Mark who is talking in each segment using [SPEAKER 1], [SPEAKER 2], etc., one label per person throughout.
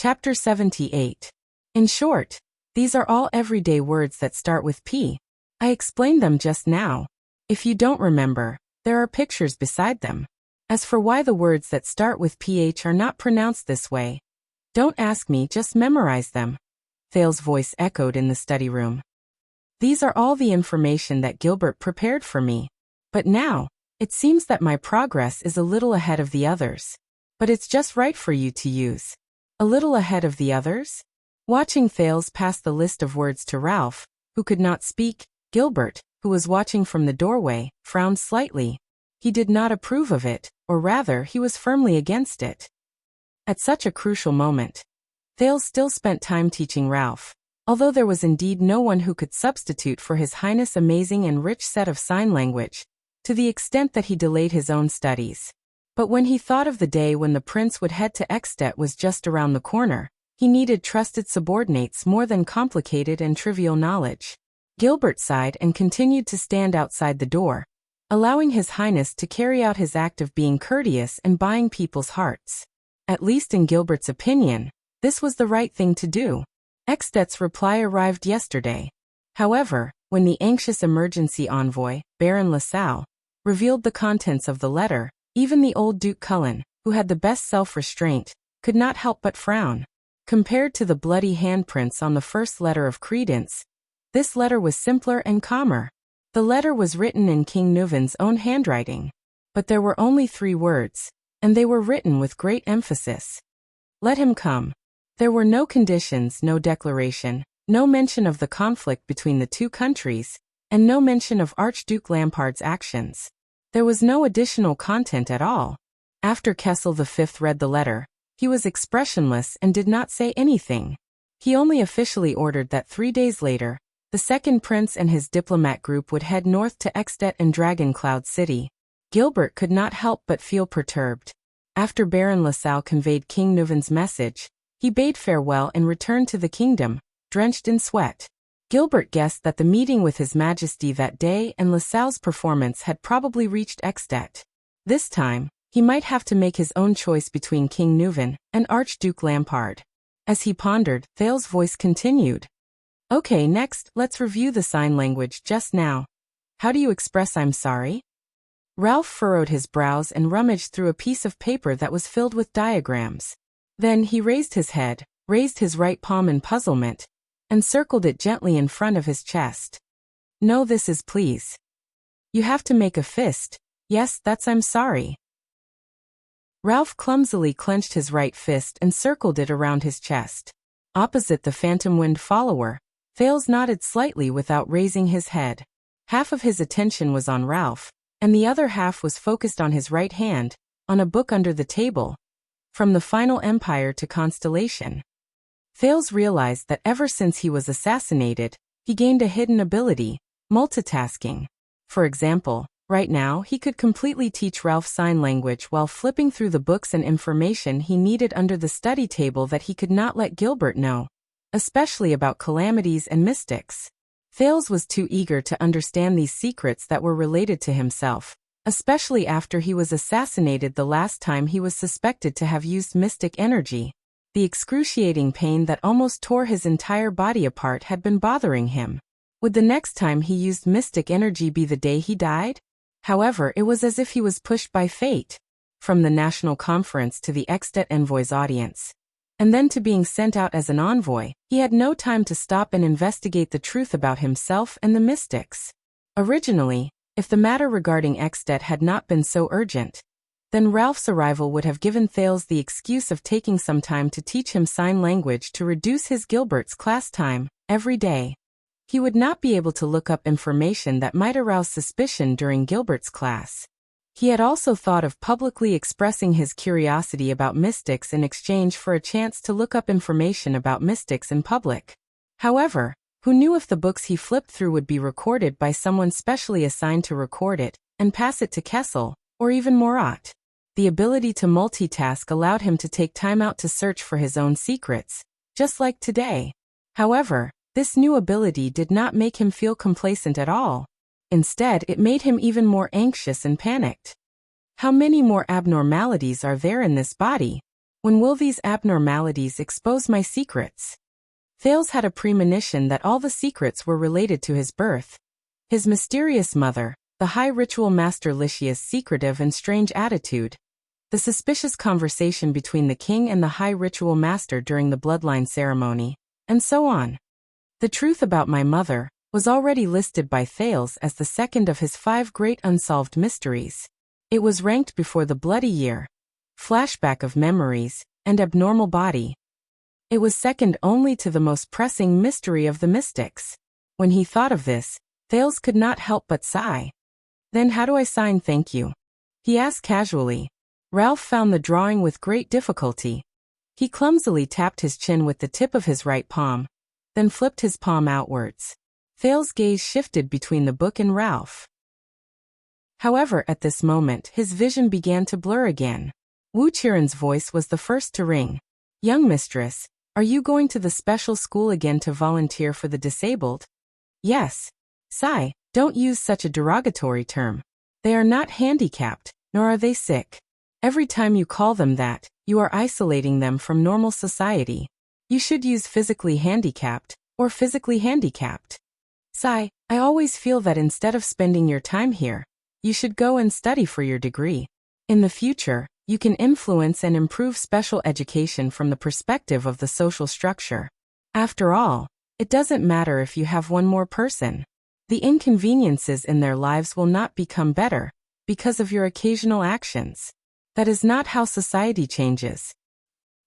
[SPEAKER 1] Chapter 78. In short, these are all everyday words that start with P. I explained them just now. If you don't remember, there are pictures beside them. As for why the words that start with PH are not pronounced this way, don't ask me, just memorize them. Thale's voice echoed in the study room. These are all the information that Gilbert prepared for me. But now, it seems that my progress is a little ahead of the others. But it's just right for you to use. A little ahead of the others? Watching Thales pass the list of words to Ralph, who could not speak, Gilbert, who was watching from the doorway, frowned slightly. He did not approve of it, or rather he was firmly against it. At such a crucial moment, Thales still spent time teaching Ralph, although there was indeed no one who could substitute for His Highness' amazing and rich set of sign language, to the extent that he delayed his own studies. But when he thought of the day when the prince would head to Ekstedt was just around the corner, he needed trusted subordinates more than complicated and trivial knowledge. Gilbert sighed and continued to stand outside the door, allowing His Highness to carry out his act of being courteous and buying people's hearts. At least in Gilbert's opinion, this was the right thing to do. Ekstedt's reply arrived yesterday. However, when the anxious emergency envoy, Baron LaSalle, revealed the contents of the letter, even the old Duke Cullen, who had the best self-restraint, could not help but frown. Compared to the bloody handprints on the first letter of credence, this letter was simpler and calmer. The letter was written in King Nuvan's own handwriting, but there were only 3 words, and they were written with great emphasis. Let him come. There were no conditions, no declaration, no mention of the conflict between the 2 countries, and no mention of Archduke Lampard's actions. There was no additional content at all. After Kessel V read the letter, he was expressionless and did not say anything. He only officially ordered that 3 days later, the second prince and his diplomat group would head north to Ekstedt and Dragon Cloud City. Gilbert could not help but feel perturbed. After Baron LaSalle conveyed King Nuvan's message, he bade farewell and returned to the kingdom, drenched in sweat. Gilbert guessed that the meeting with His Majesty that day and LaSalle's performance had probably reached Ekstedt. This time, he might have to make his own choice between King Nuvan and Archduke Lampard. As he pondered, Thale's voice continued. Okay, next, let's review the sign language just now. How do you express I'm sorry? Ralph furrowed his brows and rummaged through a piece of paper that was filled with diagrams. Then he raised his head, raised his right palm in puzzlement, and circled it gently in front of his chest. No, this is please. You have to make a fist. Yes, that's I'm sorry. Ralph clumsily clenched his right fist and circled it around his chest. Opposite the phantom wind follower, Thales nodded slightly without raising his head. Half of his attention was on Ralph, and the other half was focused on his right hand, on a book under the table. From the Final Empire to Constellation. Thales realized that ever since he was assassinated, he gained a hidden ability, multitasking. For example, right now he could completely teach Ralph sign language while flipping through the books and information he needed under the study table that he could not let Gilbert know, especially about calamities and mystics. Thales was too eager to understand these secrets that were related to himself, especially after he was assassinated the last time he was suspected to have used mystic energy. The excruciating pain that almost tore his entire body apart had been bothering him. Would the next time he used mystic energy be the day he died? However, it was as if he was pushed by fate. From the national conference to the Ekstedt envoy's audience, and then to being sent out as an envoy, he had no time to stop and investigate the truth about himself and the mystics. Originally, if the matter regarding Ekstedt had not been so urgent, then Ralph's arrival would have given Thales the excuse of taking some time to teach him sign language to reduce his Gilbert's class time, every day. He would not be able to look up information that might arouse suspicion during Gilbert's class. He had also thought of publicly expressing his curiosity about mystics in exchange for a chance to look up information about mystics in public. However, who knew if the books he flipped through would be recorded by someone specially assigned to record it and pass it to Kessel, or even Morat. The ability to multitask allowed him to take time out to search for his own secrets, just like today. However, this new ability did not make him feel complacent at all. Instead, it made him even more anxious and panicked. How many more abnormalities are there in this body? When will these abnormalities expose my secrets? Thales had a premonition that all the secrets were related to his birth. His mysterious mother, the high ritual master Lycia's secretive and strange attitude, the suspicious conversation between the king and the high ritual master during the bloodline ceremony, and so on. The truth about my mother was already listed by Thales as the second of his 5 great unsolved mysteries. It was ranked before the bloody year, flashback of memories, and abnormal body. It was second only to the most pressing mystery of the mystics. When he thought of this, Thales could not help but sigh. Then how do I sign thank you? He asked casually. Ralph found the drawing with great difficulty. He clumsily tapped his chin with the tip of his right palm, then flipped his palm outwards. Thales' gaze shifted between the book and Ralph. However, at this moment his vision began to blur again. Wuxia's voice was the first to ring. Young mistress, are you going to the special school again to volunteer for the disabled? Yes. Sigh, don't use such a derogatory term. They are not handicapped, nor are they sick. Every time you call them that, you are isolating them from normal society. You should use physically handicapped, or physically handicapped. Sigh, I always feel that instead of spending your time here, you should go and study for your degree. In the future, you can influence and improve special education from the perspective of the social structure. After all, it doesn't matter if you have one more person. The inconveniences in their lives will not become better because of your occasional actions. That is not how society changes.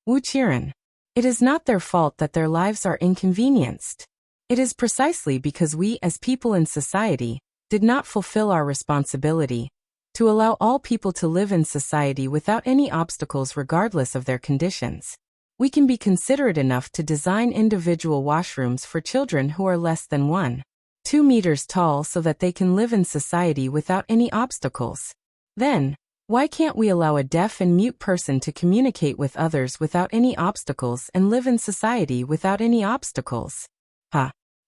[SPEAKER 1] Wuxia, it is not their fault that their lives are inconvenienced. It is precisely because we as people in society did not fulfill our responsibility to allow all people to live in society without any obstacles regardless of their conditions. We can be considerate enough to design individual washrooms for children who are less than 1.2 meters tall so that they can live in society without any obstacles. Then, why can't we allow a deaf and mute person to communicate with others without any obstacles and live in society without any obstacles?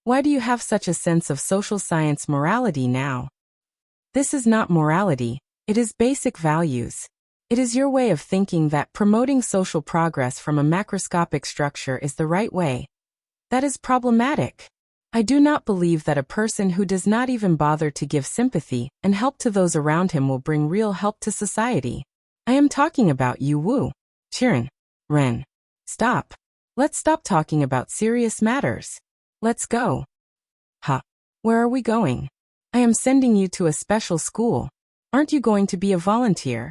[SPEAKER 1] Why do you have such a sense of social science morality now? This is not morality, it is basic values. It is your way of thinking that promoting social progress from a macroscopic structure is the right way. That is problematic. I do not believe that a person who does not even bother to give sympathy and help to those around him will bring real help to society. I am talking about you, Wu. Qiren. Ren. Stop. Let's stop talking about serious matters. Let's go. Where are we going? I am sending you to a special school. Aren't you going to be a volunteer?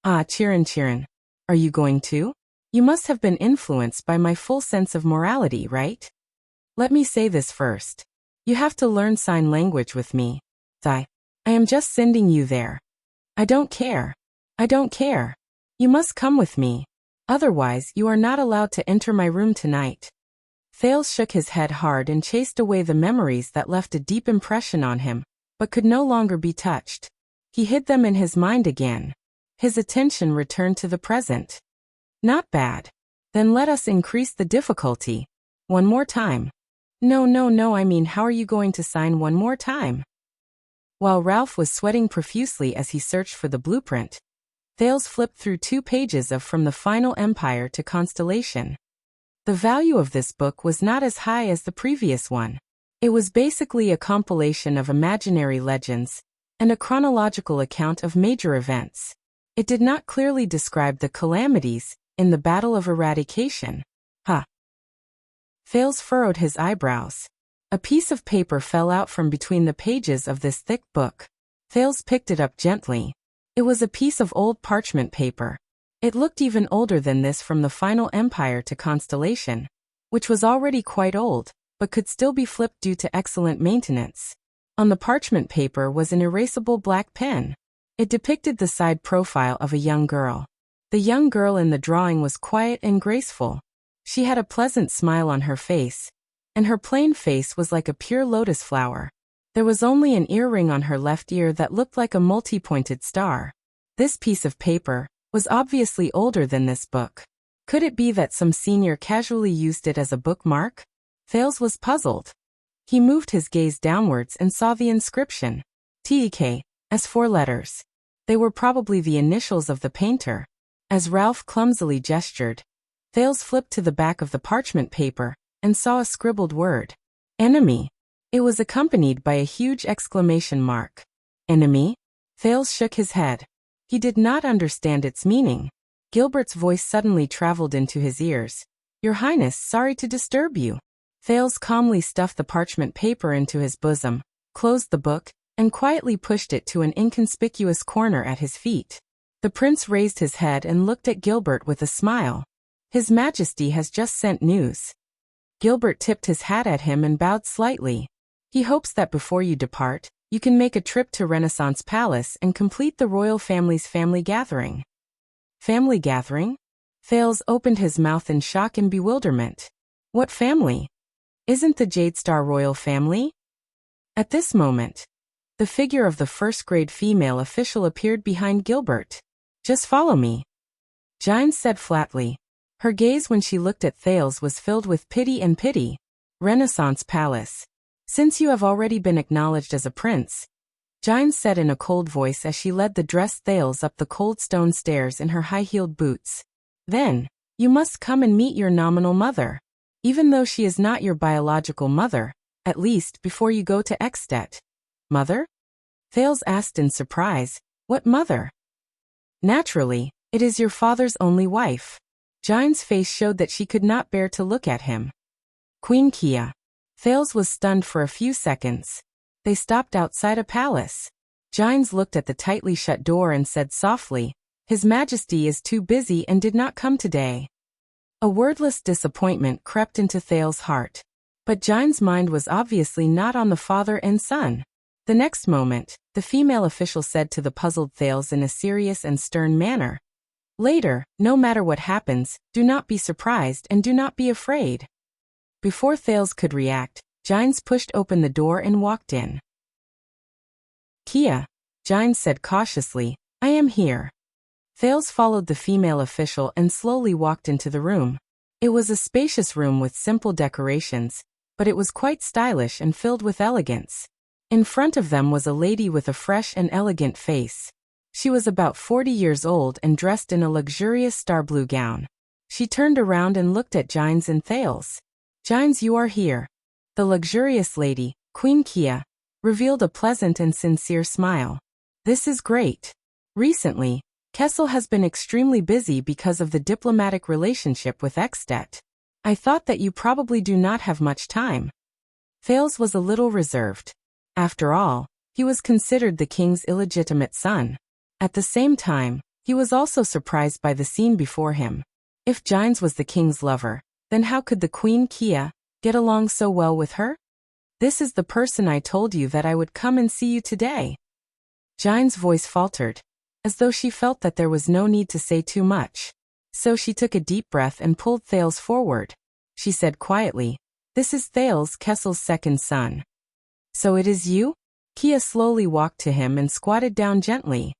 [SPEAKER 1] Qiren. Are you going to? You must have been influenced by my full sense of morality, right? Let me say this first. You have to learn sign language with me. I am just sending you there. I don't care. I don't care. You must come with me. Otherwise, you are not allowed to enter my room tonight. Thales shook his head hard and chased away the memories that left a deep impression on him, but could no longer be touched. He hid them in his mind again. His attention returned to the present. Not bad. Then let us increase the difficulty. One more time. No, I mean, how are you going to sign one more time? While Ralph was sweating profusely as he searched for the blueprint, Thales flipped through 2 pages of From the Final Empire to Constellation. The value of this book was not as high as the previous one. It was basically a compilation of imaginary legends and a chronological account of major events. It did not clearly describe the calamities in the Battle of Eradication. Thales furrowed his eyebrows. A piece of paper fell out from between the pages of this thick book. Thales picked it up gently. It was a piece of old parchment paper. It looked even older than this From the Final Empire to Constellation, which was already quite old, but could still be flipped due to excellent maintenance. On the parchment paper was an erasable black pen. It depicted the side profile of a young girl. The young girl in the drawing was quiet and graceful. She had a pleasant smile on her face, and her plain face was like a pure lotus flower. There was only an earring on her left ear that looked like a multi-pointed star. This piece of paper was obviously older than this book. Could it be that some senior casually used it as a bookmark? Thales was puzzled. He moved his gaze downwards and saw the inscription. TEK, as 4 letters. They were probably the initials of the painter. As Ralph clumsily gestured, Thales flipped to the back of the parchment paper and saw a scribbled word. Enemy. It was accompanied by a huge exclamation mark. Enemy? Thales shook his head. He did not understand its meaning. Gilbert's voice suddenly traveled into his ears. Your Highness, sorry to disturb you. Thales calmly stuffed the parchment paper into his bosom, closed the book, and quietly pushed it to an inconspicuous corner at his feet. The prince raised his head and looked at Gilbert with a smile. His Majesty has just sent news. Gilbert tipped his hat at him and bowed slightly. He hopes that before you depart, you can make a trip to Renaissance Palace and complete the royal family's family gathering. Family gathering? Thales opened his mouth in shock and bewilderment. What family? Isn't the Jade Star royal family? At this moment, the figure of the first-grade female official appeared behind Gilbert. Just follow me, Gines said flatly. Her gaze when she looked at Thales was filled with pity and pity. Renaissance Palace. Since you have already been acknowledged as a prince, Gines said in a cold voice as she led the dressed Thales up the cold stone stairs in her high-heeled boots. Then, you must come and meet your nominal mother. Even though she is not your biological mother, at least before you go to Ekstedt. Mother? Thales asked in surprise. What mother? Naturally, it is your father's only wife. Gines' face showed that she could not bear to look at him. Queen Kia. Thales was stunned for a few seconds. They stopped outside a palace. Gines looked at the tightly shut door and said softly, His Majesty is too busy and did not come today. A wordless disappointment crept into Thales' heart. But Gines' mind was obviously not on the father and son. The next moment, the female official said to the puzzled Thales in a serious and stern manner, Later, no matter what happens, do not be surprised and do not be afraid. Before Thales could react, Gines pushed open the door and walked in. Kia, Gines said cautiously, I am here. Thales followed the female official and slowly walked into the room. It was a spacious room with simple decorations, but it was quite stylish and filled with elegance. In front of them was a lady with a fresh and elegant face. She was about 40 years old and dressed in a luxurious star-blue gown. She turned around and looked at Gines and Thales. Gines, you are here. The luxurious lady, Queen Kia, revealed a pleasant and sincere smile. This is great. Recently, Kessel has been extremely busy because of the diplomatic relationship with Ekstedt. I thought that you probably do not have much time. Thales was a little reserved. After all, he was considered the king's illegitimate son. At the same time, he was also surprised by the scene before him. If Gines was the king's lover, then how could the Queen Kia get along so well with her? This is the person I told you that I would come and see you today. Gines' voice faltered, as though she felt that there was no need to say too much. So she took a deep breath and pulled Thales forward. She said quietly, This is Thales, Kessel's second son. So it is you? Kia slowly walked to him and squatted down gently.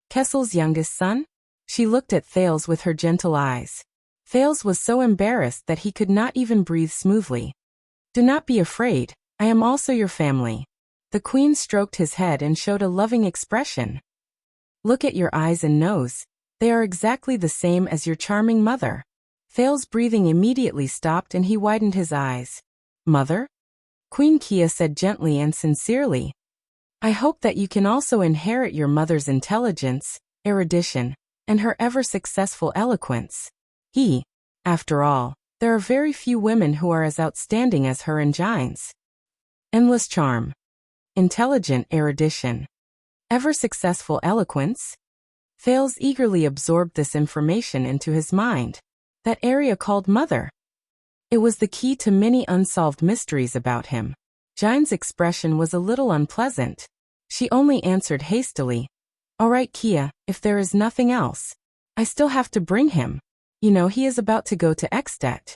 [SPEAKER 1] Kessel's youngest son? She looked at Thales with her gentle eyes. Thales was so embarrassed that he could not even breathe smoothly. Do not be afraid, I am also your family. The queen stroked his head and showed a loving expression. Look at your eyes and nose. They are exactly the same as your charming mother. Thales' breathing immediately stopped and he widened his eyes. Mother? Queen Kia said gently and sincerely. I hope that you can also inherit your mother's intelligence, erudition, and her ever-successful eloquence. After all, there are very few women who are as outstanding as her and Gines. Endless charm. Intelligent erudition. Ever-successful eloquence? Thales eagerly absorbed this information into his mind. That area called mother. It was the key to many unsolved mysteries about him. Gines' expression was a little unpleasant. She only answered hastily. All right, Kia, if there is nothing else. I still have to bring him. You know he is about to go to Ekstedt.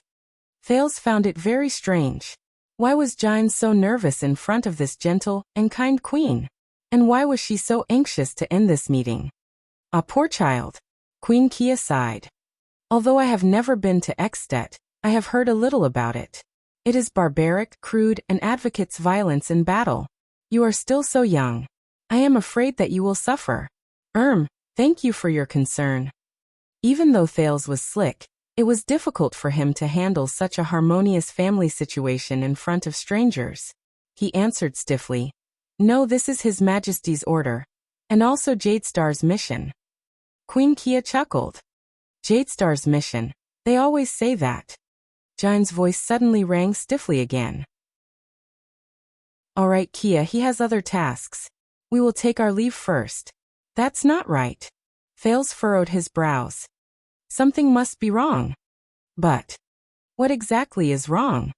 [SPEAKER 1] Thales found it very strange. Why was Gines so nervous in front of this gentle and kind queen? And why was she so anxious to end this meeting? Ah, poor child. Queen Kia sighed. Although I have never been to Ekstedt, I have heard a little about it. It is barbaric, crude, and advocates violence in battle. You are still so young. I am afraid that you will suffer. Thank you for your concern. Even though Thales was slick, it was difficult for him to handle such a harmonious family situation in front of strangers. He answered stiffly, "No, this is His Majesty's order. And also Jadestar's mission." Queen Kia chuckled. "Jadestar's mission. They always say that." Jine's voice suddenly rang stiffly again. "All right, Kia, he has other tasks. We will take our leave first." "That's not right." Thales furrowed his brows. "Something must be wrong." "But what exactly is wrong?"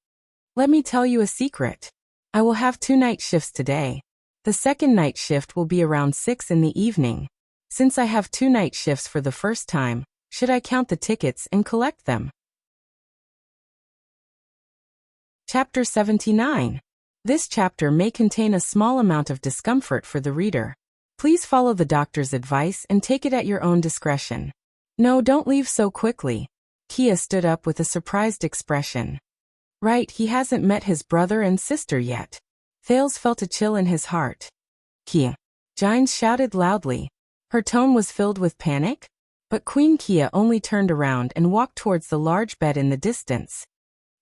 [SPEAKER 1] "Let me tell you a secret. I will have 2 night shifts today. The second night shift will be around 6 in the evening. Since I have 2 night shifts for the first time, should I count the tickets and collect them?" Chapter 79. This chapter may contain a small amount of discomfort for the reader. Please follow the doctor's advice and take it at your own discretion. "No, don't leave so quickly." Kia stood up with a surprised expression. "Right, he hasn't met his brother and sister yet." Thales felt a chill in his heart. "Kia!" Jines shouted loudly. Her tone was filled with panic, but Queen Kia only turned around and walked towards the large bed in the distance.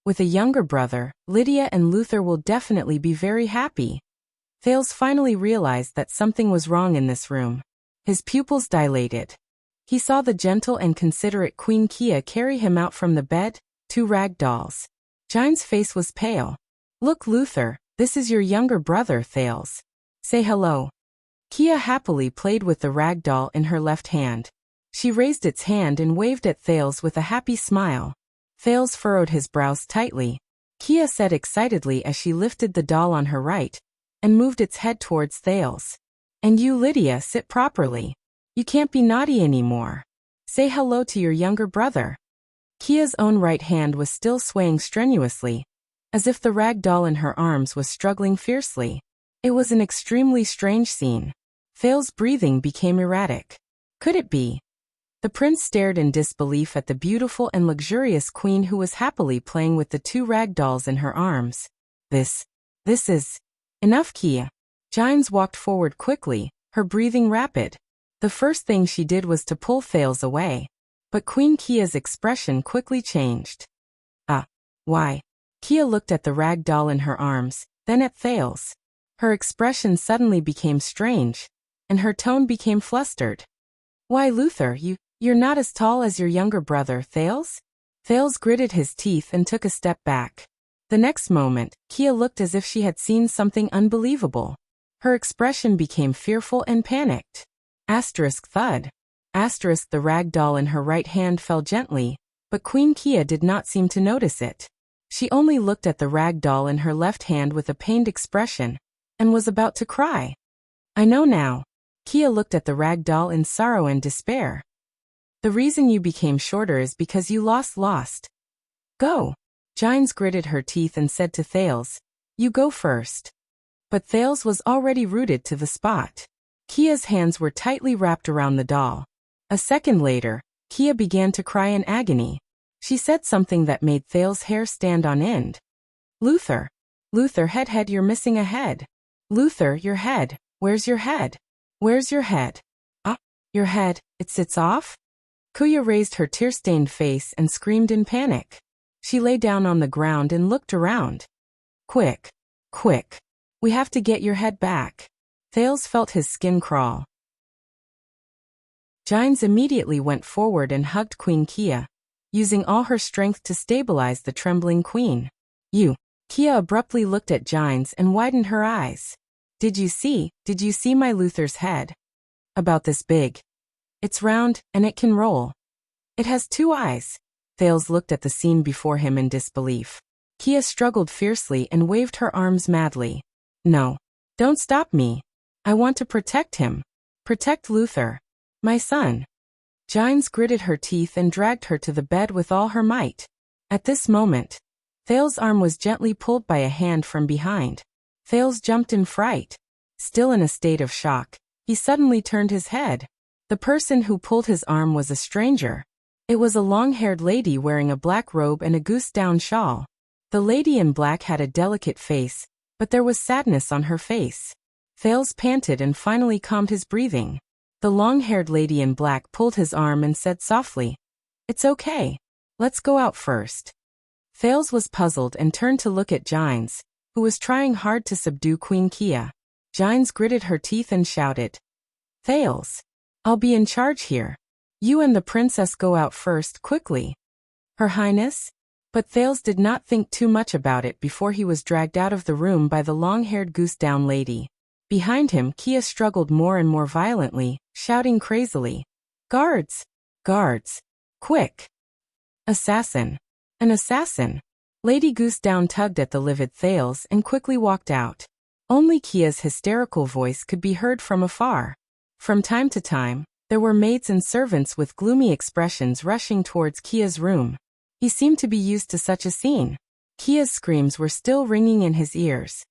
[SPEAKER 1] With a younger brother, Lydia and Luther will definitely be very happy. Thales finally realized that something was wrong in this room. His pupils dilated. He saw the gentle and considerate Queen Kia carry him out from the bed, 2 rag dolls. Jine's face was pale. "Look, Luther, this is your younger brother, Thales. Say hello." Kia happily played with the rag doll in her left hand. She raised its hand and waved at Thales with a happy smile. Thales furrowed his brows tightly. Kia said excitedly as she lifted the doll on her right and moved its head towards Thales. "And you, Lydia, sit properly. You can't be naughty anymore. Say hello to your younger brother." Kia's own right hand was still swaying strenuously, as if the rag doll in her arms was struggling fiercely. It was an extremely strange scene. Thales' breathing became erratic. Could it be? The prince stared in disbelief at the beautiful and luxurious queen who was happily playing with the 2 rag dolls in her arms. This is enough, Kia." Jines walked forward quickly, her breathing rapid. The first thing she did was to pull Thales away. But Queen Kia's expression quickly changed. Why?" Kia looked at the rag doll in her arms, then at Thales. Her expression suddenly became strange, and her tone became flustered. "Why, Luther, you're not as tall as your younger brother, Thales?" Thales gritted his teeth and took a step back. The next moment, Kia looked as if she had seen something unbelievable. Her expression became fearful and panicked. Thud. The rag doll in her right hand fell gently, but Queen Kia did not seem to notice it. She only looked at the rag doll in her left hand with a pained expression, and was about to cry. "I know now." Kia looked at the rag doll in sorrow and despair. "The reason you became shorter is because you lost. Go." Jines gritted her teeth and said to Thales, "You go first." But Thales was already rooted to the spot. Kia's hands were tightly wrapped around the doll. A second later, Kia began to cry in agony. She said something that made Thales' hair stand on end. Luther, head, you're missing a head. Luther, your head. Where's your head? Where's your head?" Your head, it sits off?" Kuya raised her tear-stained face and screamed in panic. She lay down on the ground and looked around. Quick. We have to get your head back." Thales felt his skin crawl. Jines immediately went forward and hugged Queen Kia, using all her strength to stabilize the trembling queen. Kia abruptly looked at Jines and widened her eyes. Did you see my Luther's head? About this big. It's round, and it can roll. It has 2 eyes. Thales looked at the scene before him in disbelief. Kia struggled fiercely and waved her arms madly. "No. Don't stop me. I want to protect him. Protect Luther. My son." Jines gritted her teeth and dragged her to the bed with all her might. At this moment, Thales' arm was gently pulled by a hand from behind. Thales jumped in fright. Still in a state of shock, he suddenly turned his head. The person who pulled his arm was a stranger. It was a long-haired lady wearing a black robe and a goose-down shawl. The lady in black had a delicate face, but there was sadness on her face. Thales panted and finally calmed his breathing. The long-haired lady in black pulled his arm and said softly, "It's okay. Let's go out first." Thales was puzzled and turned to look at Gines, who was trying hard to subdue Queen Kia. Gines gritted her teeth and shouted, "Thales, I'll be in charge here. You and the princess go out first, quickly." "Her Highness?" But Thales did not think too much about it before he was dragged out of the room by the long-haired goose-down lady. Behind him, Kia struggled more and more violently, shouting crazily, "Guards! Guards! Quick! Assassin! An assassin!" Lady Goosedown tugged at the livid Thales and quickly walked out. Only Kia's hysterical voice could be heard from afar. From time to time, there were maids and servants with gloomy expressions rushing towards Kia's room. He seemed to be used to such a scene. Kia's screams were still ringing in his ears.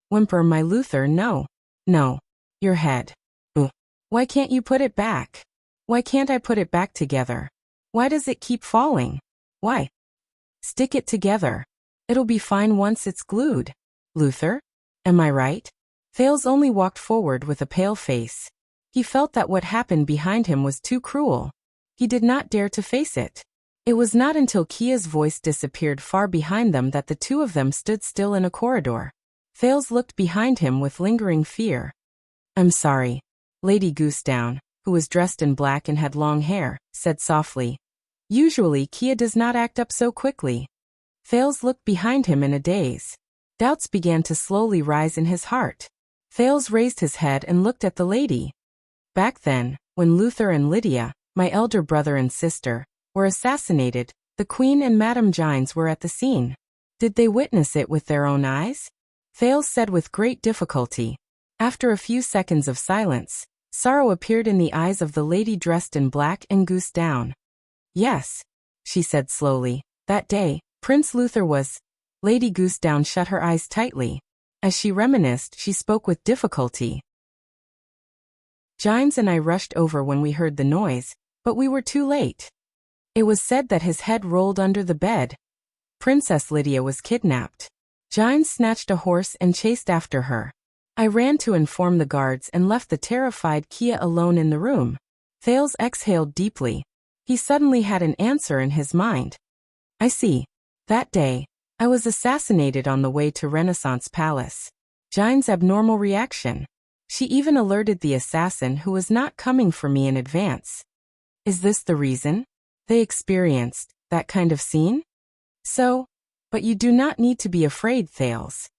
[SPEAKER 1] "Whimper, my Luther, no. No. Your head. Ooh. Why can't you put it back? Why can't I put it back together? Why does it keep falling? Why? Stick it together. It'll be fine once it's glued. Luther? Am I right?" Thales only walked forward with a pale face. He felt that what happened behind him was too cruel. He did not dare to face it. It was not until Kia's voice disappeared far behind them that the two of them stood still in a corridor. Thales looked behind him with lingering fear. "I'm sorry." Lady Goosedown, who was dressed in black and had long hair, said softly. Usually Kia does not act up so quickly. Thales looked behind him in a daze. Doubts began to slowly rise in his heart. Thales raised his head and looked at the lady. Back then, when Luther and Lydia, my elder brother and sister, were assassinated, the Queen and Madame Gines were at the scene. Did they witness it with their own eyes? Thales said with great difficulty. After a few seconds of silence, sorrow appeared in the eyes of the lady dressed in black and goose down. "Yes," she said slowly, "that day, Prince Luther was—" Lady Goosedown shut her eyes tightly. As she reminisced, she spoke with difficulty. "Gines and I rushed over when we heard the noise, but we were too late. It was said that his head rolled under the bed. Princess Lydia was kidnapped. Gines snatched a horse and chased after her. I ran to inform the guards and left the terrified Kia alone in the room." Thales exhaled deeply. He suddenly had an answer in his mind. "I see. That day, I was assassinated on the way to Renaissance Palace." Gines' abnormal reaction. She even alerted the assassin who was not coming for me in advance. Is this the reason they experienced that kind of scene? But you do not need to be afraid, Thales.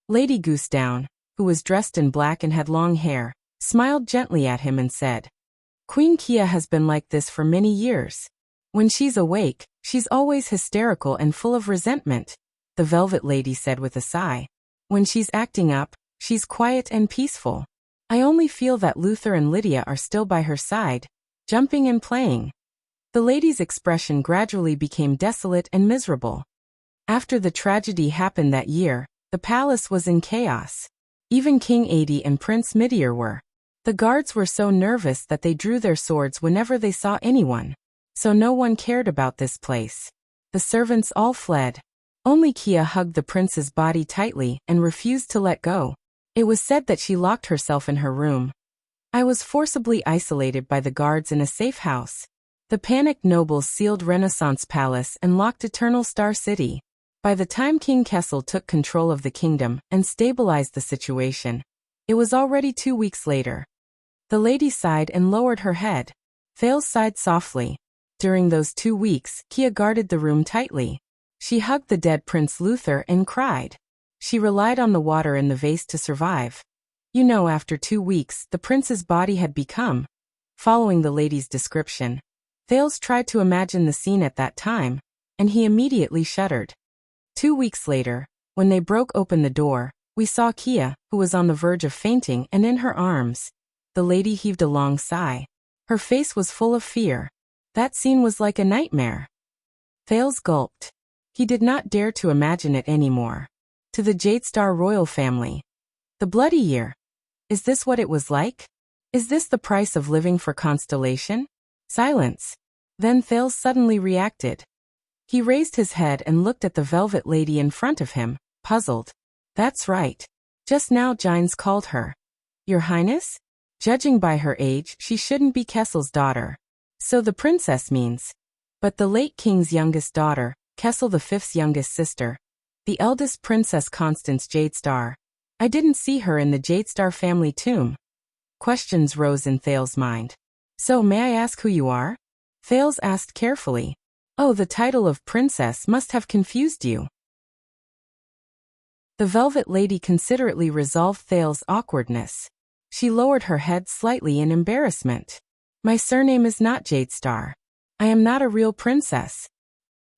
[SPEAKER 1] Lady Goosedown, who was dressed in black and had long hair, smiled gently at him and said, "Queen Kia has been like this for many years. When she's awake, she's always hysterical and full of resentment," the Velvet Lady said with a sigh. "When she's acting up, she's quiet and peaceful. I only feel that Luther and Lydia are still by her side, jumping and playing." The lady's expression gradually became desolate and miserable. After the tragedy happened that year, the palace was in chaos. Even King Adi and Prince Midir were. The guards were so nervous that they drew their swords whenever they saw anyone. So no one cared about this place. The servants all fled. Only Kia hugged the prince's body tightly and refused to let go. It was said that she locked herself in her room. I was forcibly isolated by the guards in a safe house. The panicked nobles sealed Renaissance Palace and locked Eternal Star City. By the time King Kessel took control of the kingdom and stabilized the situation, it was already 2 weeks later. The lady sighed and lowered her head. Thales sighed softly. During those 2 weeks, Kia guarded the room tightly. She hugged the dead Prince Luther and cried. She relied on the water in the vase to survive. You know, after 2 weeks, the prince's body had become. Following the lady's description, Thales tried to imagine the scene at that time, and he immediately shuddered. 2 weeks later, when they broke open the door, we saw Kia, who was on the verge of fainting and in her arms. The lady heaved a long sigh. Her face was full of fear. That scene was like a nightmare. Thales gulped. He did not dare to imagine it anymore. To the Jadestar royal family. The bloody year. Is this what it was like? Is this the price of living for Constellation? Silence. Then Thales suddenly reacted. He raised his head and looked at the Velvet Lady in front of him, puzzled. That's right. Just now Gines called her. Your Highness? Judging by her age, she shouldn't be Kessel's daughter. So the princess means. But the late king's youngest daughter, Kessel V's youngest sister. The eldest princess Constance Jadestar. I didn't see her in the Jadestar family tomb. Questions rose in Thales's mind. So may I ask who you are? Thales asked carefully. Oh, the title of princess must have confused you. The Velvet Lady considerately resolved Thales' awkwardness. She lowered her head slightly in embarrassment. My surname is not Jadestar. I am not a real princess.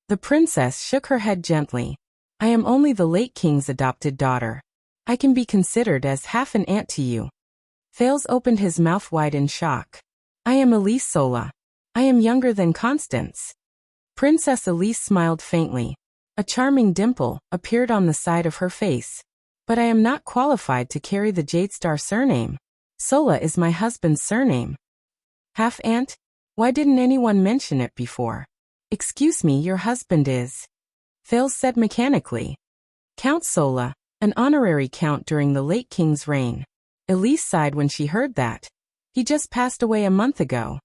[SPEAKER 1] The princess shook her head gently. I am only the late king's adopted daughter. I can be considered as half an aunt to you. Thales opened his mouth wide in shock. I am Elise Sola. I am younger than Constance. Princess Elise smiled faintly. A charming dimple appeared on the side of her face. But I am not qualified to carry the Jadestar surname. Sola is my husband's surname. Half-aunt? Why didn't anyone mention it before? Excuse me, your husband is. Thales said mechanically. Count Sola, an honorary count during the late king's reign. Elise sighed when she heard that. He just passed away a month ago.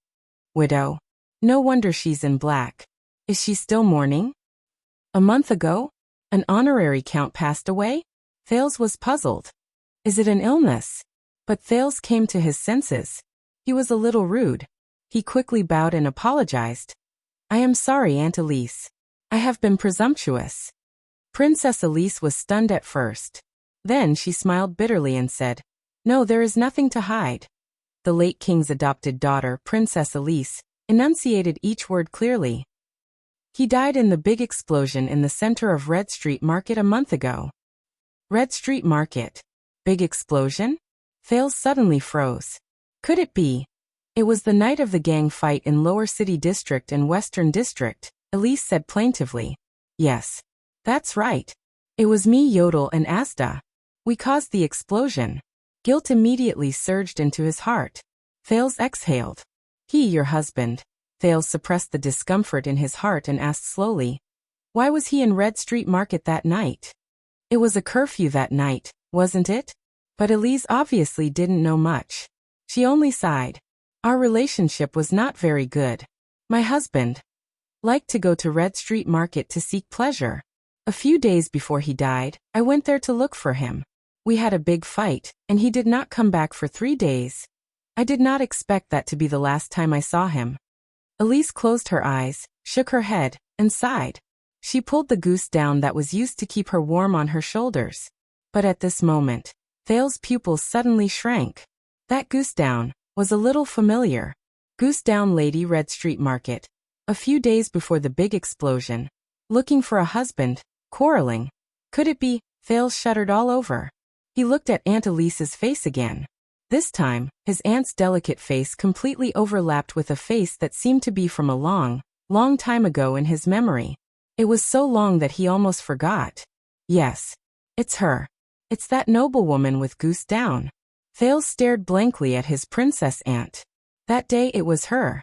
[SPEAKER 1] Widow. No wonder she's in black. Is she still mourning? A month ago? An honorary count passed away? Thales was puzzled. Is it an illness? But Thales came to his senses. He was a little rude. He quickly bowed and apologized. I am sorry, Aunt Elise. I have been presumptuous. Princess Elise was stunned at first. Then she smiled bitterly and said, No, there is nothing to hide. The late king's adopted daughter, Princess Elise, enunciated each word clearly. He died in the big explosion in the center of Red Street Market a month ago. Red Street Market. Big explosion? Thales suddenly froze. Could it be? It was the night of the gang fight in Lower City District and Western District, Elise said plaintively. Yes. That's right. It was me, Yodel, and Asta. We caused the explosion. Guilt immediately surged into his heart. Thales exhaled. He, your husband. Thales suppressed the discomfort in his heart and asked slowly. Why was he in Red Street Market that night? It was a curfew that night, wasn't it? But Elise obviously didn't know much. She only sighed. Our relationship was not very good. My husband liked to go to Red Street Market to seek pleasure. A few days before he died, I went there to look for him. We had a big fight, and he did not come back for 3 days. I did not expect that to be the last time I saw him. Elise closed her eyes, shook her head, and sighed. She pulled the goose down that was used to keep her warm on her shoulders. But at this moment, Thales' pupils suddenly shrank. That goose down was a little familiar. Goose down Lady Red Street Market. A few days before the big explosion. Looking for a husband, quarreling. Could it be? Thales shuddered all over. He looked at Aunt Elise's face again. This time, his aunt's delicate face completely overlapped with a face that seemed to be from a long, long time ago in his memory. It was so long that he almost forgot. Yes. It's her. It's that noblewoman with goose down. Thales stared blankly at his princess aunt. That day it was her.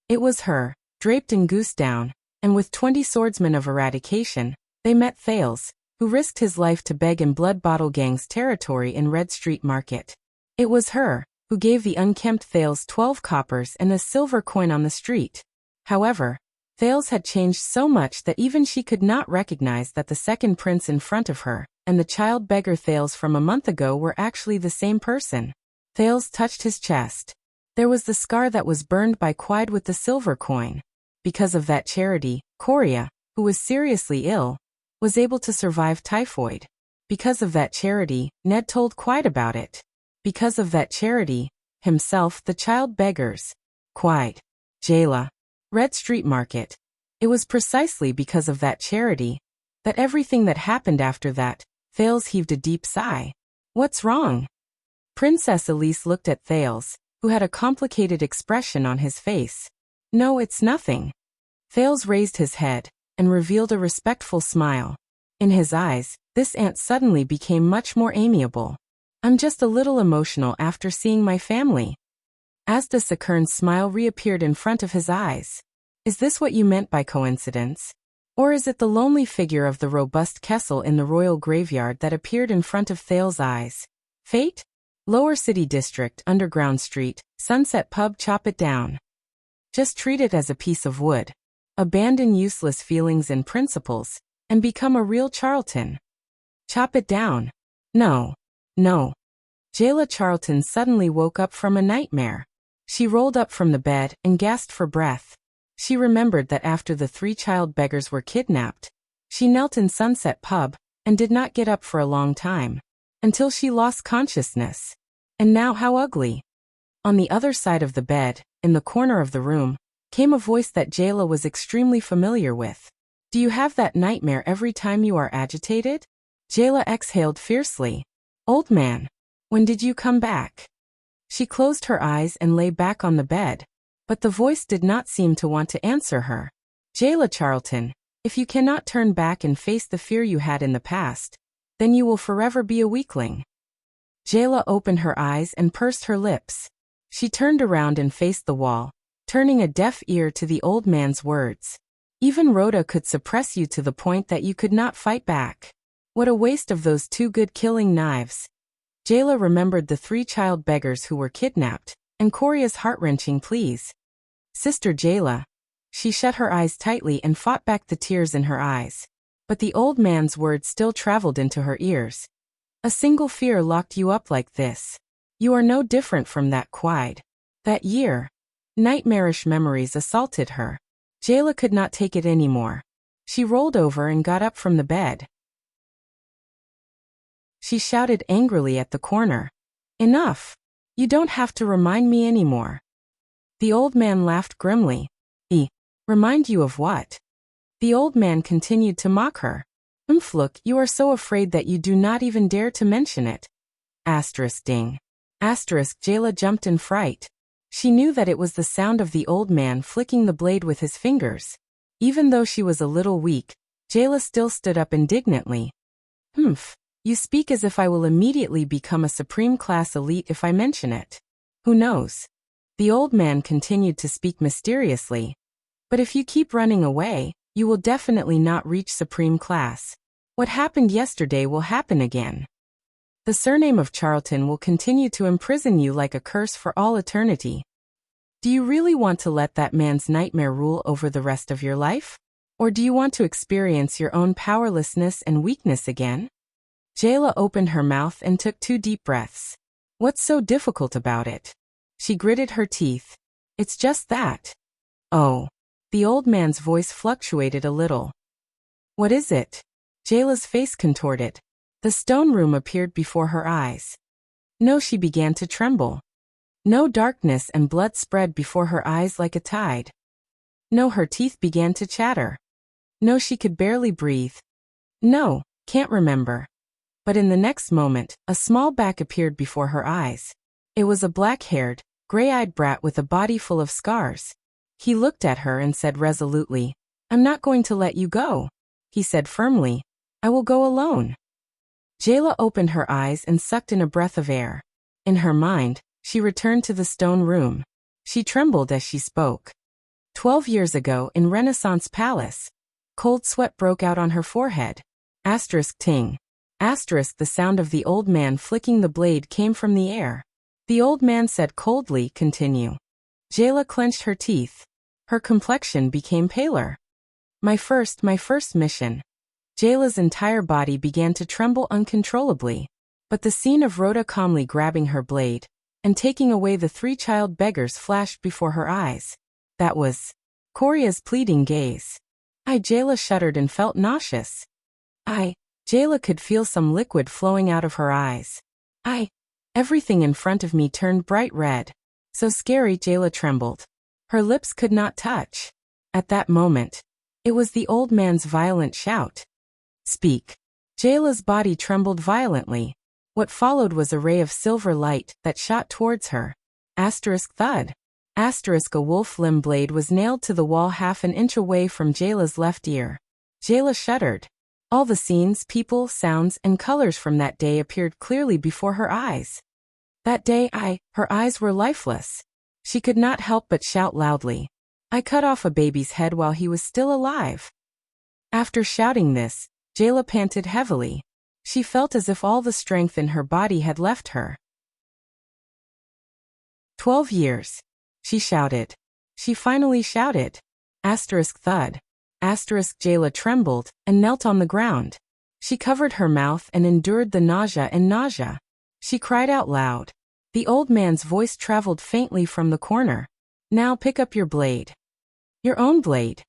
[SPEAKER 1] It was her, draped in goose down, and with 20 swordsmen of eradication, they met Thales, who risked his life to beg in Blood Bottle Gang's territory in Red Street Market. It was her, who gave the unkempt Thales 12 coppers and a silver coin on the street. However, Thales had changed so much that even she could not recognize that the second prince in front of her and the child beggar Thales from a month ago were actually the same person. Thales touched his chest. There was the scar that was burned by Quide with the silver coin. Because of that charity, Coria, who was seriously ill, was able to survive typhoid. Because of that charity, Ned told Quide about it. Because of that charity, himself, the child beggars, Quide, Jayla, Red Street Market. It was precisely because of that charity that everything that happened after that. Thales heaved a deep sigh. What's wrong? Princess Elise looked at Thales, who had a complicated expression on his face. No, it's nothing. Thales raised his head and revealed a respectful smile. In his eyes, this aunt suddenly became much more amiable. I'm just a little emotional after seeing my family. Asda Sakurn's smile reappeared in front of his eyes. Is this what you meant by coincidence? Or is it the lonely figure of the robust Kessel in the royal graveyard that appeared in front of Thales' eyes? Fate? Lower City District, Underground Street, Sunset Pub. Chop it down. Just treat it as a piece of wood. Abandon useless feelings and principles, and become a real Charlton. Chop it down. No. No. Jayla Charlton suddenly woke up from a nightmare. She rolled up from the bed and gasped for breath. She remembered that after the 3 child beggars were kidnapped, she knelt in Sunset Pub and did not get up for a long time, until she lost consciousness. And now how ugly. On the other side of the bed, in the corner of the room, came a voice that Jayla was extremely familiar with. Do you have that nightmare every time you are agitated? Jayla exhaled fiercely. Old man, when did you come back? She closed her eyes and lay back on the bed, but the voice did not seem to want to answer her. Jayla Charlton, if you cannot turn back and face the fear you had in the past, then you will forever be a weakling. Jayla opened her eyes and pursed her lips. She turned around and faced the wall, turning a deaf ear to the old man's words. Even Rhoda could suppress you to the point that you could not fight back. What a waste of those 2 good killing knives. Jayla remembered the 3 child beggars who were kidnapped, and Coria's heart-wrenching pleas. Sister Jayla. She shut her eyes tightly and fought back the tears in her eyes. But the old man's words still traveled into her ears. A single fear locked you up like this. You are no different from that quide. That year. Nightmarish memories assaulted her. Jayla could not take it anymore. She rolled over and got up from the bed. She shouted angrily at the corner. Enough! You don't have to remind me anymore. The old man laughed grimly. Remind you of what? The old man continued to mock her. Look, you are so afraid that you do not even dare to mention it. Ding. Jayla jumped in fright. She knew that it was the sound of the old man flicking the blade with his fingers. Even though she was a little weak, Jayla still stood up indignantly. You speak as if I will immediately become a supreme class elite if I mention it. Who knows? The old man continued to speak mysteriously. But if you keep running away, you will definitely not reach supreme class. What happened yesterday will happen again. The surname of Charlton will continue to imprison you like a curse for all eternity. Do you really want to let that man's nightmare rule over the rest of your life? Or do you want to experience your own powerlessness and weakness again? Jayla opened her mouth and took 2 deep breaths. What's so difficult about it? She gritted her teeth. It's just that. Oh. The old man's voice fluctuated a little. What is it? Jayla's face contorted. The stone room appeared before her eyes. No, she began to tremble. No, darkness and blood spread before her eyes like a tide. No, her teeth began to chatter. No, she could barely breathe. No, can't remember. But in the next moment, a small back appeared before her eyes. It was a black-haired, gray-eyed brat with a body full of scars. He looked at her and said resolutely, I'm not going to let you go. He said firmly, I will go alone. Jayla opened her eyes and sucked in a breath of air. In her mind, she returned to the stone room. She trembled as she spoke. 12 years ago in Renaissance Palace. Cold sweat broke out on her forehead. Ting. The sound of the old man flicking the blade came from the air. The old man said coldly, continue. Jayla clenched her teeth. Her complexion became paler. My first mission. Jayla's entire body began to tremble uncontrollably. But the scene of Rhoda calmly grabbing her blade and taking away the 3 child beggars flashed before her eyes. That was Coria's pleading gaze. Jayla shuddered and felt nauseous. Jayla could feel some liquid flowing out of her eyes. Everything in front of me turned bright red. So scary, Jayla trembled. Her lips could not touch. At that moment, it was the old man's violent shout. Speak. Jayla's body trembled violently. What followed was a ray of silver light that shot towards her. Thud. A wolf limb blade was nailed to the wall half an inch away from Jayla's left ear. Jayla shuddered. All the scenes, people, sounds, and colors from that day appeared clearly before her eyes. That day, her eyes were lifeless. She could not help but shout loudly. I cut off a baby's head while he was still alive. After shouting this, Jayla panted heavily. She felt as if all the strength in her body had left her. 12 years. She shouted. She finally shouted. Asterisk thud. Asterisk Jayla trembled and knelt on the ground. She covered her mouth and endured the nausea. She cried out loud. The old man's voice traveled faintly from the corner. Now pick up your blade. Your own blade.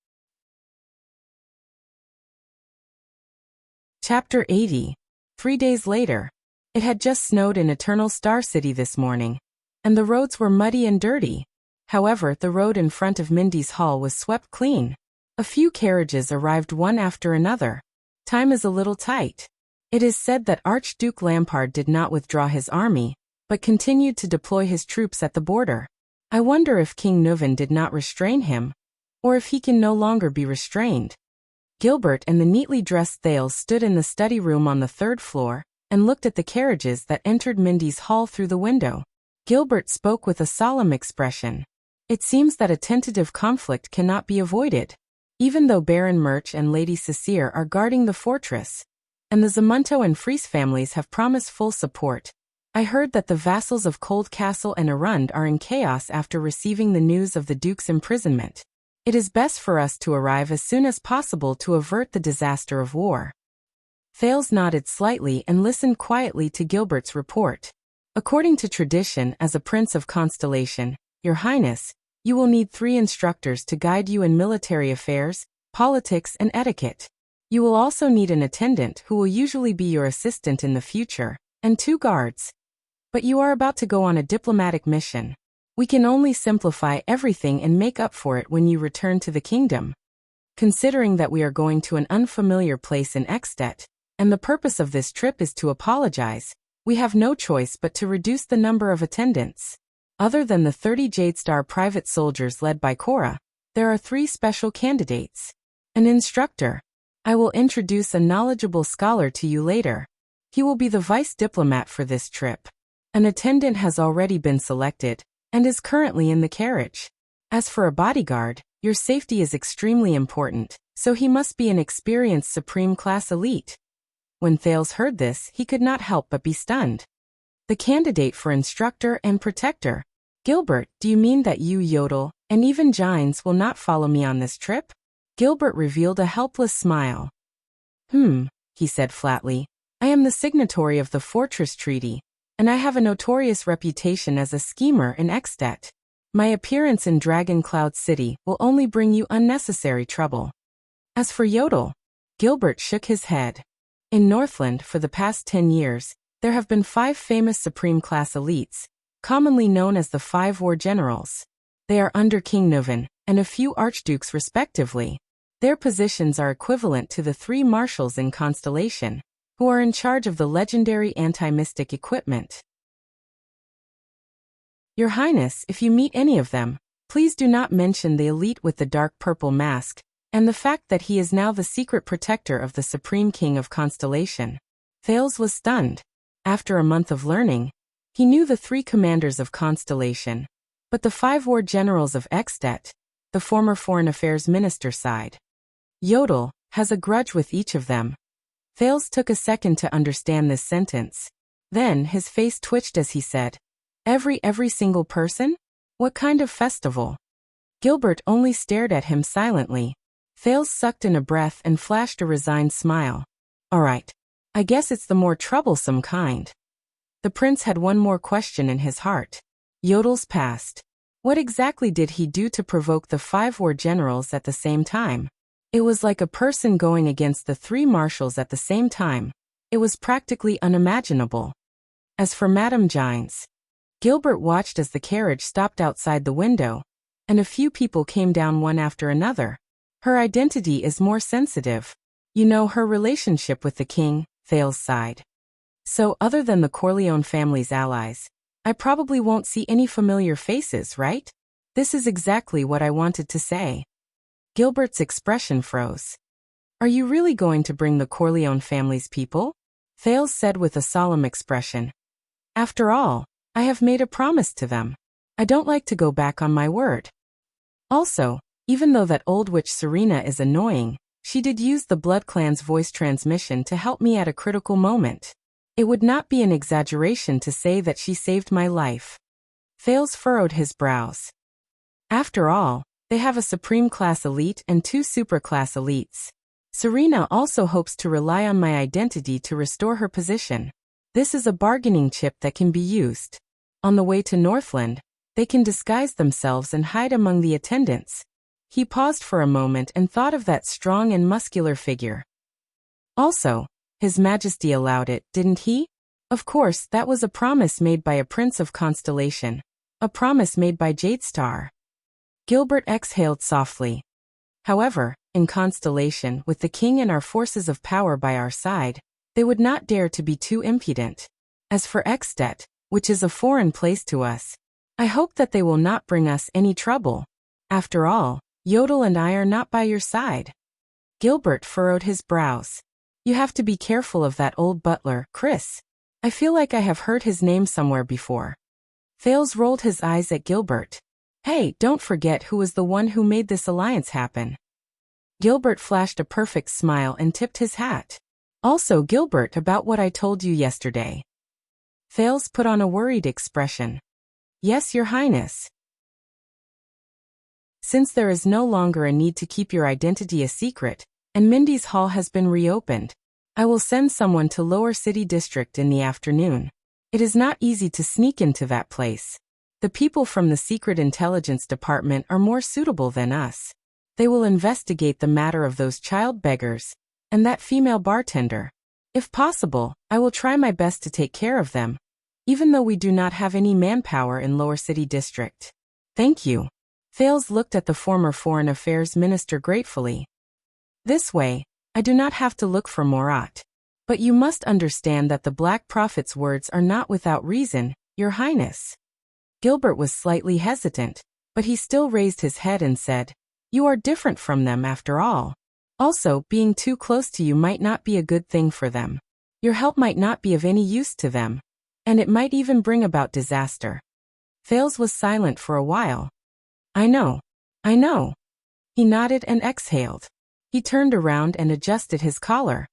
[SPEAKER 1] Chapter 80. 3 days later. It had just snowed in Eternal Star City this morning, and the roads were muddy and dirty. However, the road in front of Mindy's hall was swept clean. A few carriages arrived one after another. Time is a little tight. It is said that Archduke Lampard did not withdraw his army, but continued to deploy his troops at the border. I wonder if King Nuvan did not restrain him, or if he can no longer be restrained. Gilbert and the neatly dressed Thales stood in the study room on the 3rd floor, and looked at the carriages that entered Mindy's hall through the window. Gilbert spoke with a solemn expression. It seems that a tentative conflict cannot be avoided. Even though Baron Murch and Lady Cecile are guarding the fortress, and the Zamunto and Fries families have promised full support, I heard that the vassals of Cold Castle and Arund are in chaos after receiving the news of the Duke's imprisonment. It is best for us to arrive as soon as possible to avert the disaster of war. Thales nodded slightly and listened quietly to Gilbert's report. According to tradition, as a Prince of Constellation, Your Highness, you will need 3 instructors to guide you in military affairs, politics, and etiquette. You will also need an attendant who will usually be your assistant in the future, and 2 guards. But you are about to go on a diplomatic mission. We can only simplify everything and make up for it when you return to the kingdom. Considering that we are going to an unfamiliar place in Ekstedt, and the purpose of this trip is to apologize, we have no choice but to reduce the number of attendants. Other than the 30 Jadestar private soldiers led by Cora, there are 3 special candidates. An instructor. I will introduce a knowledgeable scholar to you later. He will be the vice diplomat for this trip. An attendant has already been selected, and is currently in the carriage. As for a bodyguard, your safety is extremely important, so he must be an experienced Supreme Class elite. When Thales heard this, he could not help but be stunned. The candidate for instructor and protector. Gilbert, do you mean that you, Yodel, and even Gines will not follow me on this trip? Gilbert revealed a helpless smile. He said flatly. I am the signatory of the Fortress Treaty, and I have a notorious reputation as a schemer in Ekstedt. My appearance in Dragon Cloud City will only bring you unnecessary trouble. As for Yodel, Gilbert shook his head. In Northland, for the past 10 years, there have been 5 famous Supreme Class elites, commonly known as the 5 War Generals. They are under King Nuvan, and a few archdukes respectively. Their positions are equivalent to the 3 marshals in Constellation, who are in charge of the legendary anti-mystic equipment. Your Highness, if you meet any of them, please do not mention the elite with the dark purple mask, and the fact that he is now the secret protector of the Supreme King of Constellation. Thales was stunned. After a month of learning, he knew the 3 commanders of Constellation, but the 5 war generals of Ekstedt, the former Foreign Affairs Minister, sighed. Yodel has a grudge with each of them. Thales took a second to understand this sentence. Then his face twitched as he said, Every single person? What kind of festival? Gilbert only stared at him silently. Thales sucked in a breath and flashed a resigned smile. All right. I guess it's the more troublesome kind. The prince had one more question in his heart. Yodel's past. What exactly did he do to provoke the 5 war generals at the same time? It was like a person going against the 3 marshals at the same time. It was practically unimaginable. As for Madame Gines, Gilbert watched as the carriage stopped outside the window, and a few people came down one after another. Her identity is more sensitive. You know, her relationship with the king, Thales sighed. So, other than the Corleone family's allies, I probably won't see any familiar faces, right? This is exactly what I wanted to say. Gilbert's expression froze. Are you really going to bring the Corleone family's people? Thales said with a solemn expression. After all, I have made a promise to them. I don't like to go back on my word. Also, even though that old witch Serena is annoying, she did use the Blood Clan's voice transmission to help me at a critical moment. It would not be an exaggeration to say that she saved my life. Thales furrowed his brows. After all, they have a supreme class elite and 2 superclass elites. Serena also hopes to rely on my identity to restore her position. This is a bargaining chip that can be used. On the way to Northland, they can disguise themselves and hide among the attendants. He paused for a moment and thought of that strong and muscular figure. Also, His Majesty allowed it, didn't he? Of course, that was a promise made by a prince of Constellation. A promise made by Jadestar. Gilbert exhaled softly. However, in Constellation, with the king and our forces of power by our side, they would not dare to be too impudent. As for Extet, which is a foreign place to us, I hope that they will not bring us any trouble. After all, Yodel and I are not by your side. Gilbert furrowed his brows. You have to be careful of that old butler, Chris. I feel like I have heard his name somewhere before. Thales rolled his eyes at Gilbert. Hey, don't forget who was the one who made this alliance happen. Gilbert flashed a perfect smile and tipped his hat. Also, Gilbert, about what I told you yesterday. Thales put on a worried expression. Yes, Your Highness. Since there is no longer a need to keep your identity a secret, and Mindy's Hall has been reopened, I will send someone to Lower City District in the afternoon. It is not easy to sneak into that place. The people from the Secret Intelligence Department are more suitable than us. They will investigate the matter of those child beggars, and that female bartender. If possible, I will try my best to take care of them, even though we do not have any manpower in Lower City District. Thank you. Thales looked at the former Foreign Affairs Minister gratefully. This way, I do not have to look for Morat. But you must understand that the Black Prophet's words are not without reason, Your Highness. Gilbert was slightly hesitant, but he still raised his head and said, You are different from them after all. Also, being too close to you might not be a good thing for them. Your help might not be of any use to them, and it might even bring about disaster. Thales was silent for a while. I know. He nodded and exhaled. He turned around and adjusted his collar.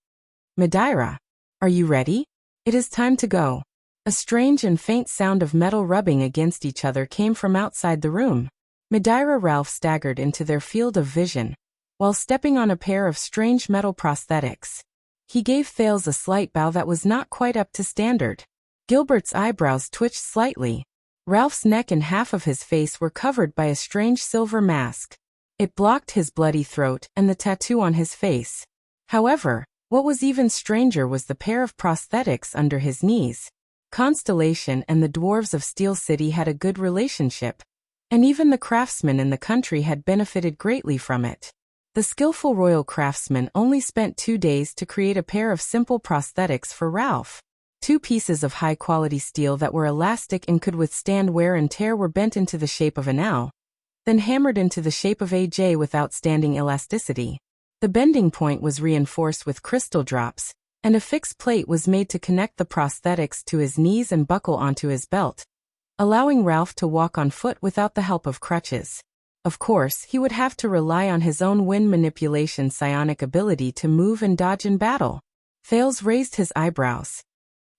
[SPEAKER 1] Madeira, are you ready? It is time to go. A strange and faint sound of metal rubbing against each other came from outside the room. Madeira Ralph staggered into their field of vision, while stepping on a pair of strange metal prosthetics. He gave Thales a slight bow that was not quite up to standard. Gilbert's eyebrows twitched slightly. Ralph's neck and half of his face were covered by a strange silver mask. It blocked his bloody throat and the tattoo on his face. However, what was even stranger was the pair of prosthetics under his knees. Constellation and the dwarves of Steel City had a good relationship, and even the craftsmen in the country had benefited greatly from it. The skillful royal craftsman only spent 2 days to create a pair of simple prosthetics for Ralph. 2 pieces of high-quality steel that were elastic and could withstand wear and tear were bent into the shape of an L, then hammered into the shape of a J with outstanding elasticity. The bending point was reinforced with crystal drops, and a fixed plate was made to connect the prosthetics to his knees and buckle onto his belt, allowing Ralph to walk on foot without the help of crutches. Of course, he would have to rely on his own wind manipulation psionic ability to move and dodge in battle. Thales raised his eyebrows.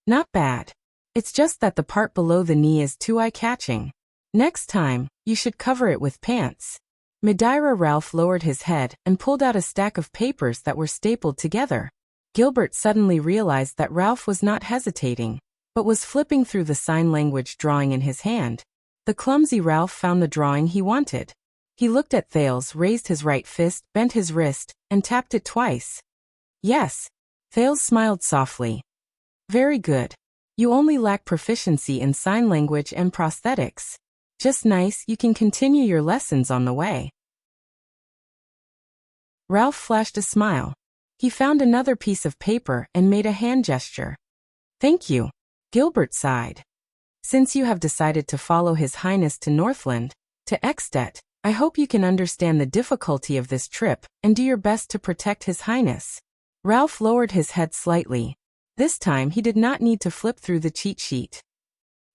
[SPEAKER 1] Not bad. It's just that the part below the knee is too eye-catching. Next time, you should cover it with pants. Madeira Ralph lowered his head and pulled out a stack of papers that were stapled together. Gilbert suddenly realized that Ralph was not hesitating, but was flipping through the sign language drawing in his hand. The clumsy Ralph found the drawing he wanted. He looked at Thales, raised his right fist, bent his wrist, and tapped it twice. Yes. Thales smiled softly. Very good. You only lack proficiency in sign language and prosthetics. Just nice, you can continue your lessons on the way. Ralph flashed a smile. He found another piece of paper and made a hand gesture. Thank you. Gilbert sighed. Since you have decided to follow His Highness to Northland, to Extet, I hope you can understand the difficulty of this trip and do your best to protect His Highness. Ralph lowered his head slightly. This time he did not need to flip through the cheat sheet.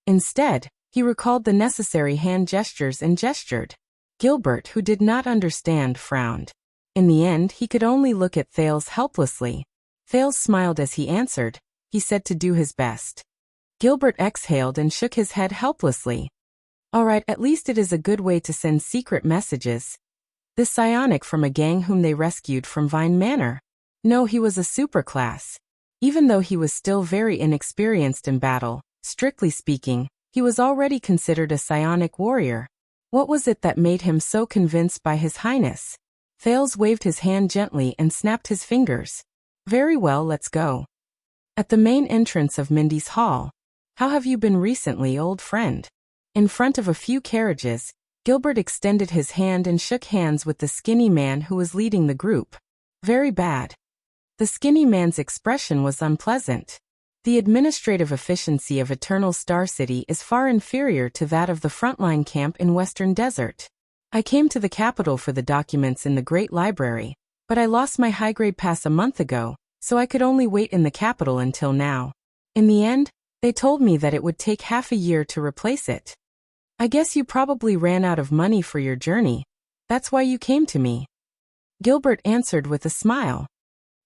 [SPEAKER 1] Instead, he recalled the necessary hand gestures and gestured. Gilbert, who did not understand, frowned. In the end, he could only look at Thales helplessly. Thales smiled as he answered. He said to do his best. Gilbert exhaled and shook his head helplessly. All right, at least it is a good way to send secret messages. This psionic from a gang whom they rescued from Vine Manor. No, he was a superclass. Even though he was still very inexperienced in battle, strictly speaking, he was already considered a psionic warrior. What was it that made him so convinced by His Highness? Thales waved his hand gently and snapped his fingers. Very well, let's go. At the main entrance of Mindy's hall. How have you been recently, old friend? In front of a few carriages, Gilbert extended his hand and shook hands with the skinny man who was leading the group. Very bad. The skinny man's expression was unpleasant. The administrative efficiency of Eternal Star City is far inferior to that of the frontline camp in Western Desert. I came to the capital for the documents in the Great Library, but I lost my high-grade pass a month ago, so I could only wait in the capital until now. In the end, they told me that it would take half a year to replace it. I guess you probably ran out of money for your journey. That's why you came to me. Gilbert answered with a smile.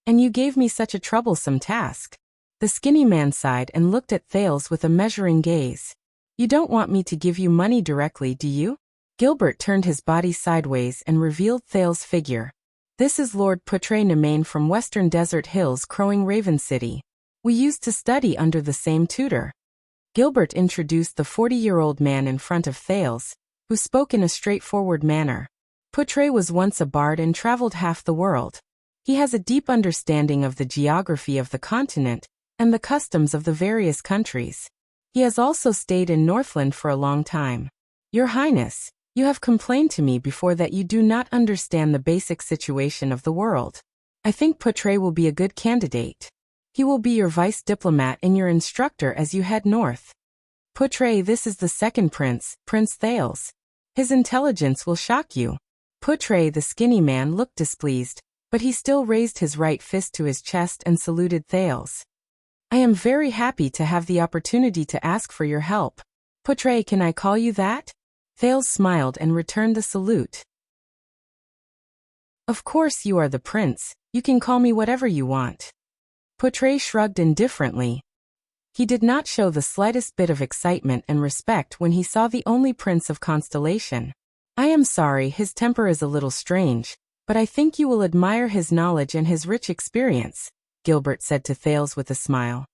[SPEAKER 1] And you gave me such a troublesome task. The skinny man sighed and looked at Thales with a measuring gaze. You don't want me to give you money directly, do you? Gilbert turned his body sideways and revealed Thales' figure. This is Lord Putre Nemain from Western Desert Hills, Crowing Raven City. We used to study under the same tutor. Gilbert introduced the 40-year-old man in front of Thales, who spoke in a straightforward manner. Putre was once a bard and traveled half the world. He has a deep understanding of the geography of the continent and the customs of the various countries. He has also stayed in Northland for a long time. Your Highness, you have complained to me before that you do not understand the basic situation of the world. I think Putre will be a good candidate. He will be your vice diplomat and your instructor as you head north. Putre, this is the second prince, Prince Thales. His intelligence will shock you. Putre, the skinny man, looked displeased, but he still raised his right fist to his chest and saluted Thales. I am very happy to have the opportunity to ask for your help. Putre, can I call you that? Thales smiled and returned the salute. Of course you are the prince, you can call me whatever you want. Putre shrugged indifferently. He did not show the slightest bit of excitement and respect when he saw the only prince of Constellation. I am sorry, his temper is a little strange, but I think you will admire his knowledge and his rich experience, Gilbert said to Thales with a smile.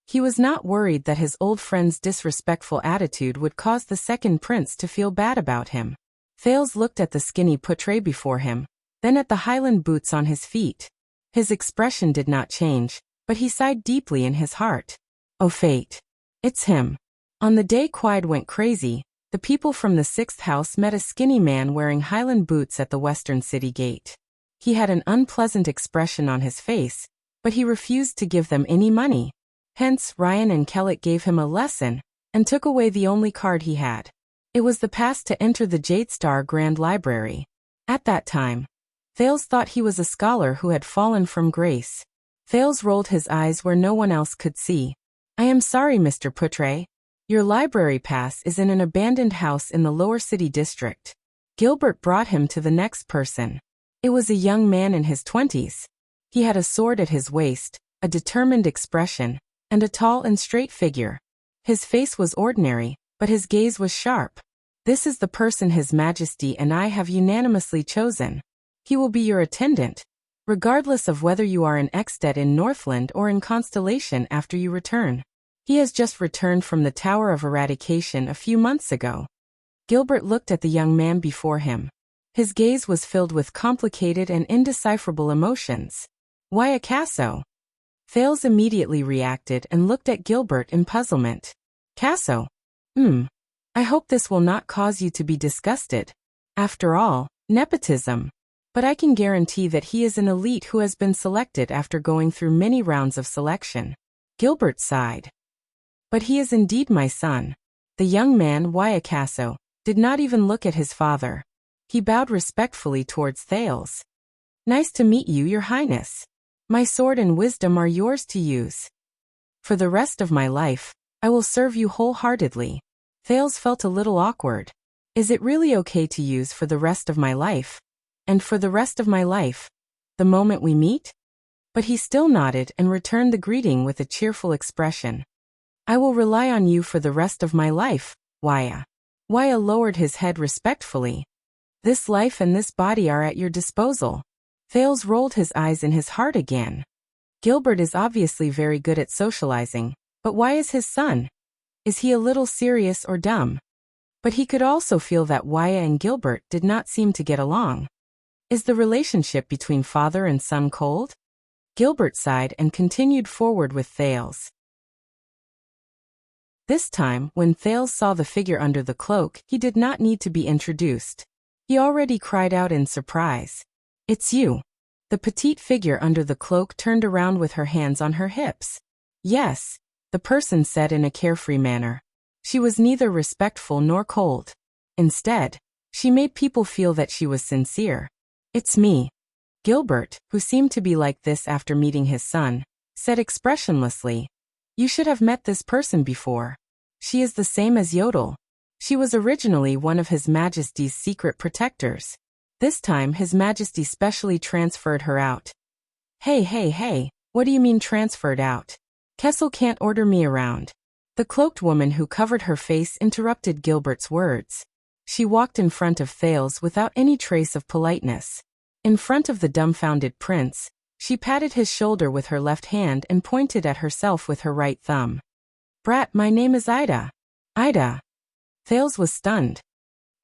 [SPEAKER 1] He was not worried that his old friend's disrespectful attitude would cause the second prince to feel bad about him. Thales looked at the skinny Putre before him, then at the Highland boots on his feet. His expression did not change, but he sighed deeply in his heart. Oh fate. It's him. On the day Quide went crazy, the people from the 6th house met a skinny man wearing Highland boots at the western city gate. He had an unpleasant expression on his face, but he refused to give them any money. Hence, Ryan and Kellett gave him a lesson, and took away the only card he had. It was the pass to enter the Jadestar Grand Library. At that time, Thales thought he was a scholar who had fallen from grace. Thales rolled his eyes where no one else could see. I am sorry, Mr. Putre. Your library pass is in an abandoned house in the lower city district. Gilbert brought him to the next person. It was a young man in his 20s. He had a sword at his waist, a determined expression, and a tall and straight figure. His face was ordinary, but his gaze was sharp. This is the person His Majesty and I have unanimously chosen. He will be your attendant, regardless of whether you are in Exted in Northland or in Constellation after you return. He has just returned from the Tower of Eradication a few months ago. Gilbert looked at the young man before him. His gaze was filled with complicated and indecipherable emotions. Why a Casso? Thales immediately reacted and looked at Gilbert in puzzlement. Casso? I hope this will not cause you to be disgusted. After all, nepotism. But I can guarantee that he is an elite who has been selected after going through many rounds of selection. Gilbert sighed. But he is indeed my son. The young man, Waiakaso, did not even look at his father. He bowed respectfully towards Thales. Nice to meet you, Your Highness. My sword and wisdom are yours to use. For the rest of my life, I will serve you wholeheartedly. Thales felt a little awkward. Is it really okay to use for the rest of my life? And for the rest of my life? The moment we meet? But he still nodded and returned the greeting with a cheerful expression. I will rely on you for the rest of my life, Waya. Waya lowered his head respectfully. This life and this body are at your disposal. Thales rolled his eyes in his heart again. Gilbert is obviously very good at socializing, but why is his son? Is he a little serious or dumb? But he could also feel that Waya and Gilbert did not seem to get along. Is the relationship between father and son cold? Gilbert sighed and continued forward with Thales. This time, when Thales saw the figure under the cloak, he did not need to be introduced. He already cried out in surprise. It's you. The petite figure under the cloak turned around with her hands on her hips. Yes, the person said in a carefree manner. She was neither respectful nor cold. Instead, she made people feel that she was sincere. It's me. Gilbert, who seemed to be like this after meeting his son, said expressionlessly, You should have met this person before. She is the same as Yodel. She was originally one of His Majesty's secret protectors. This time His Majesty specially transferred her out. Hey, what do you mean transferred out? Kessel can't order me around. The cloaked woman who covered her face interrupted Gilbert's words. She walked in front of Thales without any trace of politeness. In front of the dumbfounded prince, she patted his shoulder with her left hand and pointed at herself with her right thumb. Brat, my name is Ida. Ida. Thales was stunned.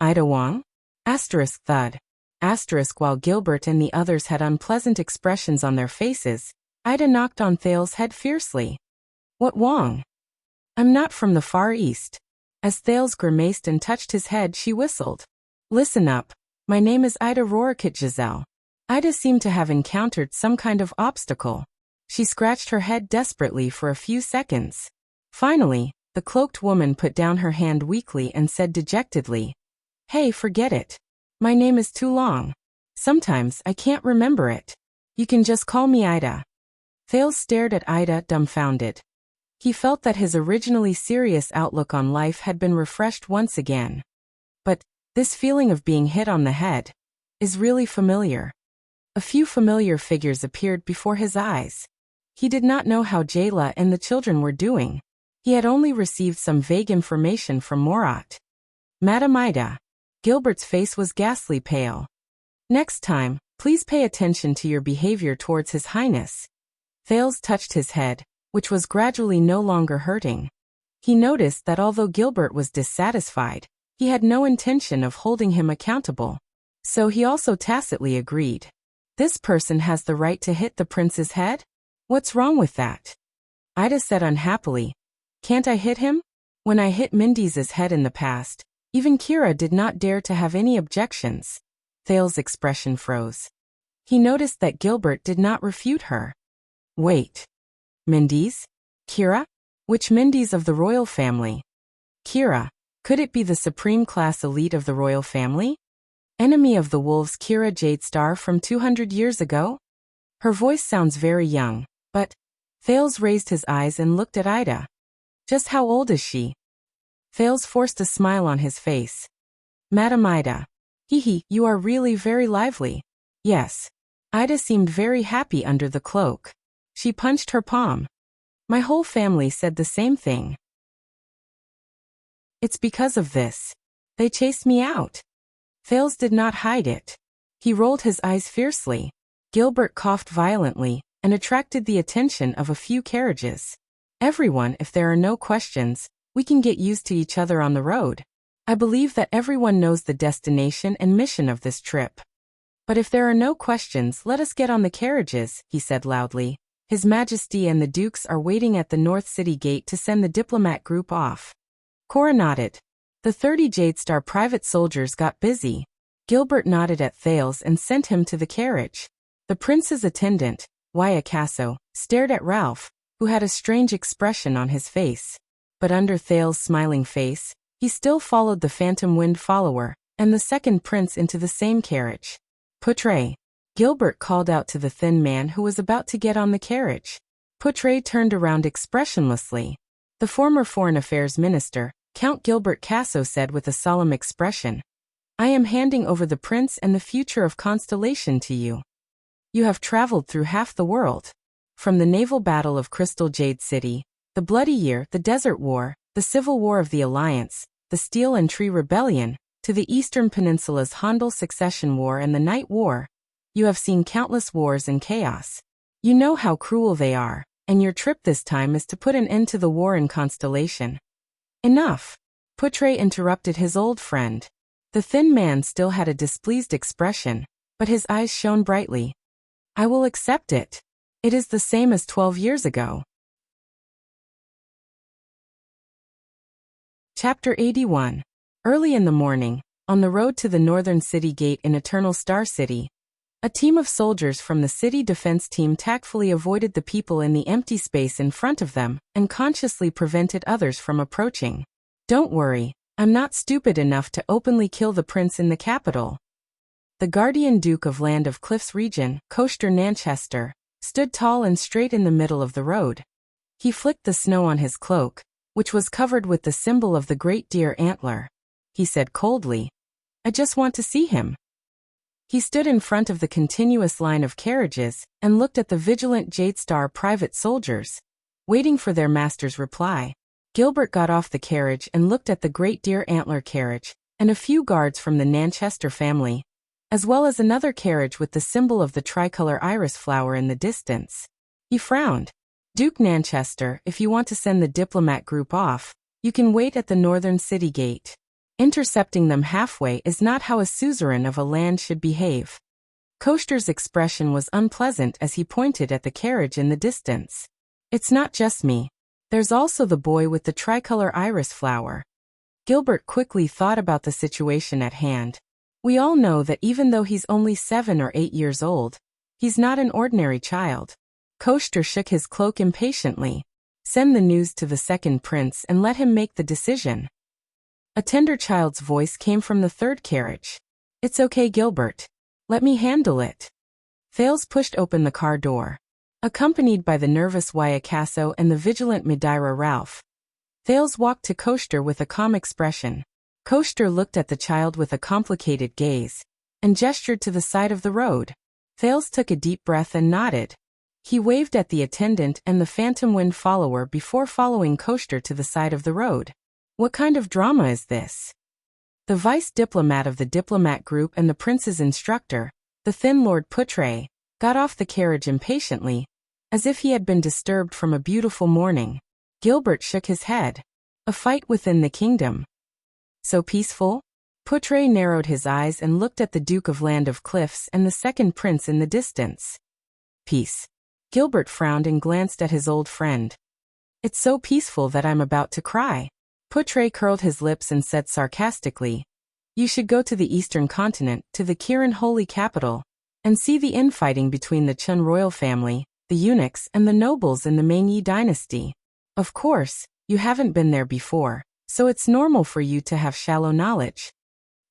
[SPEAKER 1] Ida Wang? Asterisk thud. Asterisk while Gilbert and the others had unpleasant expressions on their faces, Ida knocked on Thales' head fiercely. What Wang? I'm not from the Far East. As Thales grimaced and touched his head, she whistled. Listen up. My name is Ida Rorikit Giselle. Ida seemed to have encountered some kind of obstacle. She scratched her head desperately for a few seconds. Finally, the cloaked woman put down her hand weakly and said dejectedly, Hey, forget it. My name is too long. Sometimes I can't remember it. You can just call me Ida. Thales stared at Ida, dumbfounded. He felt that his originally serious outlook on life had been refreshed once again. But this feeling of being hit on the head is really familiar. A few familiar figures appeared before his eyes. He did not know how Jayla and the children were doing. He had only received some vague information from Morat. Madam Ida. Gilbert's face was ghastly pale. Next time, please pay attention to your behavior towards His Highness. Thales touched his head, which was gradually no longer hurting. He noticed that although Gilbert was dissatisfied, he had no intention of holding him accountable. So he also tacitly agreed. This person has the right to hit the prince's head? What's wrong with that? Ida said unhappily. Can't I hit him? When I hit Mindiz's head in the past, even Kira did not dare to have any objections. Thales' expression froze. He noticed that Gilbert did not refute her. Wait. Mindiz? Kira? Which Mindiz of the royal family? Kira. Could it be the supreme class elite of the royal family? Enemy of the wolves Kira Jadestar from 200 years ago? Her voice sounds very young, but... Thales raised his eyes and looked at Ida. Just how old is she? Thales forced a smile on his face. Madam Ida. You are really very lively. Yes. Ida seemed very happy under the cloak. She punched her palm. My whole family said the same thing. It's because of this. They chased me out. Thales did not hide it. He rolled his eyes fiercely. Gilbert coughed violently and attracted the attention of a few carriages. Everyone, if there are no questions, we can get used to each other on the road. I believe that everyone knows the destination and mission of this trip. But if there are no questions, let us get on the carriages, he said loudly. His Majesty and the Dukes are waiting at the North City Gate to send the diplomat group off. Cora nodded. The 30 Jadestar private soldiers got busy. Gilbert nodded at Thales and sent him to the carriage. The prince's attendant, Wayakaso, stared at Ralph, who had a strange expression on his face. But under Thales' smiling face, he still followed the phantom wind follower, and the second prince into the same carriage. Putre. Gilbert called out to the thin man who was about to get on the carriage. Putre turned around expressionlessly. The former Foreign Affairs Minister, Count Gilbert Casso, said with a solemn expression, I am handing over the prince and the future of Constellation to you. You have traveled through half the world. From the naval battle of Crystal Jade City, the Bloody Year, the Desert War, the Civil War of the Alliance, the Steel and Tree Rebellion, to the Eastern Peninsula's Handel Succession War and the Night War, you have seen countless wars and chaos. You know how cruel they are, and your trip this time is to put an end to the war in Constellation. Enough! Putre interrupted his old friend. The thin man still had a displeased expression, but his eyes shone brightly. I will accept it. It is the same as 12 years ago. Chapter 81. Early in the morning, on the road to the northern city gate in Eternal Star City, a team of soldiers from the city defense team tactfully avoided the people in the empty space in front of them and consciously prevented others from approaching. Don't worry, I'm not stupid enough to openly kill the prince in the capital. The Guardian Duke of Land of Cliffs region, Coaster Nanchester, stood tall and straight in the middle of the road. He flicked the snow on his cloak, which was covered with the symbol of the great deer antler. He said coldly, I just want to see him. He stood in front of the continuous line of carriages and looked at the vigilant Jadestar private soldiers, waiting for their master's reply. Gilbert got off the carriage and looked at the great deer antler carriage and a few guards from the Nanchester family, as well as another carriage with the symbol of the tricolor iris flower in the distance. He frowned. Duke Nanchester, if you want to send the diplomat group off, you can wait at the northern city gate. Intercepting them halfway is not how a suzerain of a land should behave. Coaster's expression was unpleasant as he pointed at the carriage in the distance. It's not just me. There's also the boy with the tricolor iris flower. Gilbert quickly thought about the situation at hand. We all know that even though he's only 7 or 8 years old, he's not an ordinary child. Coaster shook his cloak impatiently. Send the news to the second prince and let him make the decision. A tender child's voice came from the third carriage. It's okay, Gilbert. Let me handle it. Thales pushed open the car door. Accompanied by the nervous Wyacasso and the vigilant Madeira Ralph, Thales walked to Coaster with a calm expression. Coaster looked at the child with a complicated gaze and gestured to the side of the road. Thales took a deep breath and nodded. He waved at the attendant and the Phantom Wind follower before following Coaster to the side of the road. What kind of drama is this? The vice diplomat of the diplomat group and the prince's instructor, the thin Lord Putre, got off the carriage impatiently, as if he had been disturbed from a beautiful morning. Gilbert shook his head. A fight within the kingdom. So peaceful? Putre narrowed his eyes and looked at the Duke of Land of Cliffs and the second prince in the distance. Peace. Gilbert frowned and glanced at his old friend. It's so peaceful that I'm about to cry. Putre curled his lips and said sarcastically, You should go to the eastern continent, to the Kirin holy capital, and see the infighting between the Chun royal family, the eunuchs, and the nobles in the Mengyi dynasty. Of course, you haven't been there before, so it's normal for you to have shallow knowledge.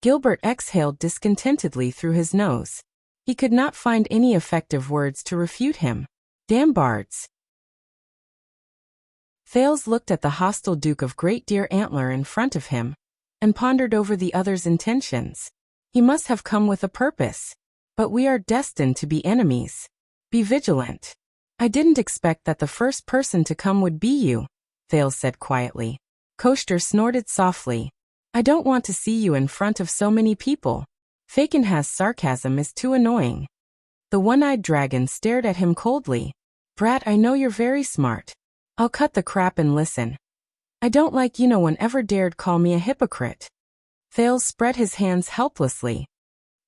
[SPEAKER 1] Gilbert exhaled discontentedly through his nose. He could not find any effective words to refute him. Damn bards. Thales looked at the hostile Duke of Great Deer Antler in front of him, and pondered over the other's intentions. He must have come with a purpose. But we are destined to be enemies. Be vigilant. I didn't expect that the first person to come would be you, Thales said quietly. Coaster snorted softly. I don't want to see you in front of so many people. Fakenhas's sarcasm is too annoying. The one-eyed dragon stared at him coldly. Brat, I know you're very smart. I'll cut the crap and listen. I don't like no one ever dared call me a hypocrite. Thales spread his hands helplessly.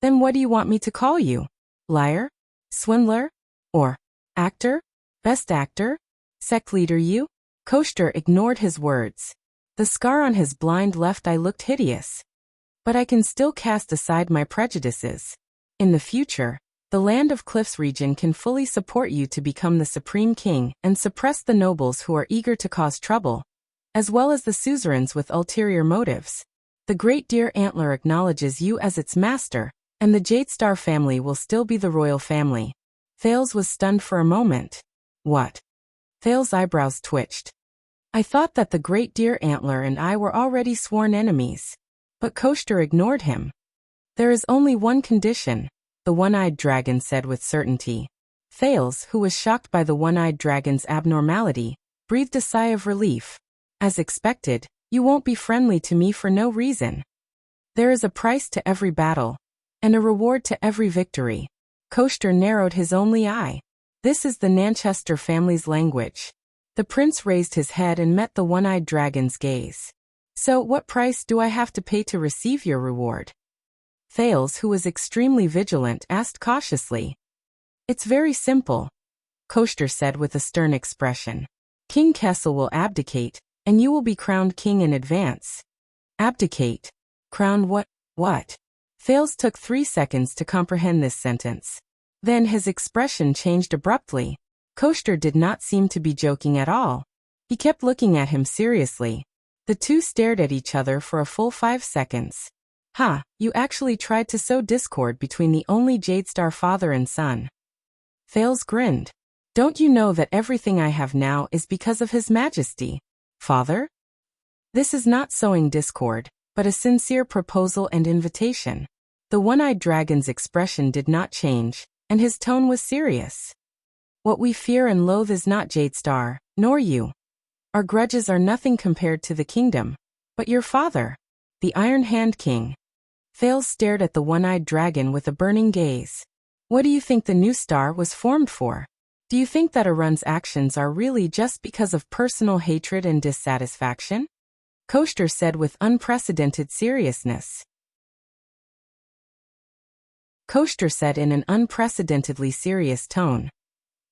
[SPEAKER 1] Then what do you want me to call you? Liar? Swindler? Or actor? Best actor? Sect leader you? Coaster ignored his words. The scar on his blind left eye looked hideous. But I can still cast aside my prejudices. In the future, the Land of Cliffs region can fully support you to become the supreme king and suppress the nobles who are eager to cause trouble, as well as the suzerains with ulterior motives. The Great Deer Antler acknowledges you as its master, and the Jadestar family will still be the royal family. Thales was stunned for a moment. What? Thales' eyebrows twitched. I thought that the Great Deer Antler and I were already sworn enemies. But Coaster ignored him. There is only one condition, the one-eyed dragon said with certainty. Thales, who was shocked by the one-eyed dragon's abnormality, breathed a sigh of relief. As expected, You won't be friendly to me for no reason. There is a price to every battle, and a reward to every victory. Koster narrowed his only eye. This is the Nanchester family's language. The prince raised his head and met the one-eyed dragon's gaze. So, what price do I have to pay to receive your reward? Thales, who was extremely vigilant, asked cautiously. It's very simple, Koster said with a stern expression. King Kessel will abdicate, and you will be crowned king in advance. Abdicate? Crowned what? What? Thales took 3 seconds to comprehend this sentence. Then his expression changed abruptly. Koster did not seem to be joking at all. He kept looking at him seriously. The two stared at each other for a full 5 seconds. Ha, you actually tried to sow discord between the only Jadestar father and son. Thales grinned. Don't you know that everything I have now is because of His Majesty, Father? This is not sowing discord, but a sincere proposal and invitation. The one-eyed dragon's expression did not change, and his tone was serious. What we fear and loathe is not Jadestar, nor you. Our grudges are nothing compared to the kingdom, but your father, the Iron Hand King. Thales stared at the one-eyed dragon with a burning gaze. What do you think the new star was formed for? Do you think that Arun's actions are really just because of personal hatred and dissatisfaction? Koster said with unprecedented seriousness. Koster said in an unprecedentedly serious tone.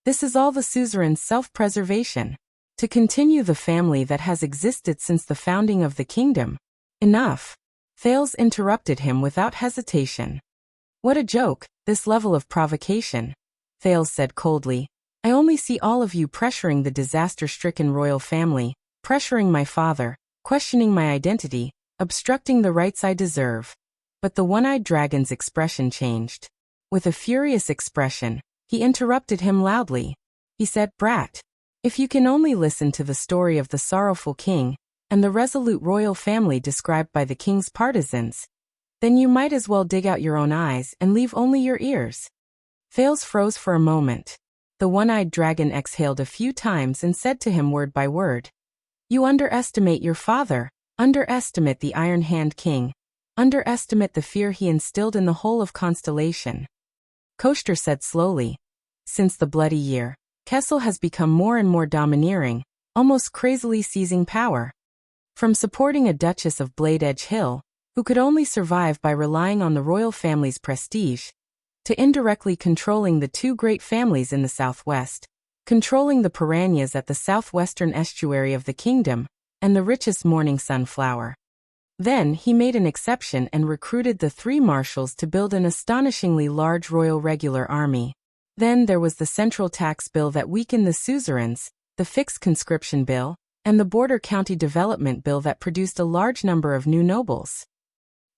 [SPEAKER 1] This is all the suzerain's self-preservation. To continue the family that has existed since the founding of the kingdom. Enough. Thales interrupted him without hesitation. What a joke, this level of provocation. Thales said coldly. I only see all of you pressuring the disaster-stricken royal family, pressuring my father, questioning my identity, obstructing the rights I deserve. But the one-eyed dragon's expression changed. With a furious expression, he interrupted him loudly. He said, Brat, if you can only listen to the story of the sorrowful king, and the resolute royal family described by the king's partisans, then you might as well dig out your own eyes and leave only your ears. Thales froze for a moment. The one-eyed dragon exhaled a few times and said to him word by word. You underestimate your father, underestimate the Iron Hand King, underestimate the fear he instilled in the whole of Constellation. Koster said slowly. Since the Bloody Year, Kessel has become more and more domineering, almost crazily seizing power. From supporting a Duchess of Blade Edge Hill, who could only survive by relying on the royal family's prestige, to indirectly controlling the two great families in the southwest, controlling the piranhas at the southwestern estuary of the kingdom, and the richest morning sunflower. Then he made an exception and recruited the 3 marshals to build an astonishingly large royal regular army. Then there was the central tax bill that weakened the suzerains, the fixed conscription bill, and the border county development bill that produced a large number of new nobles.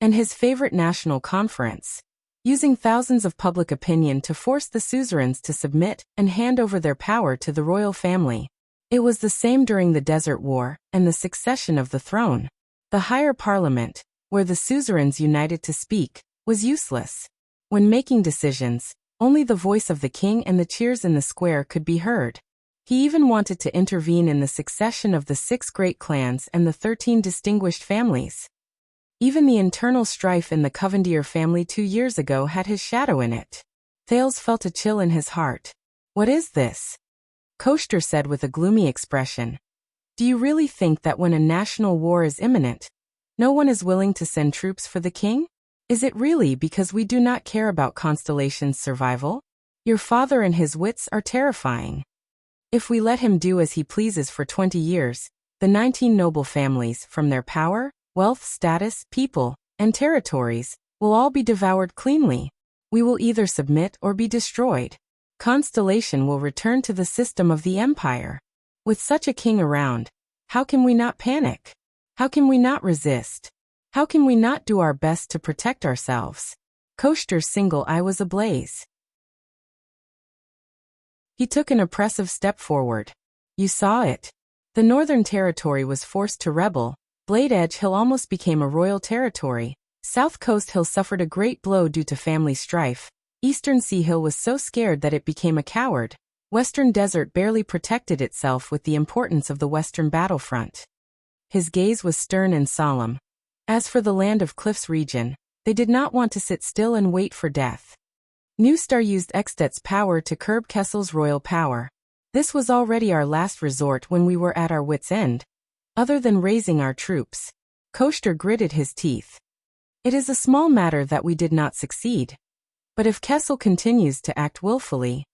[SPEAKER 1] And his favorite national conference, using thousands of public opinion to force the suzerains to submit and hand over their power to the royal family. It was the same during the Desert War and the succession of the throne. The Heir Parliament, where the suzerains united to speak, was useless. When making decisions, only the voice of the king and the cheers in the square could be heard. He even wanted to intervene in the succession of the 6 great clans and the 13 distinguished families. Even the internal strife in the Covendier family 2 years ago had his shadow in it. Thales felt a chill in his heart. What is this? Koster said with a gloomy expression. Do you really think that when a national war is imminent, no one is willing to send troops for the king? Is it really because we do not care about Constellation's survival? Your father and his wits are terrifying. If we let him do as he pleases for 20 years, the 19 noble families, from their power, wealth, status, people, and territories, will all be devoured cleanly. We will either submit or be destroyed. Constellation will return to the system of the empire. With such a king around, how can we not panic? How can we not resist? How can we not do our best to protect ourselves? Koster's single eye was ablaze. He took an oppressive step forward. You saw it. The Northern Territory was forced to rebel. Blade Edge Hill almost became a royal territory. South Coast Hill suffered a great blow due to family strife. Eastern Sea Hill was so scared that it became a coward. Western Desert barely protected itself with the importance of the Western battlefront. His gaze was stern and solemn. As for the land of Cliff's region, they did not want to sit still and wait for death. New Star used Extet's power to curb Kessel's royal power. This was already our last resort when we were at our wits' end. Other than raising our troops. Koster gritted his teeth. It is a small matter that we did not succeed. But if Kessel continues to act willfully.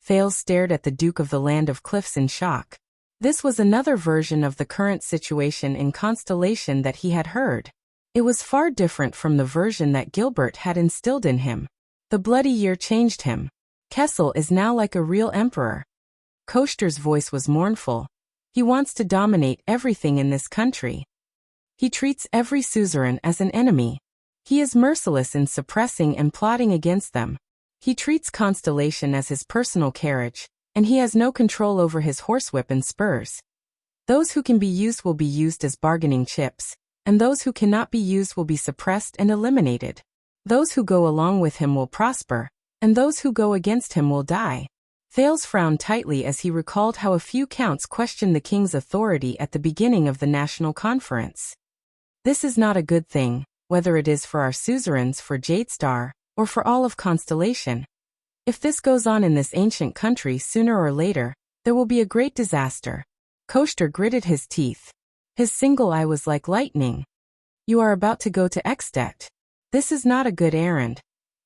[SPEAKER 1] Thales stared at the Duke of the Land of Cliffs in shock. This was another version of the current situation in Constellation that he had heard. It was far different from the version that Gilbert had instilled in him. The bloody year changed him. Kessel is now like a real emperor. Koster's voice was mournful. He wants to dominate everything in this country. He treats every suzerain as an enemy. He is merciless in suppressing and plotting against them. He treats Constellation as his personal carriage, and he has no control over his horsewhip and spurs. Those who can be used will be used as bargaining chips, and those who cannot be used will be suppressed and eliminated. Those who go along with him will prosper, and those who go against him will die. Thales frowned tightly as he recalled how a few counts questioned the king's authority at the beginning of the national conference. This is not a good thing, whether it is for our suzerains, for Jadestar, or for all of Constellation. If this goes on in this ancient country sooner or later, there will be a great disaster. Koster gritted his teeth. His single eye was like lightning. You are about to go to Extet. This is not a good errand.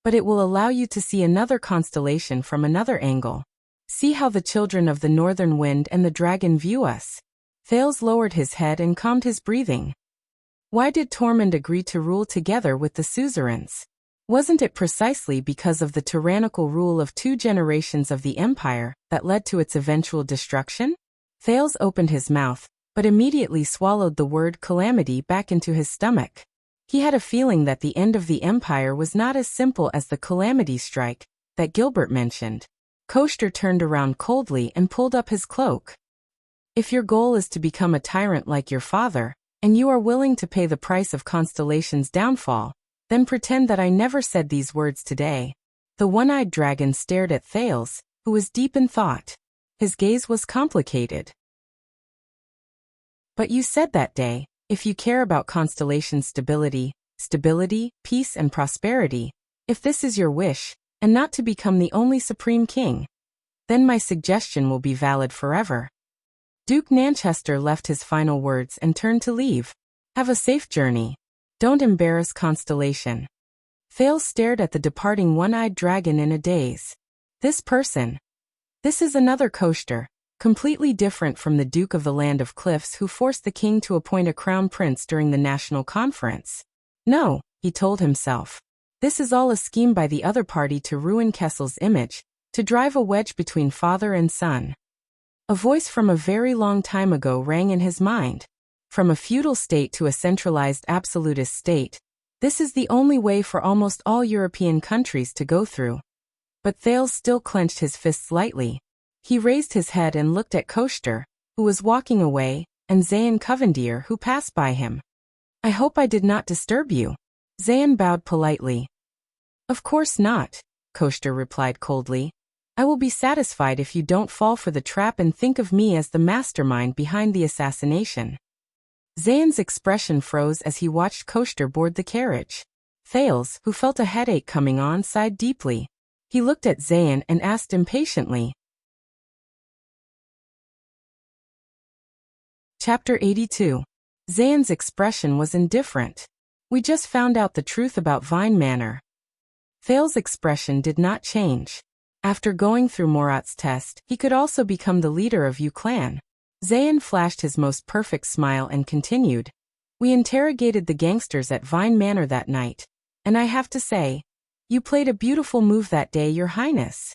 [SPEAKER 1] But it will allow you to see another constellation from another angle. See how the children of the northern wind and the dragon view us. Thales lowered his head and calmed his breathing. Why did Tormund agree to rule together with the suzerains? Wasn't it precisely because of the tyrannical rule of 2 generations of the empire that led to its eventual destruction? Thales opened his mouth, but immediately swallowed the word calamity back into his stomach. He had a feeling that the end of the empire was not as simple as the calamity strike that Gilbert mentioned. Koster turned around coldly and pulled up his cloak. If your goal is to become a tyrant like your father, and you are willing to pay the price of Constellation's downfall, then pretend that I never said these words today. The one-eyed dragon stared at Thales, who was deep in thought. His gaze was complicated. But you said that day, if you care about Constellation's stability, peace and prosperity, if this is your wish, and not to become the only supreme king, then my suggestion will be valid forever. Duke Nanchester left his final words and turned to leave. Have a safe journey. Don't embarrass Constellation. Thales stared at the departing one-eyed dragon in a daze. This person. This is another Koster, completely different from the Duke of the Land of Cliffs who forced the king to appoint a crown prince during the national conference. No, he told himself. This is all a scheme by the other party to ruin Kessel's image, to drive a wedge between father and son. A voice from a very long time ago rang in his mind. From a feudal state to a centralized absolutist state, this is the only way for almost all European countries to go through. But Thales still clenched his fists lightly. He raised his head and looked at Koster, who was walking away, and Zayn Covendier, who passed by him. I hope I did not disturb you. Zayn bowed politely. Of course not, Koster replied coldly. I will be satisfied if you don't fall for the trap and think of me as the mastermind behind the assassination. Zayn's expression froze as he watched Koster board the carriage. Thales, who felt a headache coming on, sighed deeply. He looked at Zayn and asked impatiently. Chapter 82. Zayn's expression was indifferent. We just found out the truth about Vine Manor. Thales' expression did not change. After going through Morat's test, he could also become the leader of Yu clan. Zayn flashed his most perfect smile and continued. We interrogated the gangsters at Vine Manor that night, and I have to say, you played a beautiful move that day, Your Highness.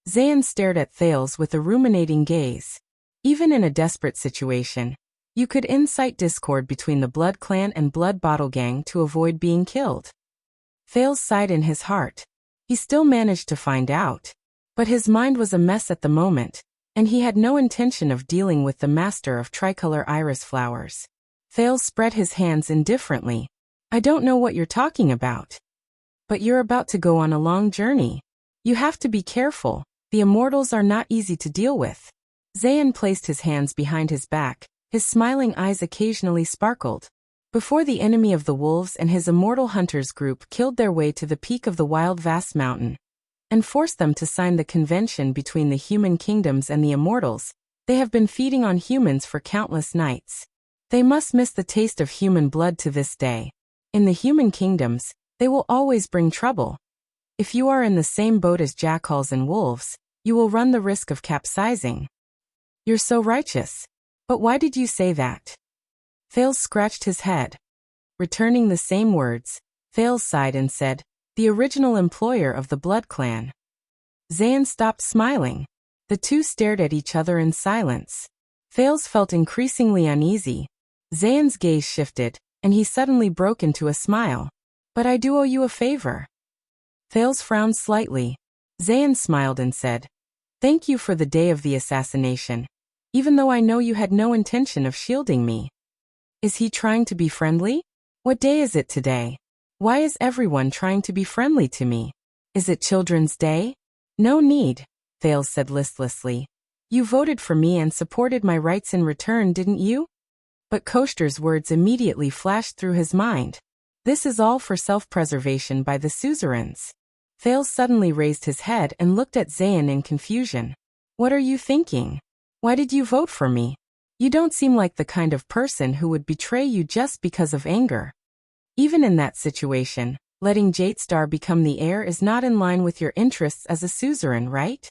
[SPEAKER 1] Zayn stared at Thales with a ruminating gaze. Even in a desperate situation, you could incite discord between the Blood Clan and Blood Bottle Gang to avoid being killed. Thales sighed in his heart. He still managed to find out. But his mind was a mess at the moment, and he had no intention of dealing with the master of tricolor iris flowers. Thales spread his hands indifferently. I don't know what you're talking about. But you're about to go on a long journey. You have to be careful. The immortals are not easy to deal with. Zayn placed his hands behind his back, His smiling eyes occasionally sparkled. Before the enemy of the wolves and his immortal hunters group killed their way to the peak of the wild vast mountain and forced them to sign the convention between the human kingdoms and the immortals, they have been feeding on humans for countless nights. They must miss the taste of human blood to this day. In the human kingdoms, they will always bring trouble. If you are in the same boat as jackals and wolves, you will run the risk of capsizing. You're so righteous. But why did you say that? Thales scratched his head. Returning the same words, Thales sighed and said, the original employer of the Blood Clan. Zayn stopped smiling. The two stared at each other in silence. Thales felt increasingly uneasy. Zayn's gaze shifted, and he suddenly broke into a smile. But I do owe you a favor. Thales frowned slightly. Zayn smiled and said, thank you for the day of the assassination, even though I know you had no intention of shielding me. Is he trying to be friendly? What day is it today? Why is everyone trying to be friendly to me? Is it Children's Day? No need, Thales said listlessly. You voted for me and supported my rights in return, didn't you? But Koshter's words immediately flashed through his mind. This is all for self-preservation by the suzerains. Thales suddenly raised his head and looked at Zayn in confusion. What are you thinking? Why did you vote for me? You don't seem like the kind of person who would betray you just because of anger. Even in that situation, letting Jadestar become the heir is not in line with your interests as a suzerain, right?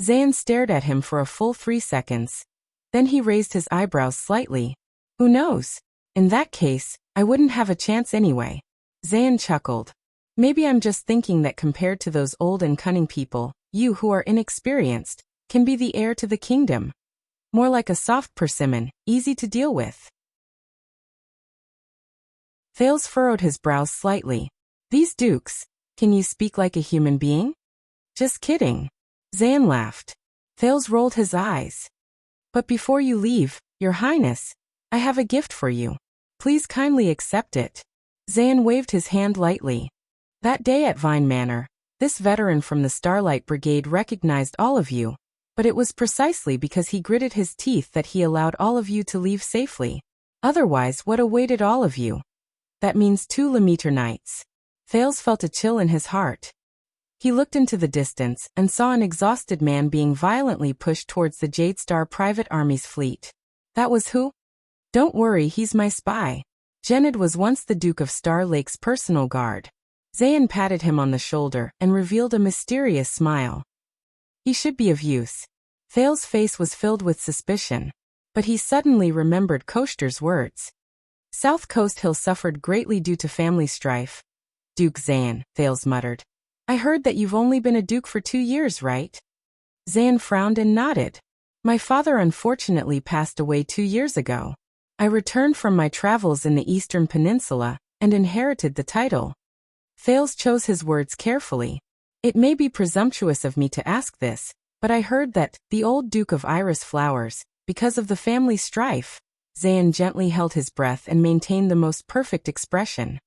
[SPEAKER 1] Zayn stared at him for a full 3 seconds. Then he raised his eyebrows slightly. Who knows? In that case, I wouldn't have a chance anyway. Zayn chuckled. Maybe I'm just thinking that compared to those old and cunning people, you who are inexperienced, can be the heir to the kingdom. More like a soft persimmon, easy to deal with. Thales furrowed his brows slightly. These dukes, can you speak like a human being? Just kidding. Zayn laughed. Thales rolled his eyes. But before you leave, Your Highness, I have a gift for you. Please kindly accept it. Zayn waved his hand lightly. That day at Vine Manor, this veteran from the Starlight Brigade recognized all of you, but it was precisely because he gritted his teeth that he allowed all of you to leave safely. Otherwise, what awaited all of you? That means 2 Lemeter nights. Thales felt a chill in his heart. He looked into the distance and saw an exhausted man being violently pushed towards the Jadestar Private Army's fleet. That was who? Don't worry, he's my spy. Genid was once the Duke of Star Lake's personal guard. Zayn patted him on the shoulder and revealed a mysterious smile. He should be of use. Thales' face was filled with suspicion, but he suddenly remembered Koshter's words. South Coast Hill suffered greatly due to family strife. Duke Zayn, Thales muttered. I heard that you've only been a duke for 2 years, right? Zayn frowned and nodded. My father unfortunately passed away 2 years ago. I returned from my travels in the Eastern Peninsula and inherited the title. Thales chose his words carefully. It may be presumptuous of me to ask this, but I heard that the old Duke of Iris Flowers, because of the family strife. Zayn gently held his breath and maintained the most perfect expression.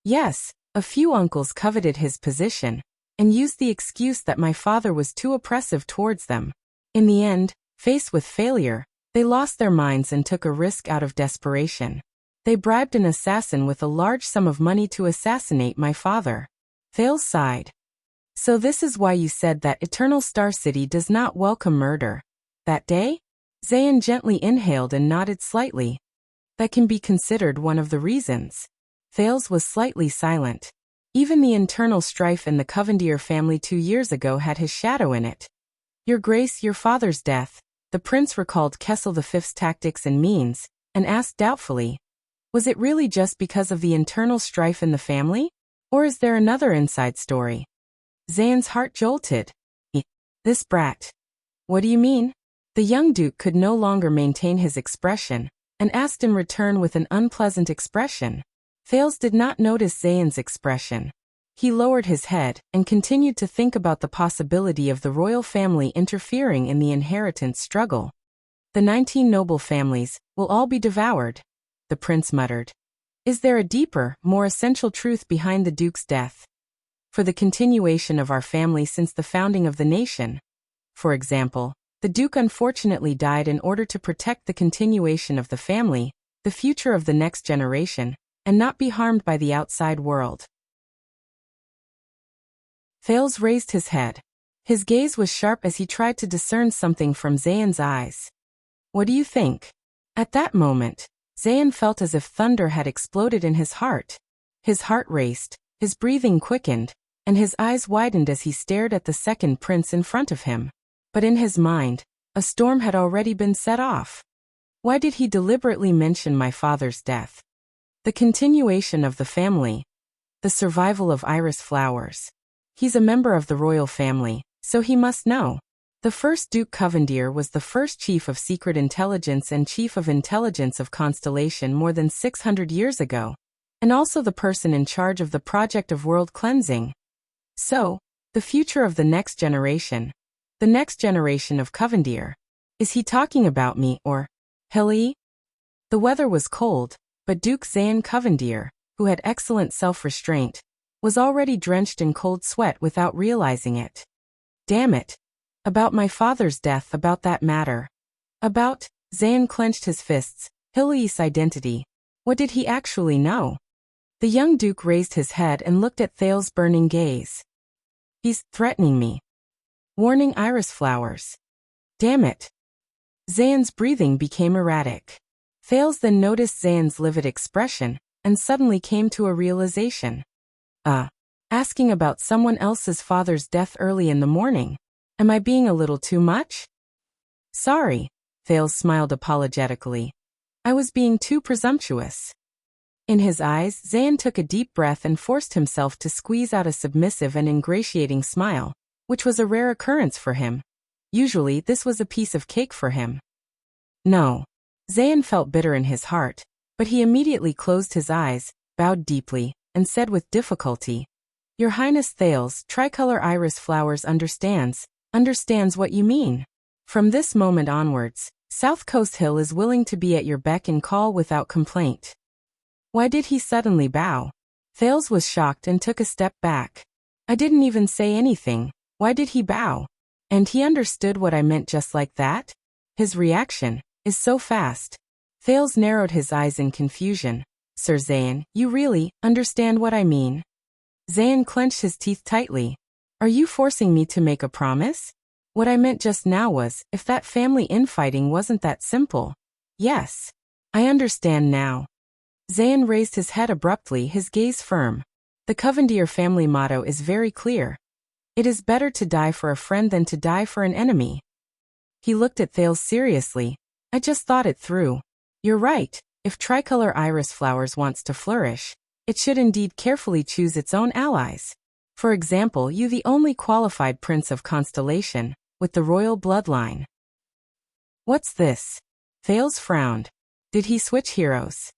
[SPEAKER 1] Yes, a few uncles coveted his position, and used the excuse that my father was too oppressive towards them. In the end, faced with failure, they lost their minds and took a risk out of desperation. They bribed an assassin with a large sum of money to assassinate my father. Thales sighed. So this is why you said that Eternal Star City does not welcome murder. That day? Zayn gently inhaled and nodded slightly. That can be considered one of the reasons. Thales was slightly silent. Even the internal strife in the Covendier family 2 years ago had his shadow in it. Your Grace, your father's death. The prince recalled Kessel V's tactics and means, and asked doubtfully, was it really just because of the internal strife in the family? Or is there another inside story? Zayn's heart jolted. This brat. What do you mean? The young duke could no longer maintain his expression, and asked in return with an unpleasant expression. Thales did not notice Zayn's expression. He lowered his head and continued to think about the possibility of the royal family interfering in the inheritance struggle. The 19 noble families will all be devoured, the prince muttered. Is there a deeper, more essential truth behind the duke's death? For the continuation of our family since the founding of the nation. For example, The Duke unfortunately died in order to protect the continuation of the family, the future of the next generation, and not be harmed by the outside world. Thales raised his head. His gaze was sharp as he tried to discern something from Zayn's eyes. What do you think? At that moment, Zayn felt as if thunder had exploded in his heart. His heart raced, his breathing quickened, and his eyes widened as he stared at the second prince in front of him. But in his mind, a storm had already been set off. Why did he deliberately mention my father's death? The continuation of the family. The survival of iris flowers. He's a member of the royal family, so he must know. The first Duke Covendier was the first Chief of Secret Intelligence and Chief of Intelligence of Constellation more than 600 years ago, and also the person in charge of the project of world cleansing. So, the future of the next generation of Covendier. Is he talking about me or Hilly? The weather was cold, but Duke Zayn Covendier, who had excellent self-restraint, was already drenched in cold sweat without realizing it. Damn it. About my father's death, about that matter. About, Zayn clenched his fists, Hilly's identity. What did he actually know? The young Duke raised his head and looked at Thales' burning gaze. He's threatening me. Warning iris flowers. Damn it. Zayn's breathing became erratic. Thales then noticed Zayn's livid expression, and suddenly came to a realization. Asking about someone else's father's death early in the morning. Am I being a little too much? Sorry, Thales smiled apologetically. I was being too presumptuous. In his eyes, Zayn took a deep breath and forced himself to squeeze out a submissive and ingratiating smile, which was a rare occurrence for him. Usually, this was a piece of cake for him. No. Zayn felt bitter in his heart, but he immediately closed his eyes, bowed deeply, and said with difficulty, Your Highness Thales, Tricolor Iris Flowers understands what you mean. From this moment onwards, South Coast Hill is willing to be at your beck and call without complaint. Why did he suddenly bow? Thales was shocked and took a step back. I didn't even say anything. Why did he bow? And he understood what I meant just like that? His reaction is so fast. Thales narrowed his eyes in confusion. Sir Zayn, you really understand what I mean? Zayn clenched his teeth tightly. Are you forcing me to make a promise? What I meant just now was, if that family infighting wasn't that simple. Yes. I understand now. Zayn raised his head abruptly, his gaze firm. The Covendier family motto is very clear. It is better to die for a friend than to die for an enemy. He looked at Thales seriously. I just thought it through. You're right. If Tricolor Iris Flowers wants to flourish, it should indeed carefully choose its own allies. For example, you the only qualified prince of Constellation, with the royal bloodline. What's this? Thales frowned. Did he switch heroes?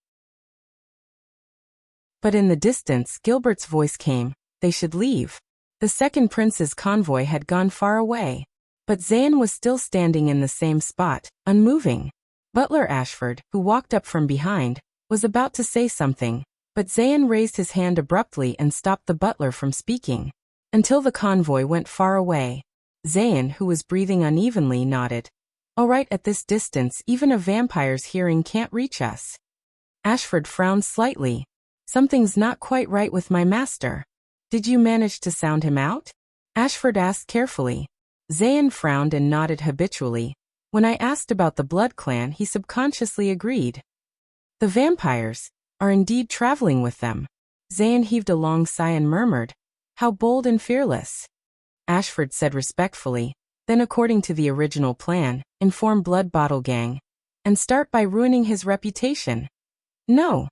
[SPEAKER 1] But in the distance, Gilbert's voice came. They should leave. The second prince's convoy had gone far away. But Zayn was still standing in the same spot, unmoving. Butler Ashford, who walked up from behind, was about to say something, but Zayn raised his hand abruptly and stopped the butler from speaking. Until the convoy went far away. Zayn, who was breathing unevenly, nodded. All right, at this distance, even a vampire's hearing can't reach us. Ashford frowned slightly. Something's not quite right with my master. Did you manage to sound him out? Ashford asked carefully. Zayn frowned and nodded habitually. When I asked about the Blood Clan, he subconsciously agreed. The vampires are indeed traveling with them. Zayn heaved a long sigh and murmured, How bold and fearless. Ashford said respectfully, Then according to the original plan, inform Blood Bottle Gang. And start by ruining his reputation. No.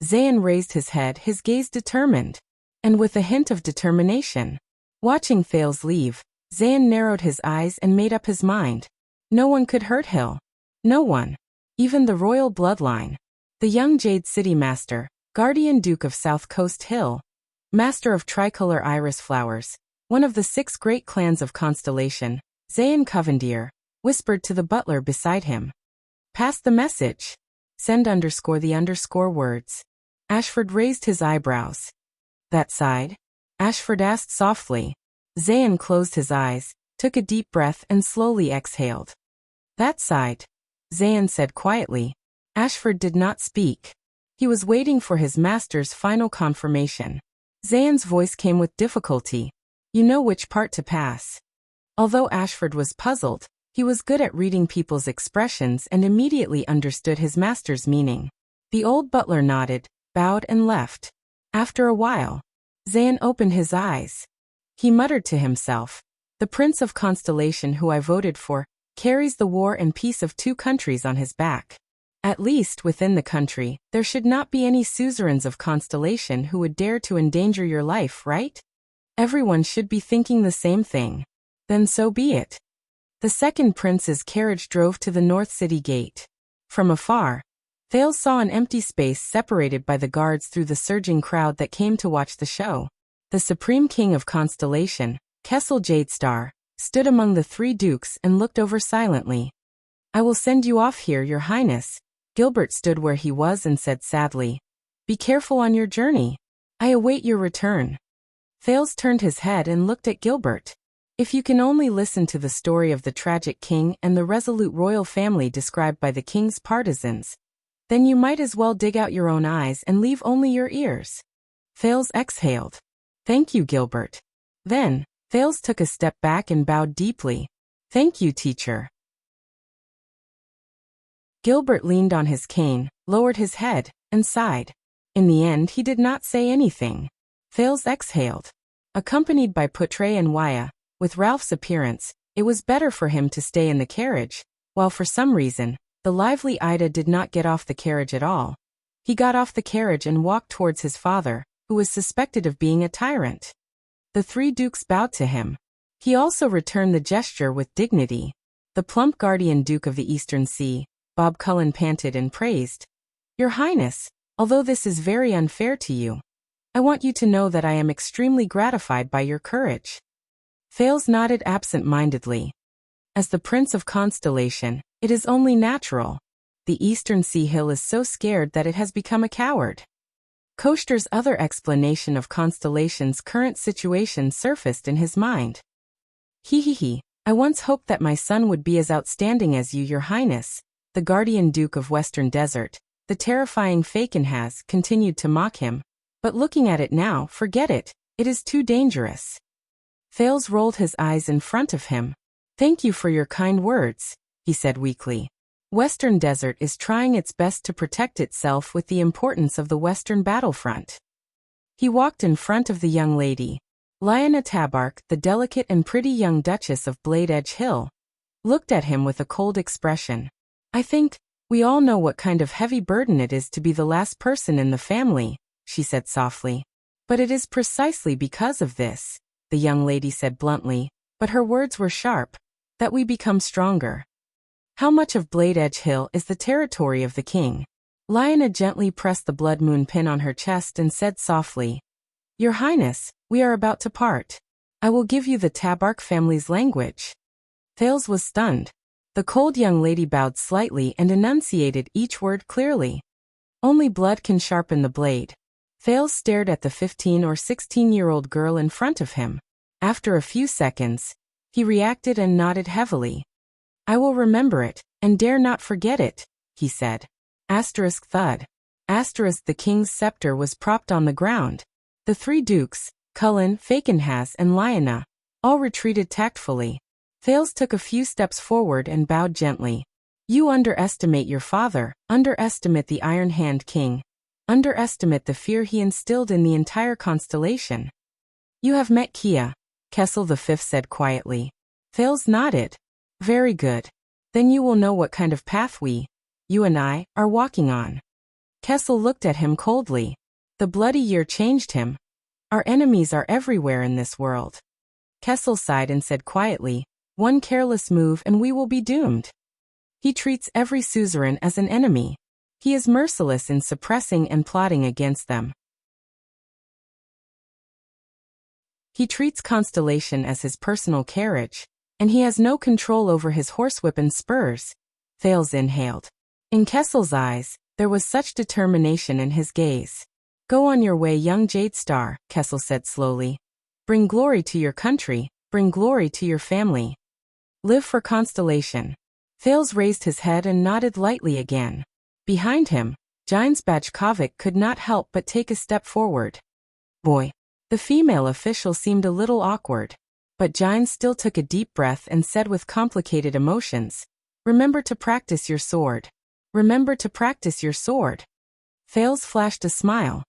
[SPEAKER 1] Zayn raised his head, his gaze determined. And with a hint of determination. Watching Thales leave, Zayn narrowed his eyes and made up his mind. No one could hurt Hill. No one. Even the royal bloodline. The young Jade City Master, Guardian Duke of South Coast Hill. Master of Tricolor Iris Flowers, one of the 6 great clans of Constellation, Zayn Covendier, whispered to the butler beside him. Pass the message. Send _the_ words. Ashford raised his eyebrows. That side? Ashford asked softly. Zayn closed his eyes, took a deep breath and slowly exhaled. That side, Zayn said quietly. Ashford did not speak. He was waiting for his master's final confirmation. Zayn's voice came with difficulty. You know which part to pass. Although Ashford was puzzled, he was good at reading people's expressions and immediately understood his master's meaning. The old butler nodded, bowed and left. After a while, Zayn opened his eyes. He muttered to himself, "The Prince of Constellation who I voted for carries the war and peace of 2 countries on his back. At least within the country, there should not be any suzerains of Constellation who would dare to endanger your life, right? Everyone should be thinking the same thing. Then so be it." The second prince's carriage drove to the North City gate. From afar, Thales saw an empty space separated by the guards through the surging crowd that came to watch the show. The Supreme King of Constellation, Kessel Jadestar, stood among the 3 dukes and looked over silently. "I will send you off here, Your Highness." Gilbert stood where he was and said sadly, "Be careful on your journey. I await your return." Thales turned his head and looked at Gilbert. If you can only listen to the story of the tragic king and the resolute royal family described by the king's partisans, then you might as well dig out your own eyes and leave only your ears. Thales exhaled. "Thank you, Gilbert." Then, Thales took a step back and bowed deeply. "Thank you, teacher." Gilbert leaned on his cane, lowered his head, and sighed. In the end he did not say anything. Thales exhaled. Accompanied by Putre and Waya, with Ralph's appearance, it was better for him to stay in the carriage, while for some reason, the lively Ida did not get off the carriage at all. He got off the carriage and walked towards his father, who was suspected of being a tyrant. The 3 dukes bowed to him. He also returned the gesture with dignity. The plump guardian Duke of the Eastern Sea, Bob Cullen, panted and praised, "Your Highness, although this is very unfair to you, I want you to know that I am extremely gratified by your courage." Thales nodded absent-mindedly. As the Prince of Constellation, it is only natural. The Eastern Sea Hill is so scared that it has become a coward. Koster's other explanation of Constellation's current situation surfaced in his mind. He, I once hoped that my son would be as outstanding as you, Your Highness." The Guardian Duke of Western Desert, the terrifying Fakenhas, continued to mock him. "But looking at it now, forget it. It is too dangerous." Thales rolled his eyes in front of him. "Thank you for your kind words," he said weakly. "Western Desert is trying its best to protect itself with the importance of the Western battlefront." He walked in front of the young lady. Lyanna Tabark, the delicate and pretty young Duchess of Blade Edge Hill, looked at him with a cold expression. "I think we all know what kind of heavy burden it is to be the last person in the family," she said softly. "But it is precisely because of this," the young lady said bluntly, but her words were sharp, "that we become stronger." "How much of Blade Edge Hill is the territory of the king?" Lyanna gently pressed the blood moon pin on her chest and said softly, "Your Highness, we are about to part. I will give you the Tabark family's language." Thales was stunned. The cold young lady bowed slightly and enunciated each word clearly. "Only blood can sharpen the blade." Thales stared at the 15 or 16-year-old girl in front of him. After a few seconds, he reacted and nodded heavily. "I will remember it, and dare not forget it," he said. Thud. The king's scepter was propped on the ground. The 3 dukes, Cullen, Fakenhas, and Lyanna, all retreated tactfully. Thales took a few steps forward and bowed gently. "You underestimate your father, underestimate the Iron Hand King, underestimate the fear he instilled in the entire constellation." "You have met Kia," Kessel V said quietly. Thales nodded. "Very good. Then you will know what kind of path you and I, are walking on." Kessel looked at him coldly. The bloody year changed him. "Our enemies are everywhere in this world." Kessel sighed and said quietly, "One careless move and we will be doomed." He treats every suzerain as an enemy. He is merciless in suppressing and plotting against them. He treats Constellation as his personal carriage, and he has no control over his horsewhip and spurs. Thales inhaled. In Kessel's eyes, there was such determination in his gaze. "Go on your way, young Jadestar," Kessel said slowly. "Bring glory to your country, Bring glory to your family. Live for constellation. Thales raised his head and nodded lightly again. Behind him, Gines Bajkovic could not help but take a step forward. Boy. The female official seemed a little awkward. But Gines still took a deep breath and said with complicated emotions, "Remember to practice your sword. Remember to practice your sword." Thales flashed a smile.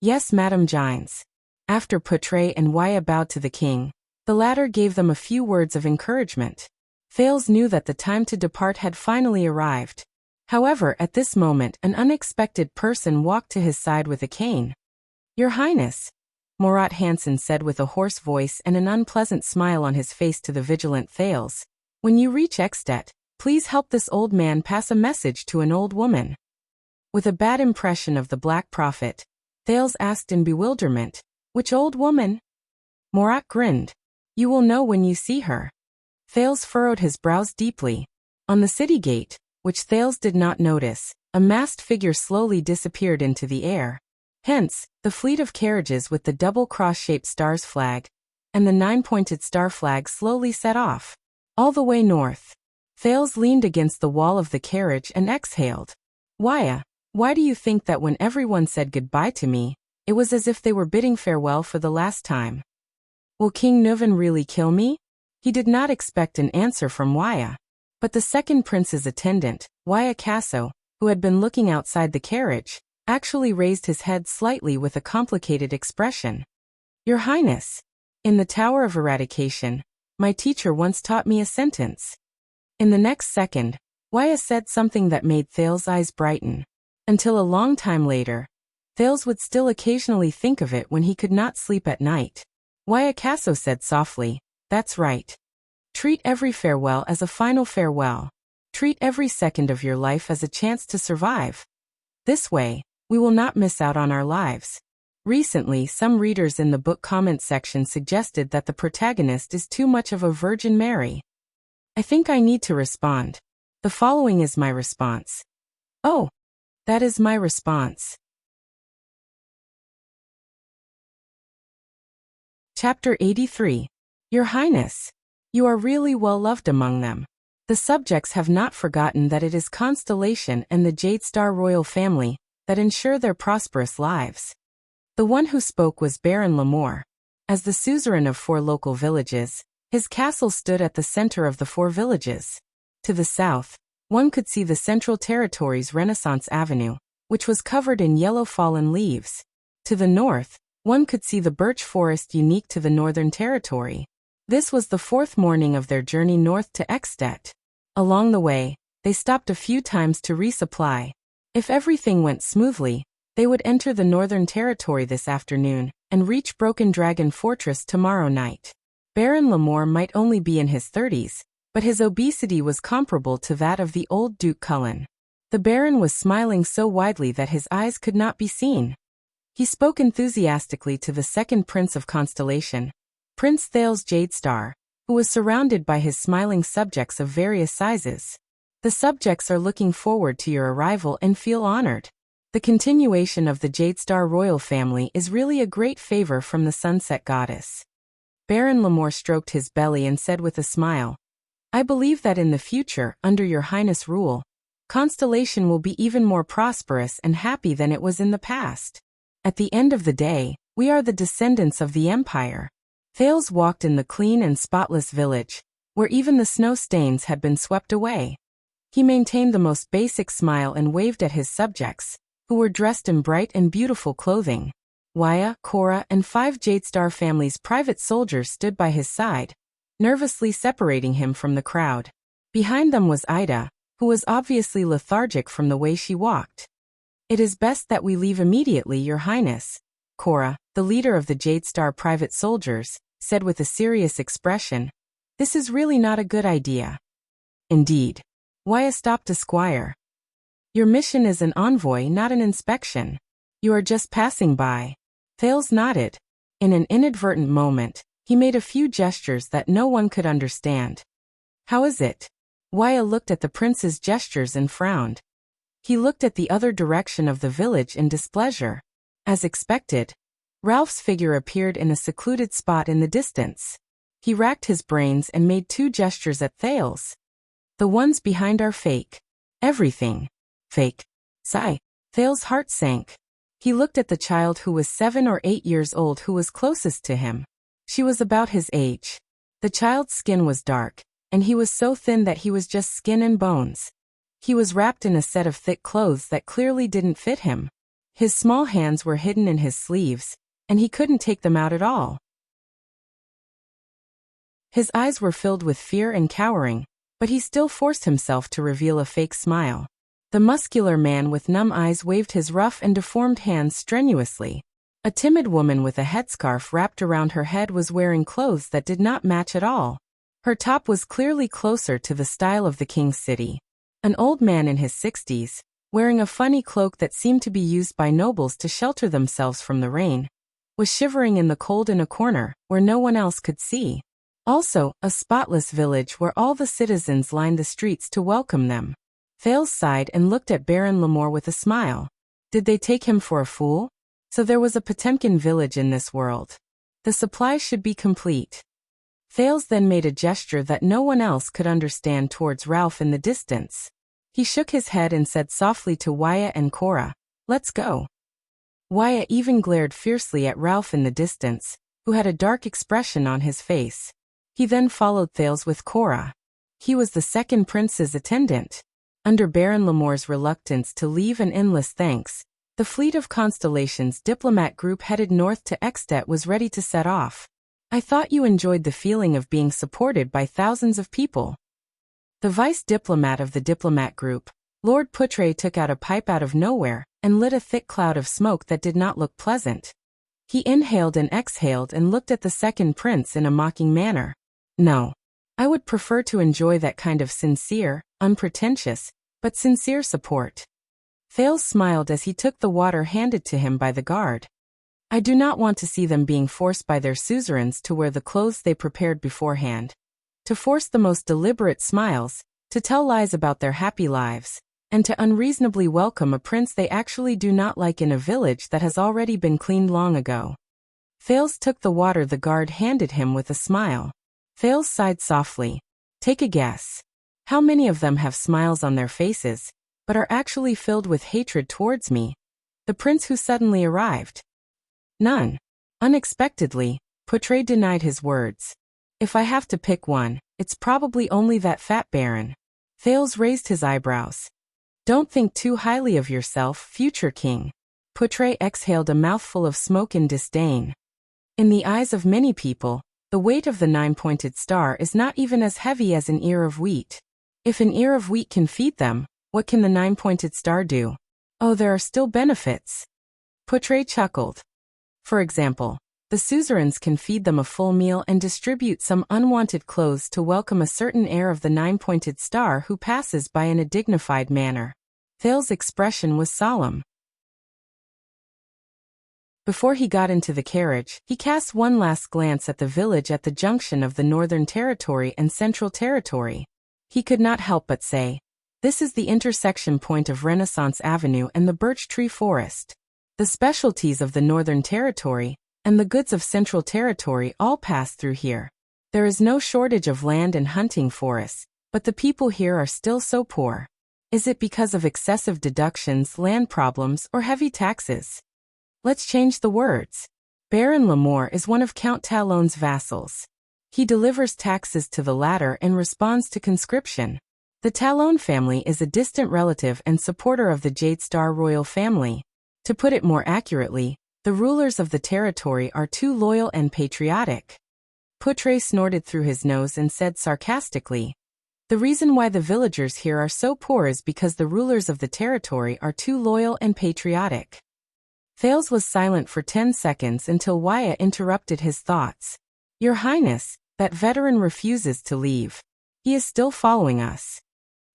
[SPEAKER 1] "Yes, Madame Gines." After Poutre and Wuxia bowed to the king, the latter gave them a few words of encouragement. Thales knew that the time to depart had finally arrived. However, at this moment an unexpected person walked to his side with a cane. "Your Highness," Murat Hansen said with a hoarse voice and an unpleasant smile on his face to the vigilant Thales, "when you reach Ekstedt, please help this old man pass a message to an old woman." With a bad impression of the Black Prophet, Thales asked in bewilderment, "Which old woman?" Murat grinned. "You will know when you see her." Thales furrowed his brows deeply. On the city gate, which Thales did not notice, a masked figure slowly disappeared into the air. Hence, the fleet of carriages with the double cross-shaped stars flag and the 9-pointed star flag slowly set off. All the way north. Thales leaned against the wall of the carriage and exhaled. "Wuxia, why do you think that when everyone said goodbye to me, it was as if they were bidding farewell for the last time? Will King Nuvan really kill me?" He did not expect an answer from Wuxia. But the second prince's attendant, Wuxia Casso, who had been looking outside the carriage, actually raised his head slightly with a complicated expression. "Your Highness, in the Tower of Eradication, my teacher once taught me a sentence." In the next second, Wuxia said something that made Thales' eyes brighten. Until a long time later, Thales would still occasionally think of it when he could not sleep at night. Wuxia Casso said softly, "That's right. Treat every farewell as a final farewell. Treat every second of your life as a chance to survive. This way, we will not miss out on our lives." Recently, some readers in the book comment section suggested that the protagonist is too much of a Virgin Mary. I think I need to respond. The following is my response. Oh, that is my response. Chapter 83. Your Highness, you are really well loved among them. The subjects have not forgotten that it is Constellation and the Jade Star royal family that ensure their prosperous lives. The one who spoke was Baron Lamore. As the suzerain of 4 local villages, his castle stood at the center of the 4 villages. To the south, one could see the Central Territory's Renaissance Avenue, which was covered in yellow fallen leaves. To the north, one could see the birch forest unique to the Northern Territory. This was the 4th morning of their journey north to Ekstedt. Along the way, they stopped a few times to resupply. If everything went smoothly, they would enter the Northern Territory this afternoon and reach Broken Dragon Fortress tomorrow night. Baron Lamore might only be in his 30s, but his obesity was comparable to that of the old Duke Cullen. The Baron was smiling so widely that his eyes could not be seen. He spoke enthusiastically to the second Prince of Constellation, Prince Thales Jadestar, who was surrounded by his smiling subjects of various sizes. The subjects are looking forward to your arrival and feel honored. The continuation of the Jadestar royal family is really a great favor from the Sunset Goddess. Baron Lamore stroked his belly and said with a smile, "I believe that in the future, under your Highness' rule, Constellation will be even more prosperous and happy than it was in the past. At the end of the day, we are the descendants of the Empire." Thales walked in the clean and spotless village, where even the snow stains had been swept away. He maintained the most basic smile and waved at his subjects, who were dressed in bright and beautiful clothing. Wuxia, Cora, and 5 Jadestar family's private soldiers stood by his side, nervously separating him from the crowd. Behind them was Ida, who was obviously lethargic from the way she walked. "It is best that we leave immediately, Your Highness," Cora, the leader of the Jadestar private soldiers, said with a serious expression. "This is really not a good idea." "Indeed." Wuxia stopped a squire. "Your mission is an envoy, not an inspection. You are just passing by." Thales nodded. In an inadvertent moment, he made a few gestures that no one could understand. "How is it?" Wuxia looked at the prince's gestures and frowned. He looked at the other direction of the village in displeasure. As expected, Ralph's figure appeared in a secluded spot in the distance. He racked his brains and made 2 gestures at Thales. The ones behind are fake. Everything. Fake. Sigh. Thales' heart sank. He looked at the child who was 7 or 8 years old who was closest to him. She was about his age. The child's skin was dark, and he was so thin that he was just skin and bones. He was wrapped in a set of thick clothes that clearly didn't fit him. His small hands were hidden in his sleeves, and he couldn't take them out at all. His eyes were filled with fear and cowering, but he still forced himself to reveal a fake smile. The muscular man with numb eyes waved his rough and deformed hands strenuously. A timid woman with a headscarf wrapped around her head was wearing clothes that did not match at all. Her top was clearly closer to the style of the king's city. An old man in his 60s, wearing a funny cloak that seemed to be used by nobles to shelter themselves from the rain, was shivering in the cold in a corner, where no one else could see. Also, a spotless village where all the citizens lined the streets to welcome them. Thales sighed and looked at Baron Lamore with a smile. Did they take him for a fool? So there was a Potemkin village in this world. The supplies should be complete. Thales then made a gesture that no one else could understand towards Ralph in the distance. He shook his head and said softly to Wyatt and Cora, "Let's go." Wyatt even glared fiercely at Ralph in the distance, who had a dark expression on his face. He then followed Thales with Cora. He was the second prince's attendant. Under Baron Lamore's reluctance to leave and endless thanks, the fleet of Constellation's diplomat group headed north to Extet was ready to set off. I thought you enjoyed the feeling of being supported by thousands of people. The vice diplomat of the diplomat group, Lord Putre, took out a pipe out of nowhere and lit a thick cloud of smoke that did not look pleasant. He inhaled and exhaled and looked at the second prince in a mocking manner. No. I would prefer to enjoy that kind of sincere, unpretentious, but sincere support. Thales smiled as he took the water handed to him by the guard. I do not want to see them being forced by their suzerains to wear the clothes they prepared beforehand, to force the most deliberate smiles, to tell lies about their happy lives, and to unreasonably welcome a prince they actually do not like in a village that has already been cleaned long ago. Thales took the water the guard handed him with a smile. Thales sighed softly. Take a guess. How many of them have smiles on their faces, but are actually filled with hatred towards me? The prince who suddenly arrived. None. Unexpectedly, Putre denied his words. If I have to pick one, it's probably only that fat baron. Thales raised his eyebrows. Don't think too highly of yourself, future king. Putre exhaled a mouthful of smoke in disdain. In the eyes of many people, the weight of the 9-pointed star is not even as heavy as an ear of wheat. If an ear of wheat can feed them, what can the 9-pointed star do? Oh, there are still benefits. Putre chuckled. For example, the suzerains can feed them a full meal and distribute some unwanted clothes to welcome a certain heir of the 9-pointed star who passes by in a dignified manner. Thales' expression was solemn. Before he got into the carriage, he cast one last glance at the village at the junction of the Northern Territory and Central Territory. He could not help but say, "This is the intersection point of Renaissance Avenue and the Birch Tree Forest. The specialties of the Northern Territory and the goods of Central Territory all pass through here. There is no shortage of land and hunting forests, but the people here are still so poor. Is it because of excessive deductions, land problems, or heavy taxes? Let's change the words. Baron Lamore is one of Count Talon's vassals. He delivers taxes to the latter and responds to conscription. The Talon family is a distant relative and supporter of the Jade Star royal family. To put it more accurately, the rulers of the territory are too loyal and patriotic." Putre snorted through his nose and said sarcastically, "The reason why the villagers here are so poor is because the rulers of the territory are too loyal and patriotic." Thales was silent for 10 seconds until Wyatt interrupted his thoughts. "Your Highness, that veteran refuses to leave. He is still following us."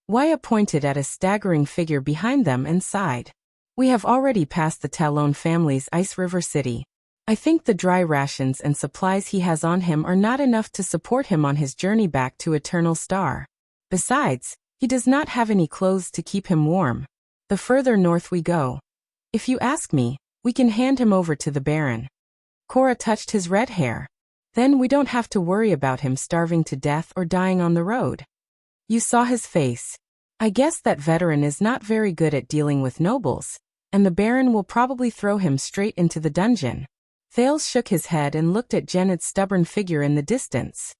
[SPEAKER 1] Wyatt pointed at a staggering figure behind them and sighed. "We have already passed the Talon family's Ice River City. I think the dry rations and supplies he has on him are not enough to support him on his journey back to Eternal Star. Besides, he does not have any clothes to keep him warm. The further north we go. If you ask me, we can hand him over to the Baron." Cora touched his red hair. Then we don't have to worry about him starving to death or dying on the road. You saw his face. I guess that veteran is not very good at dealing with nobles, and the Baron will probably throw him straight into the dungeon. Thales shook his head and looked at Gened's stubborn figure in the distance.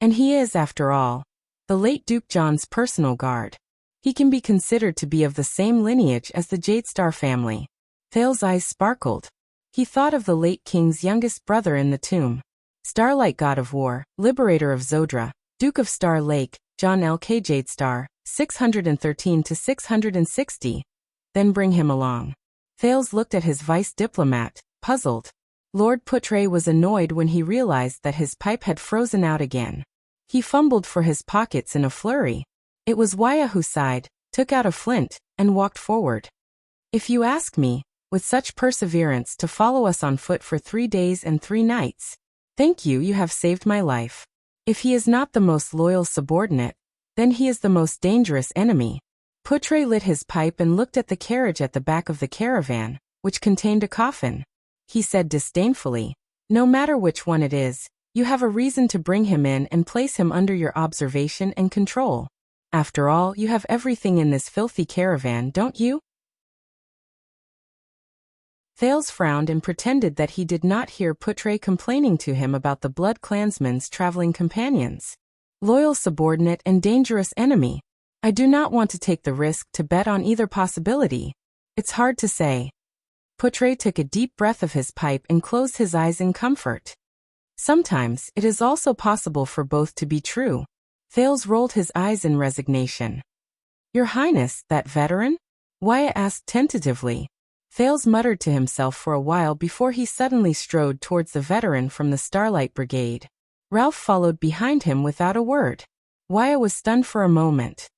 [SPEAKER 1] And he is, after all, the late Duke John's personal guard. He can be considered to be of the same lineage as the Jadestar family. Thales' eyes sparkled. He thought of the late king's youngest brother in the tomb. Starlight god of war, liberator of Zodra, Duke of Star Lake, John L.K. Jadestar, 613 to 660. Then bring him along. Thales looked at his vice diplomat, puzzled. Lord Putre was annoyed when he realized that his pipe had frozen out again. He fumbled for his pockets in a flurry. It was Wuxia who sighed, took out a flint, and walked forward. If you ask me, with such perseverance to follow us on foot for 3 days and 3 nights. Thank you, you have saved my life. If he is not the most loyal subordinate, then he is the most dangerous enemy. Putre lit his pipe and looked at the carriage at the back of the caravan, which contained a coffin. He said disdainfully, no matter which one it is, you have a reason to bring him in and place him under your observation and control. After all, you have everything in this filthy caravan, don't you? Thales frowned and pretended that he did not hear Putre complaining to him about the Blood Clansman's traveling companions. Loyal subordinate and dangerous enemy. I do not want to take the risk to bet on either possibility. It's hard to say. Putre took a deep breath of his pipe and closed his eyes in comfort. Sometimes it is also possible for both to be true. Thales rolled his eyes in resignation. Your Highness, that veteran? Wuxia asked tentatively. Thales muttered to himself for a while before he suddenly strode towards the veteran from the Starlight Brigade. Ralph followed behind him without a word. Wuxia was stunned for a moment.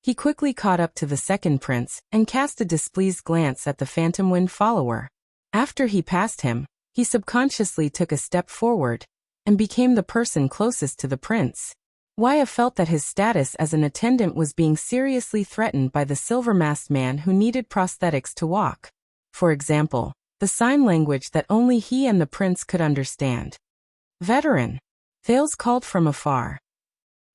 [SPEAKER 1] He quickly caught up to the second prince and cast a displeased glance at the Phantom Wind follower. After he passed him, he subconsciously took a step forward and became the person closest to the prince. Wuxia felt that his status as an attendant was being seriously threatened by the silver-masked man who needed prosthetics to walk. For example, the sign language that only he and the prince could understand. Veteran. Thales called from afar.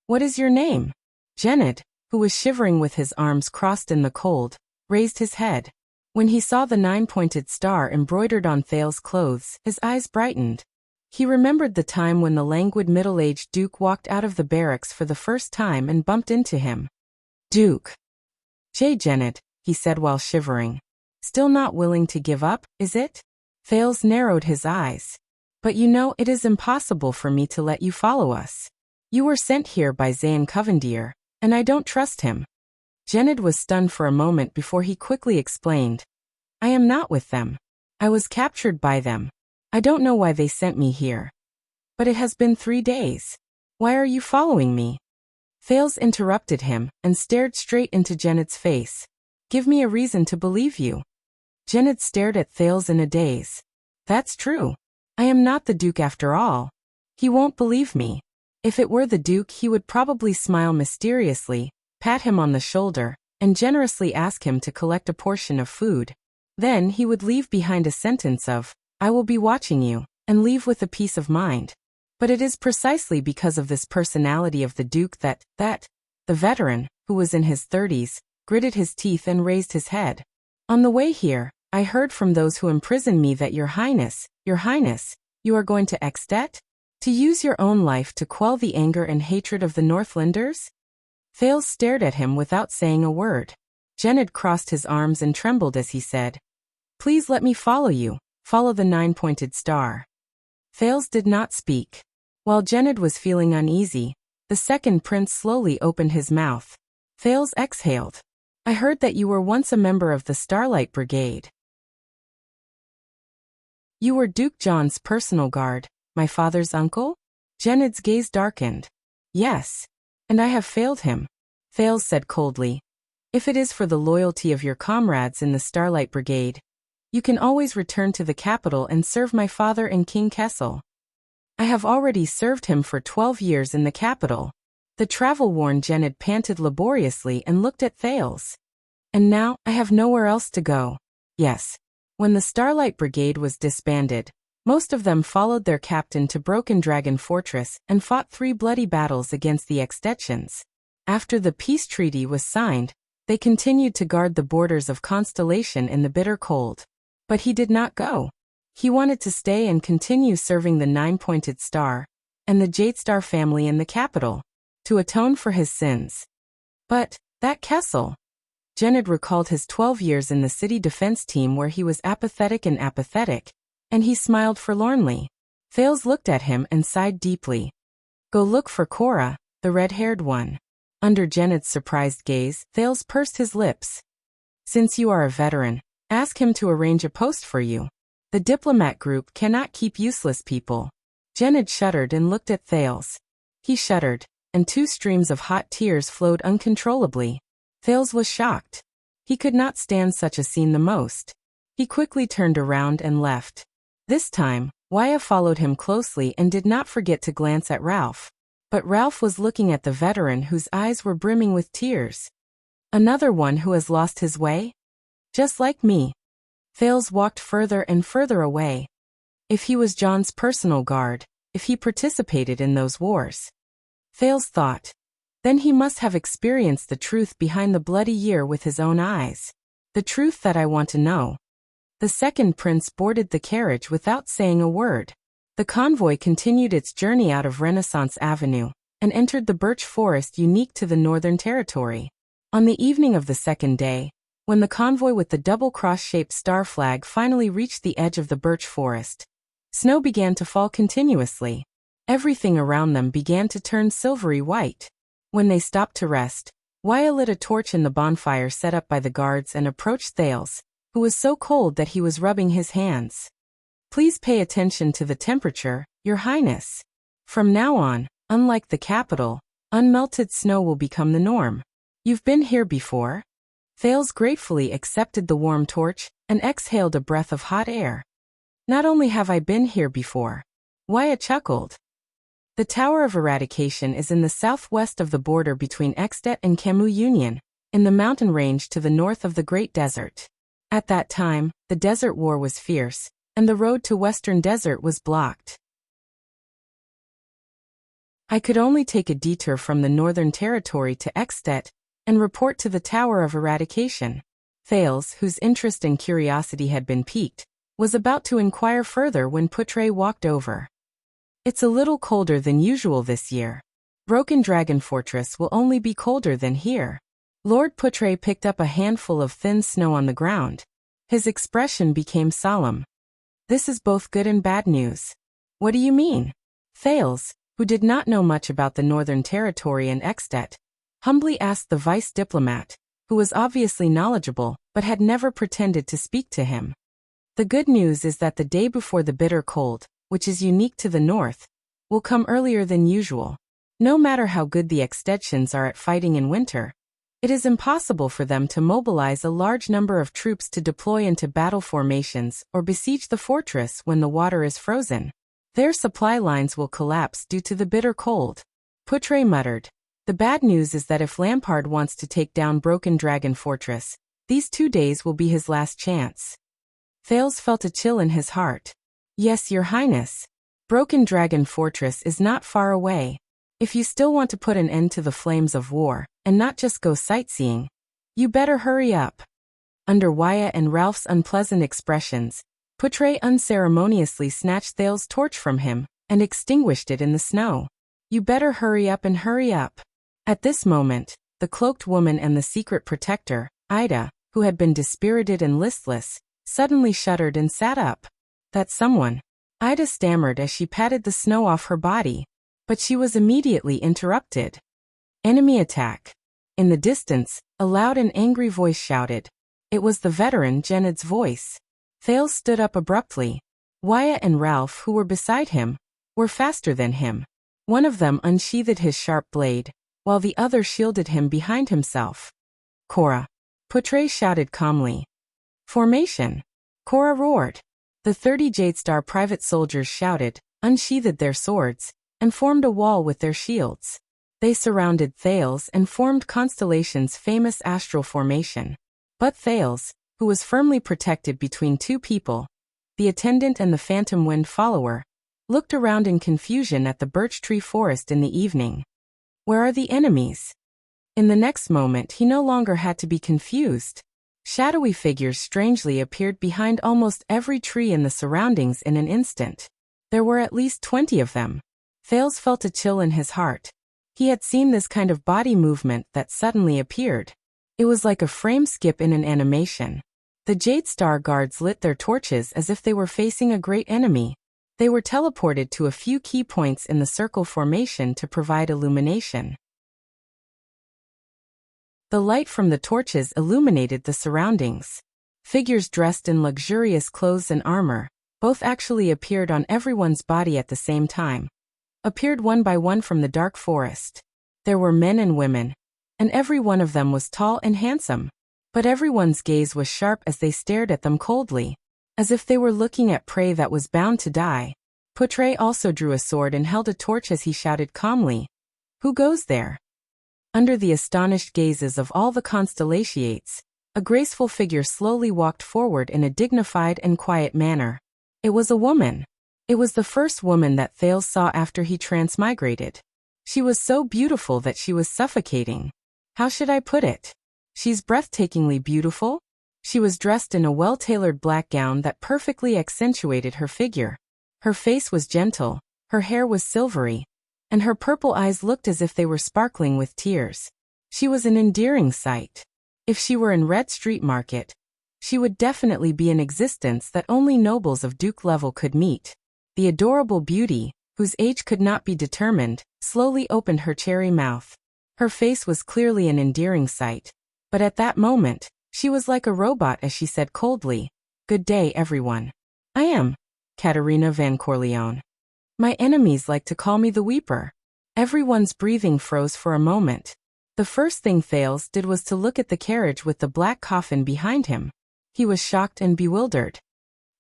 [SPEAKER 1] What is your name? Gened, who was shivering with his arms crossed in the cold, raised his head. When he saw the 9-pointed star embroidered on Thales' clothes, his eyes brightened. He remembered the time when the languid middle-aged Duke walked out of the barracks for the first time and bumped into him. Duke. Gened, he said while shivering. Still not willing to give up, is it? Thales narrowed his eyes. But you know it is impossible for me to let you follow us. You were sent here by Zayn Covendier, and I don't trust him. Gened was stunned for a moment before he quickly explained. I am not with them. I was captured by them. I don't know why they sent me here. But it has been 3 days. Why are you following me? Thales interrupted him and stared straight into Gened's face. Give me a reason to believe you. Gened stared at Thales in a daze. That's true. I am not the Duke after all. He won't believe me. If it were the Duke, he would probably smile mysteriously, pat him on the shoulder, and generously ask him to collect a portion of food. Then he would leave behind a sentence of, I will be watching you, and leave with a peace of mind. But it is precisely because of this personality of the Duke that the veteran, who was in his 30s, gritted his teeth and raised his head. On the way here, I heard from those who imprisoned me that Your Highness, you are going to Extet? To use your own life to quell the anger and hatred of the Northlanders? Thales stared at him without saying a word. Gened crossed his arms and trembled as he said, Please let me follow you, follow the 9-pointed star. Thales did not speak. While Gened was feeling uneasy, the second prince slowly opened his mouth. Thales exhaled. I heard that you were once a member of the Starlight Brigade. You were Duke John's personal guard, my father's uncle? Gened's gaze darkened. Yes. And I have failed him. Thales said coldly. If it is for the loyalty of your comrades in the Starlight Brigade, you can always return to the capital and serve my father and King Kessel. I have already served him for 12 years in the capital. The travel-worn Gened panted laboriously and looked at Thales. And now, I have nowhere else to go. Yes. When the Starlight Brigade was disbanded, Most of them followed their captain to Broken Dragon Fortress and fought 3 bloody battles against the Extensions. After the peace treaty was signed, they continued to guard the borders of Constellation in the bitter cold. But he did not go. He wanted to stay and continue serving the 9-pointed star and the Jadestar family in the capital, to atone for his sins. But that Kessel. Genid recalled his 12 years in the city defense team where he was apathetic, and he smiled forlornly. Thales looked at him and sighed deeply. Go look for Cora, the red-haired one. Under Genid's surprised gaze, Thales pursed his lips. Since you are a veteran, ask him to arrange a post for you. The diplomat group cannot keep useless people. Genid shuddered and looked at Thales. He shuddered, and 2 streams of hot tears flowed uncontrollably. Thales was shocked. He could not stand such a scene the most. He quickly turned around and left. This time, Wuxia followed him closely and did not forget to glance at Ralph. But Ralph was looking at the veteran whose eyes were brimming with tears. Another one who has lost his way? Just like me. Thales walked further and further away. If he was John's personal guard, if he participated in those wars. Thales thought. Then he must have experienced the truth behind the bloody year with his own eyes. The truth that I want to know. The second prince boarded the carriage without saying a word. The convoy continued its journey out of Renaissance Avenue and entered the birch forest unique to the Northern Territory. On the evening of the second day, when the convoy with the double cross-shaped star flag finally reached the edge of the birch forest, snow began to fall continuously. Everything around them began to turn silvery white. When they stopped to rest, Wuxia lit a torch in the bonfire set up by the guards and approached Thales, who was so cold that he was rubbing his hands. Please pay attention to the temperature, Your Highness. From now on, unlike the capital, unmelted snow will become the norm. You've been here before? Thales gratefully accepted the warm torch and exhaled a breath of hot air. Not only have I been here before. Wuxia chuckled. The Tower of Eradication is in the southwest of the border between Extet and Camus Union, in the mountain range to the north of the Great Desert. At that time, the Desert War was fierce, and the road to Western Desert was blocked. I could only take a detour from the Northern Territory to Extet and report to the Tower of Eradication. Thales, whose interest and curiosity had been piqued, was about to inquire further when Putre walked over. It's a little colder than usual this year. Broken Dragon Fortress will only be colder than here. Lord Putre picked up a handful of thin snow on the ground. His expression became solemn. This is both good and bad news. What do you mean? Thales, who did not know much about the Northern Territory and Extet, humbly asked the vice diplomat, who was obviously knowledgeable but had never pretended to speak to him. The good news is that the day before the bitter cold, which is unique to the north, will come earlier than usual. No matter how good the Extensions are at fighting in winter, it is impossible for them to mobilize a large number of troops to deploy into battle formations or besiege the fortress when the water is frozen. Their supply lines will collapse due to the bitter cold. Putre muttered. The bad news is that if Lampard wants to take down Broken Dragon Fortress, these 2 days will be his last chance. Thales felt a chill in his heart. Yes, Your Highness. Broken Dragon Fortress is not far away. If you still want to put an end to the flames of war, and not just go sightseeing, you better hurry up. Under Wuxia and Ralph's unpleasant expressions, Putre unceremoniously snatched Thales' torch from him and extinguished it in the snow. You better hurry up and hurry up. At this moment, the cloaked woman and the secret protector, Ida, who had been dispirited and listless, suddenly shuddered and sat up. That someone. Ida stammered as she patted the snow off her body, but she was immediately interrupted. Enemy attack. In the distance, a loud and angry voice shouted. It was the veteran Genid's voice. Thales stood up abruptly. Wuxia and Ralph, who were beside him, were faster than him. One of them unsheathed his sharp blade, while the other shielded him behind himself. Cora. Putre shouted calmly. Formation. Cora roared. The 30 Jadestar private soldiers shouted, unsheathed their swords, and formed a wall with their shields. They surrounded Thales and formed Constellation's famous astral formation. But Thales, who was firmly protected between 2 people, the attendant and the phantom wind follower, looked around in confusion at the birch tree forest in the evening. Where are the enemies? In the next moment he no longer had to be confused. Shadowy figures strangely appeared behind almost every tree in the surroundings in an instant. There were at least 20 of them. Thales felt a chill in his heart. He had seen this kind of body movement that suddenly appeared. It was like a frame skip in an animation. The Jade Star guards lit their torches as if they were facing a great enemy. They were teleported to a few key points in the circle formation to provide illumination. The light from the torches illuminated the surroundings. Figures dressed in luxurious clothes and armor, both actually appeared on everyone's body at the same time. Appeared one by one from the dark forest. There were men and women, and every one of them was tall and handsome. But everyone's gaze was sharp as they stared at them coldly, as if they were looking at prey that was bound to die. Poutre also drew a sword and held a torch as he shouted calmly, "Who goes there?" Under the astonished gazes of all the constellations, a graceful figure slowly walked forward in a dignified and quiet manner. It was a woman. It was the first woman that Thales saw after he transmigrated. She was so beautiful that she was suffocating. How should I put it? She's breathtakingly beautiful. She was dressed in a well-tailored black gown that perfectly accentuated her figure. Her face was gentle, her hair was silvery, and her purple eyes looked as if they were sparkling with tears. She was an endearing sight. If she were in Red Street Market, she would definitely be an existence that only nobles of Duke level could meet. The adorable beauty, whose age could not be determined, slowly opened her cherry mouth. Her face was clearly an endearing sight, but at that moment, she was like a robot as she said coldly, "Good day, everyone. I am Katerina Van Corleone. My enemies like to call me the Weeper." Everyone's breathing froze for a moment. The first thing Thales did was to look at the carriage with the black coffin behind him. He was shocked and bewildered.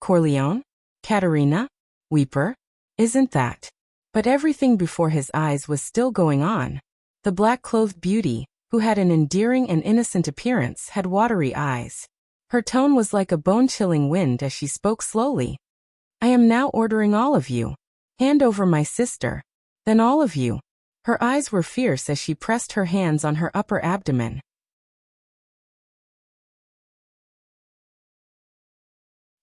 [SPEAKER 1] Corleone? Katerina? Weeper? Isn't that? But everything before his eyes was still going on. The black-clothed beauty, who had an endearing and innocent appearance, had watery eyes. Her tone was like a bone-chilling wind as she spoke slowly. "I am now ordering all of you. Hand over my sister. Then all of you." Her eyes were fierce as she pressed her hands on her upper abdomen.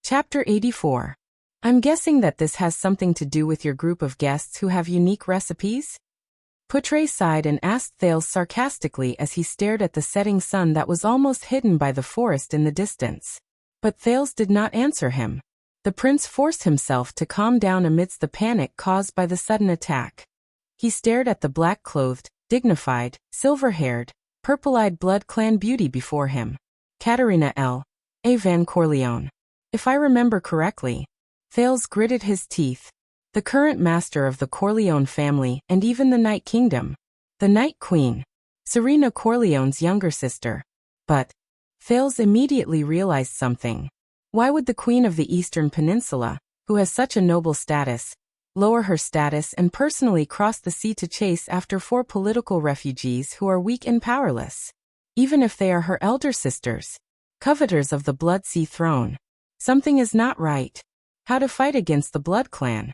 [SPEAKER 1] Chapter 84. I'm guessing that this has something to do with your group of guests who have unique recipes? Poutre sighed and asked Thales sarcastically as he stared at the setting sun that was almost hidden by the forest in the distance. But Thales did not answer him. The prince forced himself to calm down amidst the panic caused by the sudden attack. He stared at the black-clothed, dignified, silver-haired, purple-eyed blood clan beauty before him. Katerina A. Van Corleone. If I remember correctly. Thales gritted his teeth. The current master of the Corleone family and even the Night Kingdom. The Night Queen. Serena Corleone's younger sister. But Thales immediately realized something. Why would the Queen of the Eastern Peninsula, who has such a noble status, lower her status and personally cross the sea to chase after 4 political refugees who are weak and powerless? Even if they are her elder sisters, coveters of the Blood Sea throne. Something is not right. How to fight against the Blood Clan?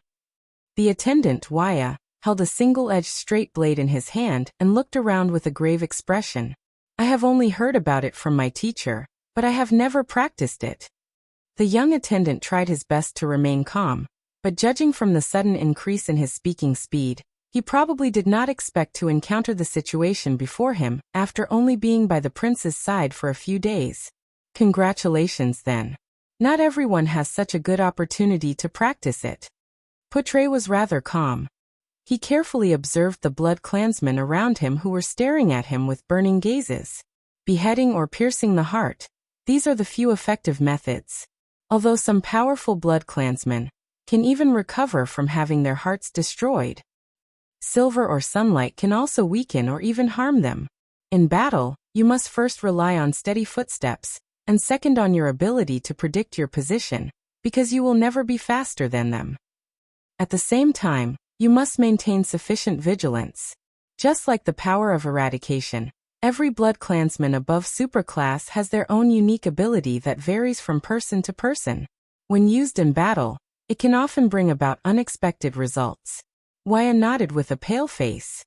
[SPEAKER 1] The attendant, Wuxia, held a single-edged straight blade in his hand and looked around with a grave expression. I have only heard about it from my teacher, but I have never practiced it. The young attendant tried his best to remain calm, but judging from the sudden increase in his speaking speed, he probably did not expect to encounter the situation before him after only being by the prince's side for a few days. Congratulations then. Not everyone has such a good opportunity to practice it. Poutre was rather calm. He carefully observed the blood clansmen around him who were staring at him with burning gazes. Beheading or piercing the heart. These are the few effective methods. Although some powerful blood clansmen can even recover from having their hearts destroyed. Silver or sunlight can also weaken or even harm them. In battle, you must first rely on steady footsteps, and second on your ability to predict your position, because you will never be faster than them. At the same time, you must maintain sufficient vigilance. Just like the power of eradication, every blood clansman above superclass has their own unique ability that varies from person to person. When used in battle, it can often bring about unexpected results. Wuxia nodded with a pale face.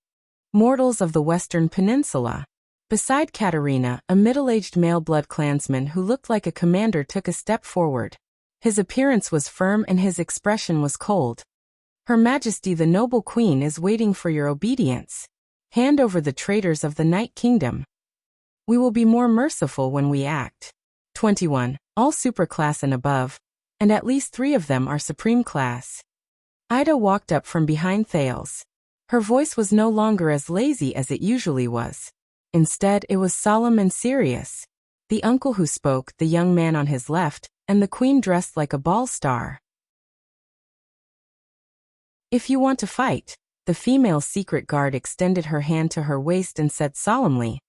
[SPEAKER 1] Mortals of the Western Peninsula. Beside Katarina, a middle-aged male blood clansman who looked like a commander took a step forward. His appearance was firm and his expression was cold. Her Majesty the noble queen is waiting for your obedience. Hand over the traitors of the Night Kingdom. We will be more merciful when we act. 21. All superclass and above, and at least 3 of them are supreme class. Ida walked up from behind Thales. Her voice was no longer as lazy as it usually was. Instead, it was solemn and serious. The uncle who spoke, the young man on his left, and the queen dressed like a ball star. If you want to fight, the female secret guard extended her hand to her waist and said solemnly,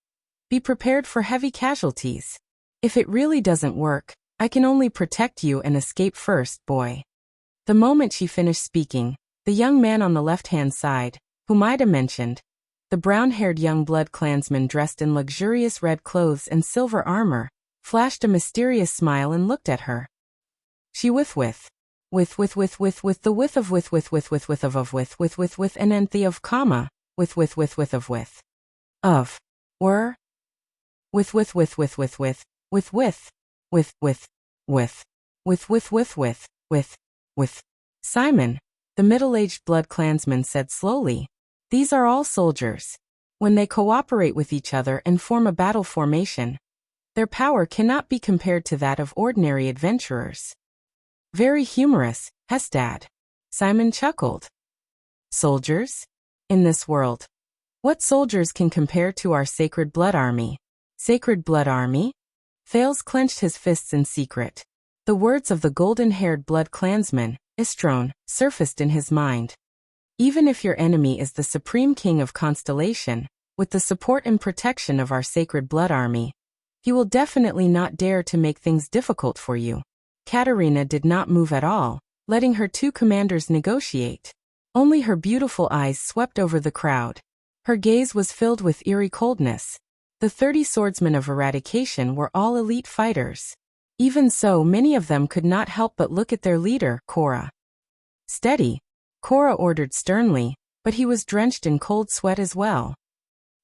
[SPEAKER 1] be prepared for heavy casualties. If it really doesn't work, I can only protect you and escape first, boy. The moment she finished speaking, the young man on the left-hand side, whom Ida mentioned, the brown-haired young blood clansman dressed in luxurious red clothes and silver armor, flashed a mysterious smile and looked at her. She with the width of an nth of comma, of were, with. Simon, the middle-aged blood clansman said slowly, these are all soldiers. When they cooperate with each other and form a battle formation, their power cannot be compared to that of ordinary adventurers. Very humorous, Hestad. Simon chuckled. Soldiers? In this world, what soldiers can compare to our Sacred Blood Army? Sacred Blood Army? Thales clenched his fists in secret. The words of the golden-haired blood clansman, Istrone, surfaced in his mind. Even if your enemy is the supreme king of Constellation, with the support and protection of our Sacred Blood Army, he will definitely not dare to make things difficult for you. Katarina did not move at all, letting her 2 commanders negotiate. Only her beautiful eyes swept over the crowd. Her gaze was filled with eerie coldness. The 30 swordsmen of eradication were all elite fighters. Even so, many of them could not help but look at their leader, Cora. Steady, Cora ordered sternly, but he was drenched in cold sweat as well.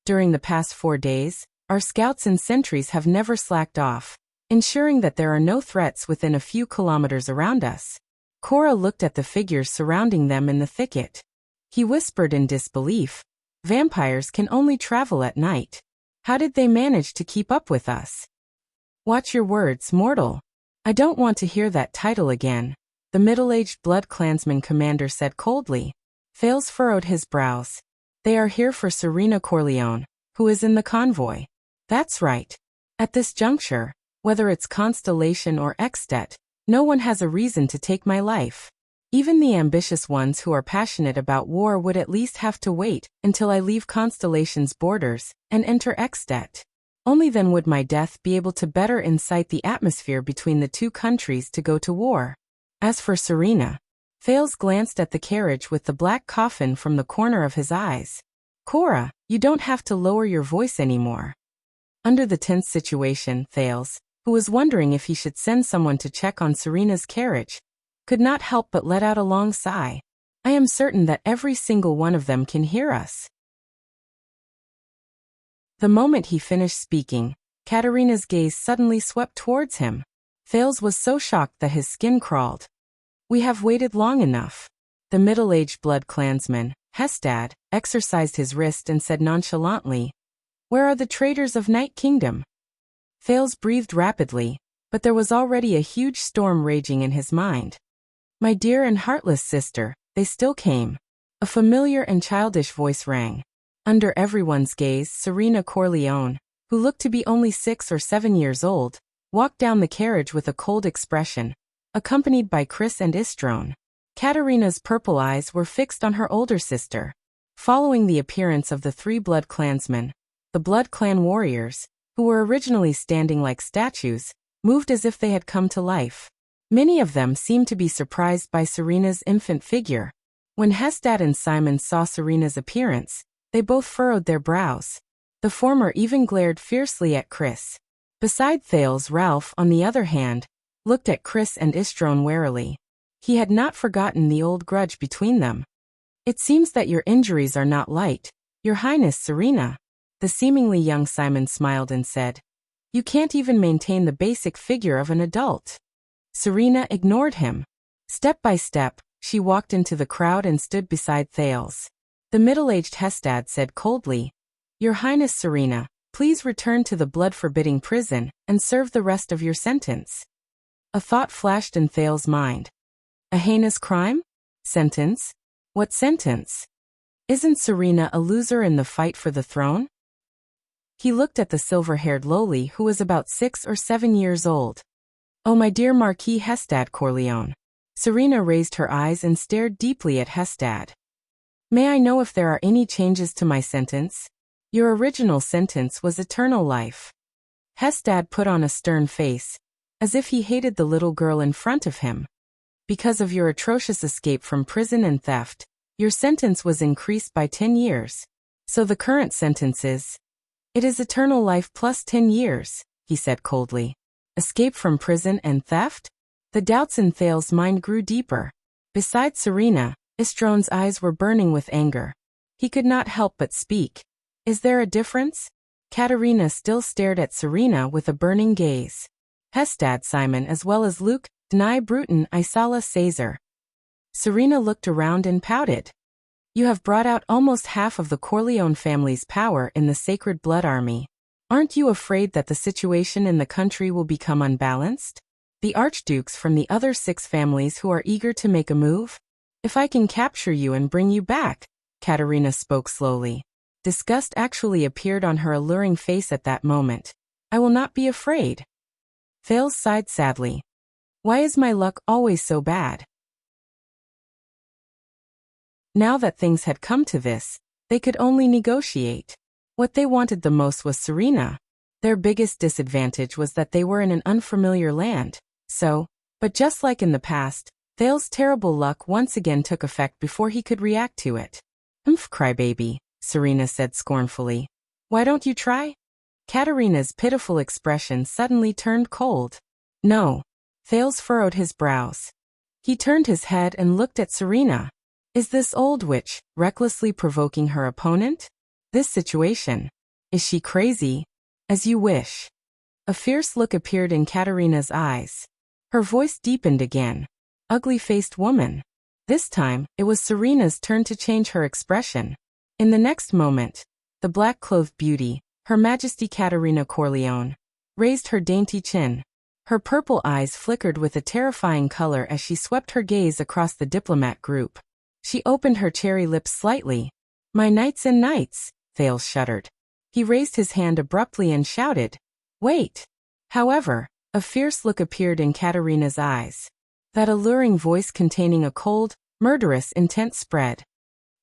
[SPEAKER 1] During the past 4 days, our scouts and sentries have never slacked off, ensuring that there are no threats within a few kilometers around us. Cora looked at the figures surrounding them in the thicket. He whispered in disbelief, vampires can only travel at night. How did they manage to keep up with us? Watch your words, mortal. I don't want to hear that title again, the middle-aged blood clansman commander said coldly. Thales furrowed his brows. They are here for Serena Corleone, who is in the convoy. That's right. At this juncture, whether it's Constellation or Extet, no one has a reason to take my life. Even the ambitious ones who are passionate about war would at least have to wait until I leave Constellation's borders and enter Extet. Only then would my death be able to better incite the atmosphere between the 2 countries to go to war. As for Serena, Thales glanced at the carriage with the black coffin from the corner of his eyes. Cora, you don't have to lower your voice anymore. Under the tense situation, Thales, who was wondering if he should send someone to check on Serena's carriage, could not help but let out a long sigh. I am certain that every single one of them can hear us. The moment he finished speaking, Katarina's gaze suddenly swept towards him. Thales was so shocked that his skin crawled. We have waited long enough. The middle-aged blood clansman, Hestad, exercised his wrist and said nonchalantly, where are the traitors of Night Kingdom? Thales breathed rapidly, but there was already a huge storm raging in his mind. My dear and heartless sister, they still came. A familiar and childish voice rang. Under everyone's gaze, Serena Corleone, who looked to be only 6 or 7 years old, walked down the carriage with a cold expression, accompanied by Chris and Istrone. Katarina's purple eyes were fixed on her older sister. Following the appearance of the 3 blood clansmen, the blood clan warriors, who were originally standing like statues, moved as if they had come to life. Many of them seemed to be surprised by Serena's infant figure. When Hestad and Simon saw Serena's appearance, they both furrowed their brows. The former even glared fiercely at Chris. Beside Thales, Ralph, on the other hand, looked at Chris and Istron warily. He had not forgotten the old grudge between them. It seems that your injuries are not light, Your Highness Serena. The seemingly young Simon smiled and said, You can't even maintain the basic figure of an adult. Serena ignored him. Step by step, she walked into the crowd and stood beside Thales. The middle-aged Hestad said coldly, Your Highness Serena, please return to the blood-forbidding prison and serve the rest of your sentence. A thought flashed in Thales' mind. A heinous crime? Sentence? What sentence? Isn't Serena a loser in the fight for the throne? He looked at the silver-haired lowly who was about 6 or 7 years old. Oh, my dear Marquis Hestad Corleone. Serena raised her eyes and stared deeply at Hestad. May I know if there are any changes to my sentence? Your original sentence was eternal life. Hestad put on a stern face, as if he hated the little girl in front of him. Because of your atrocious escape from prison and theft, your sentence was increased by 10 years. So the current sentence is... It is eternal life plus 10 years, he said coldly. Escape from prison and theft? The doubts in Thales' mind grew deeper. Besides Serena, Istron's eyes were burning with anger. He could not help but speak. Is there a difference? Katerina still stared at Serena with a burning gaze. Hestad Simon as well as Luke, Dni Bruton Isala Caesar. Serena looked around and pouted. You have brought out almost half of the Corleone family's power in the Sacred Blood Army. Aren't you afraid that the situation in the country will become unbalanced? The archdukes from the other 6 families who are eager to make a move? If I can capture you and bring you back, Katerina spoke slowly. Disgust actually appeared on her alluring face at that moment. I will not be afraid. Thales sighed sadly. Why is my luck always so bad? Now that things had come to this, they could only negotiate. What they wanted the most was Serena. Their biggest disadvantage was that they were in an unfamiliar land. But just like in the past, Thales' terrible luck once again took effect before he could react to it. Crybaby, Serena said scornfully. Why don't you try? Katerina's pitiful expression suddenly turned cold. No. Thales furrowed his brows. He turned his head and looked at Serena. Is this old witch recklessly provoking her opponent? This situation. Is she crazy? As you wish. A fierce look appeared in Katerina's eyes. Her voice deepened again. Ugly-faced woman. This time, it was Serena's turn to change her expression. In the next moment, the black-clothed beauty, Her Majesty Katerina Corleone, raised her dainty chin. Her purple eyes flickered with a terrifying color as she swept her gaze across the diplomat group. She opened her cherry lips slightly. My knights and knights, Thales shuddered. He raised his hand abruptly and shouted, Wait! However, a fierce look appeared in Katerina's eyes. That alluring voice containing a cold, murderous intent spread.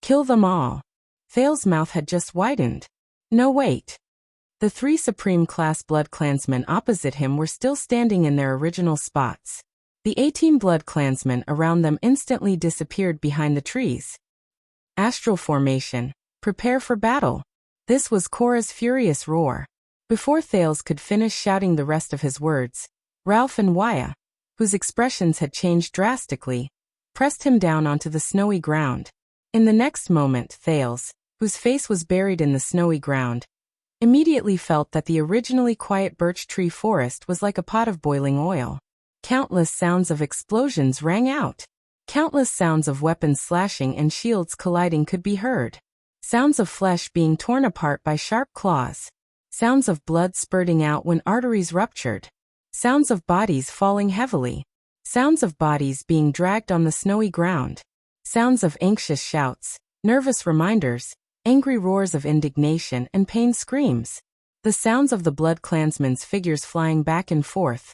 [SPEAKER 1] Kill them all. Thales' mouth had just widened. No, wait. The 3 Supreme-class Blood Clansmen opposite him were still standing in their original spots. The 18 Blood Clansmen around them instantly disappeared behind the trees. Astral formation. Prepare for battle. This was Korra's furious roar. Before Thales could finish shouting the rest of his words, Ralph and Waya, whose expressions had changed drastically, pressed him down onto the snowy ground. In the next moment, Thales, whose face was buried in the snowy ground, immediately felt that the originally quiet birch tree forest was like a pot of boiling oil. Countless sounds of explosions rang out. Countless sounds of weapons slashing and shields colliding could be heard. Sounds of flesh being torn apart by sharp claws. Sounds of blood spurting out when arteries ruptured. Sounds of bodies falling heavily. Sounds of bodies being dragged on the snowy ground. Sounds of anxious shouts, nervous reminders, angry roars of indignation and pain screams. The sounds of the Blood Clansmen's figures flying back and forth.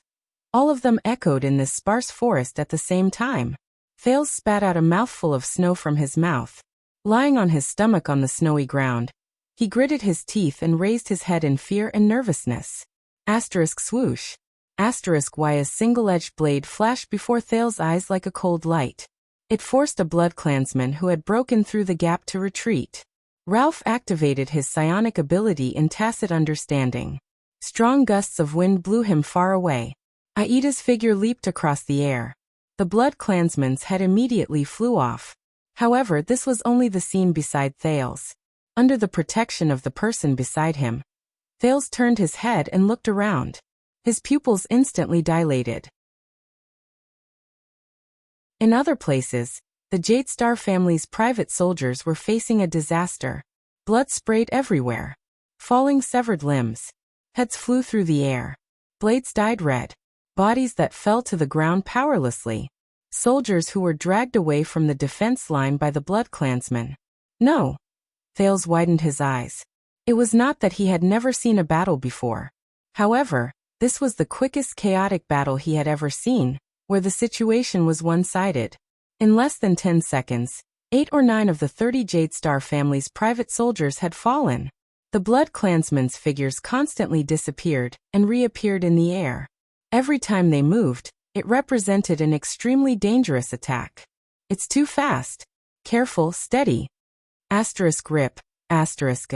[SPEAKER 1] All of them echoed in this sparse forest at the same time. Thales spat out a mouthful of snow from his mouth. Lying on his stomach on the snowy ground, he gritted his teeth and raised his head in fear and nervousness. Asterisk swoosh. Asterisk Waya's single-edged blade flashed before Thales' eyes like a cold light. It forced a Blood Clansman who had broken through the gap to retreat. Ralph activated his psionic ability in tacit understanding. Strong gusts of wind blew him far away. Aida's figure leaped across the air. The Blood Clansman's head immediately flew off. However, this was only the scene beside Thales. Under the protection of the person beside him, Thales turned his head and looked around. His pupils instantly dilated. In other places, the Jadestar family's private soldiers were facing a disaster. Blood sprayed everywhere. Falling severed limbs. Heads flew through the air. Blades dyed red. Bodies that fell to the ground powerlessly. Soldiers who were dragged away from the defense line by the Blood Clansmen. No. Thales widened his eyes. It was not that he had never seen a battle before. However, this was the quickest chaotic battle he had ever seen, where the situation was one-sided. In less than 10 seconds, 8 or 9 of the 30 Jadestar family's private soldiers had fallen. The Blood Clansmen's figures constantly disappeared and reappeared in the air. Every time they moved, it represented an extremely dangerous attack. It's too fast. Careful, steady. Asterisk grip, asterisk.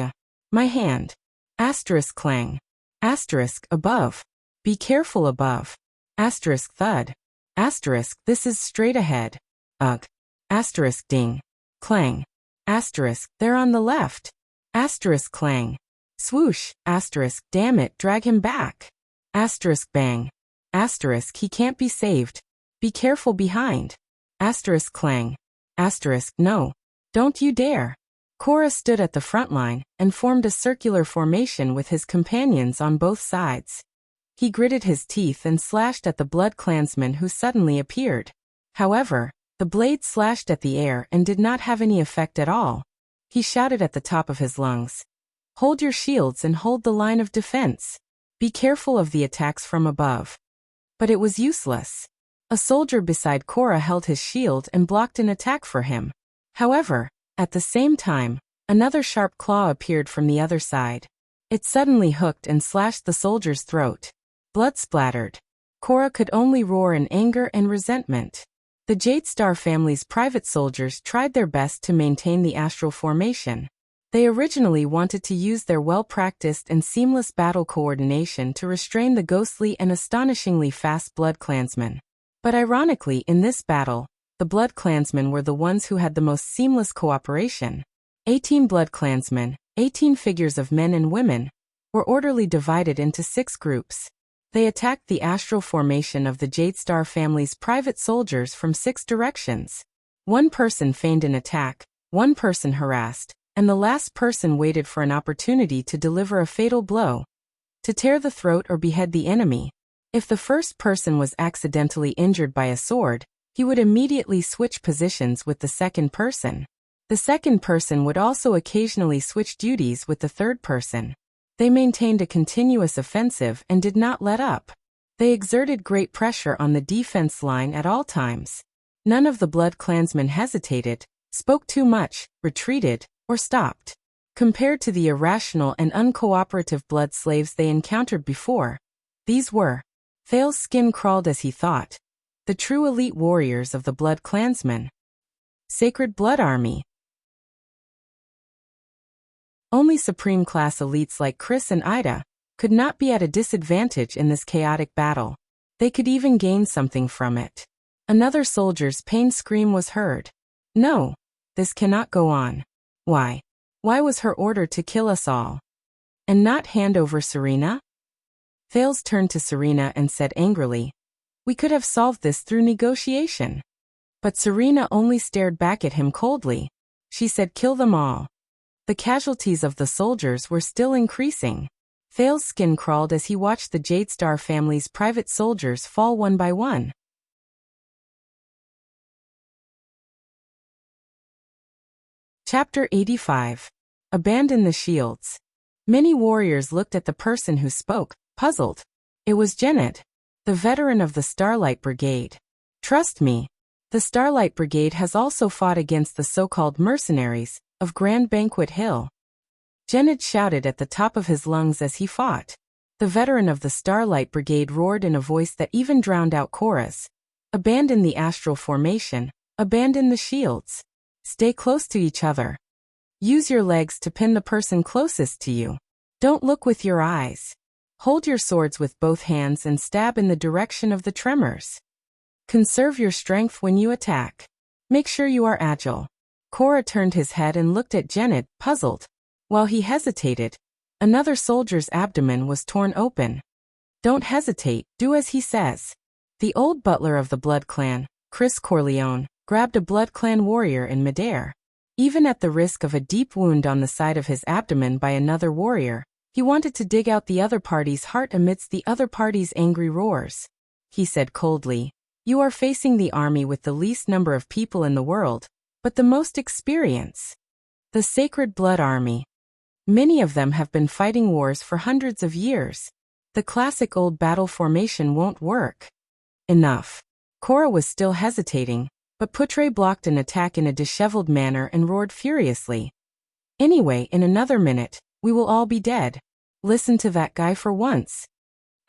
[SPEAKER 1] My hand. Asterisk clang. Asterisk above. Be careful above. Asterisk thud. Asterisk this is straight ahead. Ugh. Asterisk ding. Clang. Asterisk they're on the left. Asterisk clang. Swoosh. Asterisk damn it drag him back. Asterisk bang. Asterisk he can't be saved. Be careful behind. Asterisk clang. Asterisk no. Don't you dare. Korra stood at the front line and formed a circular formation with his companions on both sides. He gritted his teeth and slashed at the Blood Clansman who suddenly appeared. However, the blade slashed at the air and did not have any effect at all. He shouted at the top of his lungs. Hold your shields and hold the line of defense. Be careful of the attacks from above. But it was useless. A soldier beside Korra held his shield and blocked an attack for him. However, at the same time, another sharp claw appeared from the other side. It suddenly hooked and slashed the soldier's throat. Blood splattered. Korra could only roar in anger and resentment. The Jadestar family's private soldiers tried their best to maintain the astral formation. They originally wanted to use their well-practiced and seamless battle coordination to restrain the ghostly and astonishingly fast Blood Clansmen. But ironically, in this battle, the Blood Clansmen were the ones who had the most seamless cooperation. 18 Blood Clansmen, 18 figures of men and women, were orderly divided into 6 groups. They attacked the astral formation of the Jadestar family's private soldiers from 6 directions. One person feigned an attack, one person harassed, and the last person waited for an opportunity to deliver a fatal blow. To tear the throat or behead the enemy. If the first person was accidentally injured by a sword, he would immediately switch positions with the second person. The second person would also occasionally switch duties with the third person. They maintained a continuous offensive and did not let up. They exerted great pressure on the defense line at all times. None of the Blood Clansmen hesitated, spoke too much, retreated, or stopped. Compared to the irrational and uncooperative blood slaves they encountered before, these were. Thale's skin crawled as he thought. The true elite warriors of the Blood Clansmen. Sacred Blood Army. Only supreme-class elites like Chris and Ida could not be at a disadvantage in this chaotic battle. They could even gain something from it. Another soldier's pain scream was heard. No, this cannot go on. Why? Why was her order to kill us all? And not hand over Serena? Thales turned to Serena and said angrily, we could have solved this through negotiation. But Serena only stared back at him coldly. She said kill them all. The casualties of the soldiers were still increasing. Thales' skin crawled as he watched the Jadestar family's private soldiers fall one by one. Chapter 85. Abandon the shields. Many warriors looked at the person who spoke, puzzled. It was Janet, the veteran of the Starlight Brigade. Trust me, the Starlight Brigade has also fought against the so-called mercenaries of Grand Banquet Hill. Janet shouted at the top of his lungs as he fought. The veteran of the Starlight Brigade roared in a voice that even drowned out Korra's. Abandon the astral formation. Abandon the shields. Stay close to each other. Use your legs to pin the person closest to you. Don't look with your eyes. Hold your swords with both hands and stab in the direction of the tremors. Conserve your strength when you attack. Make sure you are agile. Korra turned his head and looked at Genid, puzzled. While he hesitated, another soldier's abdomen was torn open. Don't hesitate, do as he says. The old butler of the Blood Clan, Chris Corleone, grabbed a Blood Clan warrior in midair. Even at the risk of a deep wound on the side of his abdomen by another warrior, he wanted to dig out the other party's heart amidst the other party's angry roars. He said coldly, "You are facing the army with the least number of people in the world, but the most experience. The Sacred Blood Army. Many of them have been fighting wars for hundreds of years. The classic old battle formation won't work." Enough. Korra was still hesitating, but Putre blocked an attack in a disheveled manner and roared furiously. "Anyway, in another minute, we will all be dead. Listen to that guy for once."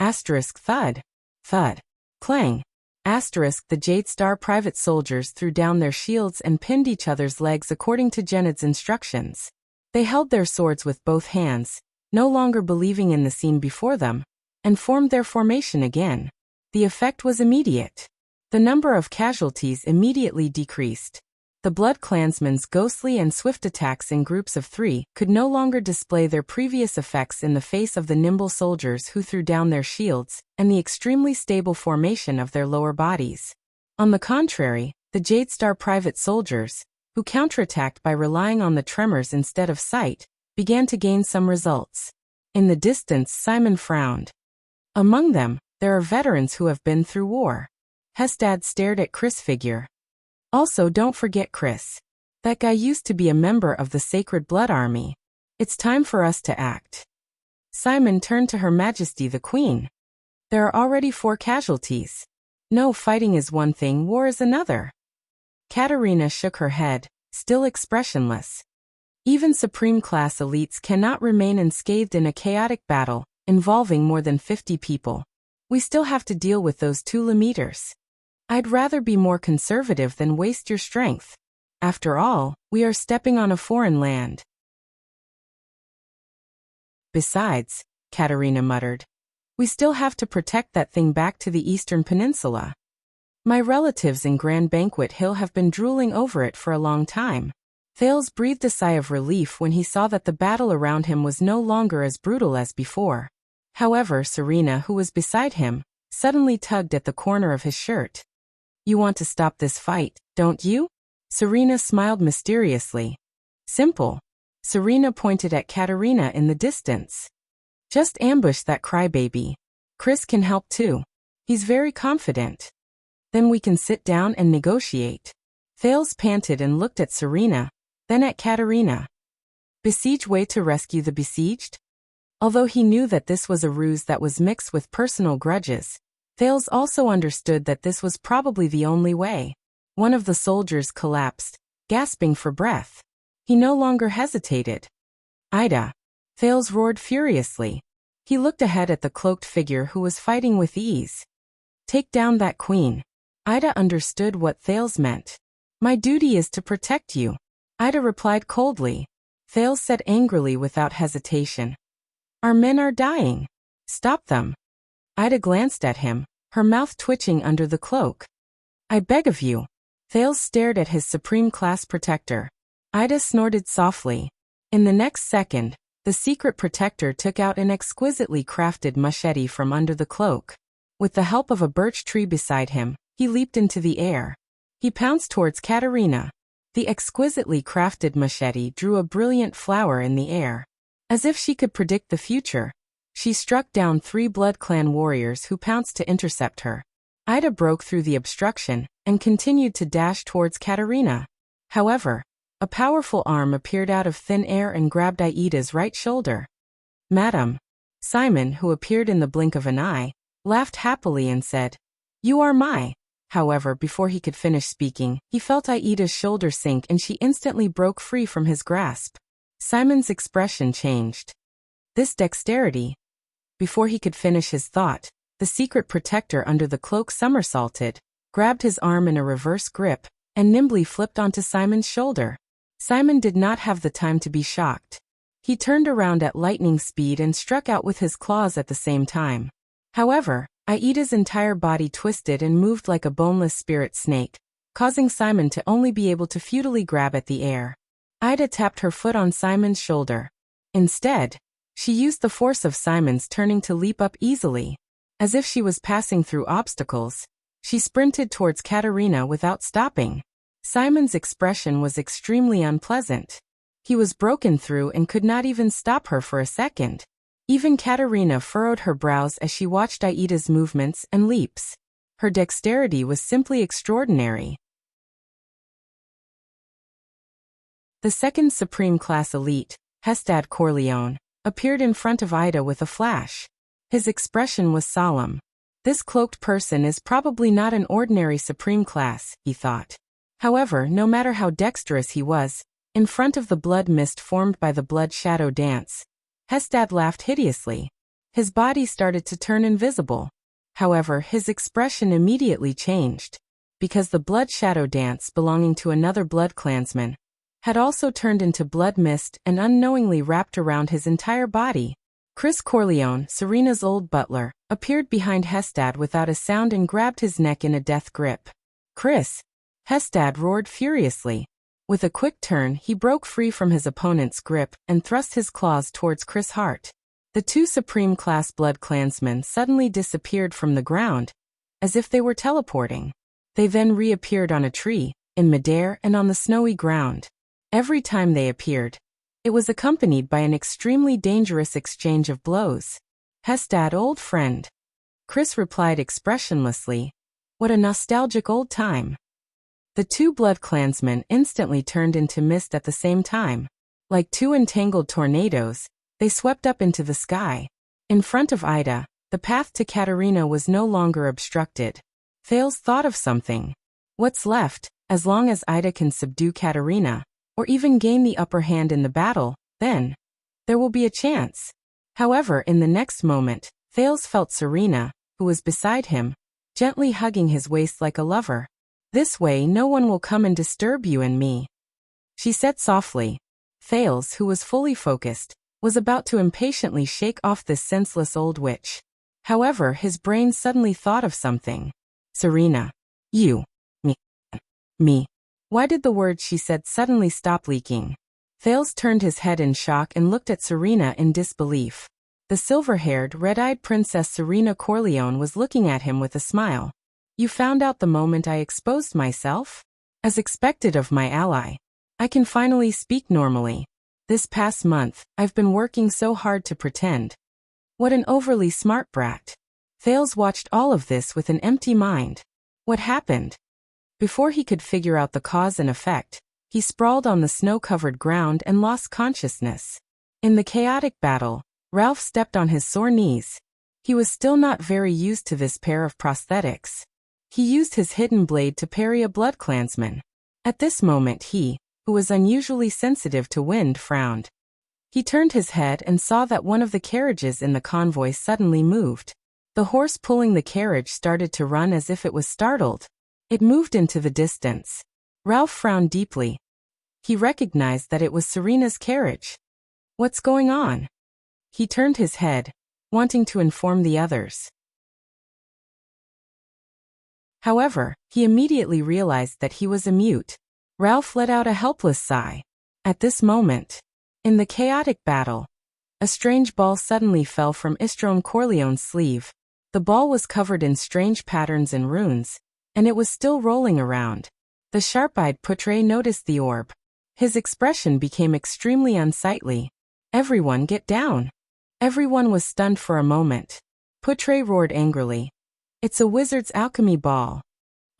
[SPEAKER 1] Asterisk thud. Thud. Clang. Asterisk the Jade Star private soldiers threw down their shields and pinned each other's legs according to Genid's instructions. They held their swords with both hands, no longer believing in the scene before them, and formed their formation again. The effect was immediate. The number of casualties immediately decreased. The Blood Clansmen's ghostly and swift attacks in groups of 3 could no longer display their previous effects in the face of the nimble soldiers who threw down their shields and the extremely stable formation of their lower bodies. On the contrary, the Jade Star private soldiers, who counterattacked by relying on the tremors instead of sight, began to gain some results. In the distance, Simon frowned. Among them, there are veterans who have been through war. Hestad stared at Chris' figure. Also, don't forget Chris. That guy used to be a member of the Sacred Blood Army. It's time for us to act. Simon turned to Her Majesty the Queen. There are already 4 casualties. No, fighting is one thing, war is another. Katarina shook her head, still expressionless. Even Supreme-class elites cannot remain unscathed in a chaotic battle, involving more than 50 people. We still have to deal with those 2 limeters. I'd rather be more conservative than waste your strength. After all, we are stepping on a foreign land. Besides, Katarina muttered, we still have to protect that thing back to the Eastern Peninsula. My relatives in Grand Banquet Hill have been drooling over it for a long time. Thales breathed a sigh of relief when he saw that the battle around him was no longer as brutal as before. However, Serena, who was beside him, suddenly tugged at the corner of his shirt. You want to stop this fight, don't you? Serena smiled mysteriously. Simple. Serena pointed at Katarina in the distance. Just ambush that crybaby. Chris can help too. He's very confident. Then we can sit down and negotiate. Thales panted and looked at Serena, then at Katarina. Besiege way to rescue the besieged? Although he knew that this was a ruse that was mixed with personal grudges, Thales also understood that this was probably the only way. One of the soldiers collapsed, gasping for breath. He no longer hesitated. Ida. Thales roared furiously. He looked ahead at the cloaked figure who was fighting with ease. Take down that queen. Ida understood what Thales meant. My duty is to protect you. Ida replied coldly. Thales said angrily without hesitation. Our men are dying. Stop them. Ida glanced at him, her mouth twitching under the cloak. I beg of you. Thales stared at his supreme class protector. Ida snorted softly. In the next second, the secret protector took out an exquisitely crafted machete from under the cloak. With the help of a birch tree beside him, he leaped into the air. He pounced towards Katarina. The exquisitely crafted machete drew a brilliant flower in the air. As if she could predict the future, she struck down 3 Blood Clan warriors who pounced to intercept her. Ida broke through the obstruction and continued to dash towards Katarina. However, a powerful arm appeared out of thin air and grabbed Aida's right shoulder. Madam. Simon, who appeared in the blink of an eye, laughed happily and said, You are my. However, before he could finish speaking, he felt Aida's shoulder sink and she instantly broke free from his grasp. Simon's expression changed. This dexterity. Before he could finish his thought, the secret protector under the cloak somersaulted, grabbed his arm in a reverse grip, and nimbly flipped onto Simon's shoulder. Simon did not have the time to be shocked. He turned around at lightning speed and struck out with his claws at the same time. However, Aida's entire body twisted and moved like a boneless spirit snake, causing Simon to only be able to futilely grab at the air. Aida tapped her foot on Simon's shoulder. Instead, she used the force of Simon's turning to leap up easily. As if she was passing through obstacles, she sprinted towards Katerina without stopping. Simon's expression was extremely unpleasant. He was broken through and could not even stop her for a second. Even Katerina furrowed her brows as she watched Aida's movements and leaps. Her dexterity was simply extraordinary. The second Supreme Class Elite, Hestad Corleone, appeared in front of Aida with a flash. His expression was solemn. This cloaked person is probably not an ordinary Supreme Class, he thought. However, no matter how dexterous he was, in front of the blood mist formed by the blood shadow dance, Hestad laughed hideously. His body started to turn invisible. However, his expression immediately changed, because the blood shadow dance belonging to another blood clansman had also turned into blood mist and unknowingly wrapped around his entire body. Chris Corleone, Serena's old butler, appeared behind Hestad without a sound and grabbed his neck in a death grip. Chris! Hestad roared furiously. With a quick turn, he broke free from his opponent's grip and thrust his claws towards Chris' heart. The two Supreme Class blood clansmen suddenly disappeared from the ground, as if they were teleporting. They then reappeared on a tree, in midair and on the snowy ground. Every time they appeared, it was accompanied by an extremely dangerous exchange of blows. Hestad, old friend. Chris replied expressionlessly. What a nostalgic old time. The two blood clansmen instantly turned into mist at the same time. Like two entangled tornadoes, they swept up into the sky. In front of Aida, the path to Katerina was no longer obstructed. Thales thought of something. What's left, as long as Aida can subdue Katerina, or even gain the upper hand in the battle, then there will be a chance. However, in the next moment, Thales felt Serena, who was beside him, gently hugging his waist like a lover. This way no one will come and disturb you and me, she said softly. Thales, who was fully focused, was about to impatiently shake off this senseless old witch. However, his brain suddenly thought of something. Serena. You. Me. Why did the words she said suddenly stop leaking? Thales turned his head in shock and looked at Serena in disbelief. The silver-haired, red-eyed Princess Serena Corleone was looking at him with a smile. You found out the moment I exposed myself? As expected of my ally. I can finally speak normally. This past month, I've been working so hard to pretend. What an overly smart brat. Thales watched all of this with an empty mind. What happened? Before he could figure out the cause and effect, he sprawled on the snow-covered ground and lost consciousness. In the chaotic battle, Ralph stepped on his sore knees. He was still not very used to this pair of prosthetics. He used his hidden blade to parry a blood clansman. At this moment he, who was unusually sensitive to wind, frowned. He turned his head and saw that one of the carriages in the convoy suddenly moved. The horse pulling the carriage started to run as if it was startled. It moved into the distance. Ralph frowned deeply. He recognized that it was Serena's carriage. What's going on? He turned his head, wanting to inform the others. However, he immediately realized that he was a mute. Ralph let out a helpless sigh. At this moment, in the chaotic battle, a strange ball suddenly fell from Istrone Corleone's sleeve. The ball was covered in strange patterns and runes, and it was still rolling around. The sharp-eyed Poutre noticed the orb. His expression became extremely unsightly. Everyone get down. Everyone was stunned for a moment. Poutre roared angrily. It's a wizard's alchemy ball.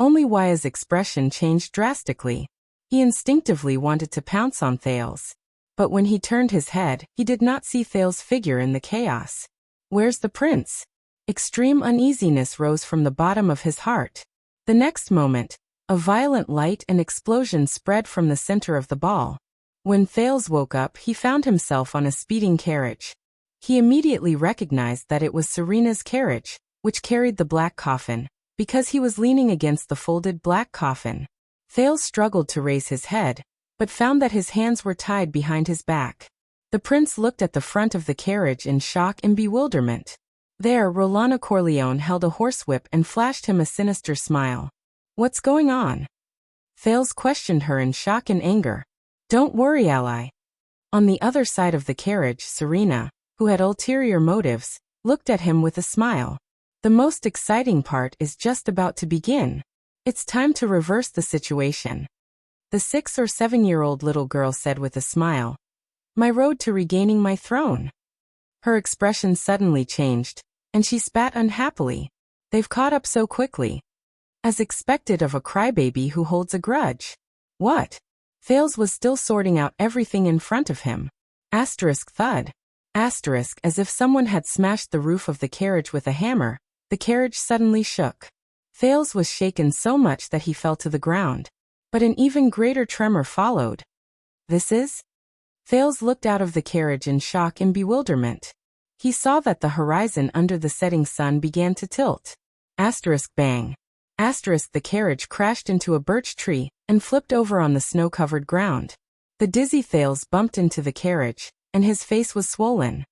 [SPEAKER 1] Only Waya's expression changed drastically. He instinctively wanted to pounce on Thales. But when he turned his head, he did not see Thales' figure in the chaos. Where's the prince? Extreme uneasiness rose from the bottom of his heart. The next moment, a violent light and explosion spread from the center of the ball. When Thales woke up, he found himself on a speeding carriage. He immediately recognized that it was Serena's carriage, which carried the black coffin, because he was leaning against the folded black coffin. Thales struggled to raise his head, but found that his hands were tied behind his back. The prince looked at the front of the carriage in shock and bewilderment. There, Rolana Corleone held a horsewhip and flashed him a sinister smile. "What's going on?" Thales questioned her in shock and anger. "Don't worry, ally." On the other side of the carriage, Serena, who had ulterior motives, looked at him with a smile. "The most exciting part is just about to begin. It's time to reverse the situation," the 6 or 7-year-old little girl said with a smile. "My road to regaining my throne." Her expression suddenly changed, and she spat unhappily. "They've caught up so quickly. As expected of a crybaby who holds a grudge." "What?" Thales was still sorting out everything in front of him. Thud. As if someone had smashed the roof of the carriage with a hammer, the carriage suddenly shook. Thales was shaken so much that he fell to the ground. But an even greater tremor followed. "This is?" Thales looked out of the carriage in shock and bewilderment. He saw that the horizon under the setting sun began to tilt. Bang. The carriage crashed into a birch tree and flipped over on the snow-covered ground. The dizzy Thales bumped into the carriage, and his face was swollen.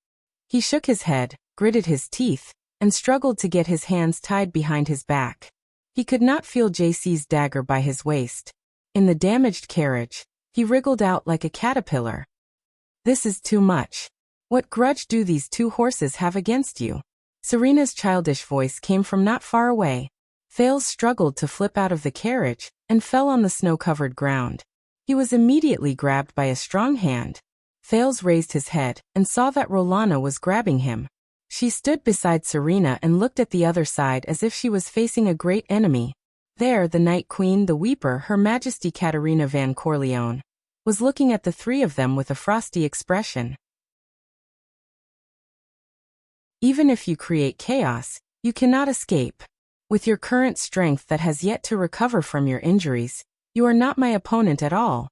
[SPEAKER 1] He shook his head, gritted his teeth, and struggled to get his hands tied behind his back. He could not feel JC's dagger by his waist. In the damaged carriage, he wriggled out like a caterpillar. "This is too much. What grudge do these 2 horses have against you?" Serena's childish voice came from not far away. Thales struggled to flip out of the carriage and fell on the snow-covered ground. He was immediately grabbed by a strong hand. Thales raised his head and saw that Rolana was grabbing him. She stood beside Serena and looked at the other side as if she was facing a great enemy. There, the Night Queen, the Weeper, Her Majesty Katerina van Corleone, was looking at the 3 of them with a frosty expression. "Even if you create chaos, you cannot escape. With your current strength that has yet to recover from your injuries, you are not my opponent at all.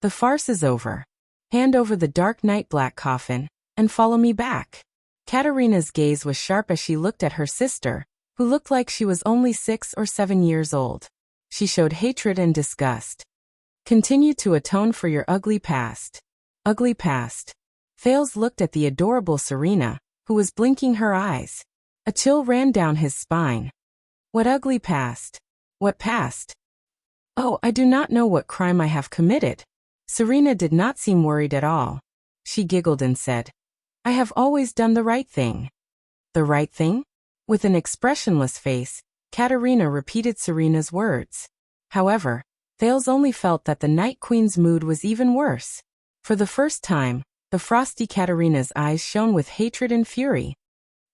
[SPEAKER 1] The farce is over. Hand over the dark night black coffin, and follow me back." Katerina's gaze was sharp as she looked at her sister, who looked like she was only 6 or 7 years old. She showed hatred and disgust. "Continue to atone for your ugly past." Ugly past. Thales looked at the adorable Serena, who was blinking her eyes. A chill ran down his spine. "What ugly past? What past?" "Oh, I do not know what crime I have committed." Serena did not seem worried at all. She giggled and said, "I have always done the right thing." "The right thing?" With an expressionless face, Katerina repeated Serena's words. However, Thales only felt that the Night Queen's mood was even worse. For the first time, the frosty Katerina's eyes shone with hatred and fury.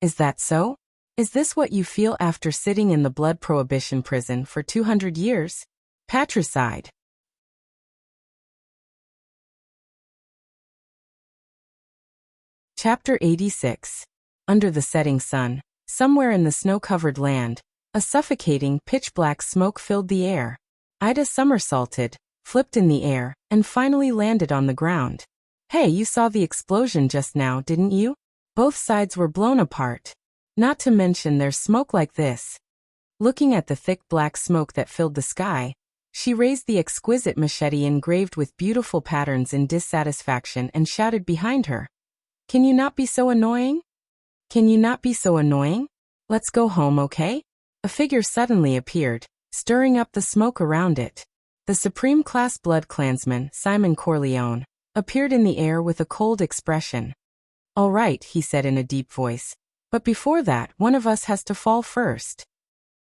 [SPEAKER 1] "Is that so? Is this what you feel after sitting in the blood prohibition prison for 200 years? Patricide." Chapter 86. Under the setting sun, somewhere in the snow-covered land, a suffocating, pitch-black smoke filled the air. Ida somersaulted, flipped in the air, and finally landed on the ground. "Hey, you saw the explosion just now, didn't you? Both sides were blown apart. Not to mention there's smoke like this." Looking at the thick black smoke that filled the sky, she raised the exquisite machete engraved with beautiful patterns in dissatisfaction and shouted behind her, "Can you not be so annoying? Can you not be so annoying? Let's go home, okay?" A figure suddenly appeared, stirring up the smoke around it. The Supreme Class Blood Clansman, Simon Corleone, appeared in the air with a cold expression. "All right," he said in a deep voice. "But before that, one of us has to fall first."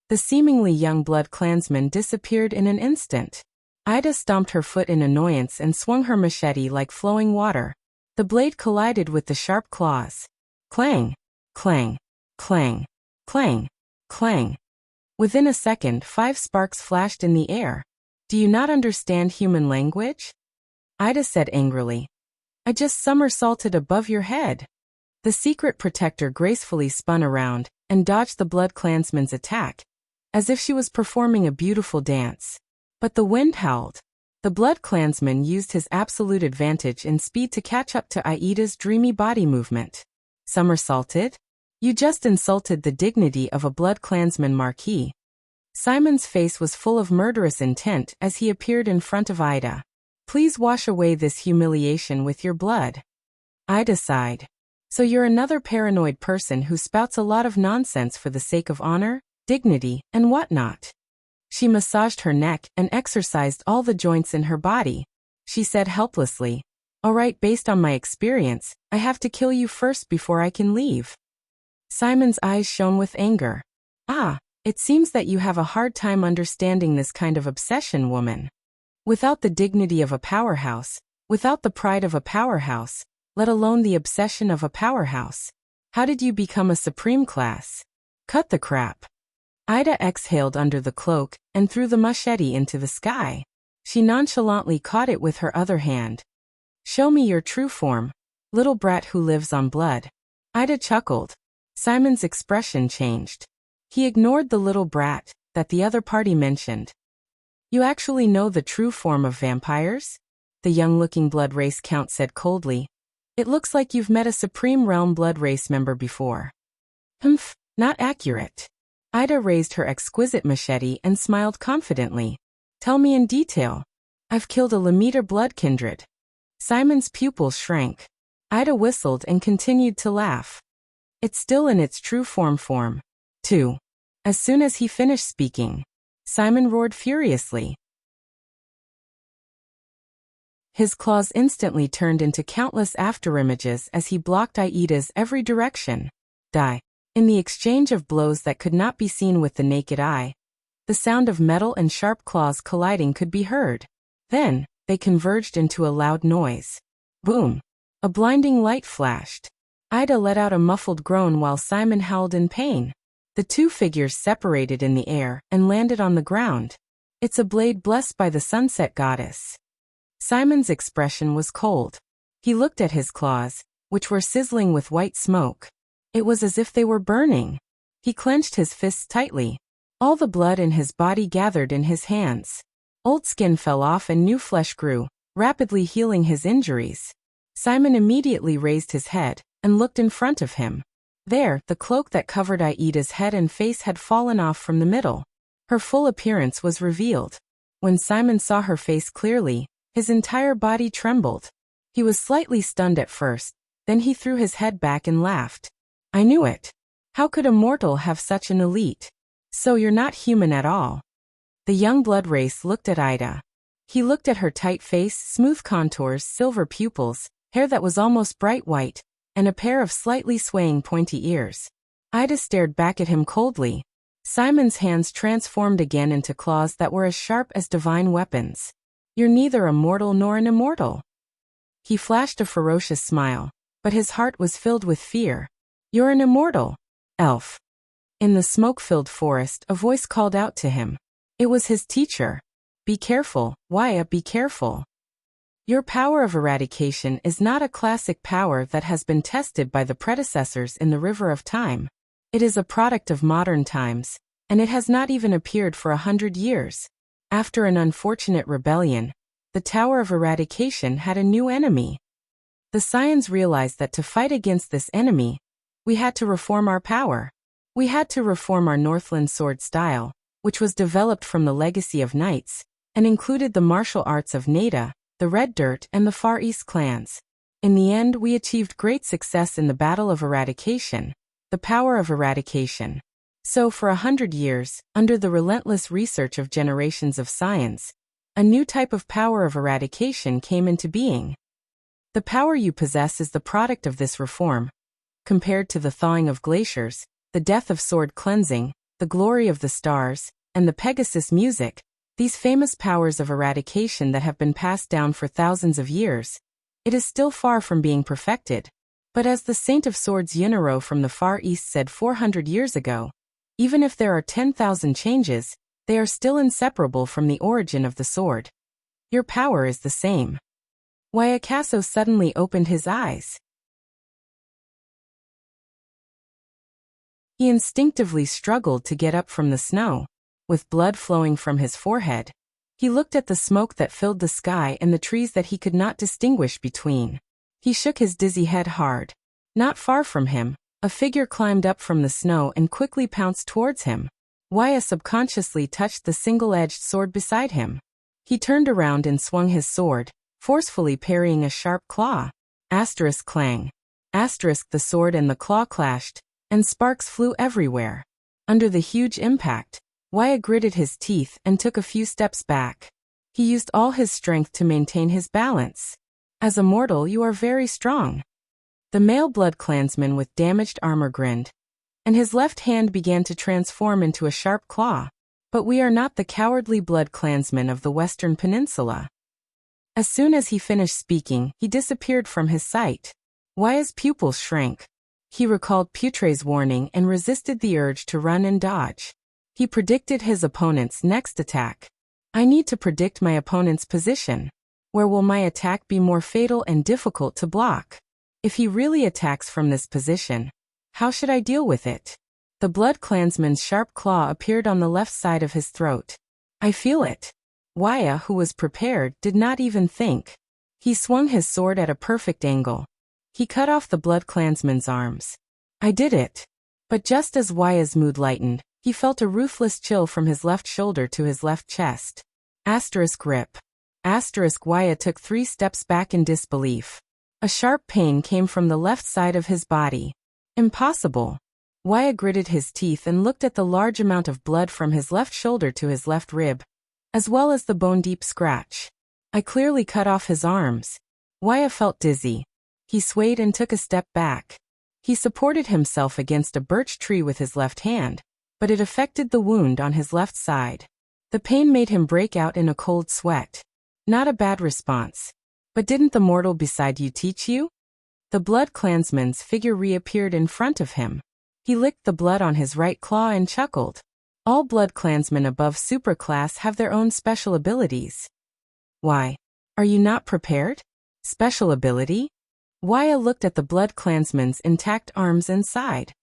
[SPEAKER 1] The seemingly young Blood Clansman disappeared in an instant. Ida stomped her foot in annoyance and swung her machete like flowing water. The blade collided with the sharp claws. Clang! Clang! Clang! Clang! Clang! Within a second, 5 sparks flashed in the air. "Do you not understand human language?" Ida said angrily. "I just somersaulted above your head." The secret protector gracefully spun around and dodged the Blood Clansman's attack, as if she was performing a beautiful dance. But the wind howled. The Blood Clansman used his absolute advantage in speed to catch up to Aida's dreamy body movement. "Somersaulted? You just insulted the dignity of a Blood Clansman Marquis." Simon's face was full of murderous intent as he appeared in front of Ida. "Please wash away this humiliation with your blood." Ida sighed. So you're another paranoid person who spouts a lot of nonsense for the sake of honor, dignity, and whatnot. She massaged her neck and exercised all the joints in her body. She said helplessly, "All right, based on my experience, I have to kill you first before I can leave." Simon's eyes shone with anger. "Ah, it seems that you have a hard time understanding this kind of obsession, woman. Without the dignity of a powerhouse, without the pride of a powerhouse, let alone the obsession of a powerhouse, how did you become a supreme class? Cut the crap." Ida exhaled under the cloak and threw the machete into the sky. She nonchalantly caught it with her other hand. "Show me your true form, little brat who lives on blood." Ida chuckled. Simon's expression changed. He ignored the little brat that the other party mentioned. "You actually know the true form of vampires?" the young-looking blood race count said coldly. "It looks like you've met a Supreme Realm blood race member before." "Humph, not accurate." Ida raised her exquisite machete and smiled confidently. "Tell me in detail." "I've killed a Lamita blood kindred." Simon's pupils shrank. Ida whistled and continued to laugh. "It's still in its true form. 2. As soon as he finished speaking, Simon roared furiously. His claws instantly turned into countless afterimages as he blocked Aida's every direction. Die. In the exchange of blows that could not be seen with the naked eye, the sound of metal and sharp claws colliding could be heard. Then, they converged into a loud noise. Boom! A blinding light flashed. Ida let out a muffled groan while Simon howled in pain. The two figures separated in the air and landed on the ground. "It's a blade blessed by the sunset goddess." Simon's expression was cold. He looked at his claws, which were sizzling with white smoke. It was as if they were burning. He clenched his fists tightly. All the blood in his body gathered in his hands. Old skin fell off and new flesh grew, rapidly healing his injuries. Simon immediately raised his head and looked in front of him. There, the cloak that covered Aida's head and face had fallen off from the middle. Her full appearance was revealed. When Simon saw her face clearly, his entire body trembled. He was slightly stunned at first, then he threw his head back and laughed. "I knew it. How could a mortal have such an elite? So you're not human at all." The young blood race looked at Ida. He looked at her tight face, smooth contours, silver pupils, hair that was almost bright white, and a pair of slightly swaying pointy ears. Ida stared back at him coldly. Simon's hands transformed again into claws that were as sharp as divine weapons. "You're neither a mortal nor an immortal." He flashed a ferocious smile, but his heart was filled with fear. "You're an immortal, elf." In the smoke-filled forest, a voice called out to him. It was his teacher. "Be careful, Waya, be careful. Your power of eradication is not a classic power that has been tested by the predecessors in the river of time. It is a product of modern times, and it has not even appeared for 100 years. After an unfortunate rebellion, the Tower of Eradication had a new enemy. The Scions realized that to fight against this enemy, we had to reform our power. We had to reform our Northland sword style, which was developed from the legacy of knights, and included the martial arts of Neda, the Red Dirt, and the Far East clans. In the end, we achieved great success in the Battle of Eradication, the power of eradication. So for 100 years, under the relentless research of generations of science, a new type of power of eradication came into being. The power you possess is the product of this reform. Compared to the thawing of glaciers, the death of sword cleansing, the glory of the stars, and the Pegasus music, these famous powers of eradication that have been passed down for thousands of years, it is still far from being perfected. But as the Saint of Swords Yunaro from the Far East said 400 years ago, even if there are 10,000 changes, they are still inseparable from the origin of the sword. Your power is the same. Wayakaso suddenly opened his eyes. He instinctively struggled to get up from the snow. With blood flowing from his forehead, he looked at the smoke that filled the sky and the trees that he could not distinguish between. He shook his dizzy head hard. Not far from him, a figure climbed up from the snow and quickly pounced towards him. Waya subconsciously touched the single-edged sword beside him. He turned around and swung his sword, forcefully parrying a sharp claw. Asterisk clang. Asterisk the sword and the claw clashed, and sparks flew everywhere. Under the huge impact, Wuxia gritted his teeth and took a few steps back. He used all his strength to maintain his balance. As a mortal, you are very strong. The male blood clansman with damaged armor grinned, and his left hand began to transform into a sharp claw. But we are not the cowardly blood clansmen of the Western Peninsula. As soon as he finished speaking, he disappeared from his sight. Wuxia's pupils shrank. He recalled Putre's warning and resisted the urge to run and dodge. He predicted his opponent's next attack. I need to predict my opponent's position. Where will my attack be more fatal and difficult to block? If he really attacks from this position, how should I deal with it? The blood clansman's sharp claw appeared on the left side of his throat. I feel it. Wuxia, who was prepared, did not even think. He swung his sword at a perfect angle. He cut off the blood clansman's arms. I did it. But just as Wuxia's mood lightened, he felt a ruthless chill from his left shoulder to his left chest. Asterisk rip. Asterisk Wuxia took 3 steps back in disbelief. A sharp pain came from the left side of his body. Impossible. Wuxia gritted his teeth and looked at the large amount of blood from his left shoulder to his left rib, as well as the bone-deep scratch. I clearly cut off his arms. Wuxia felt dizzy. He swayed and took a step back. He supported himself against a birch tree with his left hand, but it affected the wound on his left side. The pain made him break out in a cold sweat. Not a bad response. But didn't the mortal beside you teach you? The blood clansman's figure reappeared in front of him. He licked the blood on his right claw and chuckled. All blood clansmen above superclass have their own special abilities. Why? Are you not prepared? Special ability? Wuxia looked at the blood clansman's intact arms and sighed.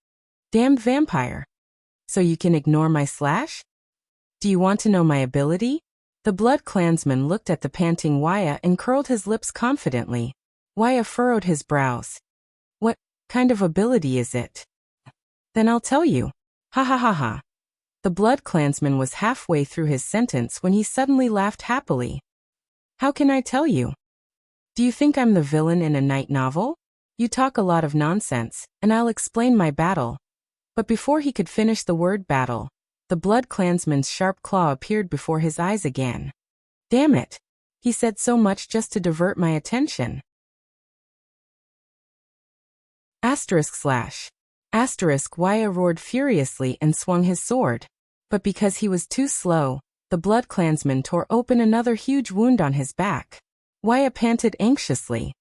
[SPEAKER 1] Damned vampire. So you can ignore my slash? Do you want to know my ability? The blood clansman looked at the panting Wuxia and curled his lips confidently. Wuxia furrowed his brows. What kind of ability is it? Then I'll tell you. Ha ha ha ha. The blood clansman was halfway through his sentence when he suddenly laughed happily. How can I tell you? Do you think I'm the villain in a night novel? You talk a lot of nonsense, and I'll explain my battle. But before he could finish the word battle, the blood clansman's sharp claw appeared before his eyes again. Damn it! He said so much just to divert my attention. Asterisk slash. Asterisk Wuxia roared furiously and swung his sword. But because he was too slow, the blood clansman tore open another huge wound on his back. Wuxia panted anxiously.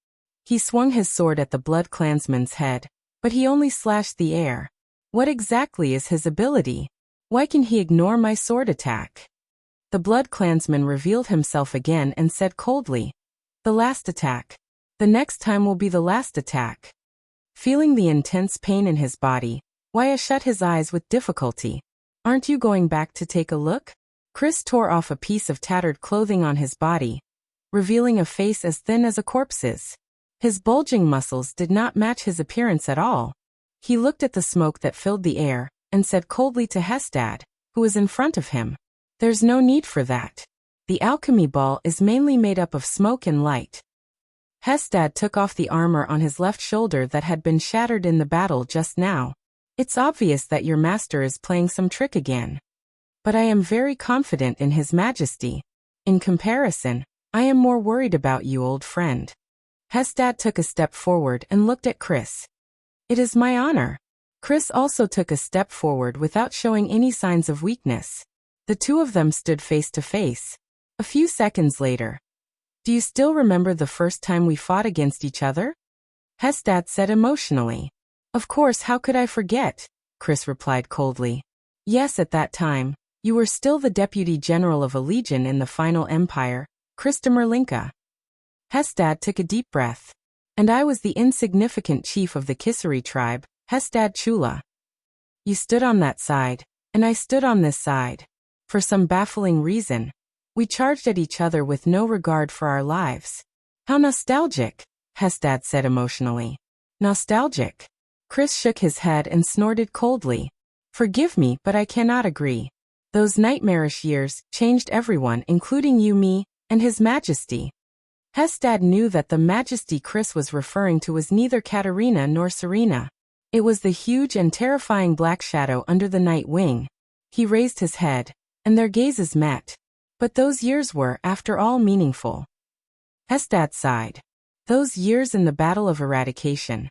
[SPEAKER 1] He swung his sword at the blood clansman's head, but he only slashed the air. What exactly is his ability? Why can he ignore my sword attack? The blood clansman revealed himself again and said coldly, The last attack. The next time will be the last attack. Feeling the intense pain in his body, Wuxia shut his eyes with difficulty. Aren't you going back to take a look? Chris tore off a piece of tattered clothing on his body, revealing a face as thin as a corpse's. His bulging muscles did not match his appearance at all. He looked at the smoke that filled the air, and said coldly to Hestad, who was in front of him, There's no need for that. The alchemy ball is mainly made up of smoke and light. Hestad took off the armor on his left shoulder that had been shattered in the battle just now. It's obvious that your master is playing some trick again. But I am very confident in his majesty. In comparison, I am more worried about you, old friend. Hestad took a step forward and looked at Chris. It is my honor. Chris also took a step forward without showing any signs of weakness. The two of them stood face to face. A few seconds later. Do you still remember the first time we fought against each other? Hestad said emotionally. Of course, how could I forget? Chris replied coldly. Yes, at that time, you were still the deputy general of a legion in the final empire, Christopher Linka. Hestad took a deep breath. And I was the insignificant chief of the Kisari tribe, Hestad Chula. You stood on that side, and I stood on this side. For some baffling reason, we charged at each other with no regard for our lives. How nostalgic, Hestad said emotionally. Nostalgic. Chris shook his head and snorted coldly. Forgive me, but I cannot agree. Those nightmarish years changed everyone, including you, me, and His Majesty. Hestad knew that the majesty Chris was referring to was neither Katarina nor Serena. It was the huge and terrifying black shadow under the night wing. He raised his head, and their gazes met. But those years were, after all, meaningful. Hestad sighed. Those years in the battle of eradication.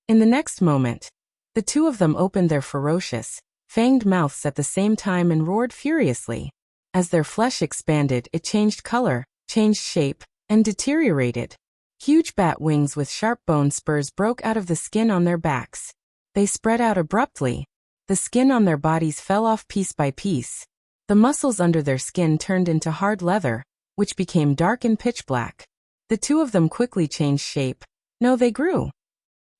[SPEAKER 1] In the next moment, the two of them opened their ferocious, fanged mouths at the same time and roared furiously. As their flesh expanded, it changed color, changed shape, and deteriorated. Huge bat wings with sharp bone spurs broke out of the skin on their backs. They spread out abruptly. The skin on their bodies fell off piece by piece. The muscles under their skin turned into hard leather, which became dark and pitch black. The two of them quickly changed shape. No, they grew.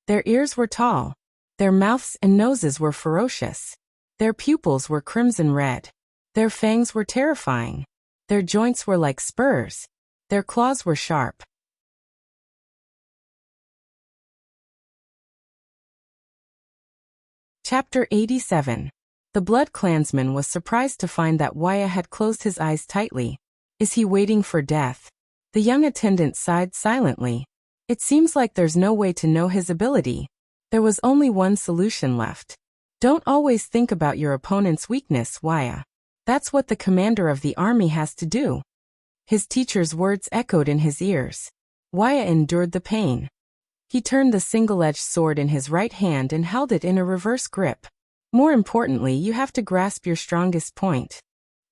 [SPEAKER 1] Their ears were tall. Their mouths and noses were ferocious. Their pupils were crimson red. Their fangs were terrifying. Their joints were like spurs. Their claws were sharp. Chapter 87. The Blood Clansman was surprised to find that Wuxia had closed his eyes tightly. Is he waiting for death? The young attendant sighed silently. It seems like there's no way to know his ability. There was only one solution left. Don't always think about your opponent's weakness, Wuxia. That's what the commander of the army has to do. His teacher's words echoed in his ears. Wuxia endured the pain. He turned the single-edged sword in his right hand and held it in a reverse grip. More importantly, you have to grasp your strongest point.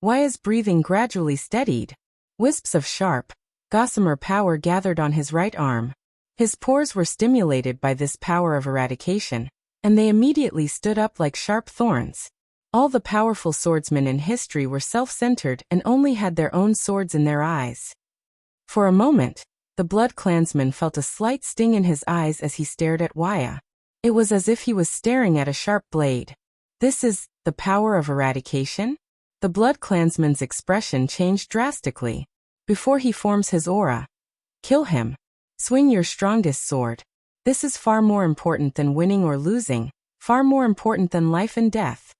[SPEAKER 1] Wuxia's breathing gradually steadied. Wisps of sharp, gossamer power gathered on his right arm. His pores were stimulated by this power of eradication, and they immediately stood up like sharp thorns. All the powerful swordsmen in history were self-centered and only had their own swords in their eyes. For a moment, the Blood Clansman felt a slight sting in his eyes as he stared at Wuxia. It was as if he was staring at a sharp blade. This is the power of eradication? The Blood Clansman's expression changed drastically. Before he forms his aura, kill him. Swing your strongest sword. This is far more important than winning or losing, far more important than life and death.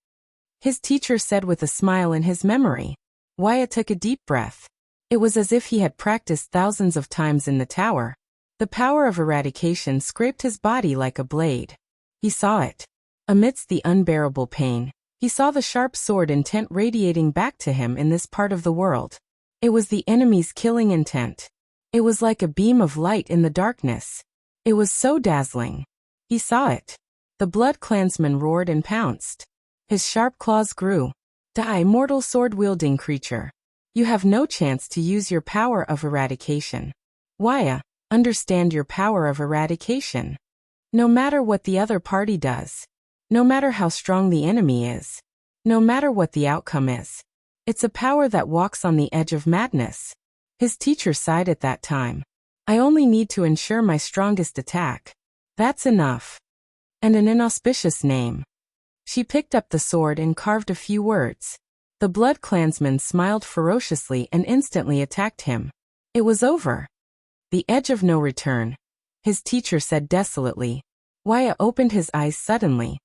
[SPEAKER 1] His teacher said with a smile in his memory. Wuxia took a deep breath. It was as if he had practiced thousands of times in the tower. The power of eradication scraped his body like a blade. He saw it. Amidst the unbearable pain, he saw the sharp sword intent radiating back to him in this part of the world. It was the enemy's killing intent. It was like a beam of light in the darkness. It was so dazzling. He saw it. The Blood Clansman roared and pounced. His sharp claws grew. Die, mortal sword-wielding creature. You have no chance to use your power of eradication. Wuxia, understand your power of eradication. No matter what the other party does, no matter how strong the enemy is, no matter what the outcome is, it's a power that walks on the edge of madness. His teacher sighed at that time. I only need to ensure my strongest attack. That's enough. And an inauspicious name. She picked up the sword and carved a few words. The Blood Clansman smiled ferociously and instantly attacked him. It was over. The edge of no return, his teacher said desolately. Wuxia opened his eyes suddenly.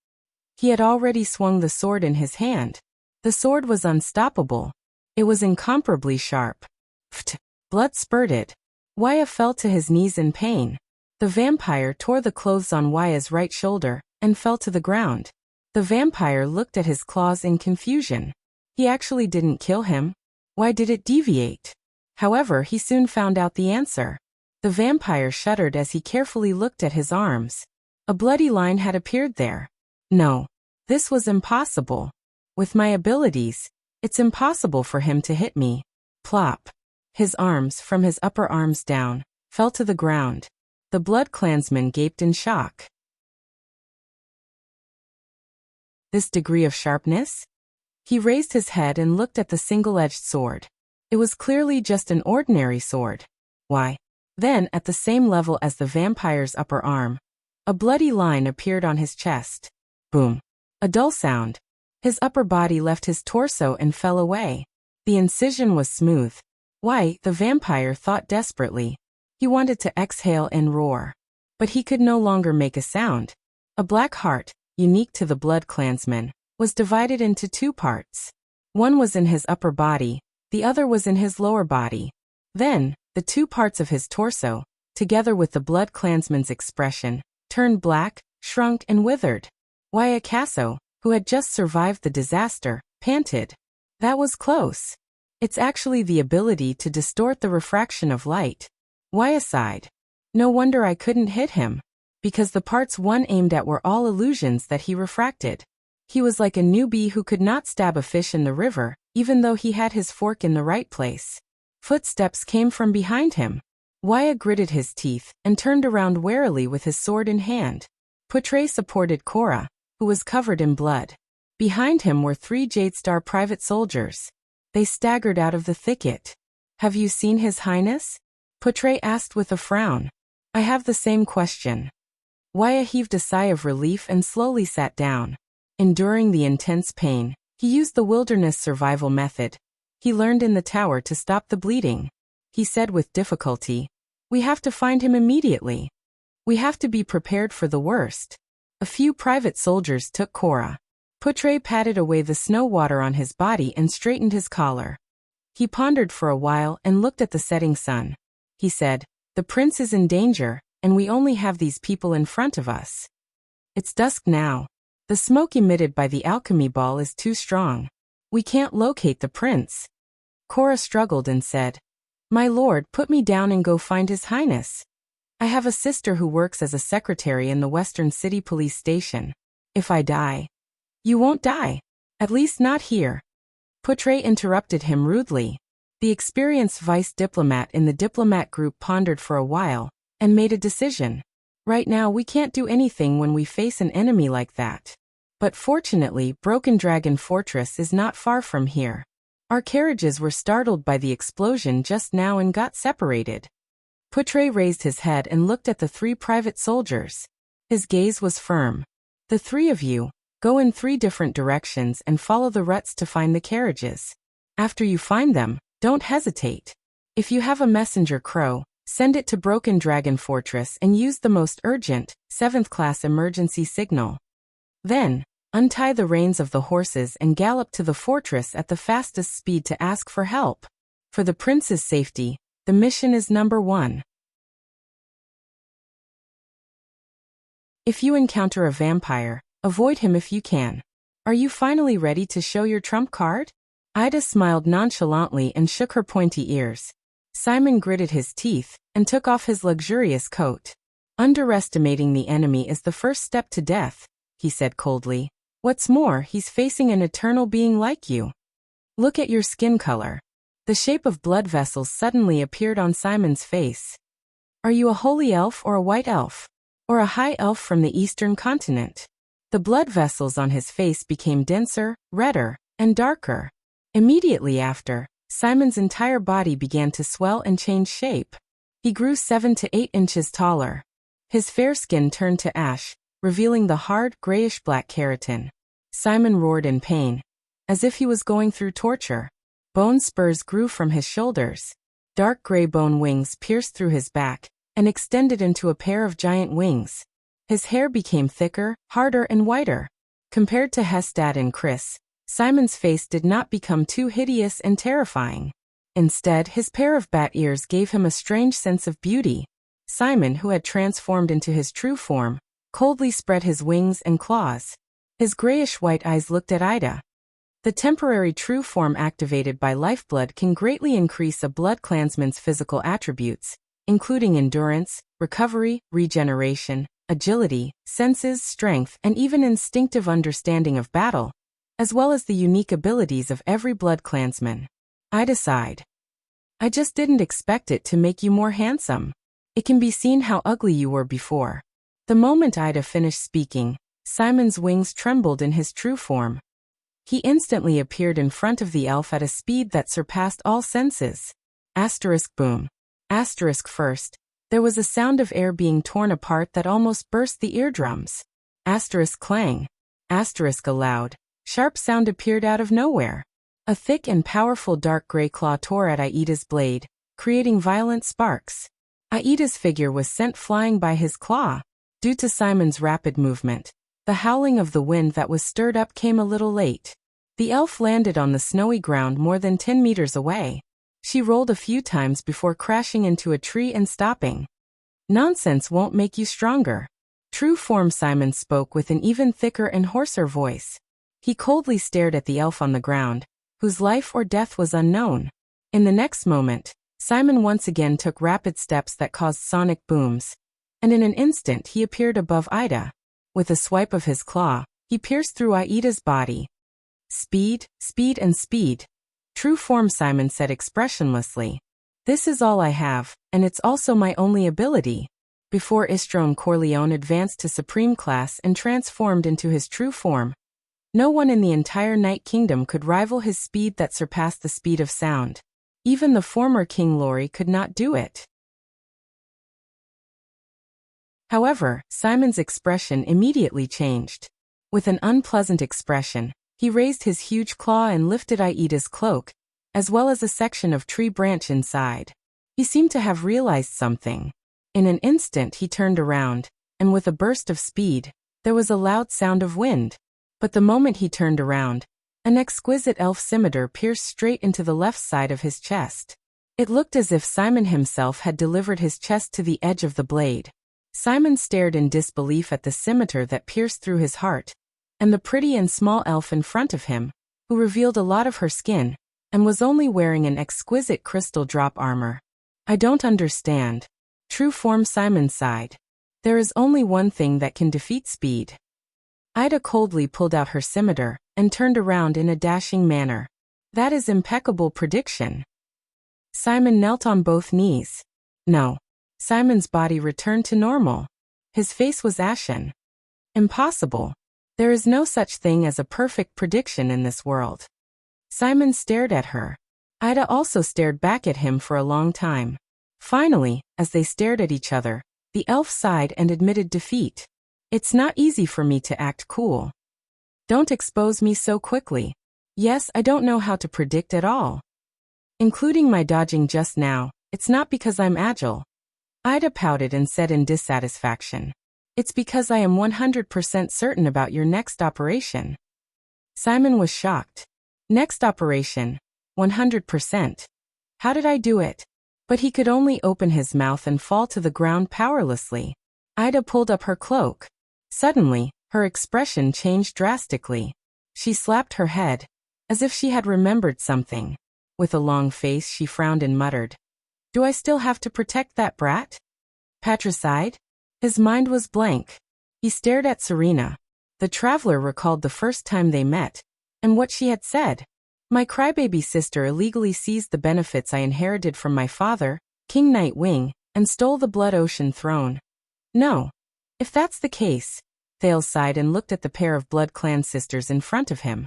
[SPEAKER 1] He had already swung the sword in his hand. The sword was unstoppable. It was incomparably sharp. Pht! Blood spurted. Wuxia fell to his knees in pain. The vampire tore the clothes on Wuxia's right shoulder and fell to the ground. The vampire looked at his claws in confusion. He actually didn't kill him. Why did it deviate? However, he soon found out the answer. The vampire shuddered as he carefully looked at his arms. A bloody line had appeared there. No. This was impossible. With my abilities, it's impossible for him to hit me. Plop. His arms, from his upper arms down, fell to the ground. The Blood Clansman gaped in shock. This degree of sharpness? He raised his head and looked at the single-edged sword. It was clearly just an ordinary sword. Why? Then, at the same level as the vampire's upper arm, a bloody line appeared on his chest. Boom. A dull sound. His upper body left his torso and fell away. The incision was smooth. Why? The vampire thought desperately. He wanted to exhale and roar. But he could no longer make a sound. A black heart, unique to the Blood Clansman, was divided into two parts. One was in his upper body, the other was in his lower body. Then, The two parts of his torso, together with the blood clansman's expression, turned black, shrunk and withered. Wuxia, who had just survived the disaster, panted. That was close. It's actually the ability to distort the refraction of light. Wuxia sighed. No wonder I couldn't hit him. Because the parts one aimed at were all illusions that he refracted. He was like a newbie who could not stab a fish in the river, even though he had his fork in the right place. Footsteps came from behind him. Wuxia gritted his teeth and turned around warily with his sword in hand. Portray supported Cora, who was covered in blood. Behind him were 3 Jadestar private soldiers. They staggered out of the thicket. Have you seen His Highness? Portray asked with a frown. I have the same question. Wuxia heaved a sigh of relief and slowly sat down. Enduring the intense pain, he used the wilderness survival method. He learned in the tower to stop the bleeding. He said with difficulty, "We have to find him immediately. We have to be prepared for the worst." A few private soldiers took Cora. Portray patted away the snow water on his body and straightened his collar. He pondered for a while and looked at the setting sun. He said, "The prince is in danger, and we only have these people in front of us. It's dusk now. The smoke emitted by the alchemy ball is too strong. We can't locate the prince." Cora struggled and said, "My lord, put me down and go find His Highness. I have a sister who works as a secretary in the Western City Police Station. If I die..." "You won't die. At least not here." Portray interrupted him rudely. The experienced vice diplomat in the diplomat group pondered for a while and made a decision. "Right now we can't do anything when we face an enemy like that. But fortunately, Broken Dragon Fortress is not far from here. Our carriages were startled by the explosion just now and got separated." Portray raised his head and looked at the 3 private soldiers. His gaze was firm. "The 3 of you, go in 3 different directions and follow the ruts to find the carriages. After you find them, don't hesitate. If you have a messenger crow, send it to Broken Dragon Fortress and use the most urgent, 7th class emergency signal. Then, untie the reins of the horses and gallop to the fortress at the fastest speed to ask for help. For the prince's safety, the mission is number 1. If you encounter a vampire, avoid him if you can. Are you finally ready to show your trump card?" Ida smiled nonchalantly and shook her pointy ears. Simon gritted his teeth and took off his luxurious coat. "Underestimating the enemy is the first step to death," he said coldly. "What's more, he's facing an eternal being like you. Look at your skin color." The shape of blood vessels suddenly appeared on Simon's face. "Are you a holy elf or a white elf? Or a high elf from the eastern continent?" The blood vessels on his face became denser, redder, and darker. Immediately after, Simon's entire body began to swell and change shape. He grew 7 to 8 inches taller. His fair skin turned to ash, revealing the hard, grayish-black keratin. Simon roared in pain, as if he was going through torture. Bone spurs grew from his shoulders. Dark gray bone wings pierced through his back and extended into a pair of giant wings. His hair became thicker, harder, and whiter. Compared to Hestad and Chris, Simon's face did not become too hideous and terrifying. Instead, his pair of bat ears gave him a strange sense of beauty. Simon, who had transformed into his true form, coldly spread his wings and claws. His grayish-white eyes looked at Ida. The temporary true form activated by lifeblood can greatly increase a blood clansman's physical attributes, including endurance, recovery, regeneration, agility, senses, strength, and even instinctive understanding of battle, as well as the unique abilities of every blood clansman. Ida sighed. "I just didn't expect it to make you more handsome. It can be seen how ugly you were before." The moment Ida finished speaking, Simon's wings trembled in his true form. He instantly appeared in front of the elf at a speed that surpassed all senses. Asterisk boom. Asterisk first. There was a sound of air being torn apart that almost burst the eardrums. Asterisk clang. Asterisk a loud, sharp sound appeared out of nowhere. A thick and powerful dark gray claw tore at Aida's blade, creating violent sparks. Aida's figure was sent flying by his claw. Due to Simon's rapid movement, the howling of the wind that was stirred up came a little late. The elf landed on the snowy ground more than 10 meters away. She rolled a few times before crashing into a tree and stopping. Nonsense won't make you stronger. True form. Simon spoke with an even thicker and hoarser voice. He coldly stared at the elf on the ground, whose life or death was unknown. In the next moment, Simon once again took rapid steps that caused sonic booms, and in an instant he appeared above Ida. With a swipe of his claw, he pierced through Aida's body. Speed, speed and speed. True form. Simon said expressionlessly. This is all I have, and it's also my only ability. Before Istrone Corleone advanced to supreme class and transformed into his true form, no one in the entire Night Kingdom could rival his speed that surpassed the speed of sound. Even the former King Lori could not do it. However, Simon's expression immediately changed. With an unpleasant expression, he raised his huge claw and lifted Aida's cloak, as well as a section of tree branch inside. He seemed to have realized something. In an instant he turned around, and with a burst of speed, there was a loud sound of wind. But the moment he turned around, an exquisite elf scimitar pierced straight into the left side of his chest. It looked as if Simon himself had delivered his chest to the edge of the blade. Simon stared in disbelief at the scimitar that pierced through his heart, and the pretty and small elf in front of him, who revealed a lot of her skin, and was only wearing an exquisite crystal drop armor. I don't understand. True form. Simon sighed. There is only one thing that can defeat speed. Ida coldly pulled out her scimitar, and turned around in a dashing manner. That is impeccable prediction. Simon knelt on both knees. No. Simon's body returned to normal. His face was ashen. Impossible. There is no such thing as a perfect prediction in this world. Simon stared at her. Ida also stared back at him for a long time. Finally, as they stared at each other, the elf sighed and admitted defeat. It's not easy for me to act cool. Don't expose me so quickly. Yes, I don't know how to predict at all. Including my dodging just now, it's not because I'm agile. Ida pouted and said in dissatisfaction. It's because I am 100% certain about your next operation. Simon was shocked. Next operation? 100%. How did I do it? But he could only open his mouth and fall to the ground powerlessly. Ida pulled up her cloak. Suddenly, her expression changed drastically. She slapped her head, as if she had remembered something. With a long face she frowned and muttered. Do I still have to protect that brat? Patricide? His mind was blank. He stared at Serena. The traveler recalled the first time they met, and what she had said. My crybaby sister illegally seized the benefits I inherited from my father, King Nightwing, and stole the Blood Ocean throne. No. If that's the case, Thales sighed and looked at the pair of Blood Clan sisters in front of him.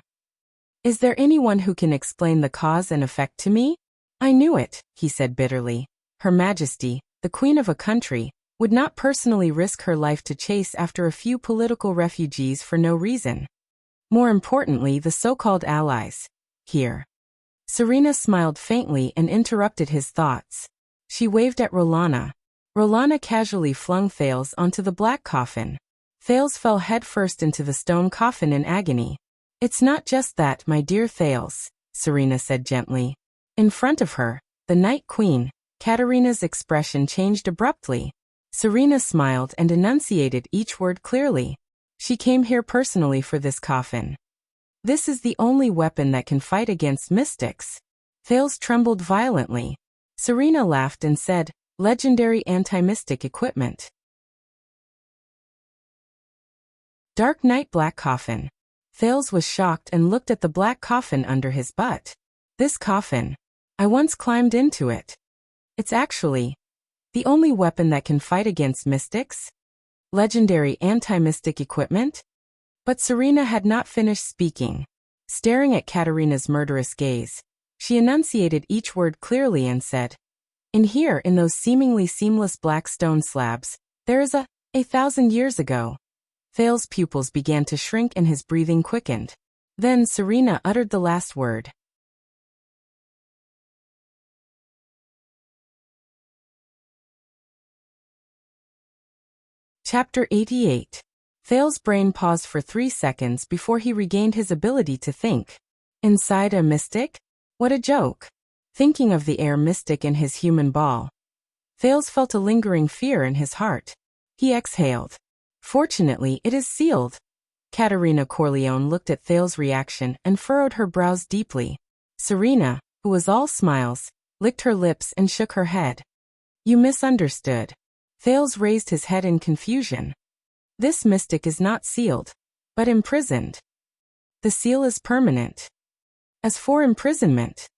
[SPEAKER 1] Is there anyone who can explain the cause and effect to me? I knew it, he said bitterly. Her Majesty, the Queen of a country, would not personally risk her life to chase after a few political refugees for no reason. More importantly, the so-called allies. Here. Serena smiled faintly and interrupted his thoughts. She waved at Rolana. Rolana casually flung Thales onto the black coffin. Thales fell headfirst into the stone coffin in agony. It's not just that, my dear Thales, Serena said gently. In front of her, the Night Queen, Katarina's expression changed abruptly. Serena smiled and enunciated each word clearly. She came here personally for this coffin. This is the only weapon that can fight against mystics. Thales trembled violently. Serena laughed and said, legendary anti-mystic equipment. Dark Night Black Coffin. Thales was shocked and looked at the black coffin under his butt. This coffin. I once climbed into it. It's actually the only weapon that can fight against mystics? Legendary anti-mystic equipment? But Serena had not finished speaking. Staring at Katarina's murderous gaze, she enunciated each word clearly and said, in here, in those seemingly seamless black stone slabs, there is a 1,000 years ago. Thales' pupils began to shrink and his breathing quickened. Then Serena uttered the last word. Chapter 88. Thales' brain paused for 3 seconds before he regained his ability to think. Inside a mystic? What a joke. Thinking of the Heir mystic in his human ball, Thales felt a lingering fear in his heart. He exhaled. Fortunately, it is sealed. Katerina Corleone looked at Thales' reaction and furrowed her brows deeply. Serena, who was all smiles, licked her lips and shook her head. You misunderstood. Thales raised his head in confusion. This mystic is not sealed, but imprisoned. The seal is permanent. As for imprisonment,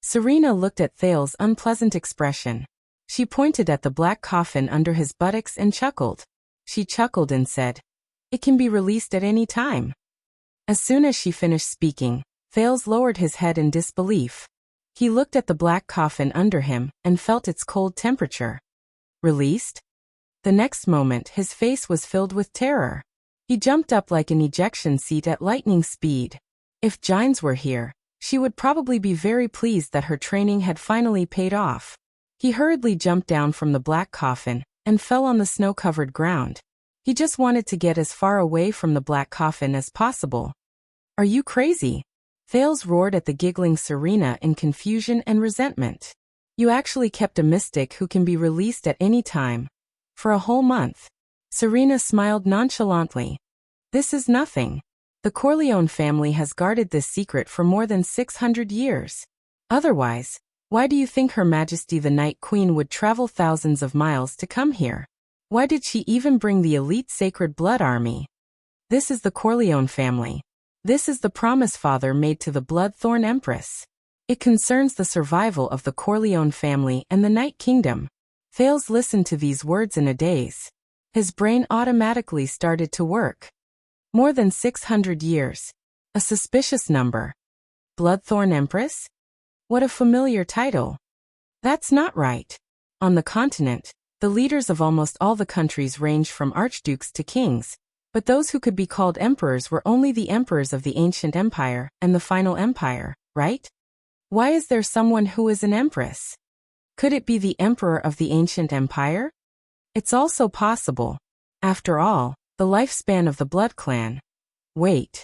[SPEAKER 1] Serena looked at Thales' unpleasant expression. She pointed at the black coffin under his buttocks and chuckled. She chuckled and said, "It can be released at any time." As soon as she finished speaking, Thales lowered his head in disbelief. He looked at the black coffin under him and felt its cold temperature. Released? The next moment his face was filled with terror. He jumped up like an ejection seat at lightning speed. If Gines were here, she would probably be very pleased that her training had finally paid off. He hurriedly jumped down from the black coffin and fell on the snow-covered ground. He just wanted to get as far away from the black coffin as possible. Are you crazy? Thales roared at the giggling Serena in confusion and resentment. You actually kept a mystic who can be released at any time. For a whole month. Serena smiled nonchalantly. This is nothing. The Corleone family has guarded this secret for more than 600 years. Otherwise, why do you think Her Majesty the Night Queen would travel thousands of miles to come here? Why did she even bring the elite Sacred Blood Army? This is the Corleone family. This is the promise Father made to the Bloodthorn Empress. It concerns the survival of the Corleone family and the Night Kingdom. Thales listened to these words in a daze. His brain automatically started to work. More than 600 years. A suspicious number. Bloodthorn Empress? What a familiar title. That's not right. On the continent, the leaders of almost all the countries ranged from archdukes to kings, but those who could be called emperors were only the emperors of the ancient empire and the final empire, right? Why is there someone who is an empress? Could it be the emperor of the ancient empire? It's also possible. After all, the lifespan of the Blood Clan. Wait.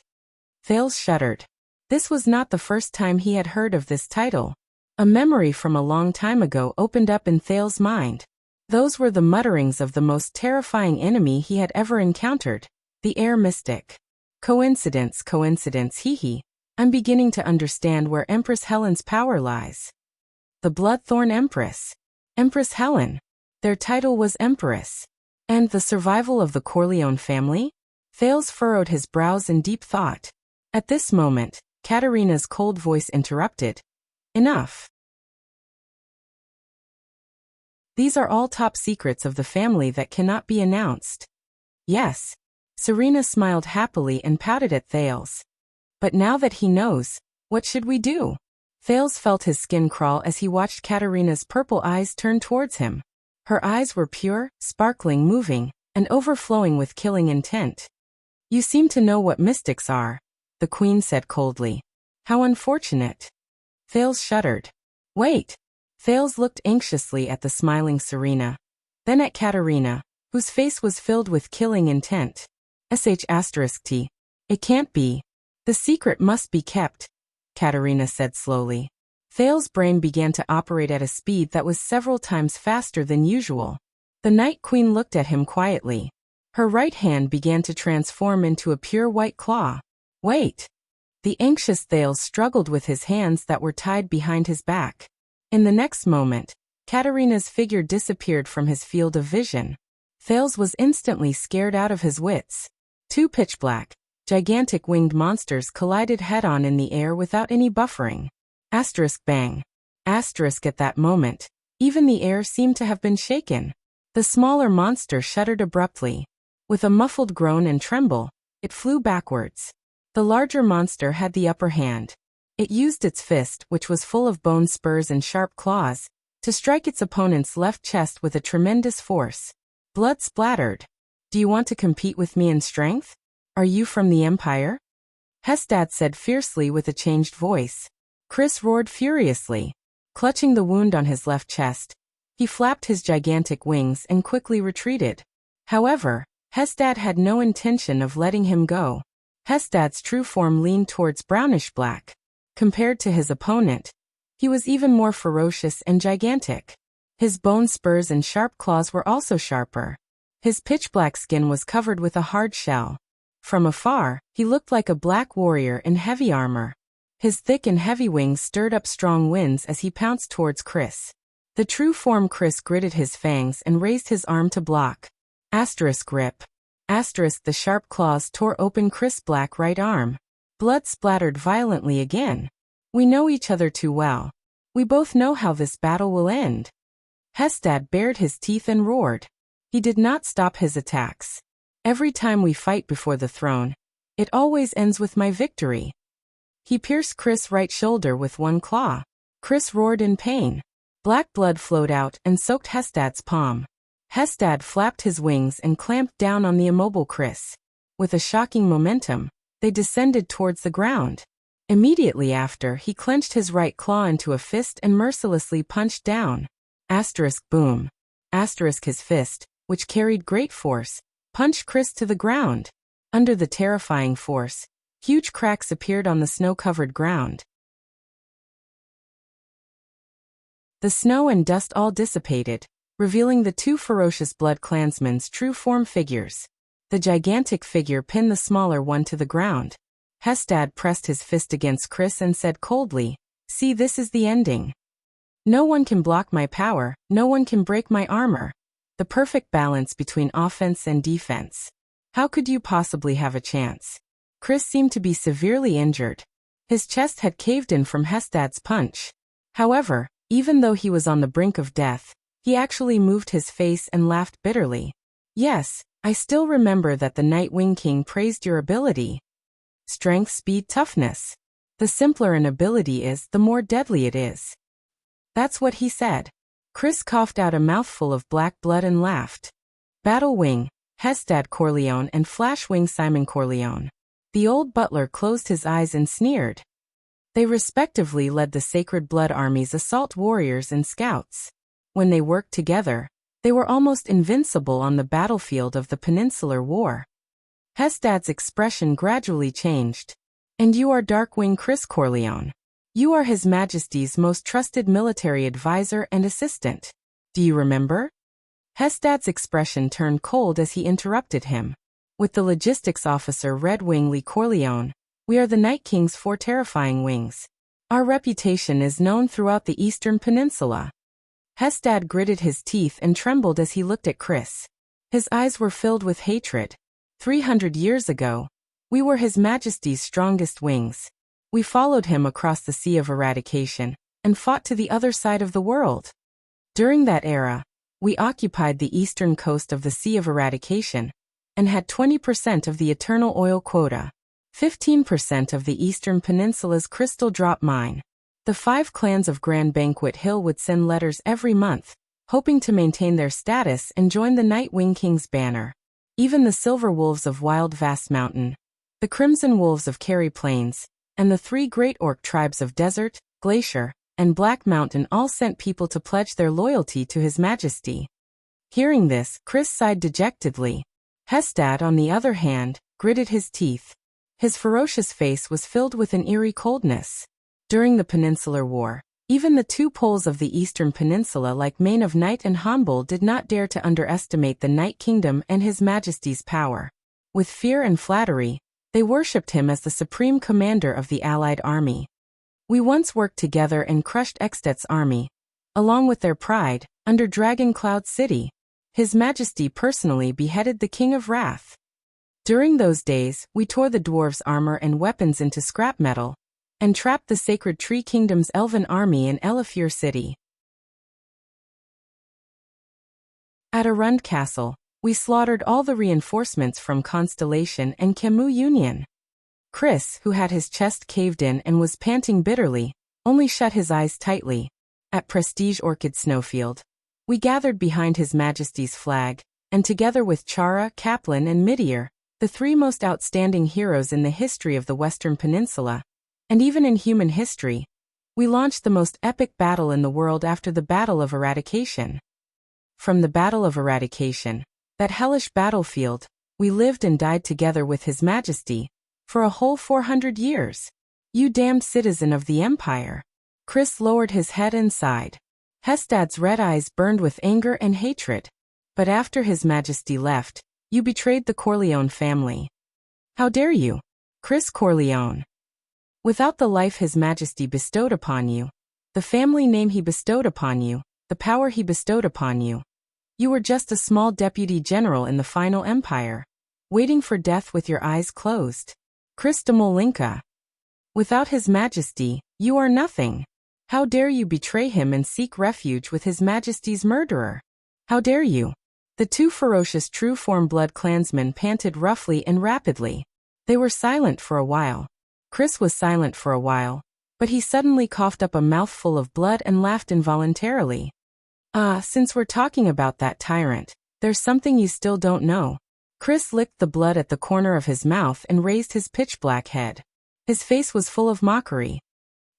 [SPEAKER 1] Thales shuddered. This was not the first time he had heard of this title. A memory from a long time ago opened up in Thales' mind. Those were the mutterings of the most terrifying enemy he had ever encountered, the Heir mystic. Coincidence, hee hee. I'm beginning to understand where Empress Helen's power lies. The Bloodthorn Empress. Empress Helen. Their title was Empress. And the survival of the Corleone family? Thales furrowed his brows in deep thought. At this moment, Katerina's cold voice interrupted. Enough. These are all top secrets of the family that cannot be announced. Yes. Serena smiled happily and pouted at Thales. But now that he knows, what should we do? Thales felt his skin crawl as he watched Katerina's purple eyes turn towards him. Her eyes were pure, sparkling, moving, and overflowing with killing intent. You seem to know what mystics are, the queen said coldly. How unfortunate. Thales shuddered. Wait. Thales looked anxiously at the smiling Serena, then at Katerina, whose face was filled with killing intent. T. It can't be. The secret must be kept, Katerina said slowly. Thales' brain began to operate at a speed that was several times faster than usual. The Night Queen looked at him quietly. Her right hand began to transform into a pure white claw. Wait. The anxious Thales struggled with his hands that were tied behind his back. In the next moment, Katerina's figure disappeared from his field of vision. Thales was instantly scared out of his wits. Two pitch-black, gigantic winged monsters collided head-on in the air without any buffering. Bang. At that moment, even the air seemed to have been shaken. The smaller monster shuddered abruptly. With a muffled groan and tremble, it flew backwards. The larger monster had the upper hand. It used its fist, which was full of bone spurs and sharp claws, to strike its opponent's left chest with a tremendous force. Blood splattered. Do you want to compete with me in strength? Are you from the Empire? Hestad said fiercely with a changed voice. Chris roared furiously. Clutching the wound on his left chest, he flapped his gigantic wings and quickly retreated. However, Hestad had no intention of letting him go. Hestad's true form leaned towards brownish-black. Compared to his opponent, He was even more ferocious and gigantic. His bone spurs and sharp claws were also sharper. His pitch-black skin was covered with a hard shell. From afar, he looked like a black warrior in heavy armor. His thick and heavy wings stirred up strong winds as he pounced towards Chris. The true form Chris gritted his fangs and raised his arm to block. Asterisk rip. Asterisk the sharp claws tore open Chris' black right arm. Blood splattered violently again. We know each other too well. We both know how this battle will end. Hestad bared his teeth and roared. He did not stop his attacks. Every time we fight before the throne, it always ends with my victory. He pierced Chris' right shoulder with one claw. Chris roared in pain. Black blood flowed out and soaked Hestad's palm. Hestad flapped his wings and clamped down on the immobile Chris. With a shocking momentum, they descended towards the ground. Immediately after, he clenched his right claw into a fist and mercilessly punched down. Asterisk boom. Asterisk his fist, which carried great force, punched Chris to the ground. Under the terrifying force, huge cracks appeared on the snow-covered ground. The snow and dust all dissipated, revealing the two ferocious blood clansmen's true form figures. The gigantic figure pinned the smaller one to the ground. Hestad pressed his fist against Chris and said coldly, "See, this is the ending. No one can block my power, no one can break my armor. The perfect balance between offense and defense. How could you possibly have a chance?" Chris seemed to be severely injured. His chest had caved in from Hestad's punch. However, even though he was on the brink of death, he actually moved his face and laughed bitterly. "Yes, I still remember that the Night Wing King praised your ability. Strength, speed, toughness. The simpler an ability is, the more deadly it is." That's what he said. Chris coughed out a mouthful of black blood and laughed. Battle Wing, Hestad Corleone and Flash Wing Simon Corleone. The old butler closed his eyes and sneered. They respectively led the Sacred Blood Army's assault warriors and scouts. When they worked together, they were almost invincible on the battlefield of the Peninsular War. Hestad's expression gradually changed. "And you are Darkwing Chris Corleone. You are His Majesty's most trusted military advisor and assistant. Do you remember?" Hestad's expression turned cold as he interrupted him. "With the logistics officer Red Wing Lee Corleone, we are the Night King's 4 terrifying wings. Our reputation is known throughout the Eastern Peninsula." Hestad gritted his teeth and trembled as he looked at Chris. His eyes were filled with hatred. 300 years ago, we were His Majesty's strongest wings. We followed him across the Sea of Eradication and fought to the other side of the world. During that era, we occupied the eastern coast of the Sea of Eradication and had 20% of the eternal oil quota, 15% of the Eastern Peninsula's crystal drop mine. The 5 clans of Grand Banquet Hill would send letters every month, hoping to maintain their status and join the Night Wing King's banner. Even the Silver Wolves of Wild Vast Mountain, the Crimson Wolves of Kerry Plains, and the 3 great orc tribes of Desert, Glacier, and Black Mountain all sent people to pledge their loyalty to His Majesty. Hearing this, Chris sighed dejectedly. Hestad, on the other hand, gritted his teeth. His ferocious face was filled with an eerie coldness. During the Peninsular War, even the 2 poles of the Eastern Peninsula like Mane of Night and Honbul did not dare to underestimate the Night Kingdom and His Majesty's power. With fear and flattery, they worshipped him as the supreme commander of the Allied army. "We once worked together and crushed Eksted's army, along with their pride, under Dragon Cloud City. His Majesty personally beheaded the King of Wrath. During those days, we tore the dwarves' armor and weapons into scrap metal, and trapped the Sacred Tree Kingdom's elven army in Elefir City. At Arund Castle, we slaughtered all the reinforcements from Constellation and Kemu Union." Chris, who had his chest caved in and was panting bitterly, only shut his eyes tightly. At Prestige Orchid Snowfield, we gathered behind His Majesty's flag, and together with Chara, Kaplan, and Midir, the 3 most outstanding heroes in the history of the Western Peninsula, and even in human history, we launched the most epic battle in the world after the Battle of Eradication. From the Battle of Eradication, that hellish battlefield, we lived and died together with His Majesty, for a whole 400 years. You damned citizen of the Empire. Chris lowered his head and sighed. Hestad's red eyes burned with anger and hatred. But after His Majesty left, you betrayed the Corleone family. How dare you? Chris Corleone. Without the life His Majesty bestowed upon you, the family name he bestowed upon you, the power he bestowed upon you, you were just a small deputy general in the final empire, waiting for death with your eyes closed. Chris de Molinka. Without His Majesty, you are nothing. How dare you betray him and seek refuge with His Majesty's murderer? How dare you? The two ferocious true-form blood clansmen panted roughly and rapidly. They were silent for a while. Chris was silent for a while, but he suddenly coughed up a mouthful of blood and laughed involuntarily. Since we're talking about that tyrant, there's something you still don't know. Chris licked the blood at the corner of his mouth and raised his pitch-black head. His face was full of mockery.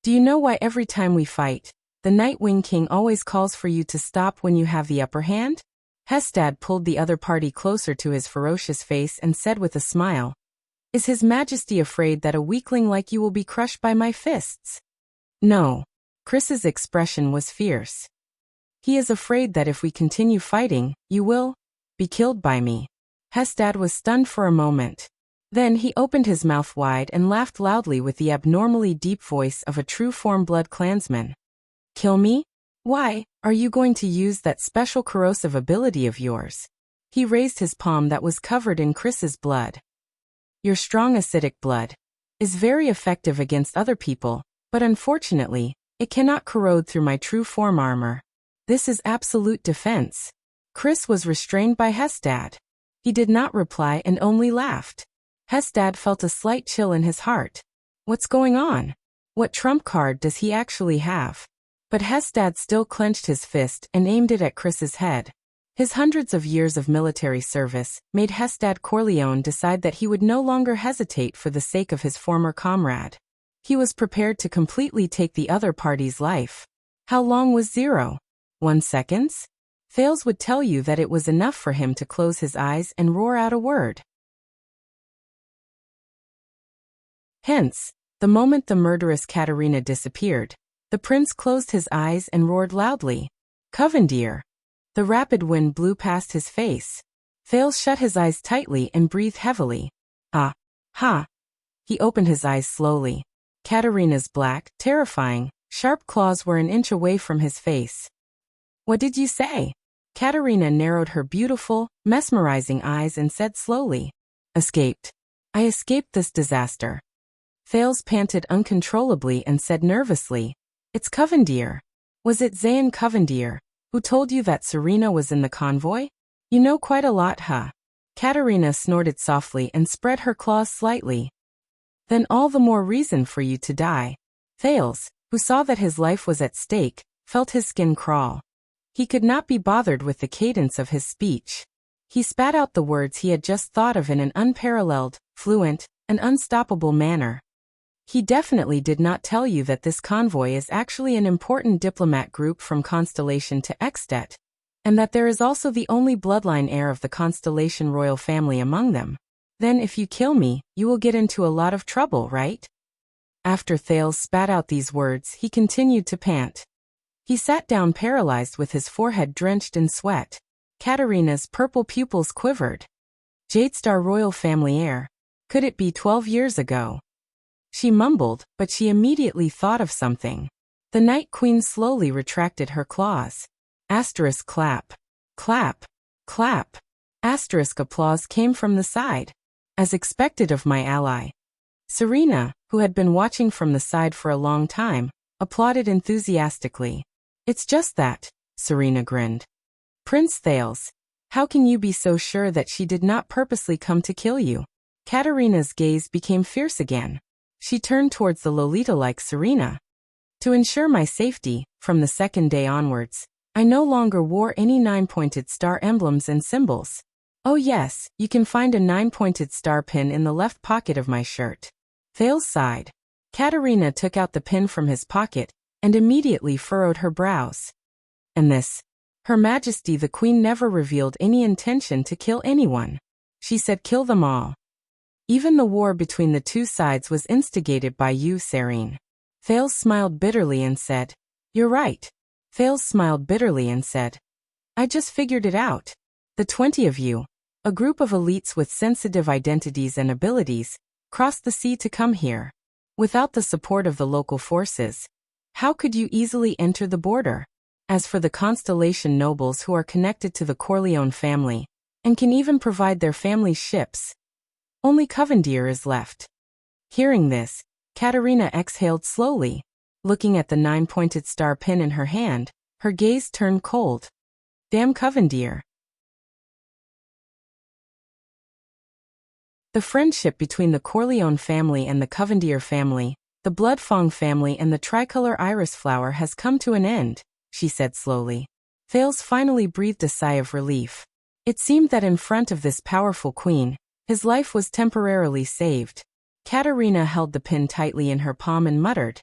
[SPEAKER 1] Do you know why every time we fight, the Nightwing King always calls for you to stop when you have the upper hand? Hestad pulled the other party closer to his ferocious face and said with a smile, Is His Majesty afraid that a weakling like you will be crushed by my fists? No. Chris's expression was fierce. He is afraid that if we continue fighting, you will be killed by me. Hestad was stunned for a moment. Then he opened his mouth wide and laughed loudly with the abnormally deep voice of a true-form blood clansman. Kill me? Why, are you going to use that special corrosive ability of yours? He raised his palm that was covered in Chris's blood. Your strong acidic blood is very effective against other people, but unfortunately, it cannot corrode through my true form armor. This is absolute defense. Chris was restrained by Hestad. He did not reply and only laughed. Hestad felt a slight chill in his heart. What's going on? What trump card does he actually have? But Hestad still clenched his fist and aimed it at Chris's head. His hundreds of years of military service made Hestad Corleone decide that he would no longer hesitate for the sake of his former comrade. He was prepared to completely take the other party's life. How long was 0.1 seconds? Thales would tell you that it was enough for him to close his eyes and roar out a word. Hence, the moment the murderous Katerina disappeared, the prince closed his eyes and roared loudly. Covendier. The rapid wind blew past his face. Thales shut his eyes tightly and breathed heavily. Ha. He opened his eyes slowly. Katerina's black, terrifying, sharp claws were an inch away from his face. What did you say? Katerina narrowed her beautiful, mesmerizing eyes and said slowly. Escaped. I escaped this disaster. Thales panted uncontrollably and said nervously, It's Covendier. Was it Zayn Covendier, who told you that Serena was in the convoy? You know quite a lot, huh? Katerina snorted softly and spread her claws slightly. Then all the more reason for you to die. Thales, who saw that his life was at stake, felt his skin crawl. He could not be bothered with the cadence of his speech. He spat out the words he had just thought of in an unparalleled, fluent, and unstoppable manner. He definitely did not tell you that this convoy is actually an important diplomat group from Constellation to Extet, and that there is also the only bloodline heir of the Constellation royal family among them. Then if you kill me, you will get into a lot of trouble, right? After Thales spat out these words, he continued to pant. He sat down paralyzed with his forehead drenched in sweat. Katerina's purple pupils quivered. Jadestar royal family heir. Could it be 12 years ago? She mumbled, but she immediately thought of something. The Night Queen slowly retracted her claws. Asterisk clap. Clap. Clap. Asterisk applause came from the side. As expected of my ally. Serena, who had been watching from the side for a long time, applauded enthusiastically. It's just that, Serena grinned. Prince Thales, how can you be so sure that she did not purposely come to kill you? Katerina's gaze became fierce again. She turned towards the Lolita-like Serena. To ensure my safety, from the second day onwards, I no longer wore any 9-pointed star emblems and symbols. Oh yes, you can find a 9-pointed star pin in the left pocket of my shirt. Thales sighed. Katerina took out the pin from his pocket, and immediately furrowed her brows. And this? Her Majesty the Queen never revealed any intention to kill anyone. She said kill them all. Even the war between the two sides was instigated by you, Serene. Thales smiled bitterly and said, "You're right." Thales smiled bitterly and said, "I just figured it out. The 20 of you, a group of elites with sensitive identities and abilities, crossed the sea to come here. Without the support of the local forces, how could you easily enter the border? As for the Constellation nobles who are connected to the Corleone family, and can even provide their family's ships, only Covendier is left." Hearing this, Katerina exhaled slowly. Looking at the 9-pointed star pin in her hand, her gaze turned cold. Damn Covendier. The friendship between the Corleone family and the Covendier family, the Bloodfang family and the tricolor iris flower has come to an end, she said slowly. Thales finally breathed a sigh of relief. It seemed that in front of this powerful queen, his life was temporarily saved. Katerina held the pin tightly in her palm and muttered,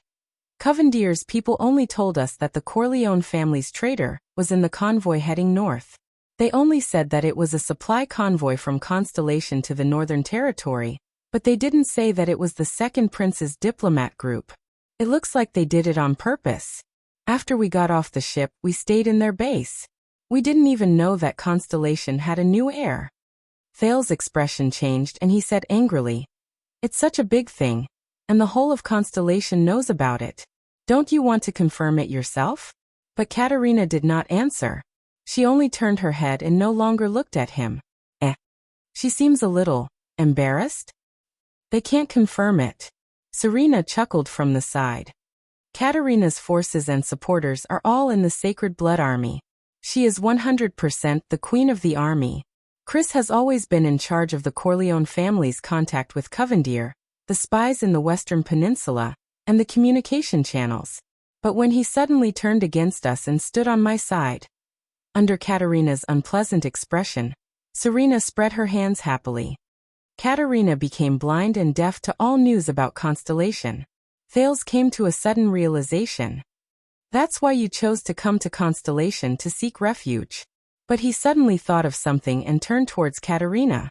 [SPEAKER 1] "Covendier's people only told us that the Corleone family's trader was in the convoy heading north. They only said that it was a supply convoy from Constellation to the Northern Territory, but they didn't say that it was the second prince's diplomat group. It looks like they did it on purpose. After we got off the ship, we stayed in their base. We didn't even know that Constellation had a new heir." Thales' expression changed and he said angrily, "It's such a big thing, and the whole of Constellation knows about it. Don't you want to confirm it yourself?" But Katerina did not answer. She only turned her head and no longer looked at him. She seems a little embarrassed? They can't confirm it. Serena chuckled from the side. Katerina's forces and supporters are all in the Sacred Blood Army. She is 100% the queen of the army. Chris has always been in charge of the Corleone family's contact with Covendier, the spies in the Western Peninsula, and the communication channels. But when he suddenly turned against us and stood on my side. Under Katerina's unpleasant expression, Serena spread her hands happily. Katerina became blind and deaf to all news about Constellation. Thales came to a sudden realization. That's why you chose to come to Constellation to seek refuge. But he suddenly thought of something and turned towards Katerina.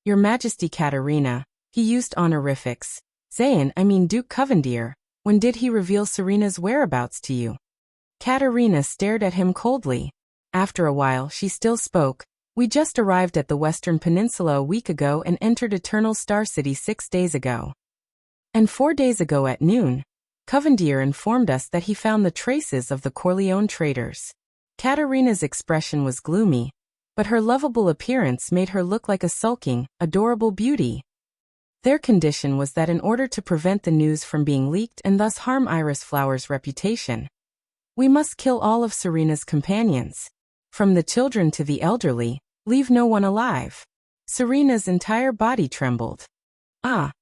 [SPEAKER 1] Your Majesty Katerina, he used honorifics. Duke Covendier, when did he reveal Serena's whereabouts to you? Katerina stared at him coldly. After a while she still spoke. We just arrived at the Western Peninsula a week ago and entered Eternal Star City 6 days ago. And 4 days ago at noon, Covendier informed us that he found the traces of the Corleone traders. Katerina's expression was gloomy, but her lovable appearance made her look like a sulking, adorable beauty. Their condition was that in order to prevent the news from being leaked and thus harm Iris Flower's reputation, we must kill all of Serena's companions. From the children to the elderly, leave no one alive. Serena's entire body trembled.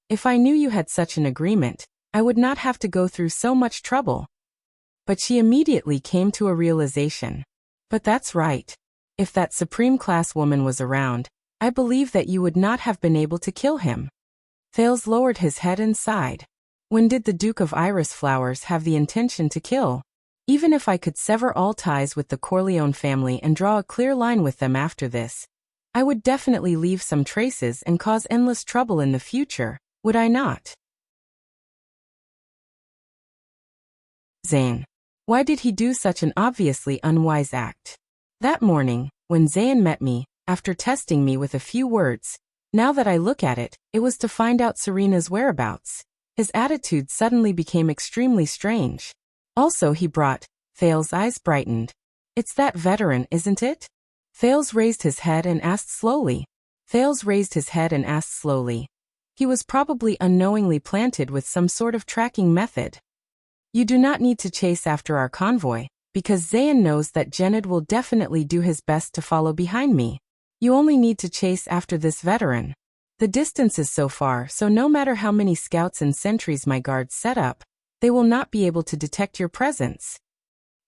[SPEAKER 1] If I knew you had such an agreement, I would not have to go through so much trouble. But she immediately came to a realization. But that's right. If that supreme class woman was around, I believe that you would not have been able to kill him. Thales lowered his head and sighed. When did the Duke of Iris Flowers have the intention to kill? Even if I could sever all ties with the Corleone family and draw a clear line with them after this, I would definitely leave some traces and cause endless trouble in the future, would I not? Zane. Why did he do such an obviously unwise act? That morning, when Zane met me, after testing me with a few words, now that I look at it, it was to find out Serena's whereabouts. His attitude suddenly became extremely strange. Also he brought, Thales' eyes brightened. It's that veteran, isn't it? Thales raised his head and asked slowly. He was probably unknowingly planted with some sort of tracking method. You do not need to chase after our convoy, because Zayn knows that Genid will definitely do his best to follow behind me. You only need to chase after this veteran. The distance is so far, so no matter how many scouts and sentries my guards set up, they will not be able to detect your presence.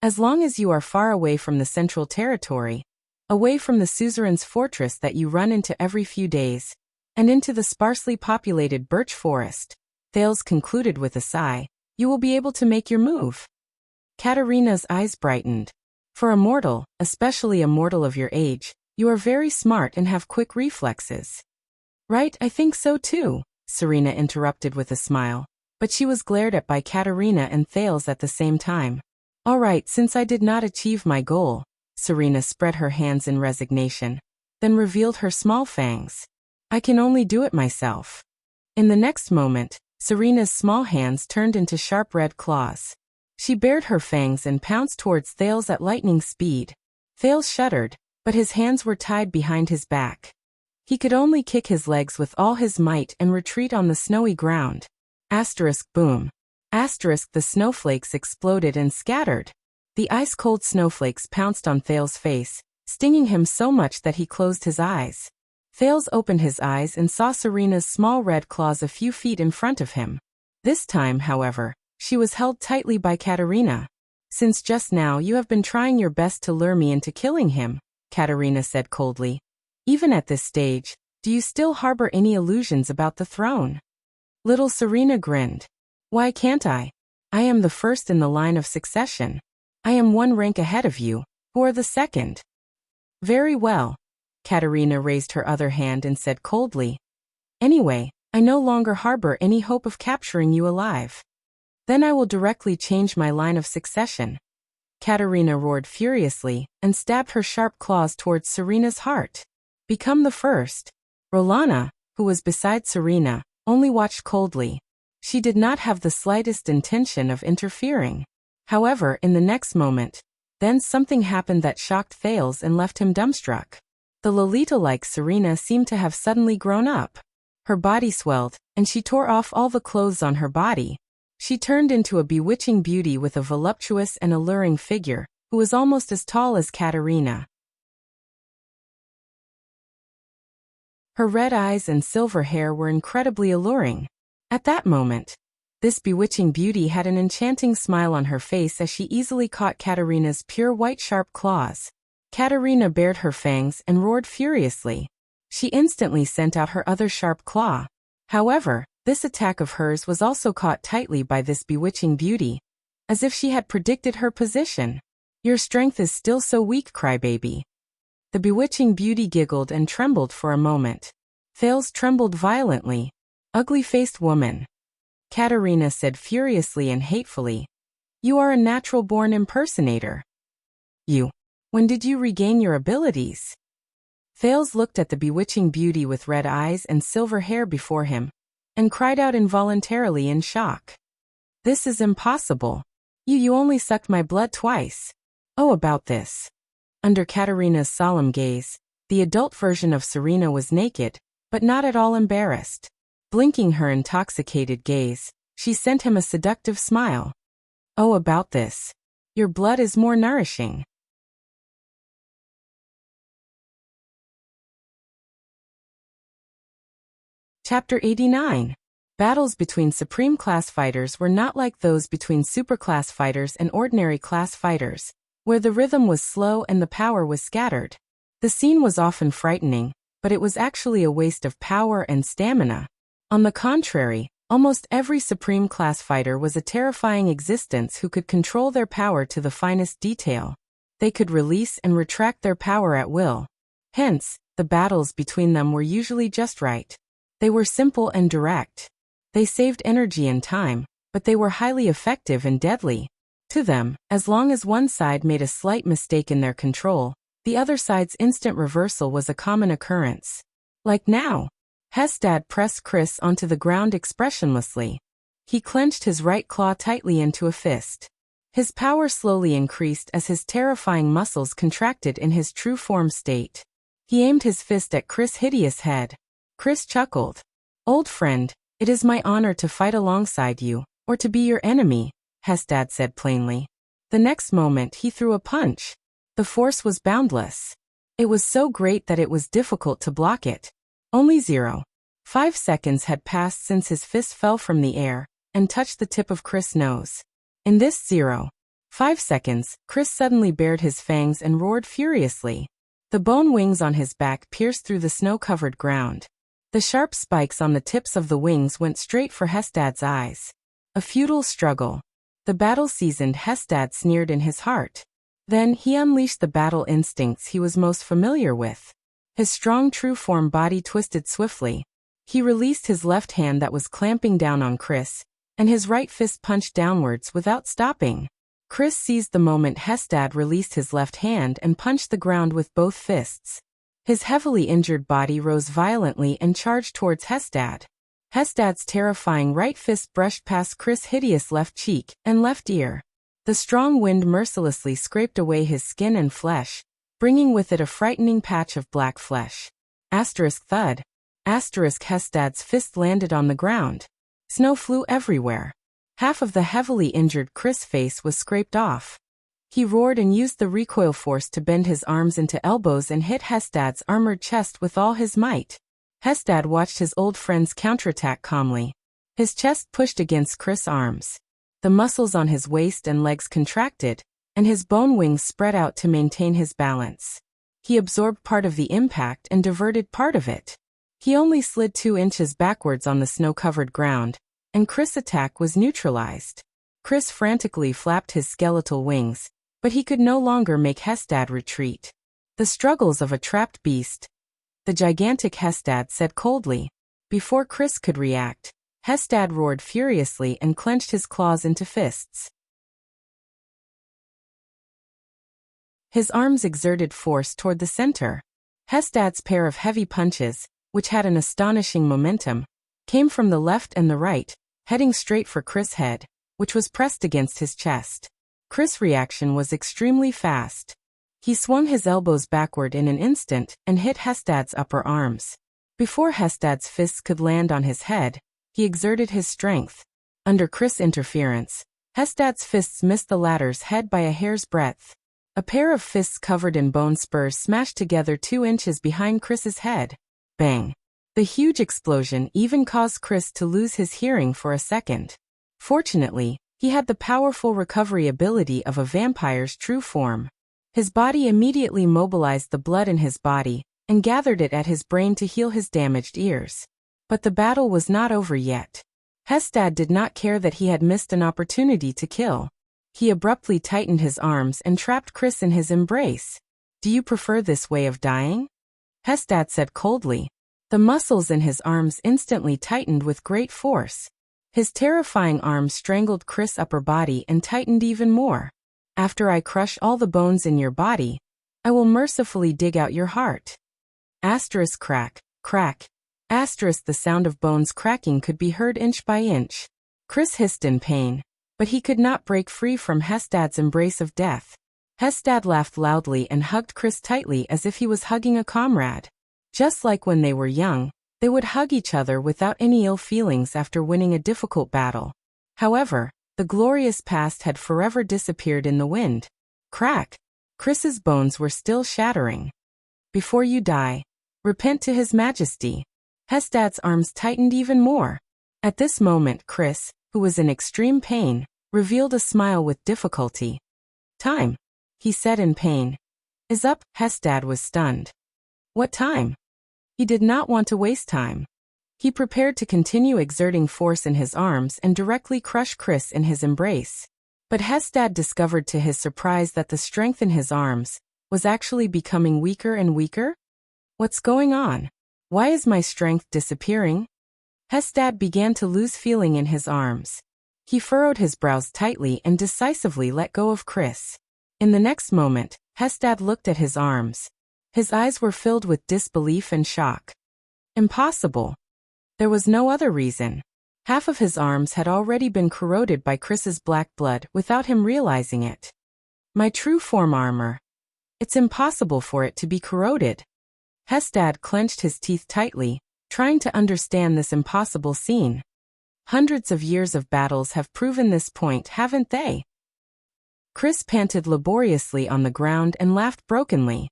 [SPEAKER 1] As long as you are far away from the Central Territory, away from the suzerain's fortress that you run into every few days, and into the sparsely populated birch forest, Thales concluded with a sigh, you will be able to make your move. Katerina's eyes brightened. For a mortal, especially a mortal of your age, you are very smart and have quick reflexes. Right, I think so too, Serena interrupted with a smile. but she was glared at by Katerina and Thales at the same time. All right, since I did not achieve my goal, Serena spread her hands in resignation, then revealed her small fangs. I can only do it myself. In the next moment, Serena's small hands turned into sharp red claws. She bared her fangs and pounced towards Thales at lightning speed. Thales shuddered, but his hands were tied behind his back. He could only kick his legs with all his might and retreat on the snowy ground. Asterisk boom. Asterisk the snowflakes exploded and scattered. The ice-cold snowflakes pounced on Thales' face, stinging him so much that he closed his eyes. Thales opened his eyes and saw Serena's small red claws a few feet in front of him. This time, however, she was held tightly by Katerina. Since just now you have been trying your best to lure me into killing him, Katerina said coldly. Even at this stage, do you still harbor any illusions about the throne? Little Serena grinned. Why can't I? I am the first in the line of succession. I am one rank ahead of you, who are the second. Very well. Katerina raised her other hand and said coldly. Anyway, I no longer harbor any hope of capturing you alive. Then I will directly change my line of succession. Katerina roared furiously and stabbed her sharp claws towards Serena's heart. Become the first. Rolana, who was beside Serena, only watched coldly. She did not have the slightest intention of interfering. However, in the next moment, then something happened that shocked Thales and left him dumbstruck. The Lolita-like Serena seemed to have suddenly grown up. Her body swelled, and she tore off all the clothes on her body. She turned into a bewitching beauty with a voluptuous and alluring figure, who was almost as tall as Katerina. Her red eyes and silver hair were incredibly alluring. At that moment, this bewitching beauty had an enchanting smile on her face as she easily caught Katerina's pure white sharp claws. Katerina bared her fangs and roared furiously. She instantly sent out her other sharp claw. However, this attack of hers was also caught tightly by this bewitching beauty, as if she had predicted her position. Your strength is still so weak, crybaby. The bewitching beauty giggled and trembled for a moment. Thales trembled violently. Ugly-faced woman. Katerina said furiously and hatefully. You are a natural-born impersonator. You. When did you regain your abilities? Thales looked at the bewitching beauty with red eyes and silver hair before him, and cried out involuntarily in shock. This is impossible. You only sucked my blood twice. Oh, about this. Under Katerina's solemn gaze, the adult version of Serena was naked, but not at all embarrassed. Blinking her intoxicated gaze, she sent him a seductive smile. Oh, about this. Your blood is more nourishing. Chapter 89. Battles between Supreme Class fighters were not like those between Superclass fighters and ordinary class fighters, where the rhythm was slow and the power was scattered. The scene was often frightening, but it was actually a waste of power and stamina. On the contrary, almost every Supreme Class fighter was a terrifying existence who could control their power to the finest detail. They could release and retract their power at will. Hence, the battles between them were usually just right. They were simple and direct. They saved energy and time, but they were highly effective and deadly. To them, as long as one side made a slight mistake in their control, the other side's instant reversal was a common occurrence. Like now. Hestad pressed Chris onto the ground expressionlessly. He clenched his right claw tightly into a fist. His power slowly increased as his terrifying muscles contracted in his true form state. He aimed his fist at Chris' hideous head. Chris chuckled. Old friend, it is my honor to fight alongside you, or to be your enemy, Hestad said plainly. The next moment he threw a punch. The force was boundless. It was so great that it was difficult to block it. Only 0.5 seconds had passed since his fist fell from the air and touched the tip of Chris' nose. In this 0.5 seconds, Chris suddenly bared his fangs and roared furiously. The bone wings on his back pierced through the snow-covered ground. The sharp spikes on the tips of the wings went straight for Hestad's eyes. A futile struggle. The battle-seasoned Hestad sneered in his heart. Then he unleashed the battle instincts he was most familiar with. His strong true-form body twisted swiftly. He released his left hand that was clamping down on Chris, and his right fist punched downwards without stopping. Chris seized the moment Hestad released his left hand and punched the ground with both fists. His heavily injured body rose violently and charged towards Hestad. Hestad's terrifying right fist brushed past Chris' hideous left cheek and left ear. The strong wind mercilessly scraped away his skin and flesh, bringing with it a frightening patch of black flesh. Thud. Hestad's fist landed on the ground. Snow flew everywhere. Half of the heavily injured Chris' face was scraped off. He roared and used the recoil force to bend his arms into elbows and hit Hestad's armored chest with all his might. Hestad watched his old friend's counterattack calmly. His chest pushed against Chris' arms. The muscles on his waist and legs contracted, and his bone wings spread out to maintain his balance. He absorbed part of the impact and diverted part of it. He only slid 2 inches backwards on the snow-covered ground, and Chris' attack was neutralized. Chris frantically flapped his skeletal wings, but he could no longer make Hestad retreat. The struggles of a trapped beast. The gigantic Hestad said coldly. Before Chris could react, Hestad roared furiously and clenched his claws into fists. His arms exerted force toward the center. Hestad's pair of heavy punches, which had an astonishing momentum, came from the left and the right, heading straight for Chris' head, which was pressed against his chest. Chris' reaction was extremely fast. He swung his elbows backward in an instant and hit Hestad's upper arms. Before Hestad's fists could land on his head, he exerted his strength. Under Chris' interference, Hestad's fists missed the latter's head by a hair's breadth. A pair of fists covered in bone spurs smashed together 2 inches behind Chris's head. Bang! The huge explosion even caused Chris to lose his hearing for a second. Fortunately, he had the powerful recovery ability of a vampire's true form. His body immediately mobilized the blood in his body and gathered it at his brain to heal his damaged ears. But the battle was not over yet. Hestad did not care that he had missed an opportunity to kill. He abruptly tightened his arms and trapped Chris in his embrace. "Do you prefer this way of dying?" Hestad said coldly. The muscles in his arms instantly tightened with great force. His terrifying arms strangled Chris' upper body and tightened even more. "After I crush all the bones in your body, I will mercifully dig out your heart." Crack, crack. The sound of bones cracking could be heard inch by inch. Chris hissed in pain, but he could not break free from Hestad's embrace of death. Hestad laughed loudly and hugged Chris tightly as if he was hugging a comrade. Just like when they were young, they would hug each other without any ill feelings after winning a difficult battle. However, the glorious past had forever disappeared in the wind. Crack! Chris's bones were still shattering. "Before you die, repent to His Majesty." Hestad's arms tightened even more. At this moment Chris, who was in extreme pain, revealed a smile with difficulty. "Time," he said in pain, "is up." Hestad was stunned. What time? He did not want to waste time. He prepared to continue exerting force in his arms and directly crush Chris in his embrace. But Hestad discovered to his surprise that the strength in his arms was actually becoming weaker and weaker. "What's going on? Why is my strength disappearing?" Hestad began to lose feeling in his arms. He furrowed his brows tightly and decisively let go of Chris. In the next moment, Hestad looked at his arms. His eyes were filled with disbelief and shock. Impossible. There was no other reason. Half of his arms had already been corroded by Chris's black blood without him realizing it. "My true form armor. It's impossible for it to be corroded." Hestad clenched his teeth tightly, trying to understand this impossible scene. Hundreds of years of battles have proven this point, haven't they? Chris panted laboriously on the ground and laughed brokenly.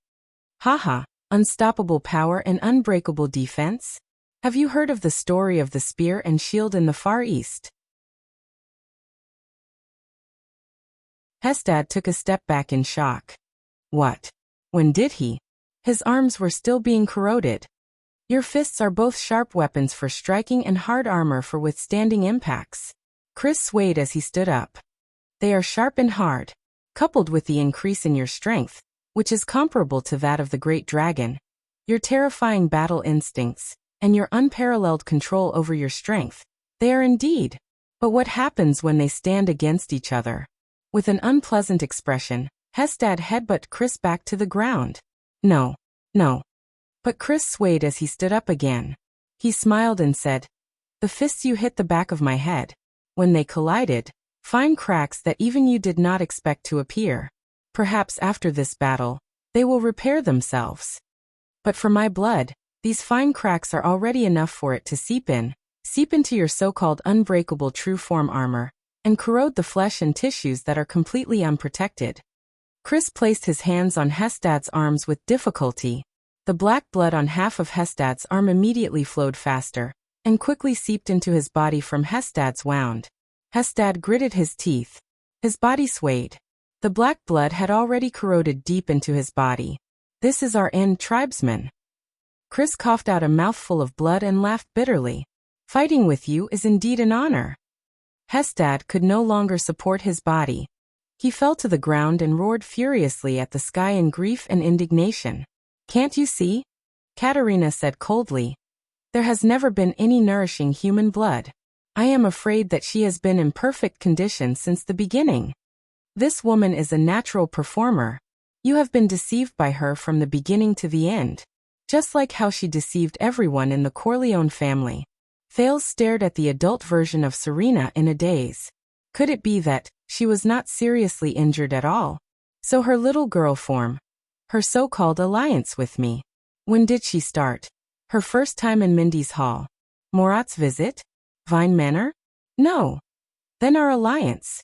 [SPEAKER 1] "Haha, unstoppable power and unbreakable defense? Have you heard of the story of the spear and shield in the Far East?" Hestad took a step back in shock. "What? When did he?" His arms were still being corroded. "Your fists are both sharp weapons for striking and hard armor for withstanding impacts." Chris swayed as he stood up. "They are sharp and hard. Coupled with the increase in your strength, which is comparable to that of the great dragon, your terrifying battle instincts, and your unparalleled control over your strength, they are indeed But what happens when they stand against each other? With an unpleasant expression, Hestad headbutted Chris back to the ground. No. No. But Chris swayed as he stood up again. He smiled and said, "The fists you hit the back of my head." When they collided, fine cracks that even you did not expect to appear. Perhaps after this battle, they will repair themselves. But for my blood, these fine cracks are already enough for it to seep into your so-called unbreakable true form armor, and corrode the flesh and tissues that are completely unprotected. Chris placed his hands on Hestad's arms with difficulty. The black blood on half of Hestad's arm immediately flowed faster, and quickly seeped into his body from Hestad's wound. Hestad gritted his teeth. His body swayed. The black blood had already corroded deep into his body. "This is our end, tribesman." Chris coughed out a mouthful of blood and laughed bitterly. "Fighting with you is indeed an honor." Hestad could no longer support his body. He fell to the ground and roared furiously at the sky in grief and indignation. "Can't you see?" Katerina said coldly. "There has never been any nourishing human blood. I am afraid that she has been in perfect condition since the beginning. This woman is a natural performer. You have been deceived by her from the beginning to the end, just like how she deceived everyone in the Corleone family." Thales stared at the adult version of Serena in a daze. Could it be that she was not seriously injured at all? So her little girl form, her so-called alliance with me. When did she start? Her first time in Mindy's Hall? Morat's visit? Vine Manor? No. Then our alliance.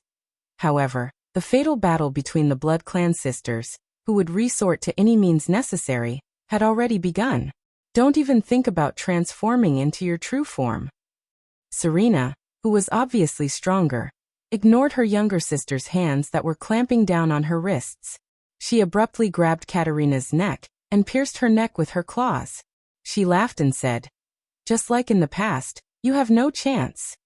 [SPEAKER 1] However, the fatal battle between the Blood Clan sisters, who would resort to any means necessary, had already begun. Don't even think about transforming into your true form. Serena, who was obviously stronger, ignored her younger sister's hands that were clamping down on her wrists. She abruptly grabbed Katerina's neck and pierced her neck with her claws. She laughed and said, "Just like in the past, you have no chance."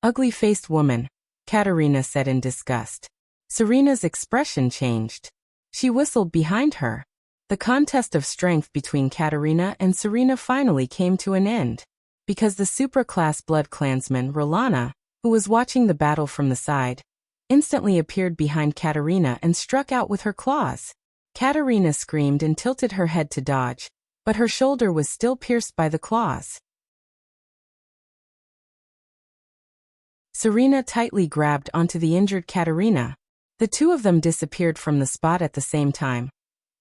[SPEAKER 1] "Ugly-faced woman," Katerina said in disgust. Serena's expression changed. She whistled behind her. The contest of strength between Katerina and Serena finally came to an end, because the supra-class blood clansman Rolana, who was watching the battle from the side, instantly appeared behind Katerina and struck out with her claws. Katerina screamed and tilted her head to dodge, but her shoulder was still pierced by the claws. Serena tightly grabbed onto the injured Katerina. The two of them disappeared from the spot at the same time,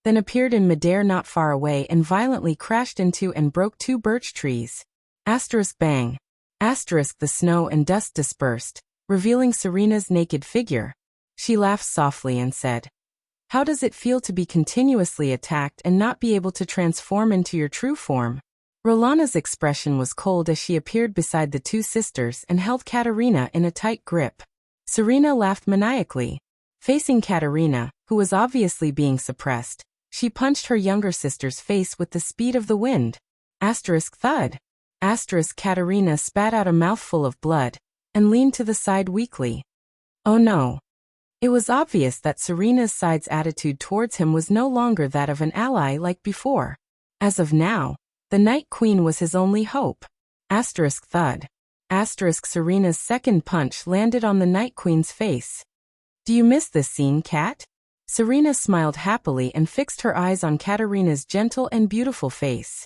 [SPEAKER 1] then appeared in midair not far away and violently crashed into and broke two birch trees. Asterisk bang. Asterisk the snow and dust dispersed, revealing Serena's naked figure. She laughed softly and said, "How does it feel to be continuously attacked and not be able to transform into your true form?" Rolana's expression was cold as she appeared beside the two sisters and held Katerina in a tight grip. Serena laughed maniacally. Facing Katerina, who was obviously being suppressed, she punched her younger sister's face with the speed of the wind. Asterisk thud. Asterisk Katerina spat out a mouthful of blood and leaned to the side weakly. Oh no. It was obvious that Serena's side's attitude towards him was no longer that of an ally like before. As of now, the Night Queen was his only hope. Asterisk thud. Asterisk Serena's second punch landed on the Night Queen's face. "Do you miss this scene, Kat?" Serena smiled happily and fixed her eyes on Katerina's gentle and beautiful face.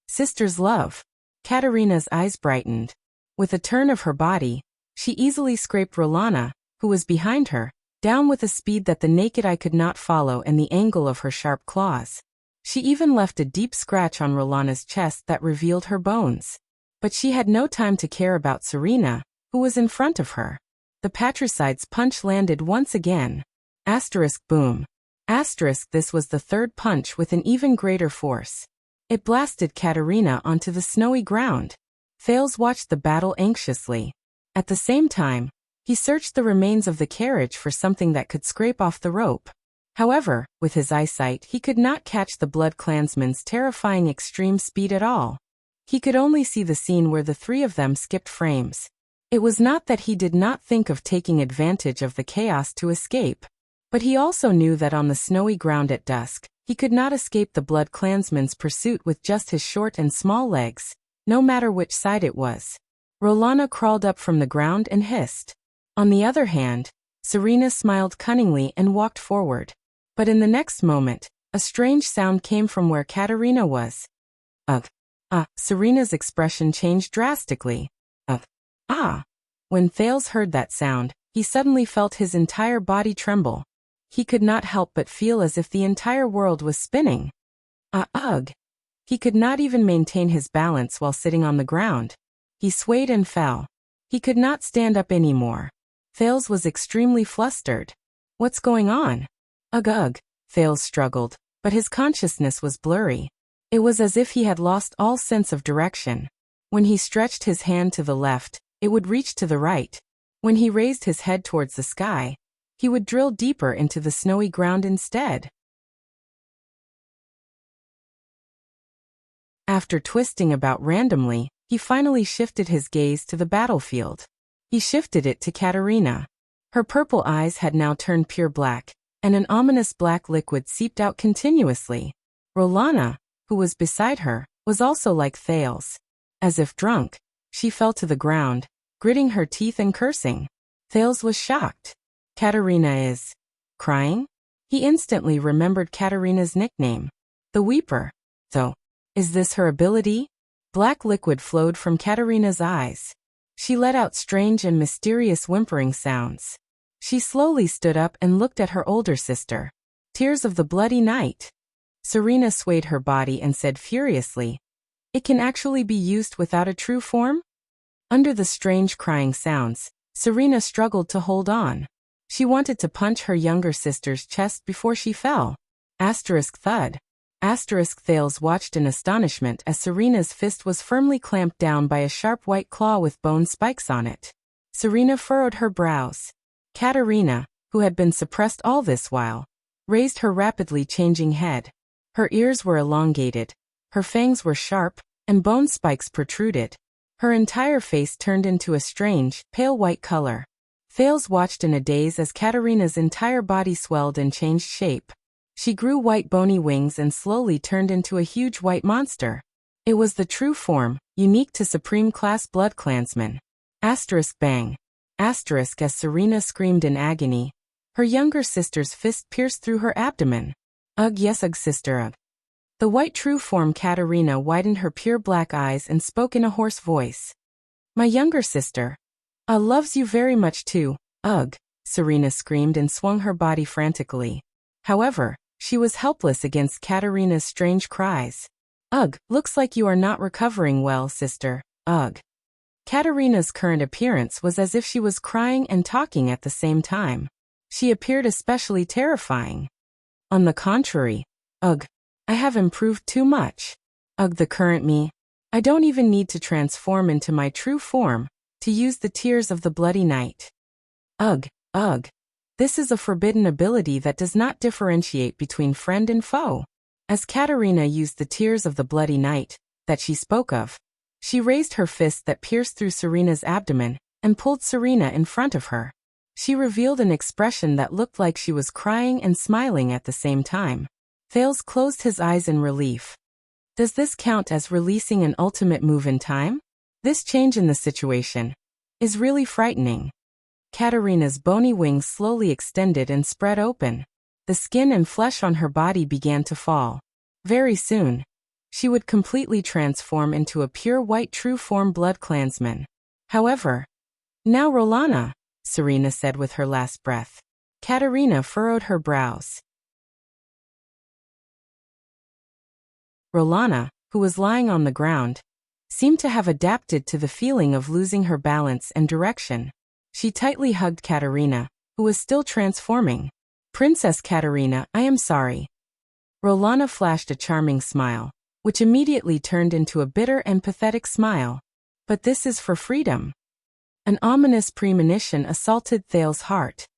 [SPEAKER 1] "Sister's love." Katerina's eyes brightened. With a turn of her body, she easily scraped Rolana, who was behind her, down with a speed that the naked eye could not follow and the angle of her sharp claws. She even left a deep scratch on Rolana's chest that revealed her bones. But she had no time to care about Serena, who was in front of her. The patricide's punch landed once again. Asterisk boom. Asterisk this was the third punch with an even greater force. It blasted Katerina onto the snowy ground. Thales watched the battle anxiously. At the same time, he searched the remains of the carriage for something that could scrape off the rope. However, with his eyesight he could not catch the Blood Clansman's terrifying extreme speed at all. He could only see the scene where the three of them skipped frames. It was not that he did not think of taking advantage of the chaos to escape, but he also knew that on the snowy ground at dusk, he could not escape the Blood Clansman's pursuit with just his short and small legs, no matter which side it was. Rolana crawled up from the ground and hissed. On the other hand, Serena smiled cunningly and walked forward. But in the next moment, a strange sound came from where Katerina was. Ugh. Serena's expression changed drastically. Ugh. Ah. When Thales heard that sound, he suddenly felt his entire body tremble. He could not help but feel as if the entire world was spinning. Ugh. He could not even maintain his balance while sitting on the ground. He swayed and fell. He could not stand up anymore. Thales was extremely flustered. What's going on? Ugh. Thales struggled, but his consciousness was blurry. It was as if he had lost all sense of direction. When he stretched his hand to the left, it would reach to the right. When he raised his head towards the sky, he would drill deeper into the snowy ground instead. After twisting about randomly, he finally shifted his gaze to the battlefield. He shifted it to Katerina. Her purple eyes had now turned pure black, and an ominous black liquid seeped out continuously. Rolana, who was beside her, was also like Thales. As if drunk, she fell to the ground, gritting her teeth and cursing. Thales was shocked. Katerina is crying? He instantly remembered Katerina's nickname, the Weeper. So, is this her ability? Black liquid flowed from Katerina's eyes. She let out strange and mysterious whimpering sounds. She slowly stood up and looked at her older sister. Tears of the Bloody Night. Serena swayed her body and said furiously, "It can actually be used without a true form?" Under the strange crying sounds, Serena struggled to hold on. She wanted to punch her younger sister's chest before she fell. Thud. Thales watched in astonishment as Serena's fist was firmly clamped down by a sharp white claw with bone spikes on it. Serena furrowed her brows. Katerina, who had been suppressed all this while, raised her rapidly changing head. Her ears were elongated, her fangs were sharp, and bone spikes protruded. Her entire face turned into a strange, pale white color. Thales watched in a daze as Katerina's entire body swelled and changed shape. She grew white bony wings and slowly turned into a huge white monster. It was the true form, unique to Supreme Class Blood Clansmen. Bang. As Serena screamed in agony, her younger sister's fist pierced through her abdomen. Yes, sister. The white true form Katerina widened her pure black eyes and spoke in a hoarse voice. "My younger sister. Loves you very much too." Serena screamed and swung her body frantically. However, she was helpless against Katerina's strange cries. Looks like you are not recovering well, sister. Katerina's current appearance was as if she was crying and talking at the same time. She appeared especially terrifying. On the contrary, I have improved too much. The current me. I don't even need to transform into my true form, to use the tears of the Bloody Night. This is a forbidden ability that does not differentiate between friend and foe. As Katerina used the tears of the Bloody Night, that she spoke of, she raised her fist that pierced through Serena's abdomen, and pulled Serena in front of her. She revealed an expression that looked like she was crying and smiling at the same time. Thales closed his eyes in relief. Does this count as releasing an ultimate move in time? This change in the situation is really frightening. Katerina's bony wings slowly extended and spread open. The skin and flesh on her body began to fall. Very soon, she would completely transform into a pure white true form blood clansman. However, "Now Rolana," Serena said with her last breath. Katerina furrowed her brows. Rolana, who was lying on the ground, seemed to have adapted to the feeling of losing her balance and direction. She tightly hugged Katerina, who was still transforming. "Princess Katerina, I am sorry." Rolana flashed a charming smile, which immediately turned into a bitter and pathetic smile. "But this is for freedom." An ominous premonition assaulted Thales' heart.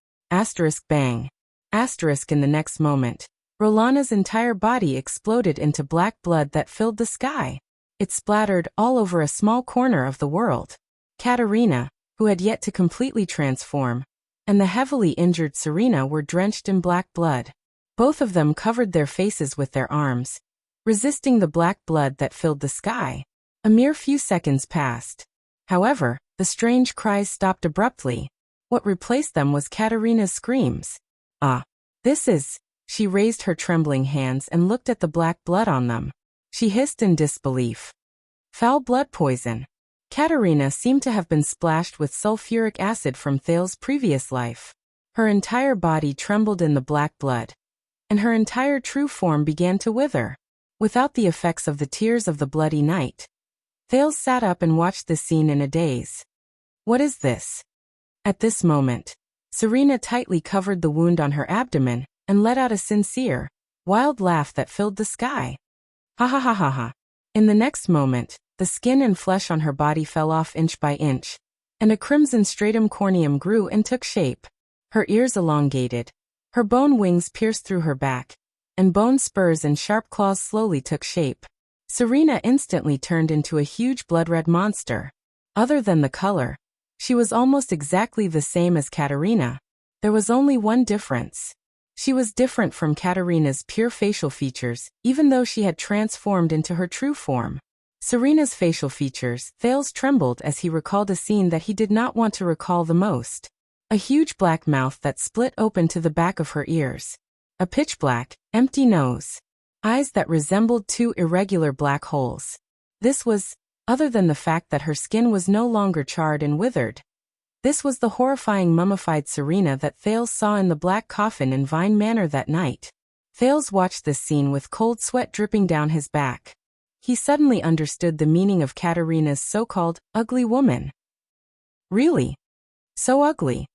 [SPEAKER 1] Bang. In the next moment, Rolana's entire body exploded into black blood that filled the sky. It splattered all over a small corner of the world. Katerina, who had yet to completely transform, and the heavily injured Serena were drenched in black blood. Both of them covered their faces with their arms, resisting the black blood that filled the sky. A mere few seconds passed. However, the strange cries stopped abruptly. What replaced them was Katerina's screams. Ah! This is... She raised her trembling hands and looked at the black blood on them. She hissed in disbelief. Foul blood poison. Katerina seemed to have been splashed with sulfuric acid from Thal's previous life. Her entire body trembled in the black blood, and her entire true form began to wither. Without the effects of the tears of the bloody night, Thales sat up and watched the scene in a daze. What is this? At this moment, Serena tightly covered the wound on her abdomen and let out a sincere, wild laugh that filled the sky. Ha ha ha ha ha. In the next moment, the skin and flesh on her body fell off inch by inch, and a crimson stratum corneum grew and took shape. Her ears elongated, her bone wings pierced through her back, and bone spurs and sharp claws slowly took shape. Serena instantly turned into a huge blood-red monster. Other than the color, she was almost exactly the same as Katerina. There was only one difference. She was different from Katerina's pure facial features, even though she had transformed into her true form. Serena's facial features, Thales trembled as he recalled a scene that he did not want to recall the most. A huge black mouth that split open to the back of her ears. A pitch-black, empty nose. Eyes that resembled two irregular black holes. This was, other than the fact that her skin was no longer charred and withered. This was the horrifying mummified Serena that Thales saw in the black coffin in Vine Manor that night. Thales watched this scene with cold sweat dripping down his back. He suddenly understood the meaning of Katerina's so-called ugly woman. Really? So ugly?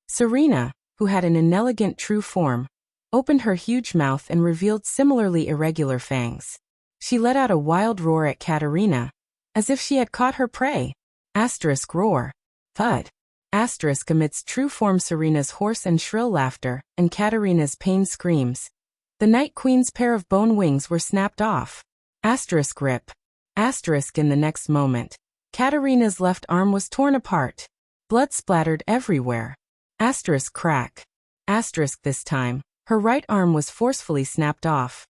[SPEAKER 1] Serena, who had an inelegant true form, opened her huge mouth and revealed similarly irregular fangs. She let out a wild roar at Katerina, as if she had caught her prey. Asterisk roar. Thud. Asterisk amidst true form Serena's hoarse and shrill laughter, and Katerina's pain screams. The Night Queen's pair of bone wings were snapped off. Asterisk rip. Asterisk in the next moment, Katerina's left arm was torn apart. Blood splattered everywhere. Asterisk crack. Asterisk this time, her right arm was forcefully snapped off.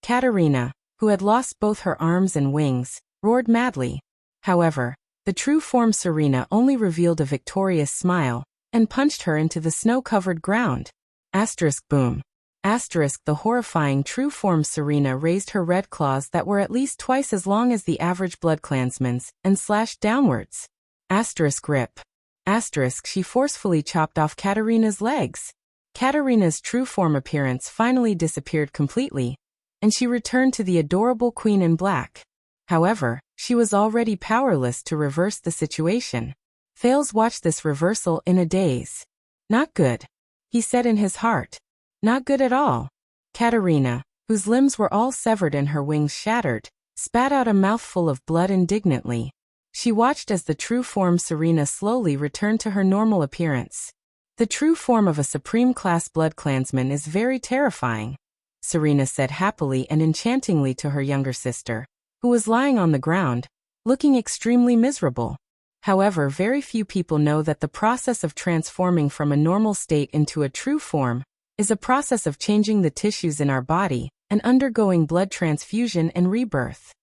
[SPEAKER 1] Katerina, who had lost both her arms and wings, roared madly. However, the true form Serena only revealed a victorious smile, and punched her into the snow-covered ground. Asterisk boom. Asterisk the horrifying true form Serena raised her red claws that were at least twice as long as the average bloodclansman's, and slashed downwards. Asterisk rip. Asterisk she forcefully chopped off Katerina's legs. Katerina's true form appearance finally disappeared completely, and she returned to the adorable Queen in Black. However, she was already powerless to reverse the situation. Thales watched this reversal in a daze. Not good, he said in his heart. Not good at all. Katerina, whose limbs were all severed and her wings shattered, spat out a mouthful of blood indignantly. She watched as the true form Serena slowly returned to her normal appearance. The true form of a supreme-class bloodclansman is very terrifying, Serena said happily and enchantingly to her younger sister, who was lying on the ground, looking extremely miserable. However, very few people know that the process of transforming from a normal state into a true form is a process of changing the tissues in our body and undergoing blood transfusion and rebirth.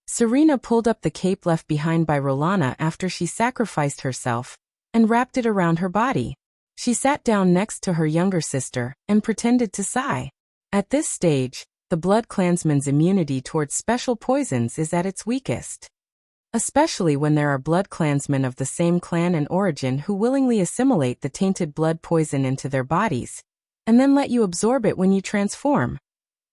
[SPEAKER 1] Serena pulled up the cape left behind by Rolana after she sacrificed herself and wrapped it around her body. She sat down next to her younger sister and pretended to sigh. At this stage, the bloodclansman's immunity towards special poisons is at its weakest. Especially when there are bloodclansmen of the same clan and origin who willingly assimilate the tainted blood poison into their bodies, and then let you absorb it when you transform.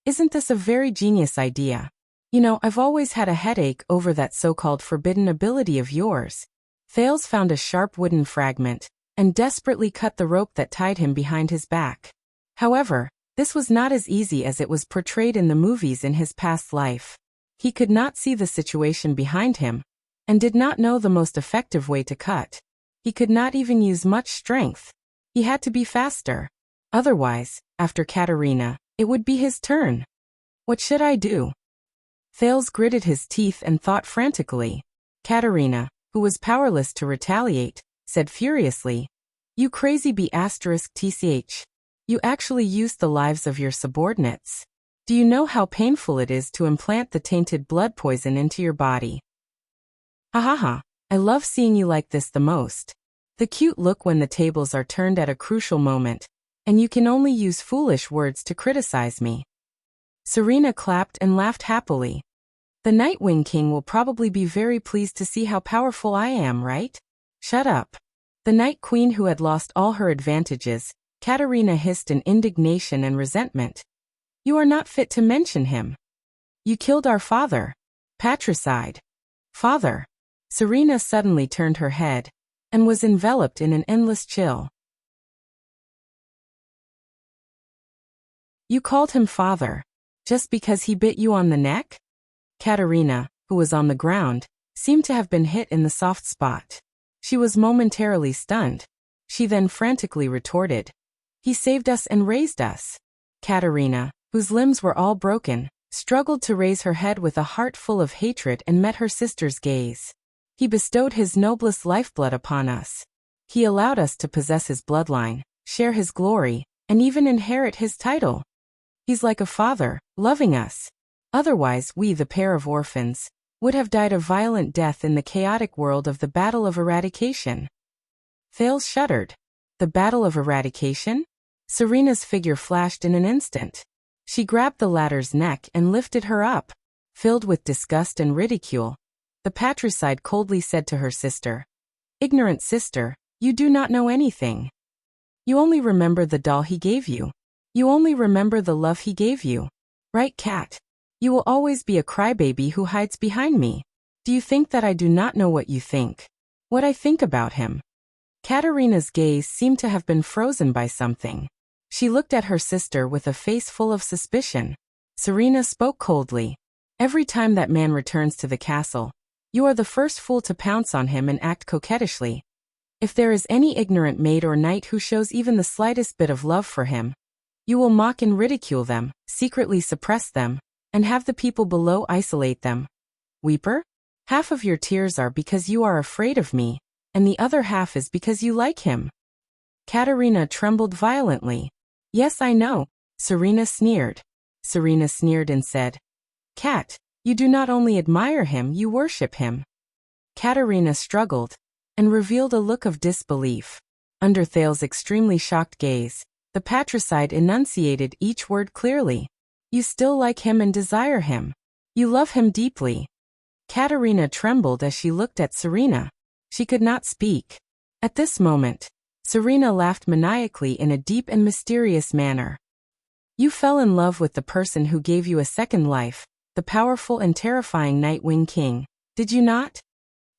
[SPEAKER 1] Isn't this a very genius idea? You know, I've always had a headache over that so-called forbidden ability of yours. Thales found a sharp wooden fragment, and desperately cut the rope that tied him behind his back. However, this was not as easy as it was portrayed in the movies in his past life. He could not see the situation behind him, and did not know the most effective way to cut. He could not even use much strength. He had to be faster. Otherwise, after Katerina, it would be his turn. What should I do? Thales gritted his teeth and thought frantically. Katerina, who was powerless to retaliate, said furiously, "You crazy bee*tch. You actually used the lives of your subordinates. Do you know how painful it is to implant the tainted blood poison into your body? Ha ha ha, I love seeing you like this the most. The cute look when the tables are turned at a crucial moment, and you can only use foolish words to criticize me. Serena clapped and laughed happily. The Nightwing King will probably be very pleased to see how powerful I am, right? Shut up. The Night Queen, who had lost all her advantages, Katarina hissed in indignation and resentment. You are not fit to mention him. You killed our father. Patricide. Father. Serena suddenly turned her head, and was enveloped in an endless chill. You called him father, just because he bit you on the neck? Katarina, who was on the ground, seemed to have been hit in the soft spot. She was momentarily stunned. She then frantically retorted. He saved us and raised us. Katarina, whose limbs were all broken, struggled to raise her head with a heart full of hatred and met her sister's gaze. He bestowed his noblest lifeblood upon us. He allowed us to possess his bloodline, share his glory, and even inherit his title. He's like a father, loving us. Otherwise, we, the pair of orphans, would have died a violent death in the chaotic world of the Battle of Eradication. Thales shuddered. The Battle of Eradication? Serena's figure flashed in an instant. She grabbed the latter's neck and lifted her up. Filled with disgust and ridicule, the patricide coldly said to her sister, Ignorant sister, you do not know anything. You only remember the doll he gave you. You only remember the love he gave you. Right, cat? You will always be a crybaby who hides behind me. Do you think that I do not know what you think? What I think about him? Katarina's gaze seemed to have been frozen by something. She looked at her sister with a face full of suspicion. Serena spoke coldly. Every time that man returns to the castle, you are the first fool to pounce on him and act coquettishly. If there is any ignorant maid or knight who shows even the slightest bit of love for him, you will mock and ridicule them, secretly suppress them, and have the people below isolate them. Weeper? Half of your tears are because you are afraid of me, and the other half is because you like him. Katarina trembled violently. Yes, I know, Serena sneered. Serena sneered and said, Cat, you do not only admire him, you worship him. Katarina struggled, and revealed a look of disbelief. Under Thales' extremely shocked gaze, the patricide enunciated each word clearly. You still like him and desire him. You love him deeply. Katarina trembled as she looked at Serena. She could not speak. At this moment, Serena laughed maniacally in a deep and mysterious manner. You fell in love with the person who gave you a second life, the powerful and terrifying Nightwing King, did you not?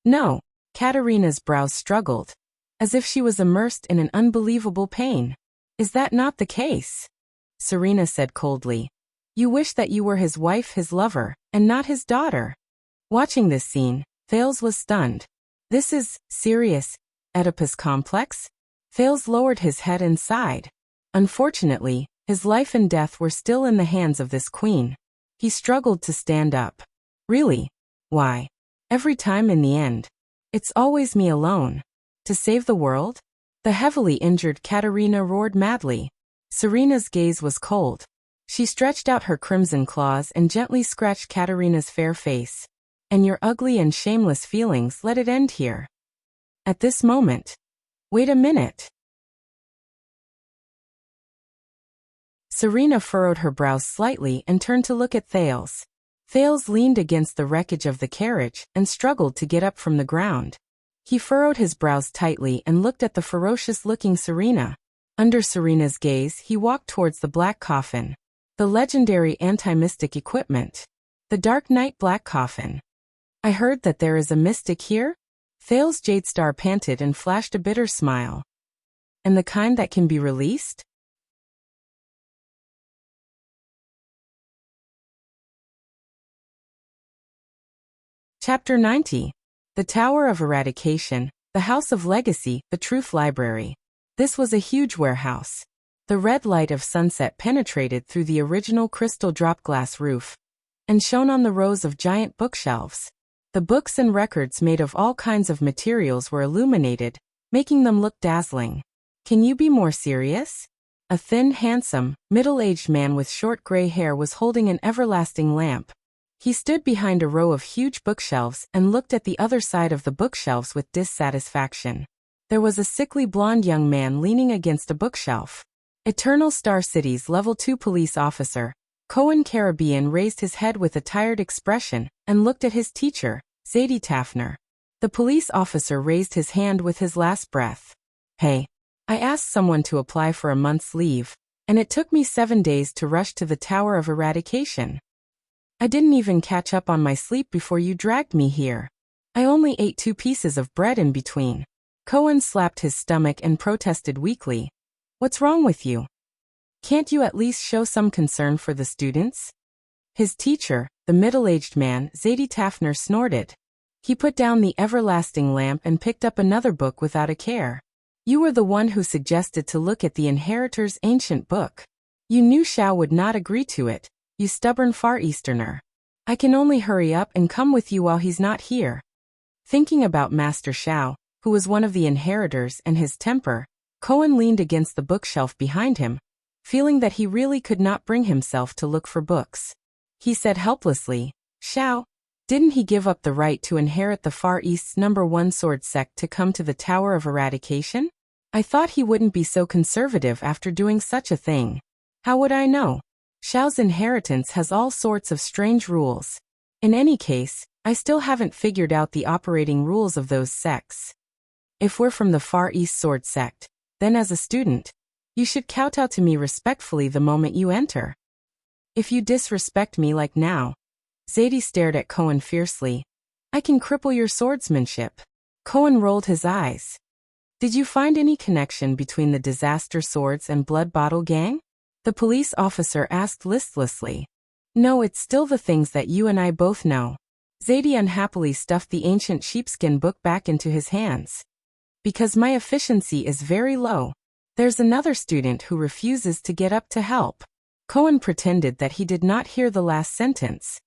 [SPEAKER 1] No. Katarina's brows struggled, as if she was immersed in an unbelievable pain. Is that not the case? Serena said coldly. You wish that you were his wife, his lover, and not his daughter. Watching this scene, Thales was stunned. This is serious Oedipus complex? Thales lowered his head and sighed. Unfortunately, his life and death were still in the hands of this queen. He struggled to stand up. Really? Why? Every time in the end, it's always me alone. To save the world? The heavily injured Katarina roared madly. Serena's gaze was cold. She stretched out her crimson claws and gently scratched Katarina's fair face. And your ugly and shameless feelings, let it end here. At this moment. Wait a minute. Serena furrowed her brows slightly and turned to look at Thales. Thales leaned against the wreckage of the carriage and struggled to get up from the ground. He furrowed his brows tightly and looked at the ferocious-looking Serena. Under Serena's gaze, he walked towards the black coffin. The legendary anti-mystic equipment. The Dark Knight Black Coffin. I heard that there is a mystic here? Thales Jadestar panted and flashed a bitter smile. And the kind that can be released? Chapter 90. The Tower of Eradication, the House of Legacy, the Truth Library. This was a huge warehouse. The red light of sunset penetrated through the original crystal drop glass roof and shone on the rows of giant bookshelves. The books and records made of all kinds of materials were illuminated, making them look dazzling. Can you be more serious? A thin, handsome, middle-aged man with short gray hair was holding an everlasting lamp. He stood behind a row of huge bookshelves and looked at the other side of the bookshelves with dissatisfaction. There was a sickly blonde young man leaning against a bookshelf. Eternal Star City's Level 2 police officer, Cohen Caribbean, raised his head with a tired expression and looked at his teacher, Zadie Tafner. The police officer raised his hand with his last breath. Hey, I asked someone to apply for a month's leave, and it took me 7 days to rush to the Tower of Eradication. I didn't even catch up on my sleep before you dragged me here. I only ate 2 pieces of bread in between. Cohen slapped his stomach and protested weakly. What's wrong with you? Can't you at least show some concern for the students? His teacher, the middle-aged man, Zadie Tafner, snorted. He put down the everlasting lamp and picked up another book without a care. You were the one who suggested to look at the Inheritor's ancient book. You knew Xiao would not agree to it, you stubborn Far Easterner. I can only hurry up and come with you while he's not here. Thinking about Master Xiao, who was one of the inheritors, and his temper, Cohen leaned against the bookshelf behind him, feeling that he really could not bring himself to look for books. He said helplessly, Xiao, didn't he give up the right to inherit the Far East's #1 sword sect to come to the Tower of Eradication? I thought he wouldn't be so conservative after doing such a thing. How would I know? Xiao's inheritance has all sorts of strange rules. In any case, I still haven't figured out the operating rules of those sects. If we're from the Far East Sword Sect, then as a student, you should kowtow to me respectfully the moment you enter. If you disrespect me like now, Zadie stared at Cohen fiercely, I can cripple your swordsmanship. Cohen rolled his eyes. Did you find any connection between the Disaster Swords and Blood Bottle Gang? The police officer asked listlessly. No, it's still the things that you and I both know. Zadie unhappily stuffed the ancient sheepskin book back into his hands. Because my efficiency is very low. There's another student who refuses to get up to help. Cohen pretended that he did not hear the last sentence.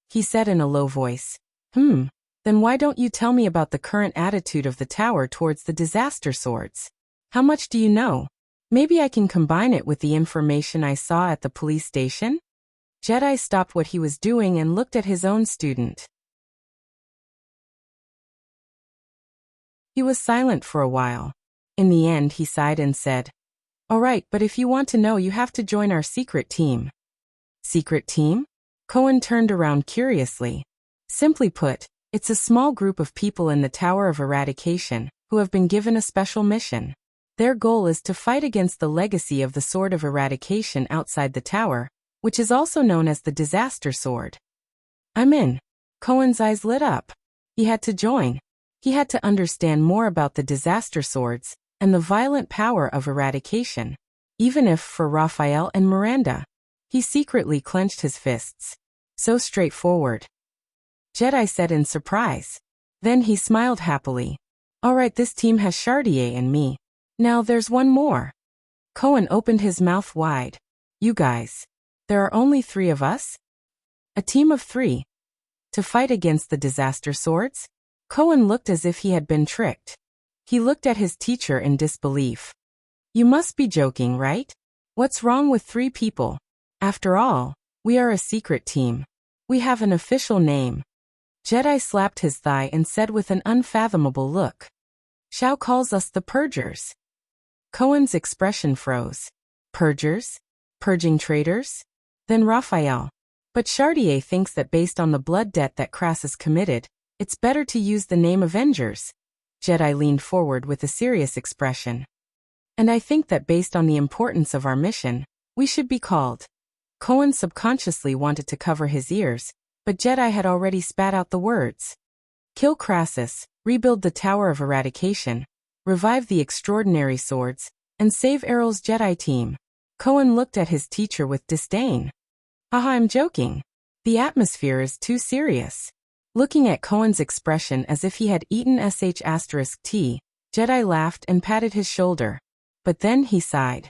[SPEAKER 1] He said in a low voice, then why don't you tell me about the current attitude of the tower towards the disaster swords? How much do you know? Maybe I can combine it with the information I saw at the police station? Jedi stopped what he was doing and looked at his own student. He was silent for a while. In the end, he sighed and said, All right, but if you want to know, you have to join our secret team. Secret team? Cohen turned around curiously. Simply put, it's a small group of people in the Tower of Eradication who have been given a special mission. Their goal is to fight against the legacy of the Sword of Eradication outside the tower, which is also known as the Disaster Sword. I'm in. Cohen's eyes lit up. He had to join. He had to understand more about the Disaster Swords and the violent power of eradication, even if for Raphael and Miranda. He secretly clenched his fists. So straightforward. Jedi said in surprise. Then he smiled happily. All right, this team has Chartier and me. Now there's one more. Cohen opened his mouth wide. You guys. There are only 3 of us? A team of 3. To fight against the Disaster Swords? Cohen looked as if he had been tricked. He looked at his teacher in disbelief. You must be joking, right? What's wrong with 3 people? After all, we are a secret team. We have an official name. Jedi slapped his thigh and said with an unfathomable look. Xiao calls us the Purgers. Cohen's expression froze. Purgers? Purging traitors? Then Raphael. But Chartier thinks that based on the blood debt that Crassus committed, it's better to use the name Avengers. Jedi leaned forward with a serious expression. And I think that based on the importance of our mission, we should be called. Cohen subconsciously wanted to cover his ears, but Jedi had already spat out the words. Kill Crassus, rebuild the Tower of Eradication, revive the extraordinary swords, and save Errol's Jedi team. Cohen looked at his teacher with disdain. Haha, I'm joking. The atmosphere is too serious. Looking at Cohen's expression as if he had eaten **T, Jedi laughed and patted his shoulder. But then he sighed.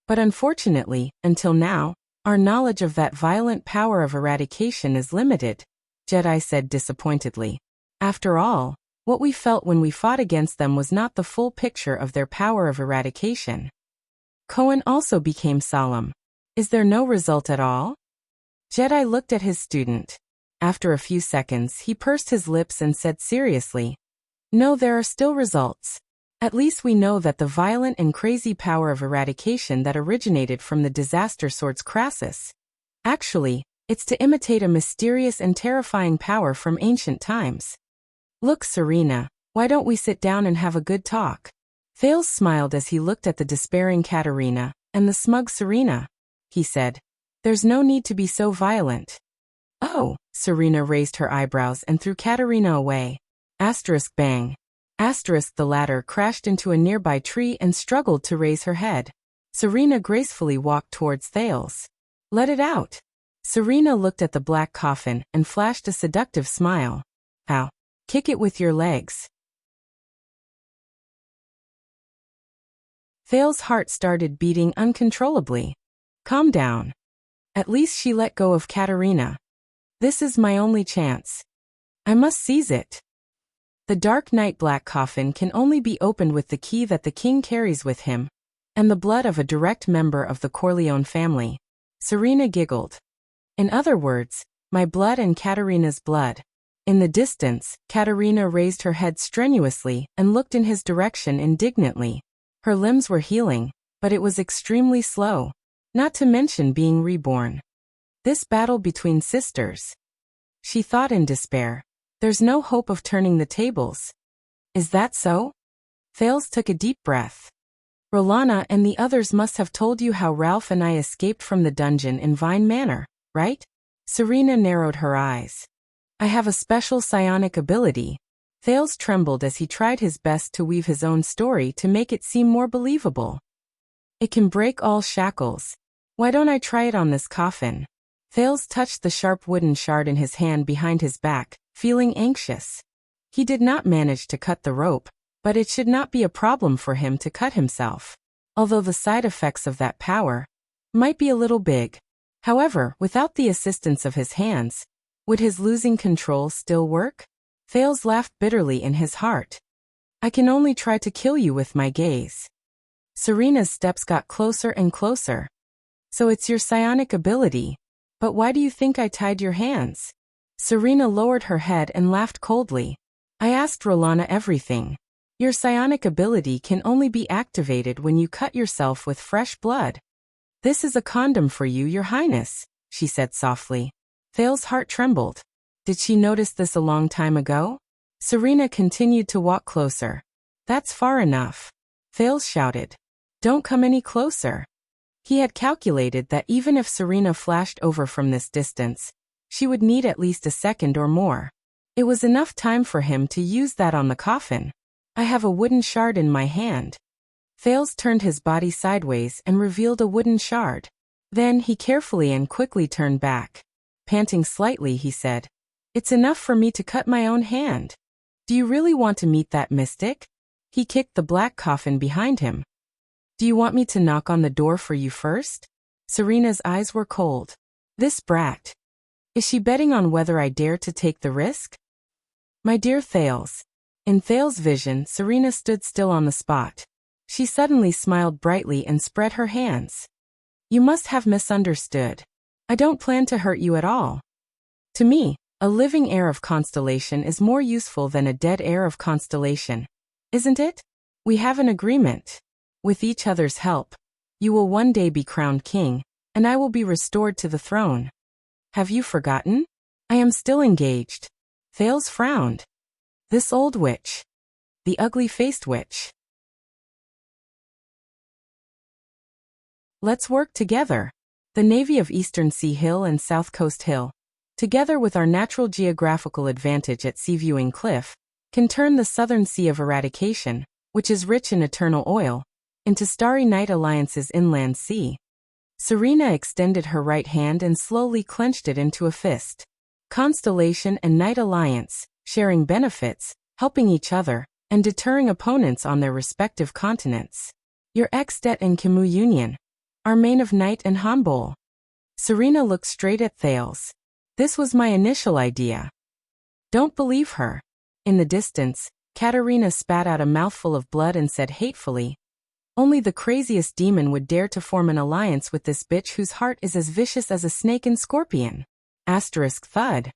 [SPEAKER 1] But unfortunately, until now, our knowledge of that violent power of eradication is limited, Jedi said disappointedly. After all, what we felt when we fought against them was not the full picture of their power of eradication. Cohen also became solemn. Is there no result at all? Jedi looked at his student. After a few seconds, he pursed his lips and said seriously, no, there are still results. At least we know that the violent and crazy power of eradication that originated from the disaster swords Crassus. Actually, it's to imitate a mysterious and terrifying power from ancient times. Look, Serena, why don't we sit down and have a good talk? Thales smiled as he looked at the despairing Katerina and the smug Serena. He said, there's no need to be so violent. Oh, Serena raised her eyebrows and threw Katerina away. Asterisk bang. Asterisk the latter crashed into a nearby tree and struggled to raise her head. Serena gracefully walked towards Thales. Let it out. Serena looked at the black coffin and flashed a seductive smile. Ow. Kick it with your legs. Thales' heart started beating uncontrollably. Calm down. At least she let go of Katerina. This is my only chance. I must seize it. The dark night black coffin can only be opened with the key that the king carries with him, and the blood of a direct member of the Corleone family. Serena giggled. In other words, my blood and Katerina's blood. In the distance, Katerina raised her head strenuously and looked in his direction indignantly. Her limbs were healing, but it was extremely slow, not to mention being reborn. This battle between sisters. She thought in despair. There's no hope of turning the tables. Is that so? Thales took a deep breath. Rolana and the others must have told you how Ralph and I escaped from the dungeon in Vine Manor, right? Serena narrowed her eyes. I have a special psionic ability. Thales trembled as he tried his best to weave his own story to make it seem more believable. It can break all shackles. Why don't I try it on this coffin? Thales touched the sharp wooden shard in his hand behind his back, feeling anxious. He did not manage to cut the rope, but it should not be a problem for him to cut himself, although the side effects of that power might be a little big. However, without the assistance of his hands, would his losing control still work? Thales laughed bitterly in his heart. I can only try to kill you with my gaze. Serena's steps got closer and closer. So it's your psionic ability. But why do you think I tied your hands? Serena lowered her head and laughed coldly. I asked Rolana everything. Your psionic ability can only be activated when you cut yourself with fresh blood. This is a condom for you, Your Highness, she said softly. Thales' heart trembled. Did she notice this a long time ago? Serena continued to walk closer. That's far enough. Thales shouted. Don't come any closer. He had calculated that even if Serena flashed over from this distance, she would need at least a second or more. It was enough time for him to use that on the coffin. I have a wooden shard in my hand. Thales turned his body sideways and revealed a wooden shard. Then he carefully and quickly turned back. Panting slightly, he said, It's enough for me to cut my own hand. Do you really want to meet that mystic? He kicked the black coffin behind him. Do you want me to knock on the door for you first? Serena's eyes were cold. This brat. Is she betting on whether I dare to take the risk? My dear Thales. In Thales' vision, Serena stood still on the spot. She suddenly smiled brightly and spread her hands. You must have misunderstood. I don't plan to hurt you at all. To me, a living heir of Constellation is more useful than a dead heir of Constellation. Isn't it? We have an agreement. With each other's help, you will one day be crowned king, and I will be restored to the throne. Have you forgotten? I am still engaged. Thales frowned. This old witch. The ugly-faced witch. Let's work together. The Navy of Eastern Sea Hill and South Coast Hill, together with our natural geographical advantage at Seaviewing Cliff, can turn the Southern Sea of Eradication, which is rich in eternal oil, into Starry Night Alliance's inland sea. Serena extended her right hand and slowly clenched it into a fist. Constellation and Night Alliance, sharing benefits, helping each other, and deterring opponents on their respective continents. Your Extet and Camus Union. Our main of Night and Hambol. Serena looked straight at Thales. This was my initial idea. Don't believe her. In the distance, Katerina spat out a mouthful of blood and said hatefully, Only the craziest demon would dare to form an alliance with this bitch whose heart is as vicious as a snake and scorpion. Thud.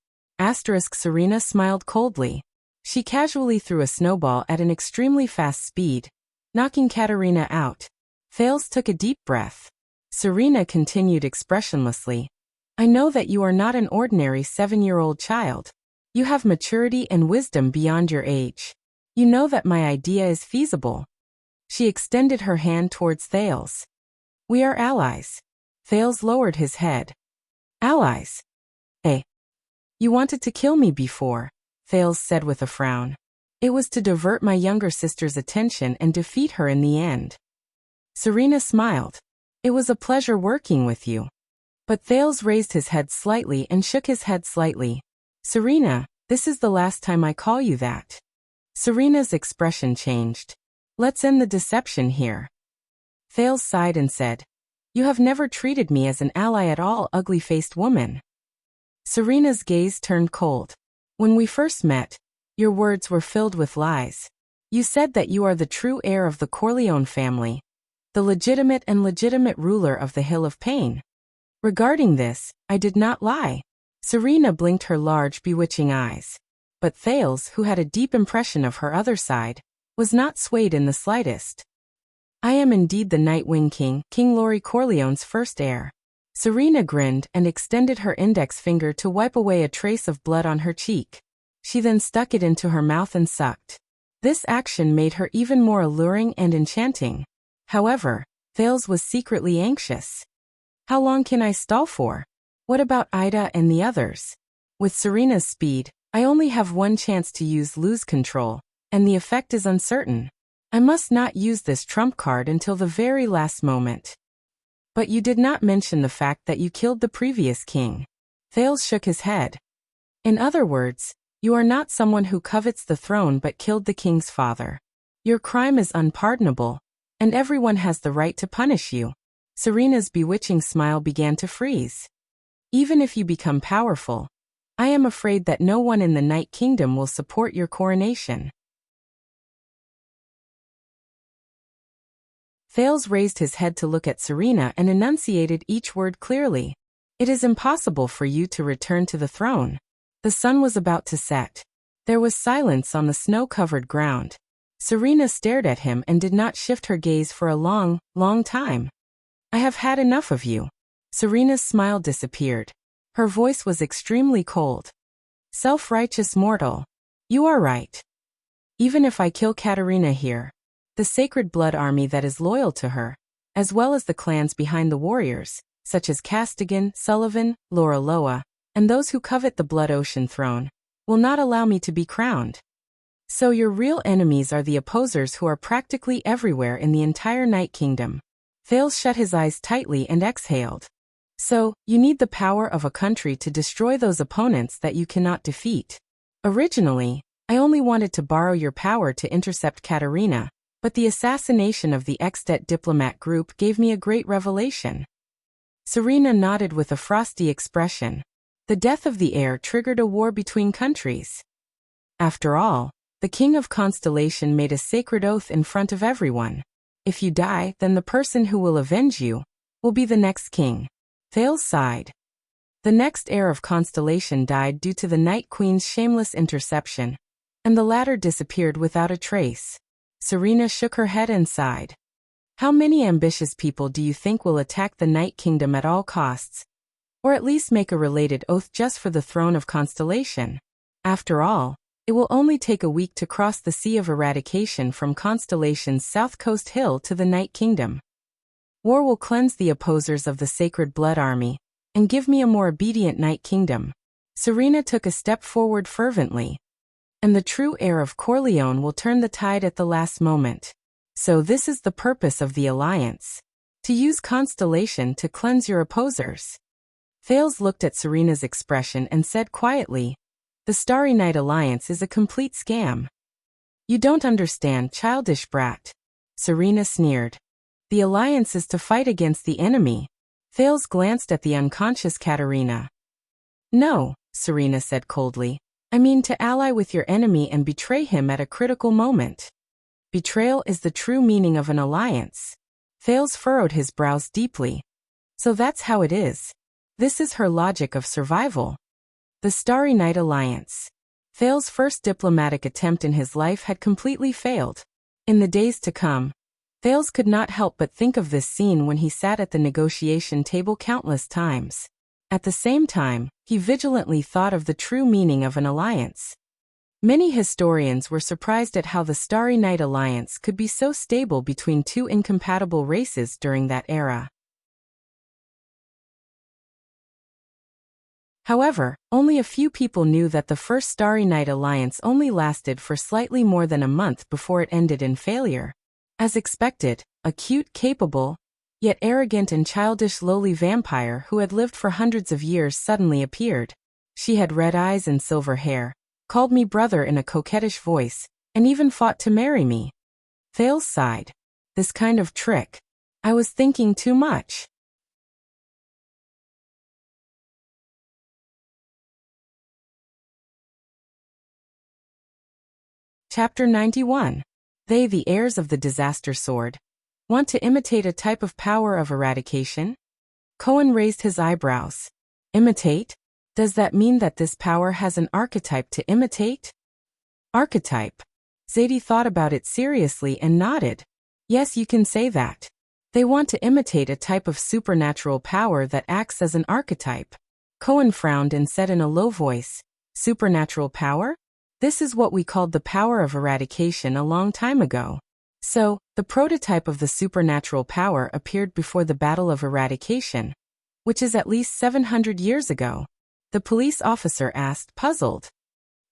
[SPEAKER 1] Serena smiled coldly. She casually threw a snowball at an extremely fast speed, knocking Katerina out. Thales took a deep breath. Serena continued expressionlessly. I know that you are not an ordinary 7-year-old child. You have maturity and wisdom beyond your age. You know that my idea is feasible. She extended her hand towards Thales. We are allies. Thales lowered his head. Allies? Eh? You wanted to kill me before, Thales said with a frown. It was to divert my younger sister's attention and defeat her in the end. Serena smiled. It was a pleasure working with you. But Thales raised his head slightly and shook his head slightly. Serena, this is the last time I call you that. Serena's expression changed. Let's end the deception here. Thales sighed and said, You have never treated me as an ally at all, ugly-faced woman. Serena's gaze turned cold. When we first met, your words were filled with lies. You said that you are the true heir of the Corleone family, the legitimate ruler of the Hill of Pain. Regarding this, I did not lie. Serena blinked her large, bewitching eyes. But Thales, who had a deep impression of her other side, was not swayed in the slightest. I am indeed the Nightwing King, King Laurie Corleone's first heir. Serena grinned and extended her index finger to wipe away a trace of blood on her cheek. She then stuck it into her mouth and sucked. This action made her even more alluring and enchanting. However, Thales was secretly anxious. How long can I stall for? What about Ida and the others? With Serena's speed, I only have one chance to use lose control, and the effect is uncertain. I must not use this trump card until the very last moment. But you did not mention the fact that you killed the previous king. Thales shook his head. In other words, you are not someone who covets the throne but killed the king's father. Your crime is unpardonable, and everyone has the right to punish you. Serena's bewitching smile began to freeze. Even if you become powerful, I am afraid that no one in the Night Kingdom will support your coronation. Thales raised his head to look at Serena and enunciated each word clearly. It is impossible for you to return to the throne. The sun was about to set. There was silence on the snow-covered ground. Serena stared at him and did not shift her gaze for a long, long time. I have had enough of you. Serena's smile disappeared. Her voice was extremely cold. Self-righteous mortal. You are right. Even if I kill Katerina here, the Sacred Blood Army that is loyal to her, as well as the clans behind the warriors, such as Castigan, Sullivan, Loraloa, and those who covet the Blood Ocean throne, will not allow me to be crowned. So your real enemies are the opposers who are practically everywhere in the entire Night Kingdom. Thales shut his eyes tightly and exhaled. So, you need the power of a country to destroy those opponents that you cannot defeat. Originally, I only wanted to borrow your power to intercept Katerina, but the assassination of the Extet diplomat group gave me a great revelation. Serena nodded with a frosty expression. The death of the heir triggered a war between countries. After all, the King of Constellation made a sacred oath in front of everyone. If you die, then the person who will avenge you will be the next king. Thales sighed. The next heir of Constellation died due to the Night Queen's shameless interception, and the latter disappeared without a trace. Serena shook her head and sighed. How many ambitious people do you think will attack the Night Kingdom at all costs? Or at least make a related oath just for the throne of Constellation? After all, it will only take a week to cross the Sea of Eradication from Constellation's south coast hill to the Night Kingdom. War will cleanse the opposers of the Sacred Blood Army, and give me a more obedient Night Kingdom. Serena took a step forward fervently. And the true heir of Corleone will turn the tide at the last moment. So this is the purpose of the alliance. To use Constellation to cleanse your opposers. Thales looked at Serena's expression and said quietly, The Starry Night Alliance is a complete scam. You don't understand, childish brat. Serena sneered. The alliance is to fight against the enemy. Thales glanced at the unconscious Katerina. No, Serena said coldly. I mean to ally with your enemy and betray him at a critical moment. Betrayal is the true meaning of an alliance. Thales furrowed his brows deeply. So that's how it is. This is her logic of survival. The Starry Night Alliance. Thales' first diplomatic attempt in his life had completely failed. In the days to come, Thales could not help but think of this scene when he sat at the negotiation table countless times. At the same time, he vigilantly thought of the true meaning of an alliance. Many historians were surprised at how the Starry Night Alliance could be so stable between two incompatible races during that era. However, only a few people knew that the first Starry Night Alliance only lasted for slightly more than a month before it ended in failure. As expected, a cute, capable, yet arrogant and childish lowly vampire who had lived for hundreds of years suddenly appeared. She had red eyes and silver hair, called me brother in a coquettish voice, and even fought to marry me. Thales sighed. This kind of trick. I was thinking too much. Chapter 91. They, the heirs of the disaster sword, want to imitate a type of power of eradication? Cohen raised his eyebrows. Imitate? Does that mean that this power has an archetype to imitate? Archetype. Zadie thought about it seriously and nodded. Yes, you can say that. They want to imitate a type of supernatural power that acts as an archetype. Cohen frowned and said in a low voice, supernatural power? This is what we called the power of eradication a long time ago. So, the prototype of the supernatural power appeared before the Battle of Eradication, which is at least 700 years ago. The police officer asked, puzzled.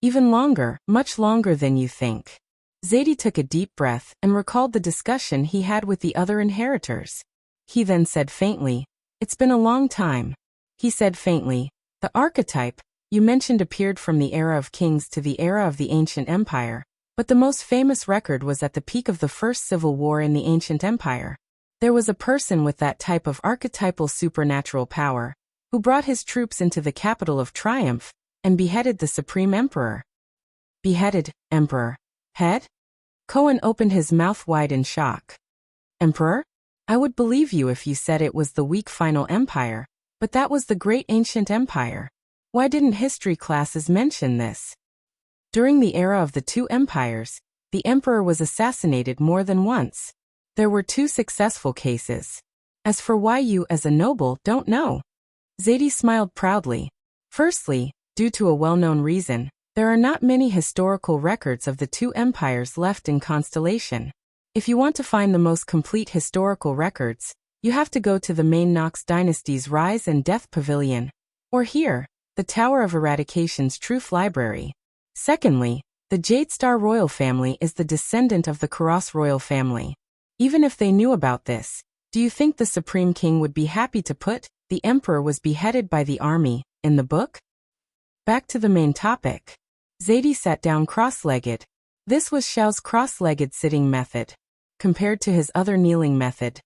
[SPEAKER 1] Even longer, much longer than you think. Zadie took a deep breath and recalled the discussion he had with the other inheritors. He then said faintly, it's been a long time. He said faintly, the archetype you mentioned appeared from the era of kings to the era of the ancient empire, but the most famous record was at the peak of the first civil war in the ancient empire. There was a person with that type of archetypal supernatural power, who brought his troops into the capital of triumph, and beheaded the supreme emperor. Beheaded, emperor. Head? Cohen opened his mouth wide in shock. Emperor? I would believe you if you said it was the weak final empire, but that was the great ancient empire. Why didn't history classes mention this? During the era of the two empires, the emperor was assassinated more than once. There were two successful cases. As for why you as a noble don't know. Zadie smiled proudly. Firstly, due to a well-known reason, there are not many historical records of the two empires left in Constellation. If you want to find the most complete historical records, you have to go to the main Nox dynasty's Rise and Death Pavilion, or here, the Tower of Eradication's Truth Library. Secondly, the Jadestar royal family is the descendant of the Karos royal family. Even if they knew about this, do you think the Supreme King would be happy to put, the emperor was beheaded by the army, in the book? Back to the main topic. Zadie sat down cross-legged. This was Xiao's cross-legged sitting method, compared to his other kneeling method.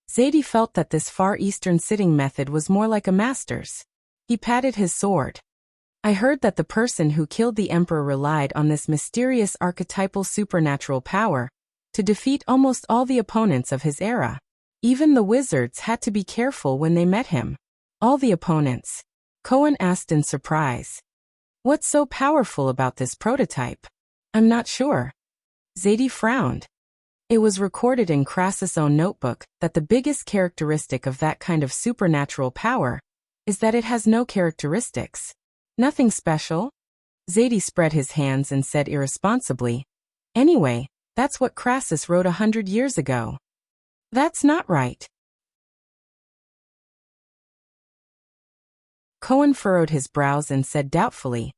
[SPEAKER 1] Zadie felt that this Far Eastern sitting method was more like a master's. He patted his sword. I heard that the person who killed the emperor relied on this mysterious archetypal supernatural power to defeat almost all the opponents of his era. Even the wizards had to be careful when they met him. All the opponents? Cohen asked in surprise. What's so powerful about this prototype? I'm not sure. Zadie frowned. It was recorded in Crassus' own notebook that the biggest characteristic of that kind of supernatural power is that it has no characteristics. Nothing special? Zadie spread his hands and said irresponsibly, anyway, that's what Crassus wrote 100 years ago. That's not right. Cohen furrowed his brows and said doubtfully,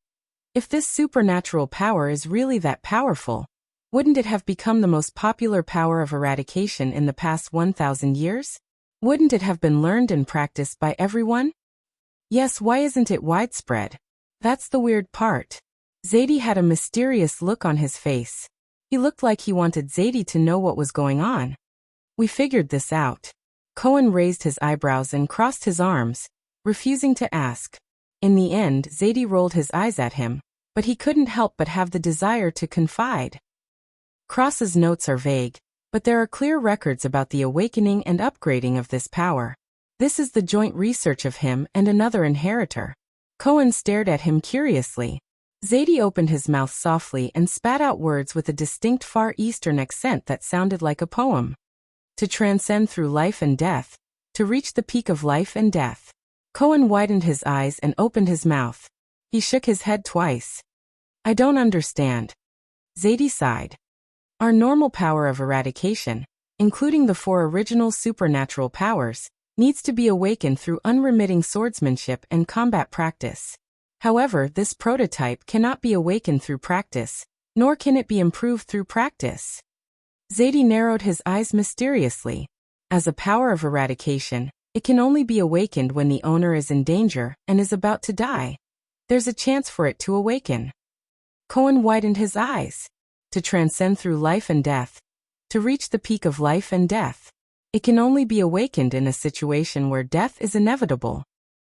[SPEAKER 1] if this supernatural power is really that powerful, wouldn't it have become the most popular power of eradication in the past 1,000 years? Wouldn't it have been learned and practiced by everyone? Yes, why isn't it widespread? That's the weird part. Zadie had a mysterious look on his face. He looked like he wanted Zadie to know what was going on. We figured this out. Cohen raised his eyebrows and crossed his arms, refusing to ask. In the end, Zadie rolled his eyes at him, but he couldn't help but have the desire to confide. Cross's notes are vague, but there are clear records about the awakening and upgrading of this power. This is the joint research of him and another inheritor. Cohen stared at him curiously. Zadie opened his mouth softly and spat out words with a distinct Far Eastern accent that sounded like a poem. To transcend through life and death. To reach the peak of life and death. Cohen widened his eyes and opened his mouth. He shook his head twice. I don't understand. Zadie sighed. Our normal power of eradication, including the 4 original supernatural powers, needs to be awakened through unremitting swordsmanship and combat practice. However, this prototype cannot be awakened through practice, nor can it be improved through practice. Zadie narrowed his eyes mysteriously. As a power of eradication, it can only be awakened when the owner is in danger and is about to die. There's a chance for it to awaken. Cohen widened his eyes. To transcend through life and death. To reach the peak of life and death. It can only be awakened in a situation where death is inevitable.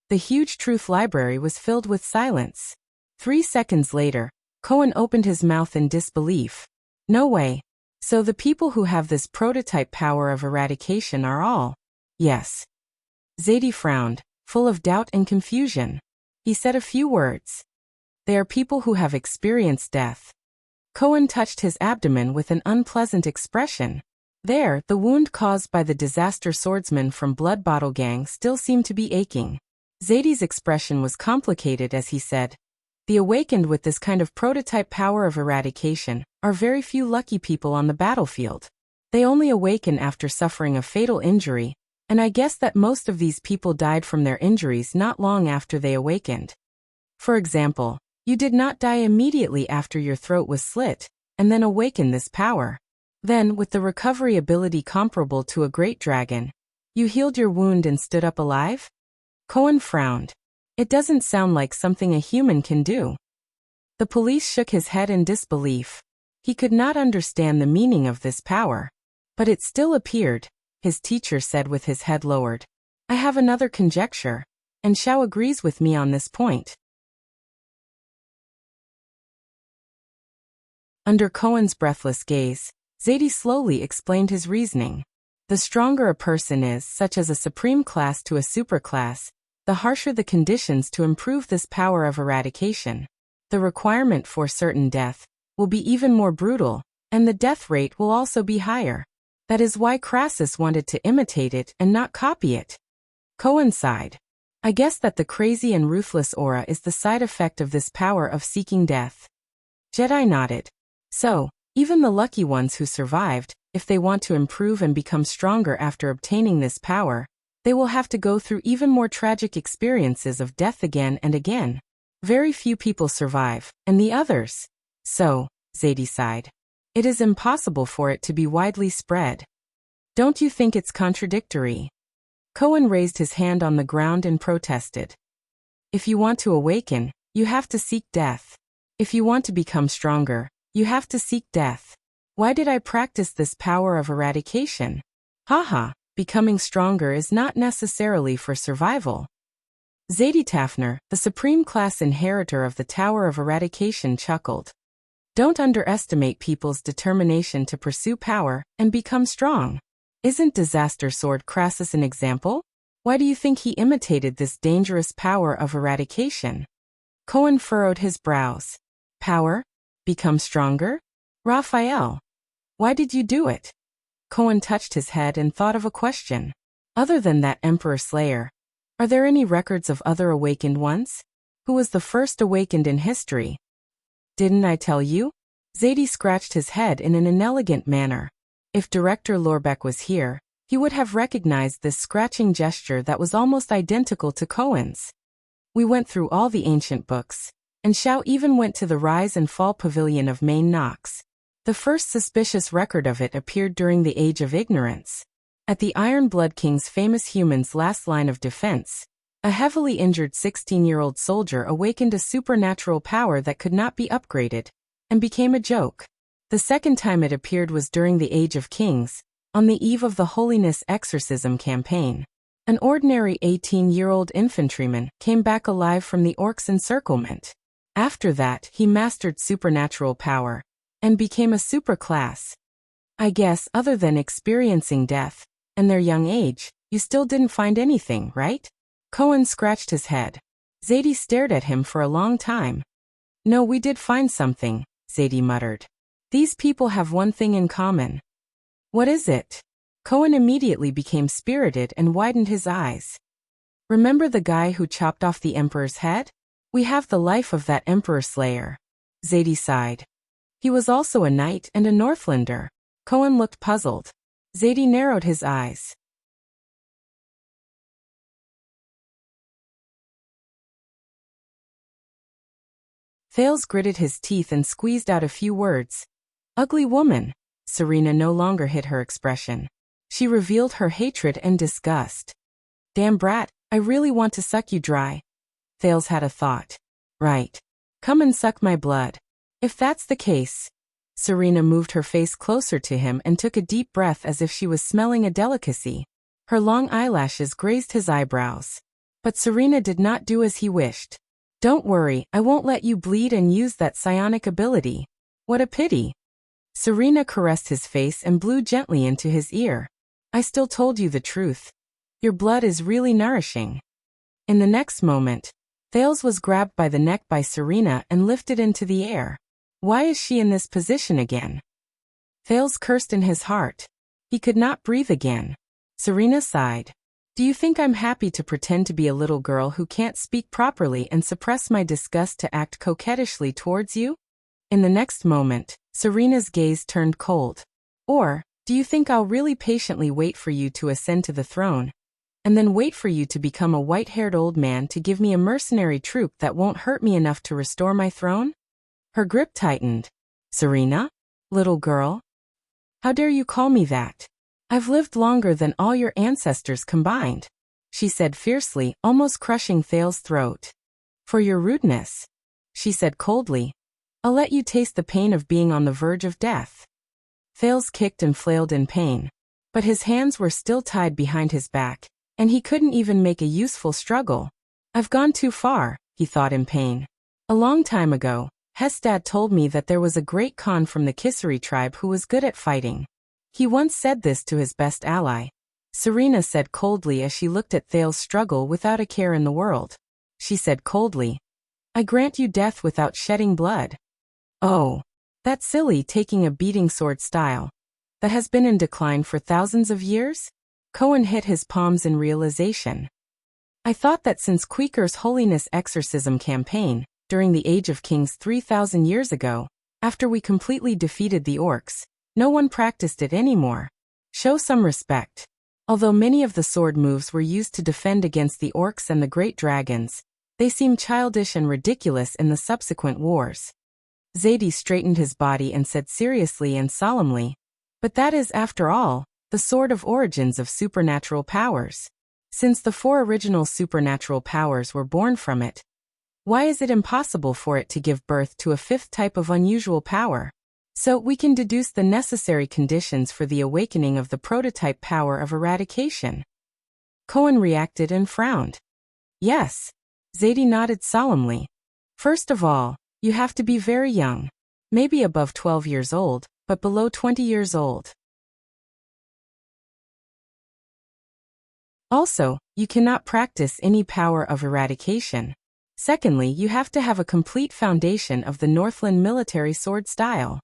[SPEAKER 1] The huge truth library was filled with silence. 3 seconds later, Cohen opened his mouth in disbelief. No way. So the people who have this prototype power of eradication are all? Yes. Zadie frowned, full of doubt and confusion. He said a few words. They are people who have experienced death. Cohen touched his abdomen with an unpleasant expression. There, the wound caused by the disaster swordsman from Blood Bottle Gang still seemed to be aching. Zadie's expression was complicated as he said, the awakened with this kind of prototype power of eradication are very few lucky people on the battlefield. They only awaken after suffering a fatal injury, and I guess that most of these people died from their injuries not long after they awakened. For example, you did not die immediately after your throat was slit, and then awaken this power. Then, with the recovery ability comparable to a great dragon, you healed your wound and stood up alive? Cohen frowned. It doesn't sound like something a human can do. The police shook his head in disbelief. He could not understand the meaning of this power. But it still appeared, his teacher said with his head lowered. I have another conjecture, and Xiao agrees with me on this point. Under Cohen's breathless gaze, Zadie slowly explained his reasoning. The stronger a person is, such as a supreme class to a superclass, the harsher the conditions to improve this power of eradication. The requirement for certain death will be even more brutal, and the death rate will also be higher. That is why Crassus wanted to imitate it and not copy it. Cohen sighed. I guess that the crazy and ruthless aura is the side effect of this power of seeking death. Jedi nodded. So, even the lucky ones who survived, if they want to improve and become stronger after obtaining this power, they will have to go through even more tragic experiences of death again and again. Very few people survive, and the others. So, Zadie sighed. It is impossible for it to be widely spread. Don't you think it's contradictory? Cohen raised his hand on the ground and protested. If you want to awaken, you have to seek death. If you want to become stronger, you have to seek death. Why did I practice this power of eradication? Haha, becoming stronger is not necessarily for survival. Zadie Tafner, the supreme class inheritor of the Tower of Eradication, chuckled. Don't underestimate people's determination to pursue power and become strong. Isn't Disaster Sword Crassus an example? Why do you think he imitated this dangerous power of eradication? Cohen furrowed his brows. Power? Become stronger? Raphael. Why did you do it? Cohen touched his head and thought of a question. Other than that Emperor Slayer, are there any records of other awakened ones? Who was the first awakened in history? Didn't I tell you? Zadie scratched his head in an inelegant manner. If Director Lorbeck was here, he would have recognized this scratching gesture that was almost identical to Cohen's. We went through all the ancient books, and Xiao even went to the Rise and Fall Pavilion of Main Nox. The first suspicious record of it appeared during the Age of Ignorance. At the Iron Blood King's famous human's last line of defense, a heavily injured 16-year-old soldier awakened a supernatural power that could not be upgraded, and became a joke. The second time it appeared was during the Age of Kings, on the eve of the Holiness Exorcism campaign. An ordinary 18-year-old infantryman came back alive from the Orcs' encirclement. After that, he mastered supernatural power, and became a superclass. I guess other than experiencing death and their young age, you still didn't find anything, right? Cohen scratched his head. Zadie stared at him for a long time. No, we did find something, Zadie muttered. These people have one thing in common. What is it? Cohen immediately became spirited and widened his eyes. Remember the guy who chopped off the emperor's head? We have the life of that emperor slayer. Zadie sighed. He was also a knight and a Northlander. Cohen looked puzzled. Zadie narrowed his eyes. Thales gritted his teeth and squeezed out a few words. Ugly woman. Serena no longer hid her expression. She revealed her hatred and disgust. Damn brat, I really want to suck you dry. Thales had a thought. Right. Come and suck my blood. If that's the case. Serena moved her face closer to him and took a deep breath as if she was smelling a delicacy. Her long eyelashes grazed his eyebrows. But Serena did not do as he wished. Don't worry, I won't let you bleed and use that psionic ability. What a pity. Serena caressed his face and blew gently into his ear. I still told you the truth. Your blood is really nourishing. In the next moment, Thales was grabbed by the neck by Serena and lifted into the air. Why is she in this position again? Thales cursed in his heart. He could not breathe again. Serena sighed. Do you think I'm happy to pretend to be a little girl who can't speak properly and suppress my disgust to act coquettishly towards you? In the next moment, Serena's gaze turned cold. Or, do you think I'll really patiently wait for you to ascend to the throne, and then wait for you to become a white-haired old man to give me a mercenary troop that won't hurt me enough to restore my throne? Her grip tightened. Serena? Little girl? How dare you call me that? I've lived longer than all your ancestors combined, she said fiercely, almost crushing Thales's throat. For your rudeness, she said coldly. I'll let you taste the pain of being on the verge of death. Thales kicked and flailed in pain, but his hands were still tied behind his back, and he couldn't even make a useful struggle. I've gone too far, he thought in pain. A long time ago, Hestad told me that there was a great Khan from the Kisari tribe who was good at fighting. He once said this to his best ally. Serena said coldly as she looked at Thales' struggle without a care in the world. She said coldly, I grant you death without shedding blood. Oh, that's silly taking a beating sword style that has been in decline for thousands of years? Cohen hit his palms in realization. I thought that since Quaker's Holiness Exorcism campaign, during the Age of Kings 3,000 years ago, after we completely defeated the orcs, no one practiced it anymore. Show some respect. Although many of the sword moves were used to defend against the orcs and the great dragons, they seemed childish and ridiculous in the subsequent wars. Zadie straightened his body and said seriously and solemnly, but that is, after all, the sword of origins of supernatural powers. Since the 4 original supernatural powers were born from it, why is it impossible for it to give birth to a 5th type of unusual power? So we can deduce the necessary conditions for the awakening of the prototype power of eradication. Cohen reacted and frowned. Yes. Zadie nodded solemnly. First of all, you have to be very young. Maybe above 12 years old, but below 20 years old. Also, you cannot practice any power of eradication. Secondly, you have to have a complete foundation of the Northland military sword style.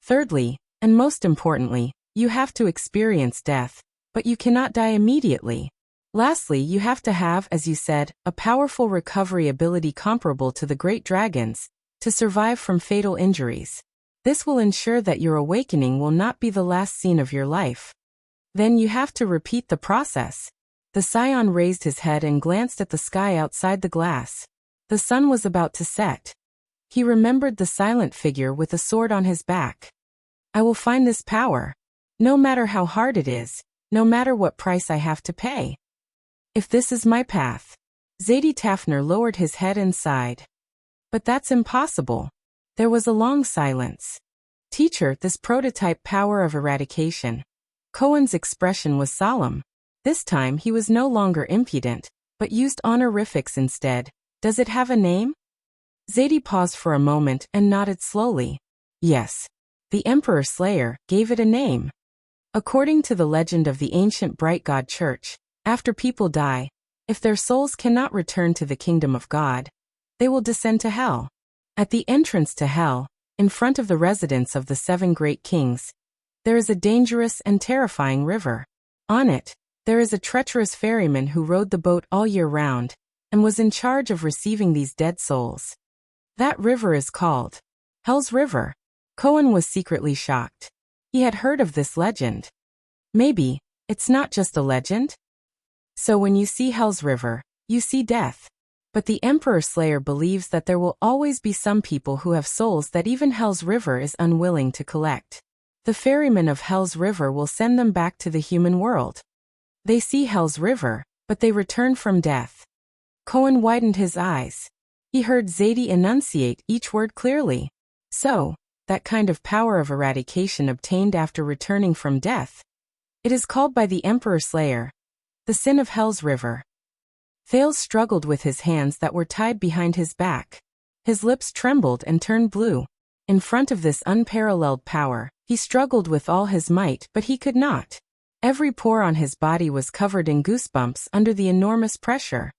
[SPEAKER 1] Thirdly, and most importantly, you have to experience death, but you cannot die immediately. Lastly, you have to have, as you said, a powerful recovery ability comparable to the great dragons, to survive from fatal injuries. This will ensure that your awakening will not be the last scene of your life. Then you have to repeat the process. The scion raised his head and glanced at the sky outside the glass. The sun was about to set. He remembered the silent figure with a sword on his back. I will find this power. No matter how hard it is, no matter what price I have to pay. If this is my path. Zadie Tafner lowered his head and sighed. But that's impossible. There was a long silence. Teacher, this prototype power of eradication. Cohen's expression was solemn. This time he was no longer impudent, but used honorifics instead. Does it have a name? Zadie paused for a moment and nodded slowly. Yes, The Emperor Slayer gave it a name. According to the legend of the ancient Bright God Church, after people die, if their souls cannot return to the kingdom of God, they will descend to hell. At the entrance to hell, in front of the residence of the 7 great kings, there is a dangerous and terrifying river. On it, there is a treacherous ferryman who rowed the boat all year round, and was in charge of receiving these dead souls. That river is called Hell's River. Cohen was secretly shocked. He had heard of this legend. Maybe it's not just a legend? So when you see Hell's River, you see death. But the Emperor Slayer believes that there will always be some people who have souls that even Hell's River is unwilling to collect. The ferryman of Hell's River will send them back to the human world. They see Hell's River, but they return from death. Cohen widened his eyes. He heard Zadie enunciate each word clearly. So, that kind of power of eradication obtained after returning from death. It is called by the Emperor Slayer the sin of Hell's River. Thales struggled with his hands that were tied behind his back. His lips trembled and turned blue. In front of this unparalleled power, he struggled with all his might, but he could not. Every pore on his body was covered in goosebumps under the enormous pressure.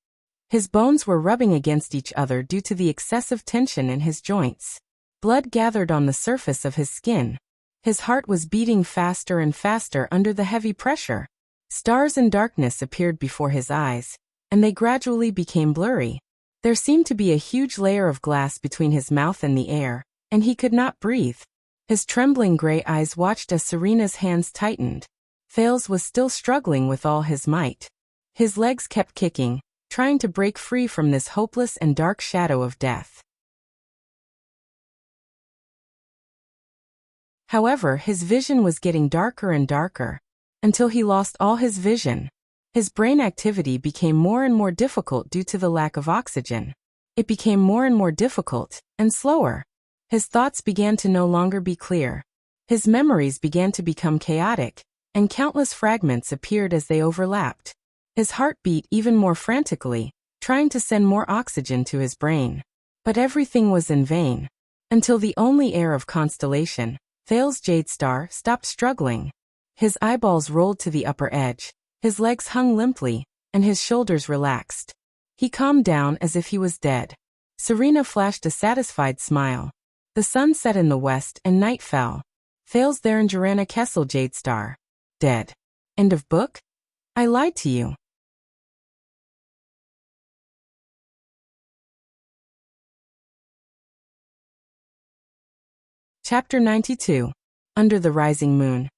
[SPEAKER 1] His bones were rubbing against each other due to the excessive tension in his joints. Blood gathered on the surface of his skin. His heart was beating faster and faster under the heavy pressure. Stars and darkness appeared before his eyes, and they gradually became blurry. There seemed to be a huge layer of glass between his mouth and the air, and he could not breathe. His trembling gray eyes watched as Serena's hands tightened. Thales was still struggling with all his might. His legs kept kicking, trying to break free from this hopeless and dark shadow of death. However, his vision was getting darker and darker, until he lost all his vision. His brain activity became more and more difficult due to the lack of oxygen. It became more and more difficult, and slower. His thoughts began to no longer be clear. His memories began to become chaotic, and countless fragments appeared as they overlapped. His heart beat even more frantically, trying to send more oxygen to his brain. But everything was in vain. Until the only heir of Constellation, Thales Jadestar, stopped struggling. His eyeballs rolled to the upper edge, his legs hung limply, and his shoulders relaxed. He calmed down as if he was dead. Serena flashed a satisfied smile. The sun set in the west and night fell. Thales Therangerana Kessel Jadestar. Dead. End of book? I lied to you. Chapter 92. Under the Rising Moon.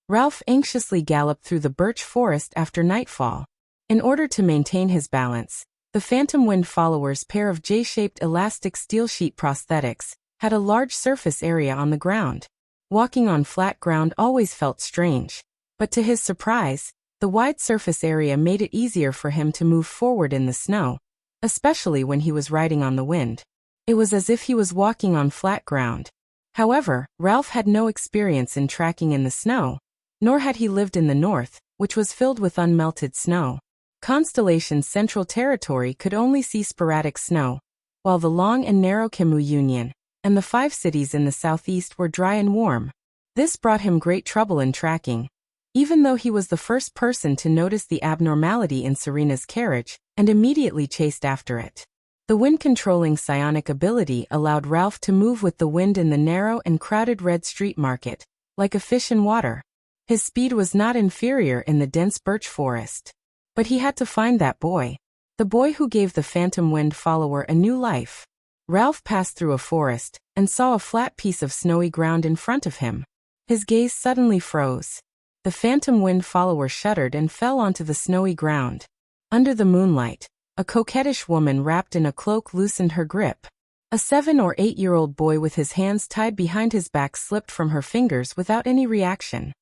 [SPEAKER 1] Ralph anxiously galloped through the birch forest after nightfall. In order to maintain his balance, the Phantom Wind follower's pair of J-shaped elastic steel sheet prosthetics had a large surface area on the ground. Walking on flat ground always felt strange, but to his surprise, the wide surface area made it easier for him to move forward in the snow, especially when he was riding on the wind. It was as if he was walking on flat ground. However, Ralph had no experience in tracking in the snow, nor had he lived in the north, which was filled with unmelted snow. Constellation's central territory could only see sporadic snow, while the long and narrow Kemu Union and the 5 cities in the southeast were dry and warm. This brought him great trouble in tracking, even though he was the first person to notice the abnormality in Serena's carriage and immediately chased after it. The wind-controlling psionic ability allowed Ralph to move with the wind in the narrow and crowded Red Street Market, like a fish in water. His speed was not inferior in the dense birch forest. But he had to find that boy. The boy who gave the Phantom Wind follower a new life. Ralph passed through a forest, and saw a flat piece of snowy ground in front of him. His gaze suddenly froze. The Phantom Wind follower shuddered and fell onto the snowy ground. Under the moonlight, a coquettish woman wrapped in a cloak loosened her grip. A 7 or 8-year-old boy with his hands tied behind his back slipped from her fingers without any reaction.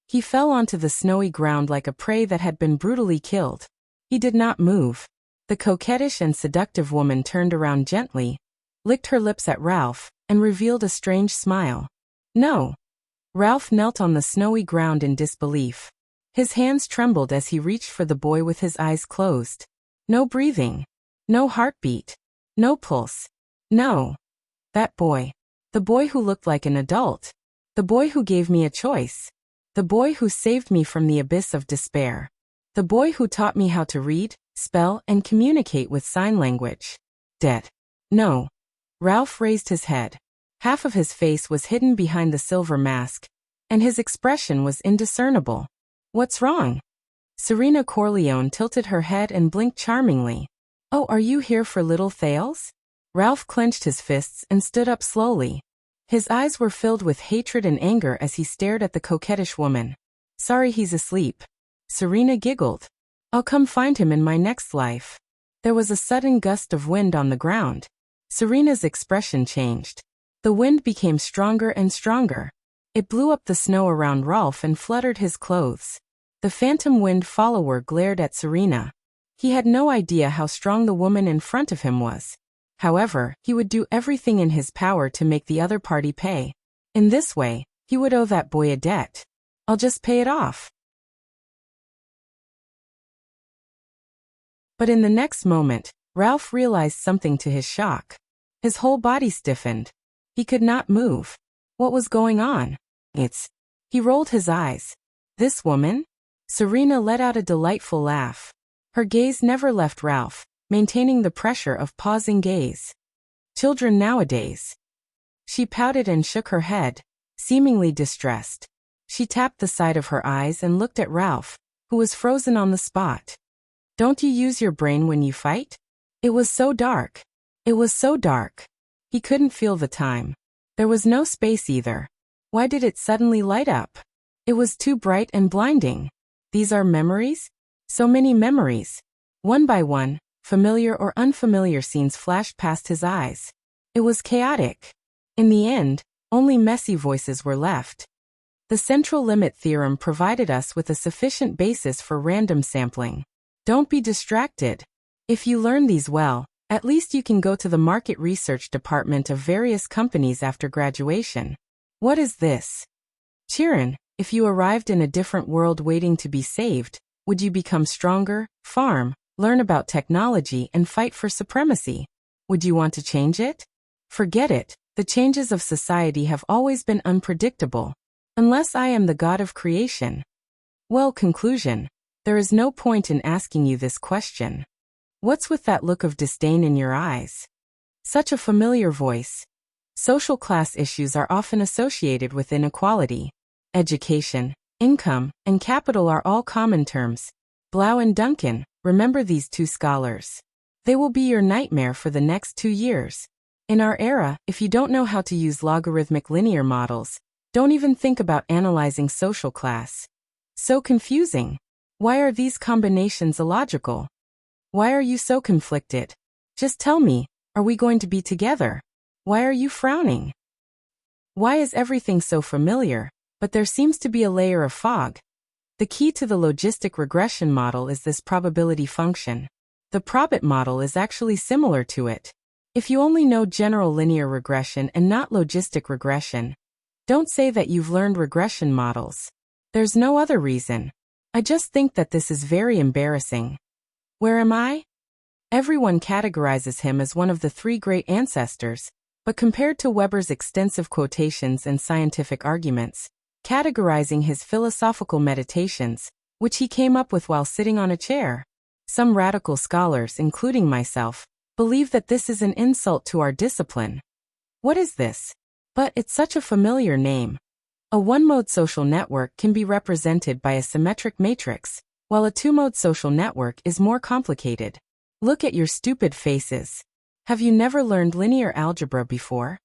[SPEAKER 1] He fell onto the snowy ground like a prey that had been brutally killed. He did not move. The coquettish and seductive woman turned around gently, licked her lips at Ralph, and revealed a strange smile. No. Ralph knelt on the snowy ground in disbelief. His hands trembled as he reached for the boy with his eyes closed. No breathing. No heartbeat. No pulse. No. That boy. The boy who looked like an adult. The boy who gave me a choice. The boy who saved me from the abyss of despair. The boy who taught me how to read, spell, and communicate with sign language. Dead. No. Ralph raised his head. Half of his face was hidden behind the silver mask, and his expression was indiscernible. What's wrong? Serena Corleone tilted her head and blinked charmingly. Oh, are you here for little Thales? Ralph clenched his fists and stood up slowly. His eyes were filled with hatred and anger as he stared at the coquettish woman. Sorry, he's asleep. Serena giggled. I'll come find him in my next life. There was a sudden gust of wind on the ground. Serena's expression changed. The wind became stronger and stronger. It blew up the snow around Ralph and fluttered his clothes. The phantom wind follower glared at Serena. He had no idea how strong the woman in front of him was. However, he would do everything in his power to make the other party pay. In this way, he would owe that boy a debt. I'll just pay it off. But in the next moment, Ralph realized something to his shock. His whole body stiffened. He could not move. What was going on? He rolled his eyes. This woman? Serena let out a delightful laugh. Her gaze never left Ralph, maintaining the pressure of pausing gaze. Children nowadays. She pouted and shook her head, seemingly distressed. She tapped the side of her eyes and looked at Ralph, who was frozen on the spot. Don't you use your brain when you fight? It was so dark. It was so dark. He couldn't feel the time. There was no space either. Why did it suddenly light up? It was too bright and blinding. These are memories? So many memories. One by one, familiar or unfamiliar scenes flashed past his eyes. It was chaotic. In the end, only messy voices were left. The central limit theorem provided us with a sufficient basis for random sampling. Don't be distracted. If you learn these well, at least you can go to the market research department of various companies after graduation. What is this? Chiron, if you arrived in a different world waiting to be saved, would you become stronger, farm, learn about technology and fight for supremacy? Would you want to change it? Forget it, the changes of society have always been unpredictable. Unless I am the god of creation. Well, conclusion. There is no point in asking you this question. What's with that look of disdain in your eyes? Such a familiar voice. Social class issues are often associated with inequality. Education, income, and capital are all common terms. Blau and Duncan, remember these two scholars. They will be your nightmare for the next 2 years. In our era, if you don't know how to use logarithmic linear models, don't even think about analyzing social class. So confusing. Why are these combinations illogical? Why are you so conflicted? Just tell me, are we going to be together? Why are you frowning? Why is everything so familiar, but there seems to be a layer of fog? The key to the logistic regression model is this probability function. The probit model is actually similar to it. If you only know general linear regression and not logistic regression, don't say that you've learned regression models. There's no other reason. I just think that this is very embarrassing. Where am I? Everyone categorizes him as one of the 3 great ancestors, but compared to Weber's extensive quotations and scientific arguments, categorizing his philosophical meditations, which he came up with while sitting on a chair, some radical scholars, including myself, believe that this is an insult to our discipline. What is this? But it's such a familiar name. A one-mode social network can be represented by a symmetric matrix, while a two-mode social network is more complicated. Look at your stupid faces. Have you never learned linear algebra before?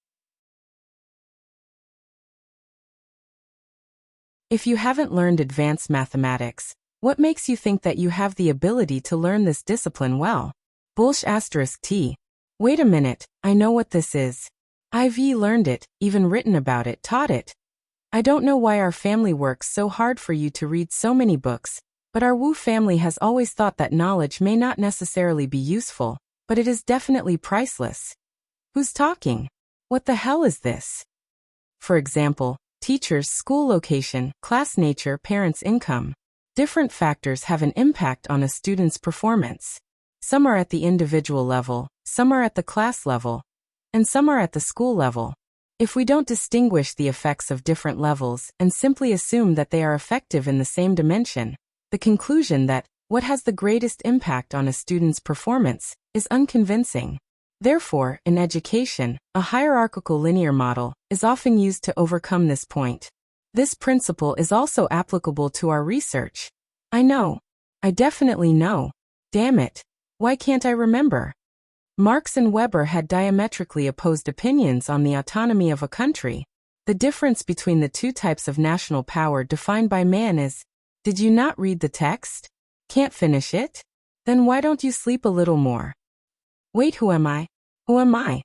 [SPEAKER 1] If you haven't learned advanced mathematics, what makes you think that you have the ability to learn this discipline well? Bullsh*T. Wait a minute, I know what this is. I've learned it, even written about it, taught it. I don't know why our family works so hard for you to read so many books, but our Wu family has always thought that knowledge may not necessarily be useful, but it is definitely priceless. Who's talking? What the hell is this? For example, teachers, school location, class nature, parents' income. Different factors have an impact on a student's performance. Some are at the individual level, some are at the class level, and some are at the school level. If we don't distinguish the effects of different levels and simply assume that they are effective in the same dimension, the conclusion that what has the greatest impact on a student's performance is unconvincing. Therefore, in education, a hierarchical linear model is often used to overcome this point. This principle is also applicable to our research. I know. I definitely know. Damn it. Why can't I remember? Marx and Weber had diametrically opposed opinions on the autonomy of a country. The difference between the two types of national power defined by man is, did you not read the text? Can't finish it? Then why don't you sleep a little more? Wait, who am I? Who am I?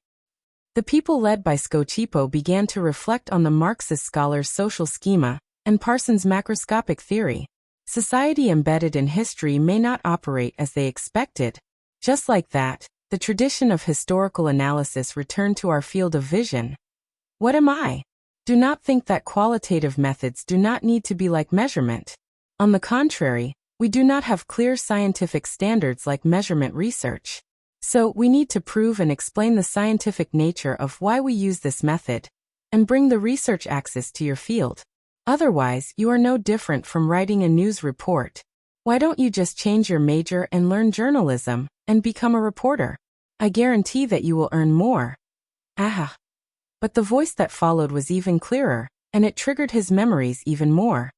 [SPEAKER 1] The people led by Scochipo began to reflect on the Marxist scholar's social schema and Parsons' macroscopic theory. Society embedded in history may not operate as they expected. Just like that, the tradition of historical analysis returned to our field of vision. What am I? Do not think that qualitative methods do not need to be like measurement. On the contrary, we do not have clear scientific standards like measurement research. So, we need to prove and explain the scientific nature of why we use this method, and bring the research axis to your field. Otherwise, you are no different from writing a news report. Why don't you just change your major and learn journalism, and become a reporter? I guarantee that you will earn more. Ah. But the voice that followed was even clearer, and it triggered his memories even more.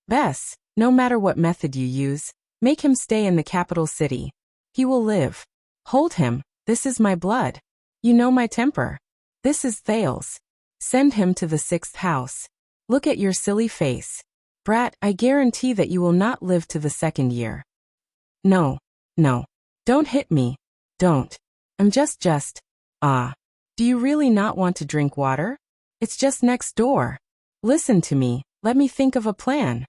[SPEAKER 1] Bess, no matter what method you use, make him stay in the capital city. He will live. Hold him, this is my blood. You know my temper. This is Thales. Send him to the 6th house. Look at your silly face. Brat, I guarantee that you will not live to the 2nd year. No. Don't hit me. Don't. I'm just. Do you really not want to drink water? It's just next door. Listen to me, let me think of a plan.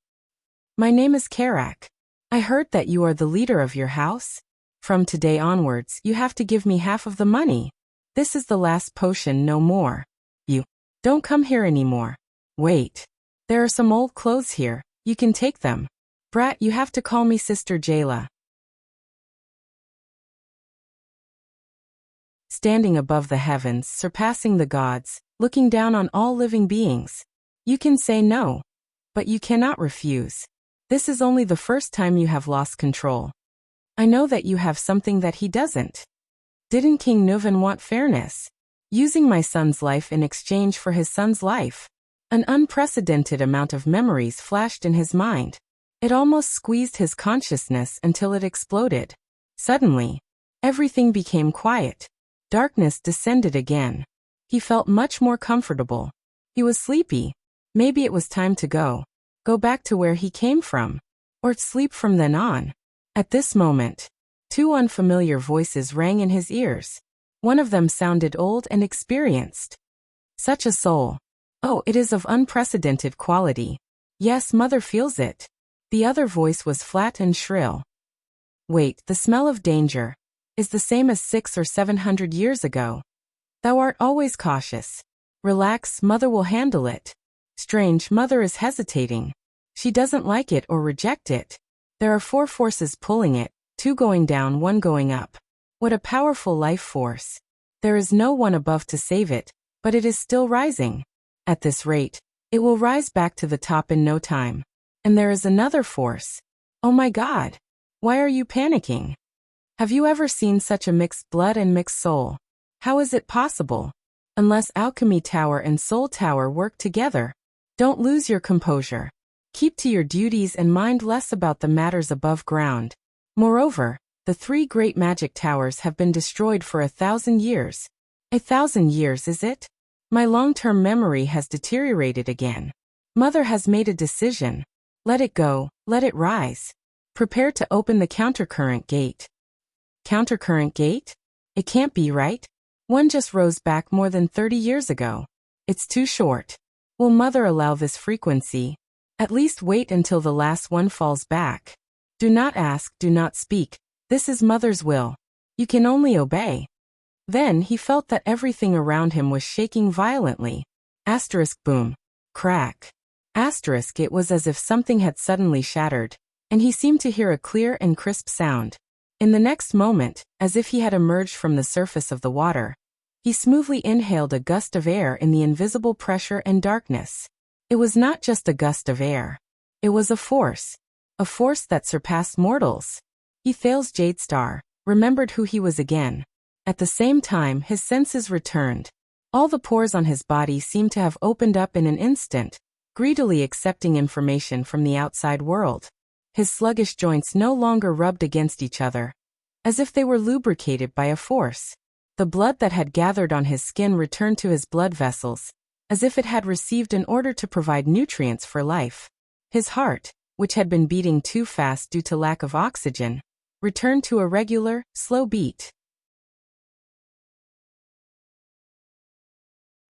[SPEAKER 1] My name is Karak. I heard that you are the leader of your house. From today onwards, you have to give me half of the money. This is the last potion, no more. You don't come here anymore. Wait. There are some old clothes here, you can take them. Brat, you have to call me Sister Jayla. Standing above the heavens, surpassing the gods, looking down on all living beings. You can say no. But you cannot refuse. This is only the first time you have lost control. I know that you have something that he doesn't. Didn't King Nuvan want fairness? Using my son's life in exchange for his son's life. An unprecedented amount of memories flashed in his mind. It almost squeezed his consciousness until it exploded. Suddenly, everything became quiet. Darkness descended again. He felt much more comfortable. He was sleepy. Maybe it was time to go. Go back to where he came from. Or sleep from then on. At this moment, 2 unfamiliar voices rang in his ears. One of them sounded old and experienced. Such a soul. Oh, it is of unprecedented quality. Yes, mother feels it. The other voice was flat and shrill. Wait, the smell of danger is the same as 600 or 700 years ago. Thou art always cautious. Relax, mother will handle it. Strange, mother is hesitating. She doesn't like it or reject it. There are 4 forces pulling it, 2 going down, 1 going up. What a powerful life force. There is no one above to save it, but it is still rising. At this rate, it will rise back to the top in no time. And there is another force. Oh my God. Why are you panicking? Have you ever seen such a mixed blood and mixed soul? How is it possible? Unless Alchemy Tower and Soul Tower work together. Don't lose your composure. Keep to your duties and mind less about the matters above ground. Moreover, the 3 great magic towers have been destroyed for 1,000 years. 1,000 years, is it? My long-term memory has deteriorated again. Mother has made a decision. Let it go, let it rise. Prepare to open the countercurrent gate. Countercurrent gate? It can't be, right? One just rose back more than 30 years ago. It's too short. Will mother allow this frequency? At least wait until the last one falls back. Do not ask, do not speak. This is mother's will. You can only obey. Then he felt that everything around him was shaking violently. Asterisk boom. Crack. Asterisk it was as if something had suddenly shattered, and he seemed to hear a clear and crisp sound. In the next moment, as if he had emerged from the surface of the water, He smoothly inhaled a gust of air in the invisible pressure and darkness. It was not just a gust of air. It was a force that surpassed mortals. Heir's Jadestar remembered who he was again. At the same time, his senses returned. All the pores on his body seemed to have opened up in an instant, greedily accepting information from the outside world. His sluggish joints no longer rubbed against each other, as if they were lubricated by a force. The blood that had gathered on his skin returned to his blood vessels, as if it had received an order to provide nutrients for life. His heart, which had been beating too fast due to lack of oxygen, returned to a regular, slow beat.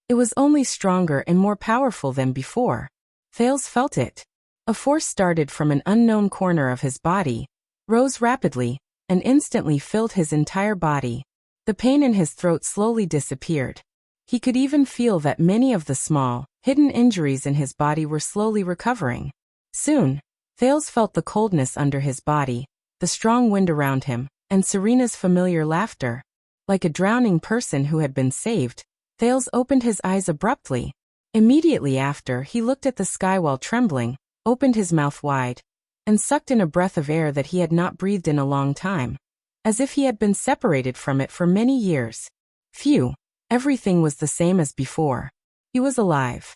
[SPEAKER 1] It was only stronger and more powerful than before. Heir felt it. A force started from an unknown corner of his body, rose rapidly, and instantly filled his entire body. The pain in his throat slowly disappeared. He could even feel that many of the small, hidden injuries in his body were slowly recovering. Soon, Heir felt the coldness under his body, the strong wind around him, and Serena's familiar laughter. Like a drowning person who had been saved, Heir opened his eyes abruptly. Immediately after, he looked at the sky while trembling, opened his mouth wide, and sucked in a breath of air that he had not breathed in a long time, as if he had been separated from it for many years. Phew, everything was the same as before. He was alive.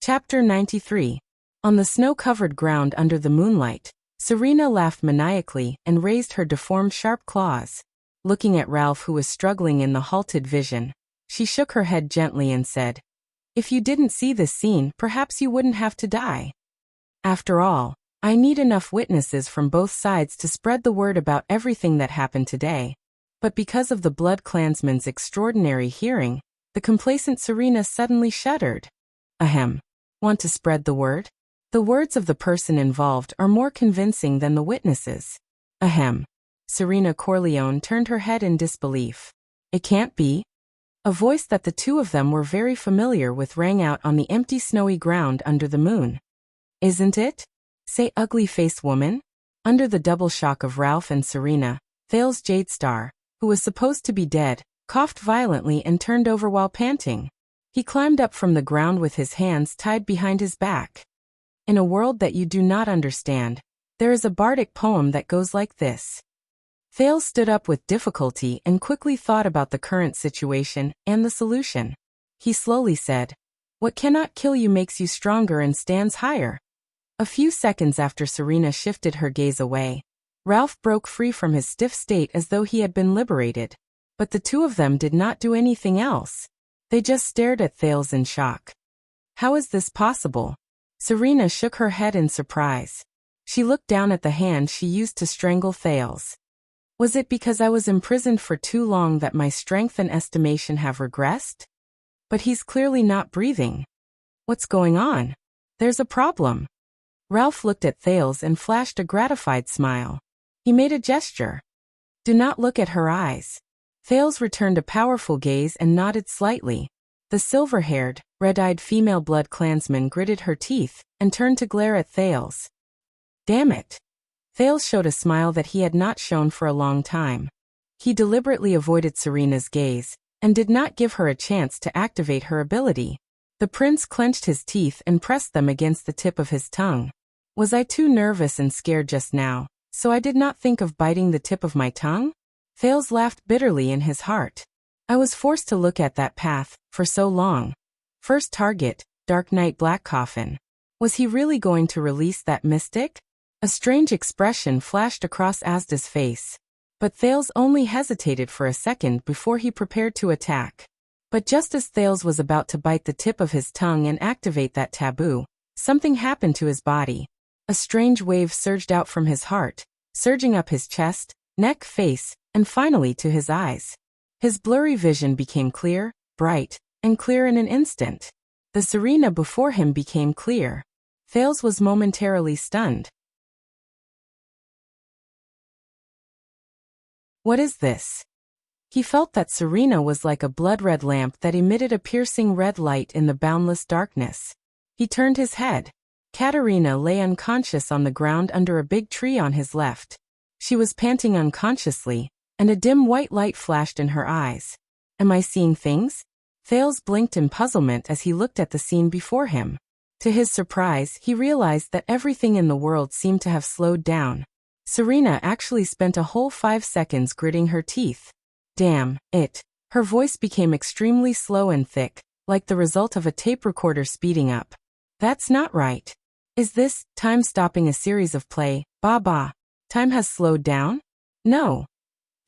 [SPEAKER 1] Chapter 93. On the snow-covered ground under the moonlight, Serena laughed maniacally and raised her deformed sharp claws. Looking at Ralph, who was struggling in the halted vision, she shook her head gently and said, "If you didn't see this scene, perhaps you wouldn't have to die. After all, I need enough witnesses from both sides to spread the word about everything that happened today." But because of the Blood Clansman's extraordinary hearing, the complacent Serena suddenly shuddered. Ahem. Want to spread the word? The words of the person involved are more convincing than the witnesses. Ahem. Serena Corleone turned her head in disbelief. It can't be. A voice that the two of them were very familiar with rang out on the empty snowy ground under the moon. Isn't it? Say, ugly-faced woman. Under the double shock of Ralph and Serena, Heir's Jadestar, who was supposed to be dead, coughed violently and turned over while panting. He climbed up from the ground with his hands tied behind his back. In a world that you do not understand, there is a bardic poem that goes like this. Heir stood up with difficulty and quickly thought about the current situation and the solution. He slowly said, "What cannot kill you makes you stronger and stands higher." A few seconds after Serena shifted her gaze away, Ralph broke free from his stiff state as though he had been liberated. But the two of them did not do anything else. They just stared at Heir in shock. How is this possible? Serena shook her head in surprise. She looked down at the hand she used to strangle Heir. Was it because I was imprisoned for too long that my strength and estimation have regressed? But he's clearly not breathing. What's going on? There's a problem. Ralph looked at Heir and flashed a gratified smile. He made a gesture. Do not look at her eyes. Heir returned a powerful gaze and nodded slightly. The silver-haired, red-eyed female Blood Clansman gritted her teeth and turned to glare at Heir. Damn it. Heir showed a smile that he had not shown for a long time. He deliberately avoided Serena's gaze and did not give her a chance to activate her ability. The prince clenched his teeth and pressed them against the tip of his tongue. Was I too nervous and scared just now, so I did not think of biting the tip of my tongue? Heir laughed bitterly in his heart. I was forced to look at that path for so long. First target, Dark Knight Black Coffin. Was he really going to release that mystic? A strange expression flashed across Asda's face. But Heir only hesitated for a second before he prepared to attack. But just as Heir was about to bite the tip of his tongue and activate that taboo, something happened to his body. A strange wave surged out from his heart, surging up his chest, neck, face, and finally to his eyes. His blurry vision became clear, bright, and clear in an instant. The Serena before him became clear. Heir was momentarily stunned. What is this? He felt that Serena was like a blood-red lamp that emitted a piercing red light in the boundless darkness. He turned his head. Katerina lay unconscious on the ground under a big tree on his left. She was panting unconsciously, and a dim white light flashed in her eyes. Am I seeing things? Thales blinked in puzzlement as he looked at the scene before him. To his surprise, he realized that everything in the world seemed to have slowed down. Serena actually spent a whole 5 seconds gritting her teeth. Damn it. Her voice became extremely slow and thick, like the result of a tape recorder speeding up. That's not right. Is this time stopping a series of play? Bah. Time has slowed down? No.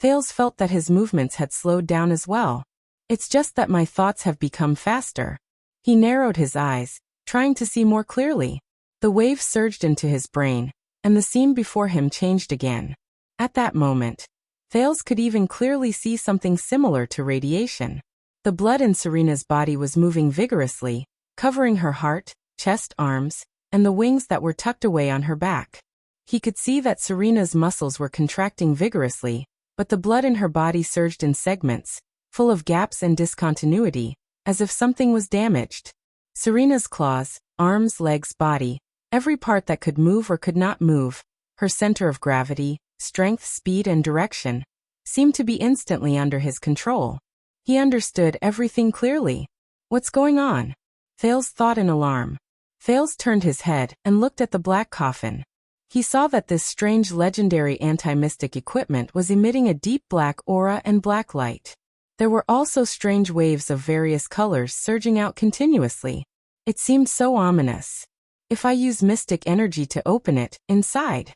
[SPEAKER 1] Thales felt that his movements had slowed down as well. It's just that my thoughts have become faster. He narrowed his eyes, trying to see more clearly. The wave surged into his brain, and the scene before him changed again. At that moment, Thales could even clearly see something similar to radiation. The blood in Serena's body was moving vigorously, covering her heart, chest, arms, and the wings that were tucked away on her back. He could see that Serena's muscles were contracting vigorously, but the blood in her body surged in segments, full of gaps and discontinuity, as if something was damaged. Serena's claws, arms, legs, body, every part that could move or could not move, her center of gravity, strength, speed, and direction, seemed to be instantly under his control. He understood everything clearly. What's going on? Thales thought in alarm. Thales turned his head and looked at the black coffin. He saw that this strange legendary anti-mystic equipment was emitting a deep black aura and black light. There were also strange waves of various colors surging out continuously. It seemed so ominous. If I use mystic energy to open it, inside.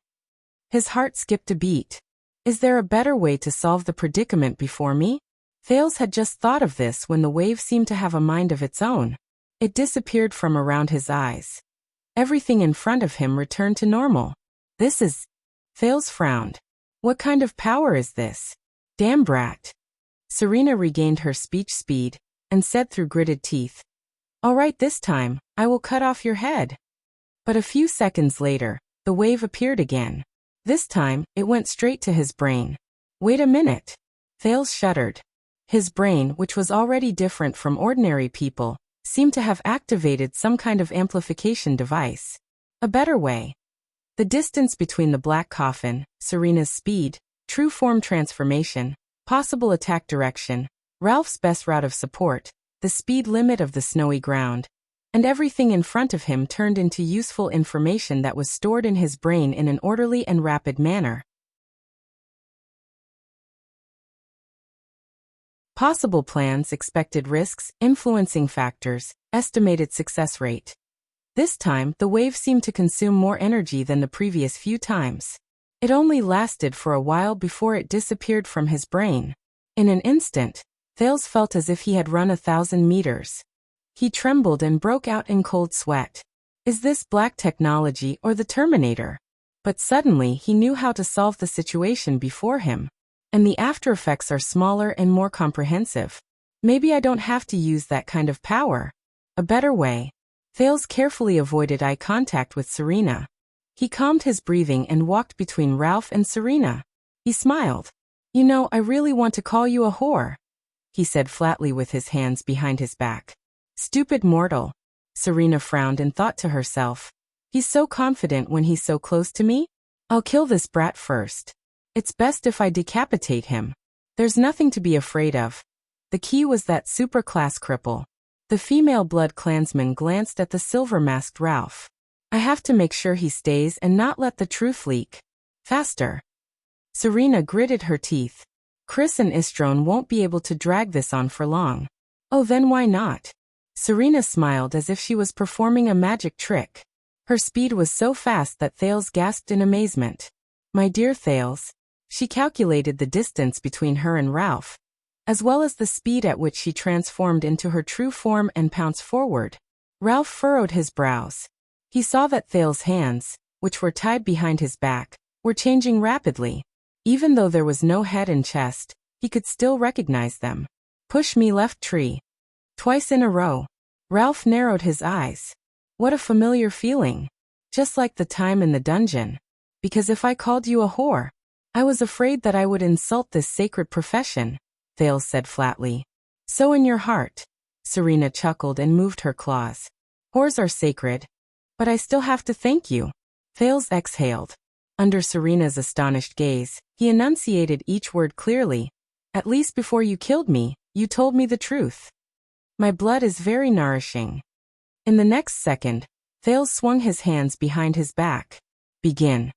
[SPEAKER 1] His heart skipped a beat. Is there a better way to solve the predicament before me? Thales had just thought of this when the wave seemed to have a mind of its own. It disappeared from around his eyes. Everything in front of him returned to normal. This is... Thales frowned. What kind of power is this? Damn brat. Serena regained her speech speed, and said through gritted teeth, All right, this time, I will cut off your head. But a few seconds later, the wave appeared again. This time, it went straight to his brain. Wait a minute. Thales shuddered. His brain, which was already different from ordinary people, seemed to have activated some kind of amplification device. A better way. The distance between the black coffin, Serena's speed, true form transformation, possible attack direction, Ralph's best route of support, the speed limit of the snowy ground, and everything in front of him turned into useful information that was stored in his brain in an orderly and rapid manner. Possible plans, expected risks, influencing factors, estimated success rate. This time, the wave seemed to consume more energy than the previous few times. It only lasted for a while before it disappeared from his brain. In an instant, Thales felt as if he had run 1,000 meters. He trembled and broke out in cold sweat. Is this black technology or the Terminator? But suddenly he knew how to solve the situation before him. And the after effects are smaller and more comprehensive. Maybe I don't have to use that kind of power. A better way. Thales carefully avoided eye contact with Serena. He calmed his breathing and walked between Ralph and Serena. He smiled. You know, I really want to call you a whore, he said flatly with his hands behind his back. Stupid mortal. Serena frowned and thought to herself. He's so confident when he's so close to me? I'll kill this brat first. It's best if I decapitate him. There's nothing to be afraid of. The key was that super-class cripple. The female blood clansman glanced at the silver-masked Ralph. I have to make sure he stays and not let the truth leak. Faster. Serena gritted her teeth. Chris and Istron won't be able to drag this on for long. Oh, then why not? Serena smiled as if she was performing a magic trick. Her speed was so fast that Thales gasped in amazement. My dear Thales. She calculated the distance between her and Ralph, as well as the speed at which she transformed into her true form and pounced forward. Ralph furrowed his brows. He saw that Thales' hands, which were tied behind his back, were changing rapidly. Even though there was no head and chest, he could still recognize them. Push me left tree. Twice in a row. Ralph narrowed his eyes. What a familiar feeling. Just like the time in the dungeon. Because if I called you a whore, I was afraid that I would insult this sacred profession, Thales said flatly. So in your heart. Serena chuckled and moved her claws. Whores are sacred. But I still have to thank you. Thales exhaled. Under Serena's astonished gaze, he enunciated each word clearly. At least before you killed me, you told me the truth. My blood is very nourishing. In the next second, Thales swung his hands behind his back. Begin.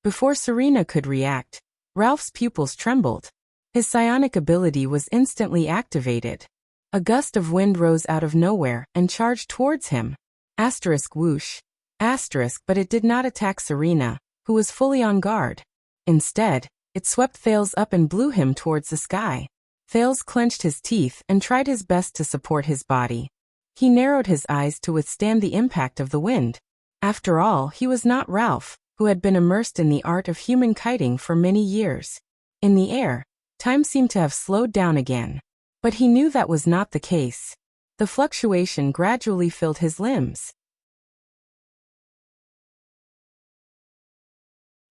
[SPEAKER 1] Before Serena could react, Ralph's pupils trembled. His psionic ability was instantly activated. A gust of wind rose out of nowhere and charged towards him. Asterisk whoosh. Asterisk, but it did not attack Serena, who was fully on guard. Instead, it swept Thales up and blew him towards the sky. Thales clenched his teeth and tried his best to support his body. He narrowed his eyes to withstand the impact of the wind. After all, he was not Ralph, who had been immersed in the art of human kiting for many years. In the air, time seemed to have slowed down again. But he knew that was not the case. The fluctuation gradually filled his limbs.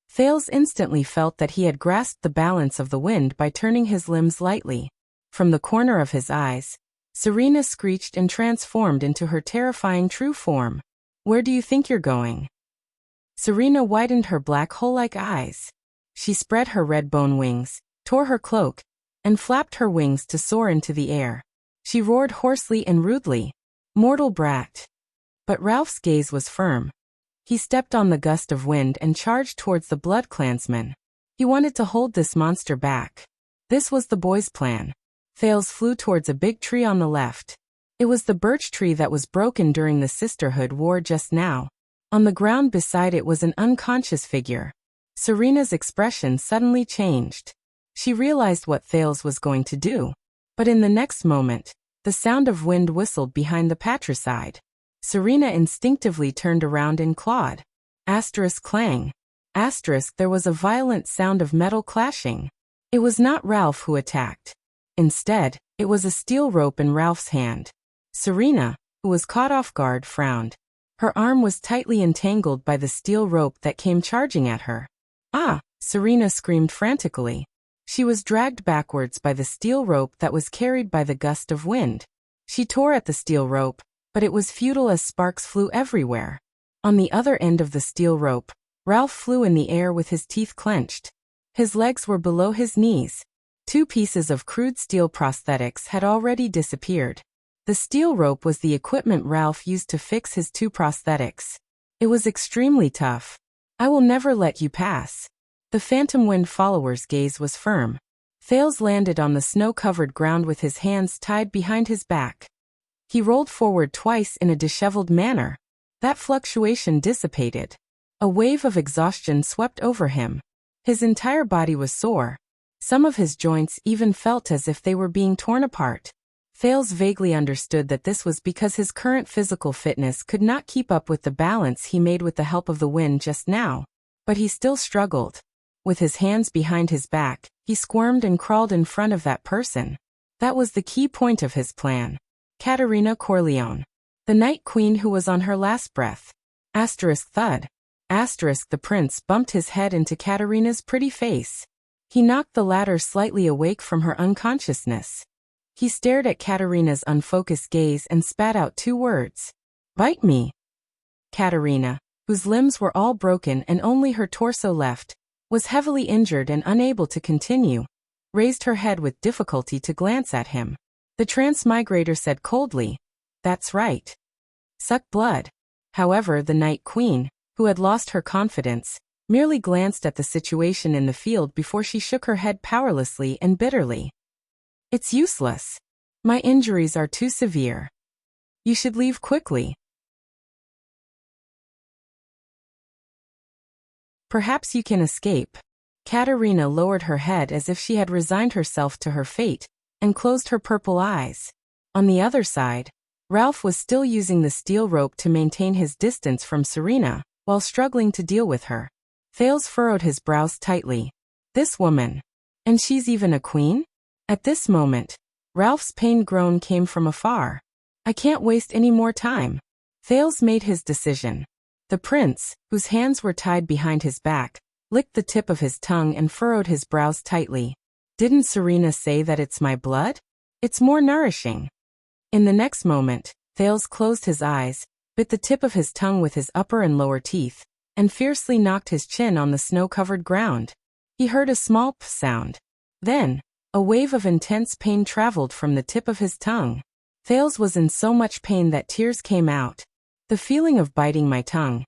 [SPEAKER 1] Thales instantly felt that he had grasped the balance of the wind by turning his limbs lightly. From the corner of his eyes, Serena screeched and transformed into her terrifying true form. Where do you think you're going? Serena widened her black hole-like eyes. She spread her red bone wings, tore her cloak, and flapped her wings to soar into the air. She roared hoarsely and rudely, "Mortal brat!" But Ralph's gaze was firm. He stepped on the gust of wind and charged towards the Blood Clansman. He wanted to hold this monster back. This was the boy's plan. Thales flew towards a big tree on the left. It was the birch tree that was broken during the Sisterhood War just now. On the ground beside it was an unconscious figure. Serena's expression suddenly changed. She realized what Thales was going to do. But in the next moment, the sound of wind whistled behind the patricide. Serena instinctively turned around and clawed. Asterisk clang. Asterisk, there was a violent sound of metal clashing. It was not Ralph who attacked. Instead, it was a steel rope in Ralph's hand. Serena, who was caught off guard, frowned. Her arm was tightly entangled by the steel rope that came charging at her. Ah! Serena screamed frantically. She was dragged backwards by the steel rope that was carried by the gust of wind. She tore at the steel rope, but it was futile as sparks flew everywhere. On the other end of the steel rope, Ralph flew in the air with his teeth clenched. His legs were below his knees. 2 pieces of crude steel prosthetics had already disappeared. The steel rope was the equipment Ralph used to fix his 2 prosthetics. It was extremely tough. I will never let you pass. The Phantom Wind follower's gaze was firm. Thales landed on the snow-covered ground with his hands tied behind his back. He rolled forward twice in a disheveled manner. That fluctuation dissipated. A wave of exhaustion swept over him. His entire body was sore. Some of his joints even felt as if they were being torn apart. Thales vaguely understood that this was because his current physical fitness could not keep up with the balance he made with the help of the wind just now. But he still struggled. With his hands behind his back, he squirmed and crawled in front of that person. That was the key point of his plan. Katerina Corleone. The Night Queen who was on her last breath. Asterisk thud. Asterisk, the prince bumped his head into Katerina's pretty face. He knocked the latter slightly awake from her unconsciousness. He stared at Katerina's unfocused gaze and spat out 2 words. Bite me. Katerina, whose limbs were all broken and only her torso left, was heavily injured and unable to continue, raised her head with difficulty to glance at him. The transmigrator said coldly, "That's right. Suck blood." However, the Night Queen, who had lost her confidence, merely glanced at the situation in the field before she shook her head powerlessly and bitterly. "It's useless. My injuries are too severe. You should leave quickly. Perhaps you can escape." Katerina lowered her head as if she had resigned herself to her fate, and closed her purple eyes. On the other side, Ralph was still using the steel rope to maintain his distance from Serena, while struggling to deal with her. Thales furrowed his brows tightly. This woman. And she's even a queen? At this moment, Ralph's pained groan came from afar. I can't waste any more time. Thales made his decision. The prince, whose hands were tied behind his back, licked the tip of his tongue and furrowed his brows tightly. Didn't Serena say that it's my blood? It's more nourishing. In the next moment, Thales closed his eyes, bit the tip of his tongue with his upper and lower teeth, and fiercely knocked his chin on the snow-covered ground. He heard a small p sound. Then, a wave of intense pain traveled from the tip of his tongue. Thales was in so much pain that tears came out. The feeling of biting my tongue.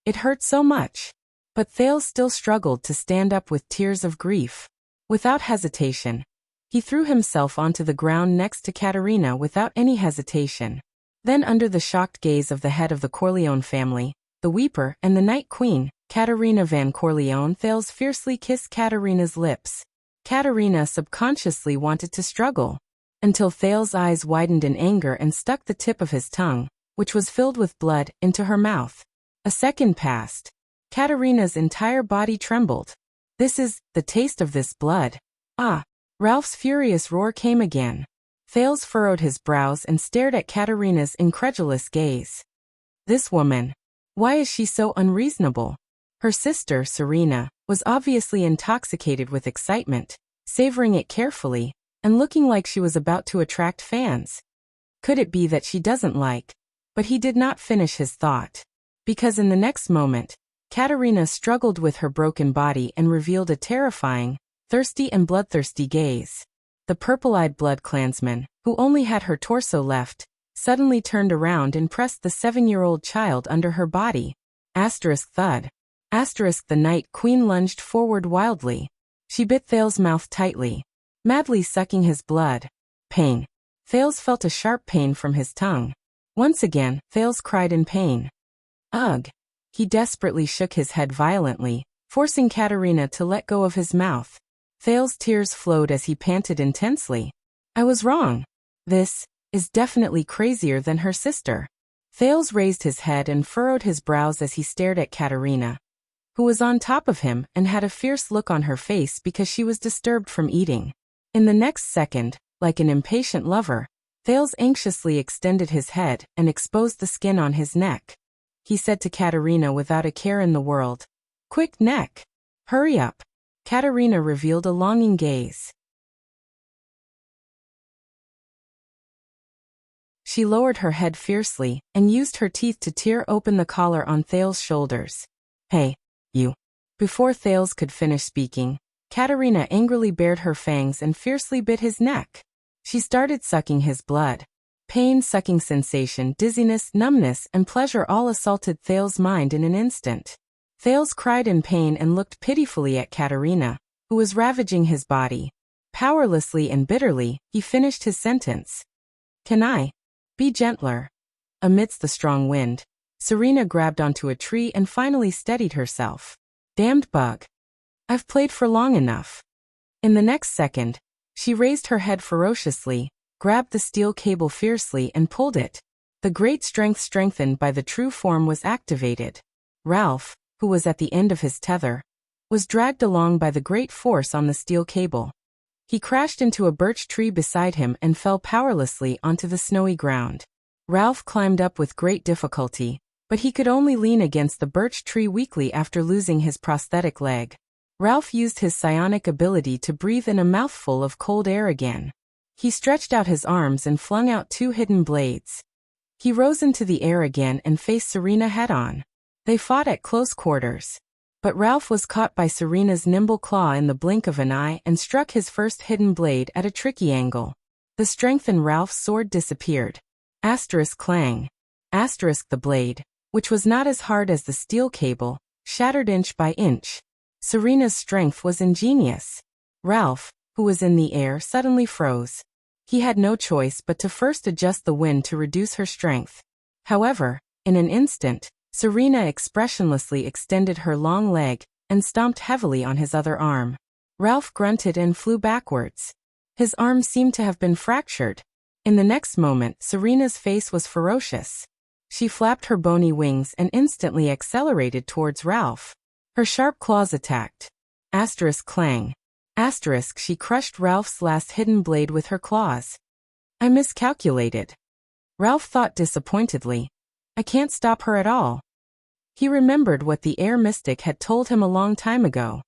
[SPEAKER 1] It hurt so much. But Thales still struggled to stand up with tears of grief. Without hesitation, he threw himself onto the ground next to Katerina without any hesitation. Then under the shocked gaze of the head of the Corleone family, the Weeper and the Night Queen, Katerina van Corleone, Thales fiercely kissed Katerina's lips. Katerina subconsciously wanted to struggle, until Thales' eyes widened in anger and stuck the tip of his tongue, which was filled with blood, into her mouth. A second passed. Katerina's entire body trembled. This is the taste of this blood. Ah! Ralph's furious roar came again. Thales furrowed his brows and stared at Katerina's incredulous gaze. This woman. Why is she so unreasonable? Her sister, Serena, was obviously intoxicated with excitement, savoring it carefully, and looking like she was about to attract fans. Could it be that she doesn't like? But he did not finish his thought. Because in the next moment, Katerina struggled with her broken body and revealed a terrifying, thirsty and bloodthirsty gaze. The purple-eyed blood clansman, who only had her torso left, suddenly turned around and pressed the 7-year-old child under her body. Thud. The Night Queen lunged forward wildly. She bit Thales' mouth tightly, madly sucking his blood. Pain. Thales felt a sharp pain from his tongue. Once again, Thales cried in pain. Ugh! He desperately shook his head violently, forcing Katerina to let go of his mouth. Thales' tears flowed as he panted intensely. I was wrong. This is definitely crazier than her sister. Thales raised his head and furrowed his brows as he stared at Katerina, who was on top of him and had a fierce look on her face because she was disturbed from eating. In the next second, like an impatient lover, Thales anxiously extended his head and exposed the skin on his neck. He said to Katerina without a care in the world, "Quick, neck! Hurry up!" Katerina revealed a longing gaze. She lowered her head fiercely and used her teeth to tear open the collar on Thales' shoulders. Hey, you! Before Thales could finish speaking, Katerina angrily bared her fangs and fiercely bit his neck. She started sucking his blood. Pain, sucking sensation, dizziness, numbness, and pleasure all assaulted Thales' mind in an instant. Thales cried in pain and looked pitifully at Katerina, who was ravaging his body. Powerlessly and bitterly, he finished his sentence. Can I be gentler? Amidst the strong wind, Serena grabbed onto a tree and finally steadied herself. Damned bug. I've played for long enough. In the next second, she raised her head ferociously, grabbed the steel cable fiercely and pulled it. The great strength strengthened by the true form was activated. Ralph, who was at the end of his tether, was dragged along by the great force on the steel cable. He crashed into a birch tree beside him and fell powerlessly onto the snowy ground. Ralph climbed up with great difficulty, but he could only lean against the birch tree weakly after losing his prosthetic leg. Ralph used his psionic ability to breathe in a mouthful of cold air again. He stretched out his arms and flung out 2 hidden blades. He rose into the air again and faced Serena head-on. They fought at close quarters. But Ralph was caught by Serena's nimble claw in the blink of an eye and struck his first hidden blade at a tricky angle. The strength in Ralph's sword disappeared. Clang. The blade, which was not as hard as the steel cable, shattered inch by inch. Serena's strength was ingenious. Ralph, who was in the air, suddenly froze. He had no choice but to first adjust the wind to reduce her strength. However, in an instant, Serena expressionlessly extended her long leg and stomped heavily on his other arm. Ralph grunted and flew backwards. His arm seemed to have been fractured. In the next moment, Serena's face was ferocious. She flapped her bony wings and instantly accelerated towards Ralph. Her sharp claws attacked. Clang. She crushed Ralph's last hidden blade with her claws. I miscalculated. Ralph thought disappointedly. I can't stop her at all. He remembered what the air mystic had told him a long time ago.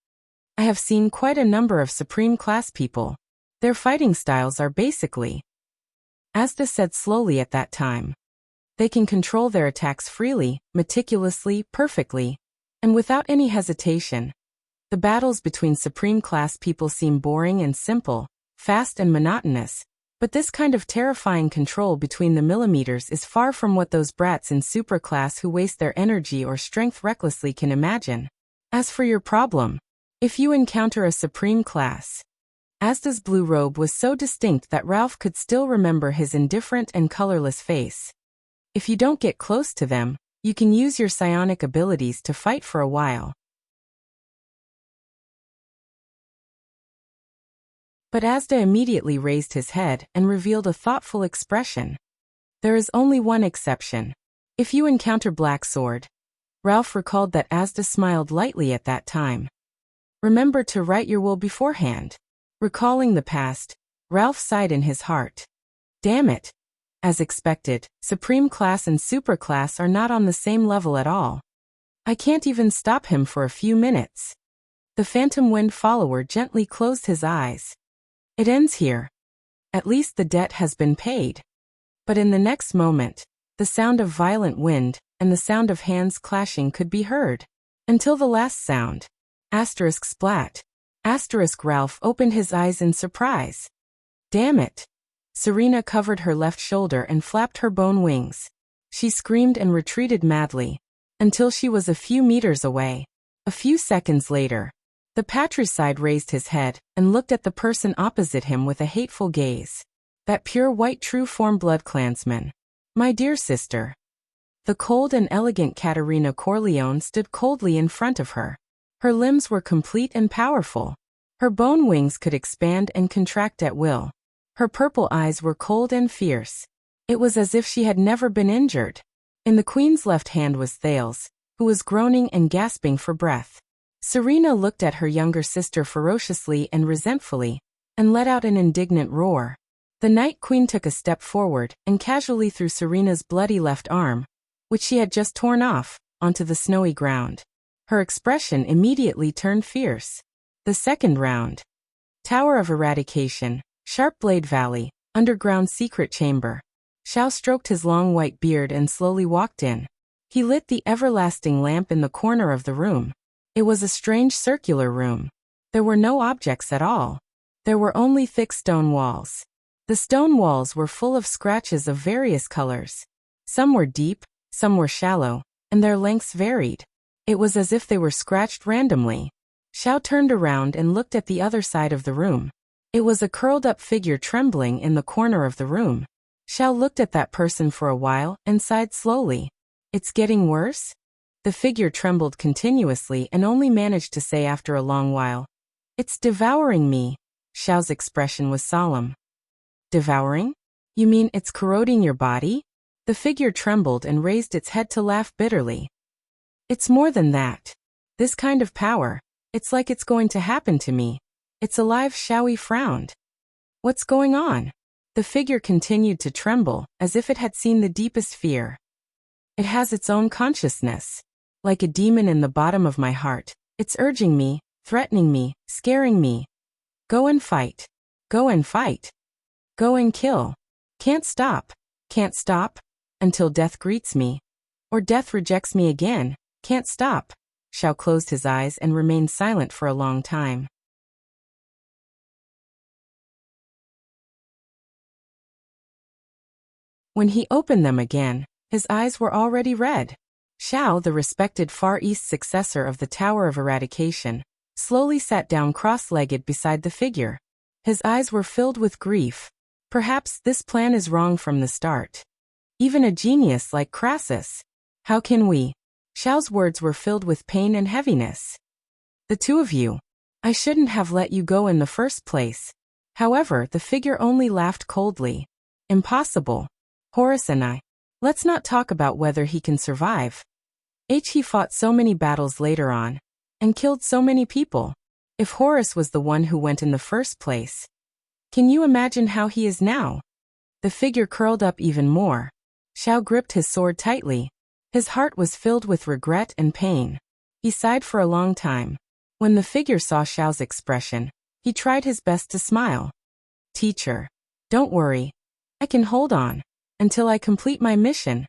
[SPEAKER 1] I have seen quite a number of supreme class people. Their fighting styles are basically, Asta said slowly at that time. They can control their attacks freely, meticulously, perfectly, and without any hesitation. The battles between supreme-class people seem boring and simple, fast and monotonous, but this kind of terrifying control between the millimeters is far from what those brats in superclass who waste their energy or strength recklessly can imagine. As for your problem, if you encounter a supreme class, Asda's blue robe was so distinct that Ralph could still remember his indifferent and colorless face. If you don't get close to them, you can use your psionic abilities to fight for a while. But Asda immediately raised his head and revealed a thoughtful expression. There is only one exception. If you encounter Black Sword. Ralph recalled that Asda smiled lightly at that time. Remember to write your will beforehand. Recalling the past, Ralph sighed in his heart. Damn it. As expected, Supreme Class and Super Class are not on the same level at all. I can't even stop him for a few minutes. The Phantom Wind follower gently closed his eyes. It ends here. At least the debt has been paid. But in the next moment, the sound of violent wind and the sound of hands clashing could be heard. Until the last sound. Asterisk splat. Asterisk Ralph opened his eyes in surprise. Damn it. Serena covered her left shoulder and flapped her bone wings. She screamed and retreated madly, until she was a few meters away. A few seconds later, the patricide raised his head and looked at the person opposite him with a hateful gaze. That pure white true-form bloodclansman. My dear sister. The cold and elegant Katerina Corleone stood coldly in front of her. Her limbs were complete and powerful. Her bone wings could expand and contract at will. Her purple eyes were cold and fierce. It was as if she had never been injured. In the queen's left hand was Thales, who was groaning and gasping for breath. Serena looked at her younger sister ferociously and resentfully, and let out an indignant roar. The Night Queen took a step forward and casually threw Serena's bloody left arm, which she had just torn off, onto the snowy ground. Her expression immediately turned fierce. The second round. Tower of Eradication, Sharpblade Valley, underground secret chamber. Xiao stroked his long white beard and slowly walked in. He lit the everlasting lamp in the corner of the room. It was a strange circular room. There were no objects at all. There were only thick stone walls. The stone walls were full of scratches of various colors. Some were deep, some were shallow, and their lengths varied. It was as if they were scratched randomly. Xiao turned around and looked at the other side of the room. It was a curled-up figure trembling in the corner of the room. Xiao looked at that person for a while and sighed slowly. It's getting worse? The figure trembled continuously and only managed to say after a long while, It's devouring me. Xiao's expression was solemn. Devouring? You mean it's corroding your body? The figure trembled and raised its head to laugh bitterly. It's more than that. This kind of power, it's like it's going to happen to me. It's alive. Xiaoyi frowned. What's going on? The figure continued to tremble, as if it had seen the deepest fear. It has its own consciousness. Like a demon in the bottom of my heart, it's urging me, threatening me, scaring me. Go and fight. Go and fight. Go and kill. Can't stop. Can't stop. Until death greets me. Or death rejects me again. Can't stop. Xiao closed his eyes and remained silent for a long time. When he opened them again, his eyes were already red. Xiao, the respected Far East successor of the Tower of Eradication, slowly sat down cross-legged beside the figure. His eyes were filled with grief. Perhaps this plan is wrong from the start. Even a genius like Crassus. How can we? Xiao's words were filled with pain and heaviness. The two of you. I shouldn't have let you go in the first place. However, the figure only laughed coldly. Impossible. Horus and I. Let's not talk about whether he can survive. He fought so many battles later on, and killed so many people. If Horus was the one who went in the first place, can you imagine how he is now? The figure curled up even more. Xiao gripped his sword tightly. His heart was filled with regret and pain. He sighed for a long time. When the figure saw Xiao's expression, he tried his best to smile. Teacher, don't worry. I can hold on until I complete my mission.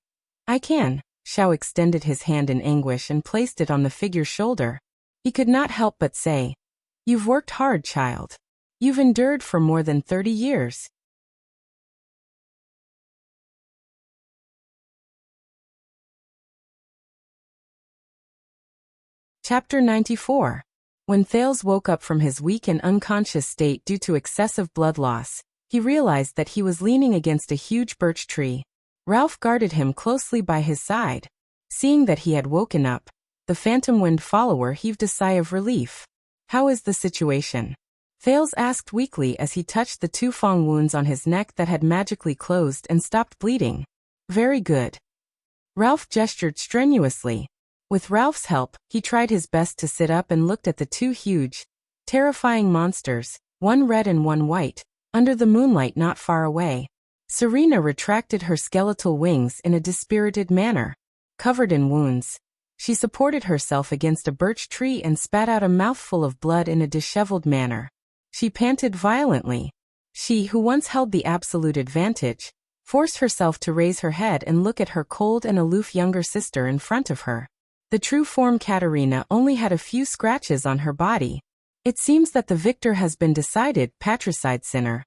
[SPEAKER 1] I can. Xiao extended his hand in anguish and placed it on the figure's shoulder. He could not help but say, "You've worked hard, child. You've endured for more than 30 years. Chapter 94. When Thales woke up from his weak and unconscious state due to excessive blood loss, he realized that he was leaning against a huge birch tree. Ralph guarded him closely by his side. Seeing that he had woken up, the phantom wind follower heaved a sigh of relief. "How is the situation?" Thales asked weakly as he touched the 2 fang wounds on his neck that had magically closed and stopped bleeding. "Very good." Ralph gestured strenuously. With Ralph's help, he tried his best to sit up and looked at the 2 huge, terrifying monsters, one red and one white, under the moonlight not far away. Serena retracted her skeletal wings in a dispirited manner. Covered in wounds, she supported herself against a birch tree and spat out a mouthful of blood in a disheveled manner. She panted violently. She, who once held the absolute advantage, forced herself to raise her head and look at her cold and aloof younger sister in front of her. The true form Katerina only had a few scratches on her body. "It seems that the victor has been decided, patricide sinner,"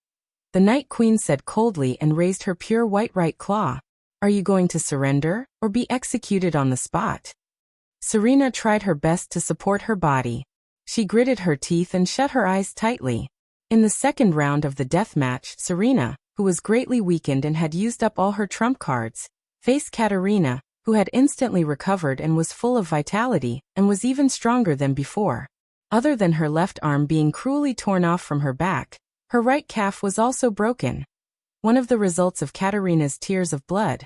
[SPEAKER 1] the Night Queen said coldly and raised her pure white right claw. "Are you going to surrender, or be executed on the spot?" Serena tried her best to support her body. She gritted her teeth and shut her eyes tightly. In the second round of the death match, Serena, who was greatly weakened and had used up all her trump cards, faced Katerina, who had instantly recovered and was full of vitality, and was even stronger than before. Other than her left arm being cruelly torn off from her back, her right calf was also broken. One of the results of Katerina's tears of blood.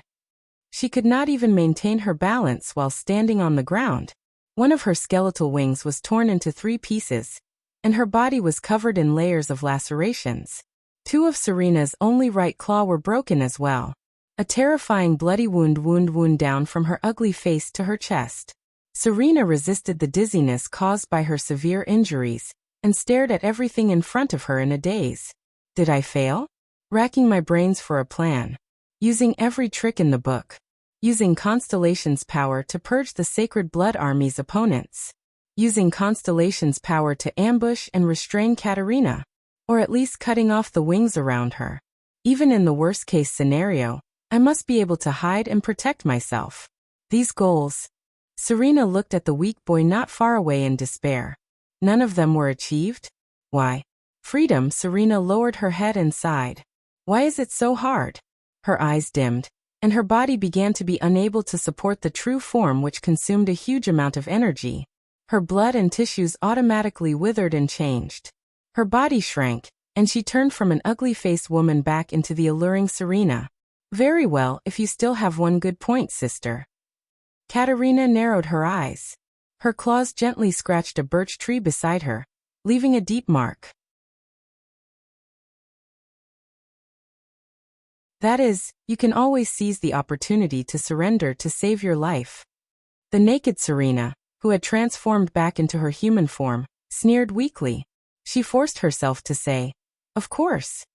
[SPEAKER 1] She could not even maintain her balance while standing on the ground. One of her skeletal wings was torn into 3 pieces, and her body was covered in layers of lacerations. 2 of Serena's only right claw were broken as well. A terrifying bloody wound down from her ugly face to her chest. Serena resisted the dizziness caused by her severe injuries, and stared at everything in front of her in a daze. Did I fail? Racking my brains for a plan. Using every trick in the book. Using Constellation's power to purge the Sacred Blood Army's opponents. Using Constellation's power to ambush and restrain Katerina. Or at least cutting off the wings around her. Even in the worst-case scenario, I must be able to hide and protect myself. These goals. Serena looked at the weak boy not far away in despair. None of them were achieved? Why? Freedom. Serena lowered her head and sighed. Why is it so hard? Her eyes dimmed, and her body began to be unable to support the true form which consumed a huge amount of energy. Her blood and tissues automatically withered and changed. Her body shrank, and she turned from an ugly-faced woman back into the alluring Serena. Very well, if you still have one good point, sister. Katerina narrowed her eyes. Her claws gently scratched a birch tree beside her, leaving a deep mark. That is, you can always seize the opportunity to surrender to save your life. The naked Serena, who had transformed back into her human form, sneered weakly. She forced herself to say, "Of course.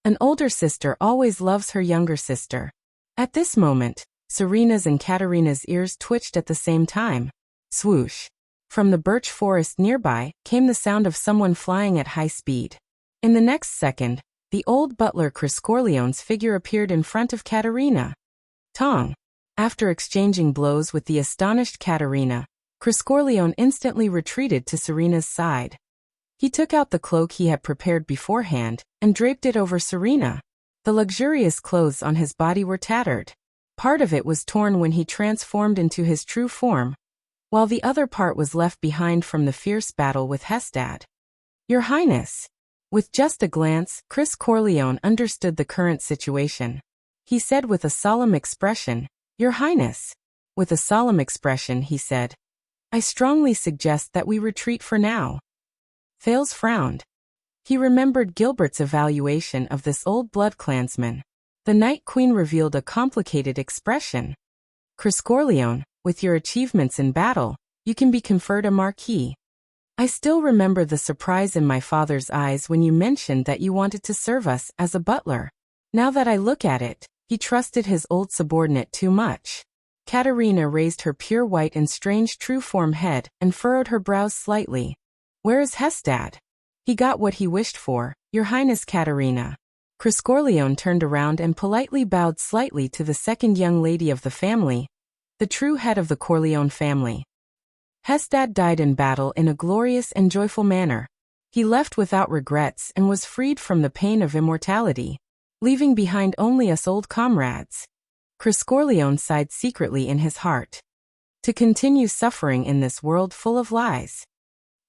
[SPEAKER 1] An older sister always loves her younger sister." At this moment, Serena's and Katerina's ears twitched at the same time. Swoosh. From the birch forest nearby came the sound of someone flying at high speed. In the next second, the old butler Criscorleone's figure appeared in front of Katerina. Tong. After exchanging blows with the astonished Katerina, Criscorleone instantly retreated to Serena's side. He took out the cloak he had prepared beforehand and draped it over Serena. The luxurious clothes on his body were tattered. Part of it was torn when he transformed into his true form, while the other part was left behind from the fierce battle with Hestad. "Your Highness." With just a glance, Criscorleone understood the current situation. He said with a solemn expression, "Your Highness." With a solemn expression, he said, "I strongly suggest that we retreat for now." Thales frowned. He remembered Gilbert's evaluation of this old blood clansman. The Night Queen revealed a complicated expression. "Criscorleone, with your achievements in battle, you can be conferred a marquis. I still remember the surprise in my father's eyes when you mentioned that you wanted to serve us as a butler. Now that I look at it, he trusted his old subordinate too much. Katerina raised her pure white and strange true-form head and furrowed her brows slightly. Where is Hestad? He got what he wished for, Your Highness Katerina. Criscorleone turned around and politely bowed slightly to the second young lady of the family, the true head of the Corleone family. Hestad died in battle in a glorious and joyful manner. He left without regrets and was freed from the pain of immortality, leaving behind only us old comrades. Criscorleone sighed secretly in his heart. To continue suffering in this world full of lies.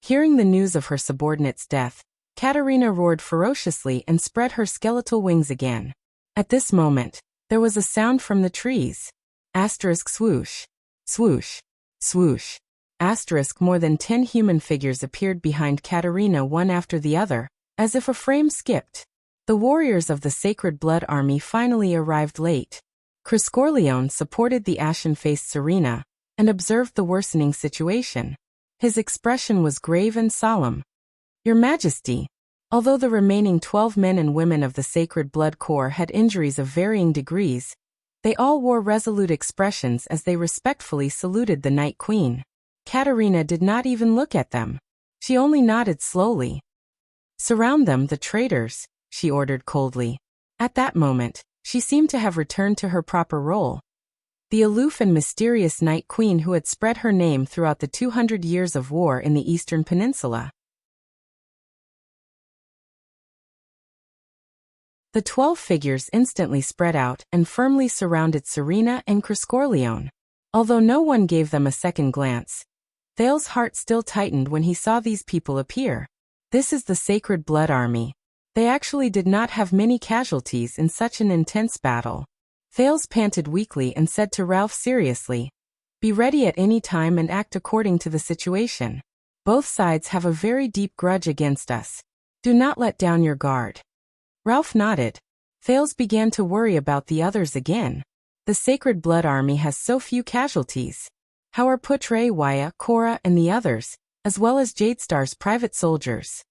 [SPEAKER 1] Hearing the news of her subordinate's death, Katerina roared ferociously and spread her skeletal wings again. At this moment, there was a sound from the trees. Asterisk swoosh. Swoosh. Swoosh. Asterisk more than 10 human figures appeared behind Katerina one after the other, as if a frame skipped. The warriors of the Sacred Blood Army finally arrived late. Criscorleone supported the ashen-faced Serena and observed the worsening situation. His expression was grave and solemn. Your Majesty, although the remaining 12 men and women of the Sacred Blood Corps had injuries of varying degrees, they all wore resolute expressions as they respectfully saluted the Night Queen. Katerina did not even look at them. She only nodded slowly. Surround them, the traitors, she ordered coldly. At that moment, she seemed to have returned to her proper role. The aloof and mysterious Night Queen who had spread her name throughout the 200 years of war in the Eastern Peninsula. The 12 figures instantly spread out and firmly surrounded Serena and Criscorleone. Although no one gave them a second glance, Thales's heart still tightened when he saw these people appear. This is the Sacred Blood Army. They actually did not have many casualties in such an intense battle. Thales panted weakly and said to Ralph seriously, "Be ready at any time and act according to the situation. Both sides have a very deep grudge against us. Do not let down your guard." Ralph nodded. Thales began to worry about the others again. The Sacred Blood Army has so few casualties. How are Putre, Waya, Cora, and the others, as well as Jadestar's private soldiers?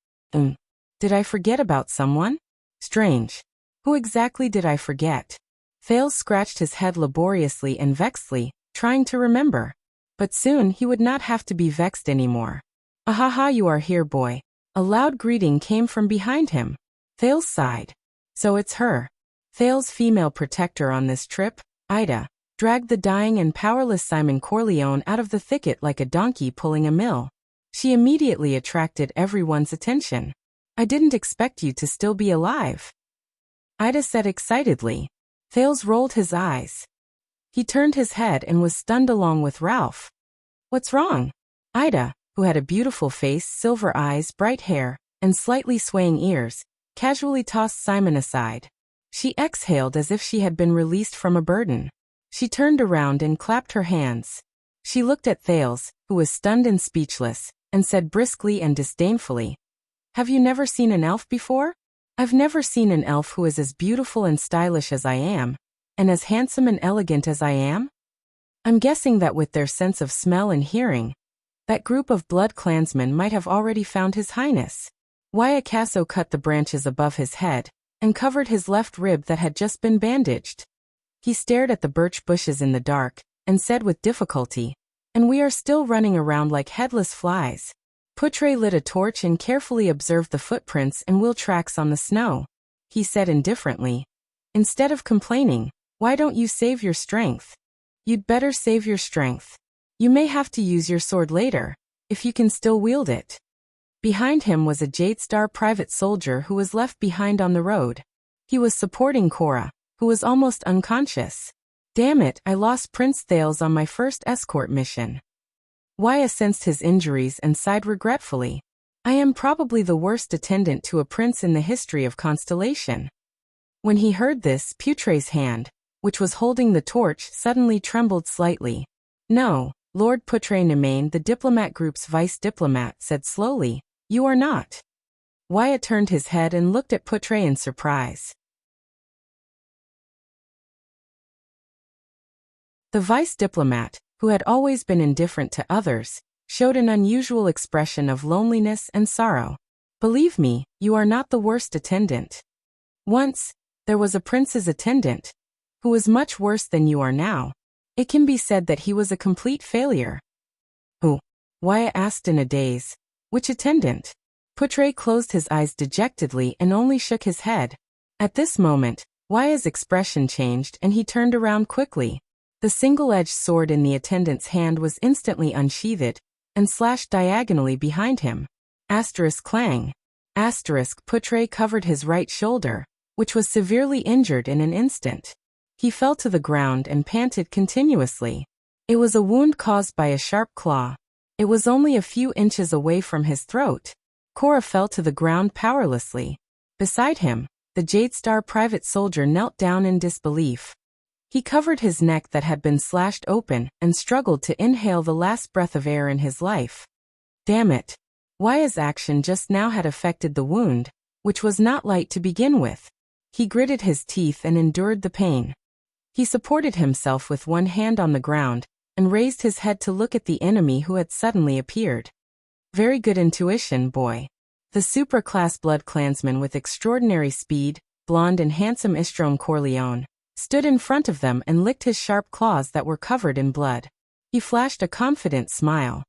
[SPEAKER 1] Did I forget about someone? Strange. Who exactly did I forget? Thales scratched his head laboriously and vexedly, trying to remember. But soon he would not have to be vexed anymore. "Ahaha, you are here, boy." A loud greeting came from behind him. Thales sighed. So it's her. Thales' female protector on this trip, Ida, dragged the dying and powerless Simon Corleone out of the thicket like a donkey pulling a mill. She immediately attracted everyone's attention. "I didn't expect you to still be alive," Ida said excitedly. Thales rolled his eyes. He turned his head and was stunned along with Ralph. "What's wrong?" Ida, who had a beautiful face, silver eyes, bright hair, and slightly swaying ears, casually tossed Simon aside. She exhaled as if she had been released from a burden. She turned around and clapped her hands. She looked at Thales, who was stunned and speechless, and said briskly and disdainfully, "Have you never seen an elf before? I've never seen an elf who is as beautiful and stylish as I am, and as handsome and elegant as I am? I'm guessing that with their sense of smell and hearing, that group of blood clansmen might have already found His Highness." Wyacasso cut the branches above his head and covered his left rib that had just been bandaged. He stared at the birch bushes in the dark and said with difficulty, "And we are still running around like headless flies." Putre lit a torch and carefully observed the footprints and wheel tracks on the snow. He said indifferently, "Instead of complaining, why don't you save your strength? You'd better save your strength. You may have to use your sword later, if you can still wield it." Behind him was a Jadestar private soldier who was left behind on the road. He was supporting Cora, who was almost unconscious. "Damn it, I lost Prince Thales on my first escort mission." Waya sensed his injuries and sighed regretfully. "I am probably the worst attendant to a prince in the history of Constellation." When he heard this, Putre's hand, which was holding the torch, suddenly trembled slightly. "No, Lord Putre Nemain, the diplomat group's vice diplomat, said slowly, "You are not." Wyatt turned his head and looked at Putre in surprise. The vice diplomat, who had always been indifferent to others, showed an unusual expression of loneliness and sorrow. "Believe me, you are not the worst attendant. Once, there was a prince's attendant, who was much worse than you are now. It can be said that he was a complete failure. Who? Waya asked in a daze. Which attendant? Putre closed his eyes dejectedly and only shook his head. At this moment, Waya's expression changed and he turned around quickly. The single-edged sword in the attendant's hand was instantly unsheathed and slashed diagonally behind him. Asterisk clang. Asterisk Putre covered his right shoulder, which was severely injured in an instant. He fell to the ground and panted continuously. It was a wound caused by a sharp claw. It was only a few inches away from his throat. Cora fell to the ground powerlessly. Beside him, the Jadestar private soldier knelt down in disbelief. He covered his neck that had been slashed open and struggled to inhale the last breath of air in his life. Damn it. Waya's action just now had affected the wound, which was not light to begin with. He gritted his teeth and endured the pain. He supported himself with one hand on the ground and raised his head to look at the enemy who had suddenly appeared. Very good intuition, boy. The super-class blood clansman with extraordinary speed, blonde and handsome Istrom Corleone, stood in front of them and licked his sharp claws that were covered in blood. He flashed a confident smile.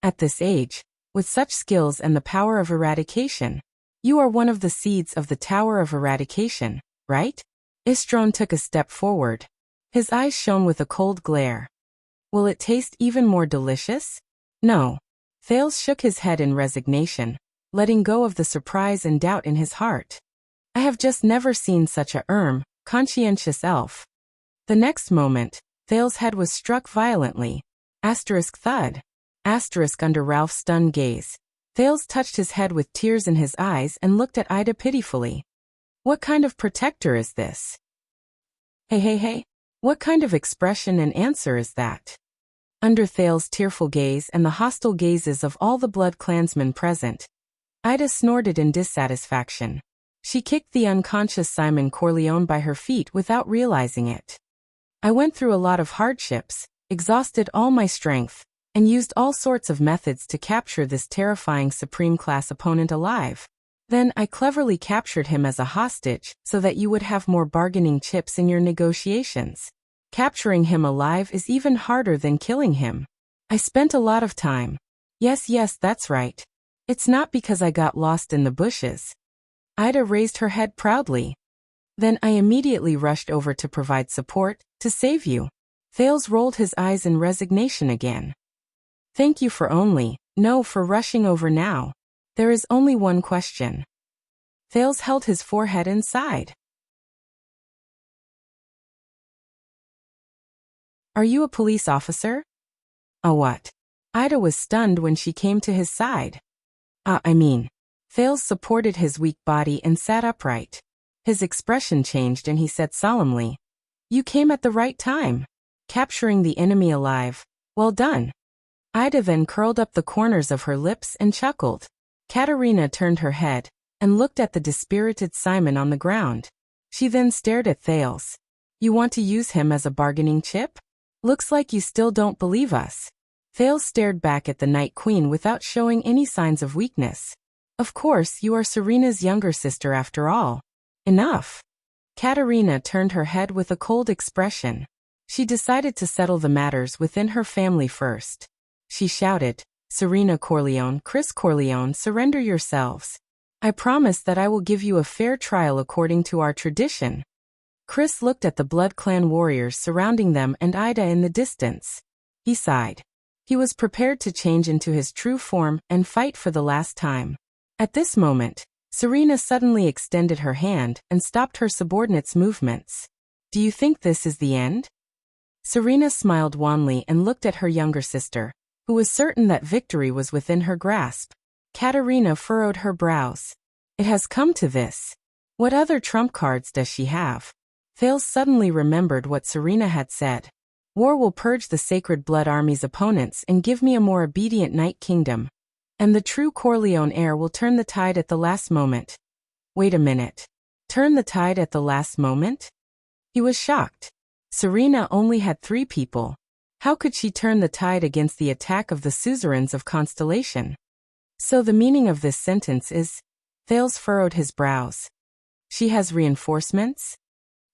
[SPEAKER 1] At this age, with such skills and the power of eradication, you are one of the seeds of the Tower of Eradication, right? Istron took a step forward. His eyes shone with a cold glare. Will it taste even more delicious? No. Thales shook his head in resignation, letting go of the surprise and doubt in his heart. I have just never seen such a conscientious elf. The next moment, Thales' head was struck violently. Asterisk thud. Asterisk under Ralph's stunned gaze. Thales touched his head with tears in his eyes and looked at Ida pitifully. What kind of protector is this? Hey. What kind of expression and answer is that? Under Thales' tearful gaze and the hostile gazes of all the blood clansmen present, Ida snorted in dissatisfaction. She kicked the unconscious Simon Corleone by her feet without realizing it. I went through a lot of hardships, exhausted all my strength, and used all sorts of methods to capture this terrifying supreme-class opponent alive. Then I cleverly captured him as a hostage so that you would have more bargaining chips in your negotiations. Capturing him alive is even harder than killing him. I spent a lot of time. Yes, that's right. It's not because I got lost in the bushes. Ida raised her head proudly. Then I immediately rushed over to provide support, to save you. Thales rolled his eyes in resignation again. Thank you for rushing over now. There is only one question. Thales held his forehead and sighed. Are you a police officer? A what? Ida was stunned when she came to his side. Thales supported his weak body and sat upright. His expression changed and he said solemnly, You came at the right time. Capturing the enemy alive. Well done. Ida then curled up the corners of her lips and chuckled. Katerina turned her head and looked at the dispirited Simon on the ground. She then stared at Thales. You want to use him as a bargaining chip? Looks like you still don't believe us. Thales stared back at the Night Queen without showing any signs of weakness. Of course, you are Serena's younger sister after all. Enough. Katerina turned her head with a cold expression. She decided to settle the matters within her family first. She shouted, Serena Corleone, Chris Corleone, surrender yourselves. I promise that I will give you a fair trial according to our tradition. Chris looked at the Blood Clan warriors surrounding them and Ida in the distance. He sighed. He was prepared to change into his true form and fight for the last time. At this moment, Serena suddenly extended her hand and stopped her subordinate's movements. Do you think this is the end? Serena smiled wanly and looked at her younger sister, who was certain that victory was within her grasp. Katerina furrowed her brows. It has come to this. What other trump cards does she have? Thales suddenly remembered what Serena had said. War will purge the Sacred Blood Army's opponents and give me a more obedient Night Kingdom. And the true Corleone heir will turn the tide at the last moment. Wait a minute. Turn the tide at the last moment? He was shocked. Serena only had 3 people. How could she turn the tide against the attack of the suzerains of Constellation? So the meaning of this sentence is, Thales furrowed his brows. She has reinforcements?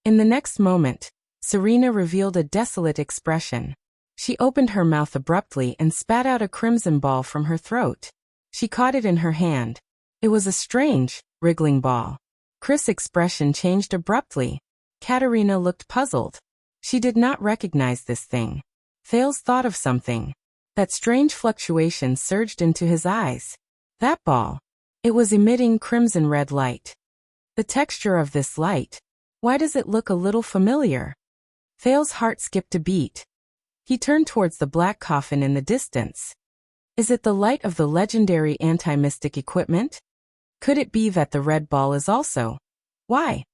[SPEAKER 1] In the next moment, Serena revealed a desolate expression. She opened her mouth abruptly and spat out a crimson ball from her throat. She caught it in her hand. It was a strange, wriggling ball. Chris' expression changed abruptly. Katerina looked puzzled. She did not recognize this thing. Thales thought of something. That strange fluctuation surged into his eyes. That ball. It was emitting crimson-red light. The texture of this light. Why does it look a little familiar? Thales' heart skipped a beat. He turned towards the black coffin in the distance. Is it the light of the legendary anti-mystic equipment? Could it be that the red ball is also? Why?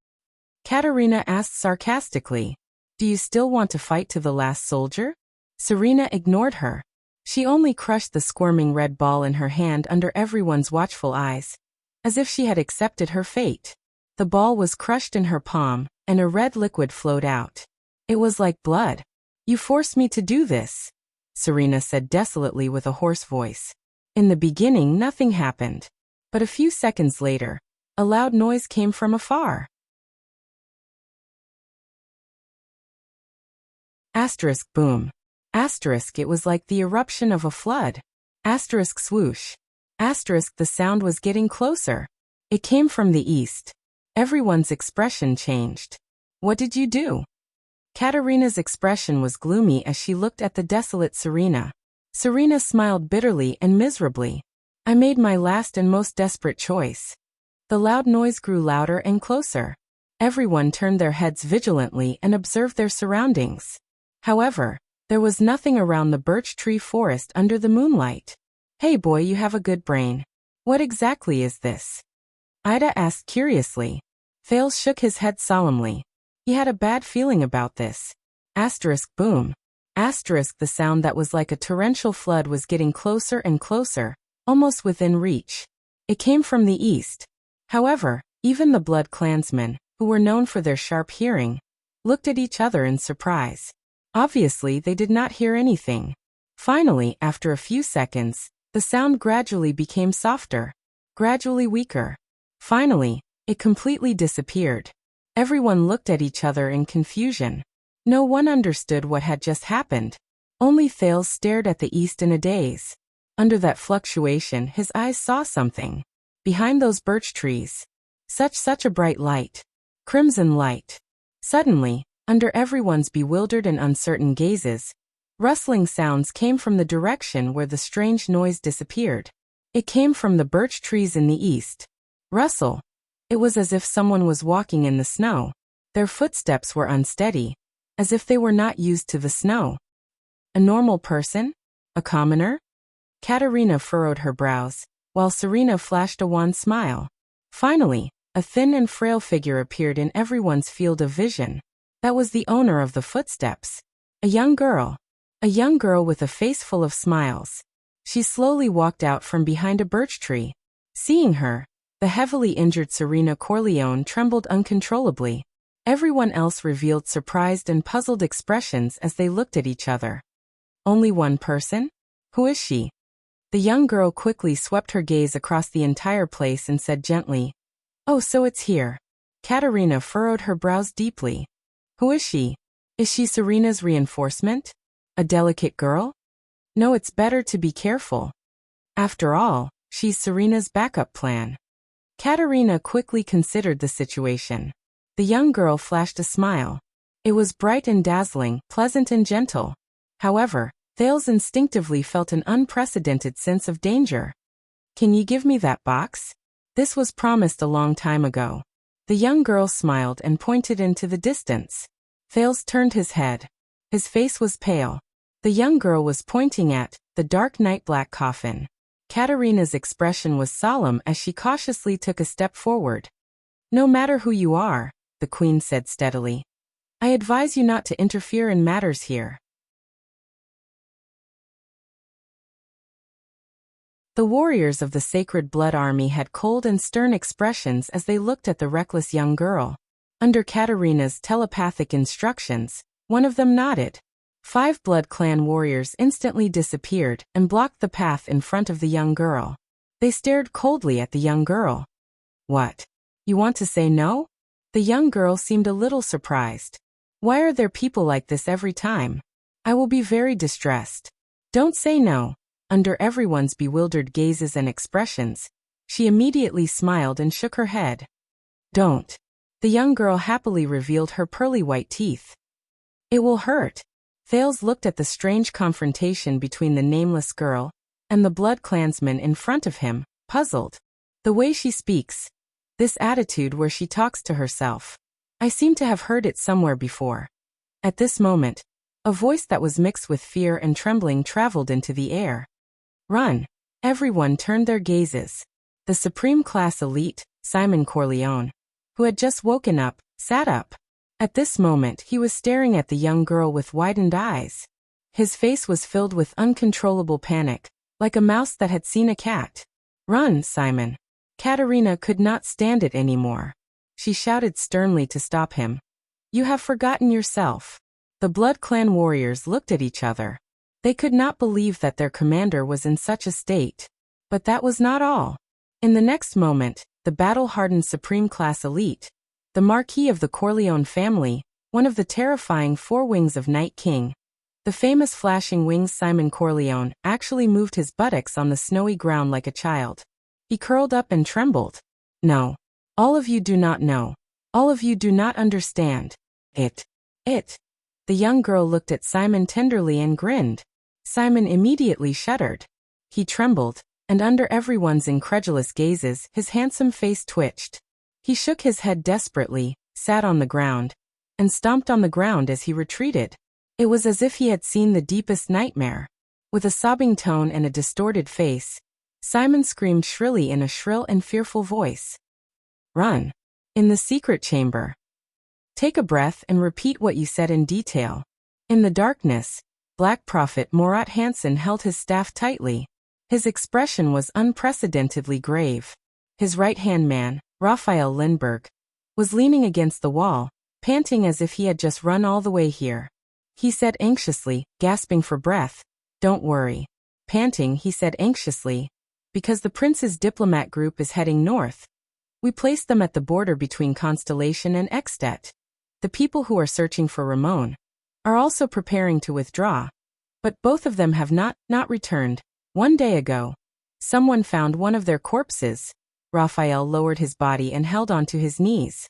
[SPEAKER 1] Katerina asked sarcastically. Do you still want to fight to the last soldier? Serena ignored her. She only crushed the squirming red ball in her hand under everyone's watchful eyes, as if she had accepted her fate. The ball was crushed in her palm, and a red liquid flowed out. It was like blood. You forced me to do this, Serena said desolately with a hoarse voice. In the beginning nothing happened. But a few seconds later, a loud noise came from afar. Asterisk boom. Asterisk it was like the eruption of a flood. Asterisk swoosh. Asterisk the sound was getting closer. It came from the east. Everyone's expression changed. What did you do? Katerina's expression was gloomy as she looked at the desolate Serena. Serena smiled bitterly and miserably. I made my last and most desperate choice. The loud noise grew louder and closer. Everyone turned their heads vigilantly and observed their surroundings. However, there was nothing around the birch tree forest under the moonlight. Hey boy, you have a good brain. What exactly is this? Ida asked curiously. Thales shook his head solemnly. He had a bad feeling about this. Asterisk boom. Asterisk the sound that was like a torrential flood was getting closer and closer, almost within reach. It came from the east. However, even the Blood Clansmen, who were known for their sharp hearing, looked at each other in surprise. Obviously, they did not hear anything. Finally, after a few seconds, the sound gradually became softer, gradually weaker. Finally, it completely disappeared. Everyone looked at each other in confusion. No one understood what had just happened. Only Thales stared at the east in a daze. Under that fluctuation, his eyes saw something. Behind those birch trees. Such a bright light. Crimson light. Suddenly, under everyone's bewildered and uncertain gazes, rustling sounds came from the direction where the strange noise disappeared. It came from the birch trees in the east. Rustle. It was as if someone was walking in the snow. Their footsteps were unsteady, as if they were not used to the snow. A normal person? A commoner? Katerina furrowed her brows, while Serena flashed a wan smile. Finally, a thin and frail figure appeared in everyone's field of vision. That was the owner of the footsteps. A young girl. A young girl with a face full of smiles. She slowly walked out from behind a birch tree. Seeing her, the heavily injured Serena Corleone trembled uncontrollably. Everyone else revealed surprised and puzzled expressions as they looked at each other. Only one person? Who is she? The young girl quickly swept her gaze across the entire place and said gently, "Oh, so it's here." Katerina furrowed her brows deeply. Who is she? Is she Serena's reinforcement? A delicate girl? No, it's better to be careful. After all, she's Serena's backup plan. Katerina quickly considered the situation. The young girl flashed a smile. It was bright and dazzling, pleasant and gentle. However, Thales instinctively felt an unprecedented sense of danger. Can you give me that box? This was promised a long time ago. The young girl smiled and pointed into the distance. Thales turned his head. His face was pale. The young girl was pointing at the dark night black coffin. Katerina's expression was solemn as she cautiously took a step forward. No matter who you are, the queen said steadily, I advise you not to interfere in matters here. The warriors of the Sacred Blood Army had cold and stern expressions as they looked at the reckless young girl. Under Katerina's telepathic instructions, one of them nodded. 5 Blood Clan warriors instantly disappeared and blocked the path in front of the young girl. They stared coldly at the young girl. What? You want to say no? The young girl seemed a little surprised. Why are there people like this every time? I will be very distressed. Don't say no. Under everyone's bewildered gazes and expressions, she immediately smiled and shook her head. Don't. The young girl happily revealed her pearly white teeth. It will hurt. Thales looked at the strange confrontation between the nameless girl and the blood clansman in front of him, puzzled. The way she speaks, this attitude where she talks to herself. I seem to have heard it somewhere before. At this moment, a voice that was mixed with fear and trembling traveled into the air. Run! Everyone turned their gazes. The supreme class elite, Simon Corleone, who had just woken up, sat up. At this moment he was staring at the young girl with widened eyes. His face was filled with uncontrollable panic, like a mouse that had seen a cat. Run, Simon! Katerina could not stand it anymore. She shouted sternly to stop him. You have forgotten yourself. The Blood Clan warriors looked at each other. They could not believe that their commander was in such a state. But that was not all. In the next moment, the battle-hardened supreme class elite, the Marquis of the Corleone family, one of the terrifying four wings of Night King, the famous flashing wings Simon Corleone, actually moved his buttocks on the snowy ground like a child. He curled up and trembled. No. All of you do not know. All of you do not understand. It. The young girl looked at Simon tenderly and grinned. Simon immediately shuddered. He trembled, and under everyone's incredulous gazes, his handsome face twitched. He shook his head desperately, sat on the ground, and stomped on the ground as he retreated. It was as if he had seen the deepest nightmare. With a sobbing tone and a distorted face, Simon screamed shrilly in a shrill and fearful voice. Run! In the secret chamber. Take a breath and repeat what you said in detail. In the darkness, Black Prophet Morat Hansen held his staff tightly. His expression was unprecedentedly grave. His right-hand man, Raphael Lindbergh, was leaning against the wall, panting as if he had just run all the way here. He said anxiously, gasping for breath, Don't worry. Panting, he said anxiously, because the prince's diplomat group is heading north. We placed them at the border between Constellation and Extet. The people who are searching for Ramon are also preparing to withdraw, but both of them have not returned. 1 day ago, someone found one of their corpses. Raphael lowered his body and held onto his knees.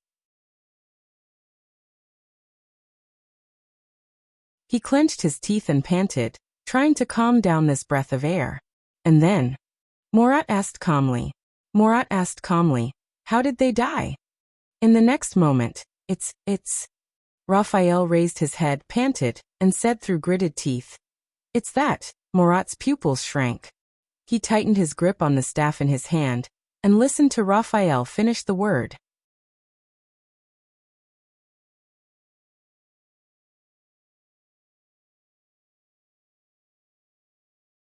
[SPEAKER 1] He clenched his teeth and panted, trying to calm down this breath of air. And then, Morat asked calmly, how did they die? In the next moment, it's. Raphael raised his head, panted, and said through gritted teeth. It's that. Morat's pupils shrank. He tightened his grip on the staff in his hand, and listened to Raphael finish the word.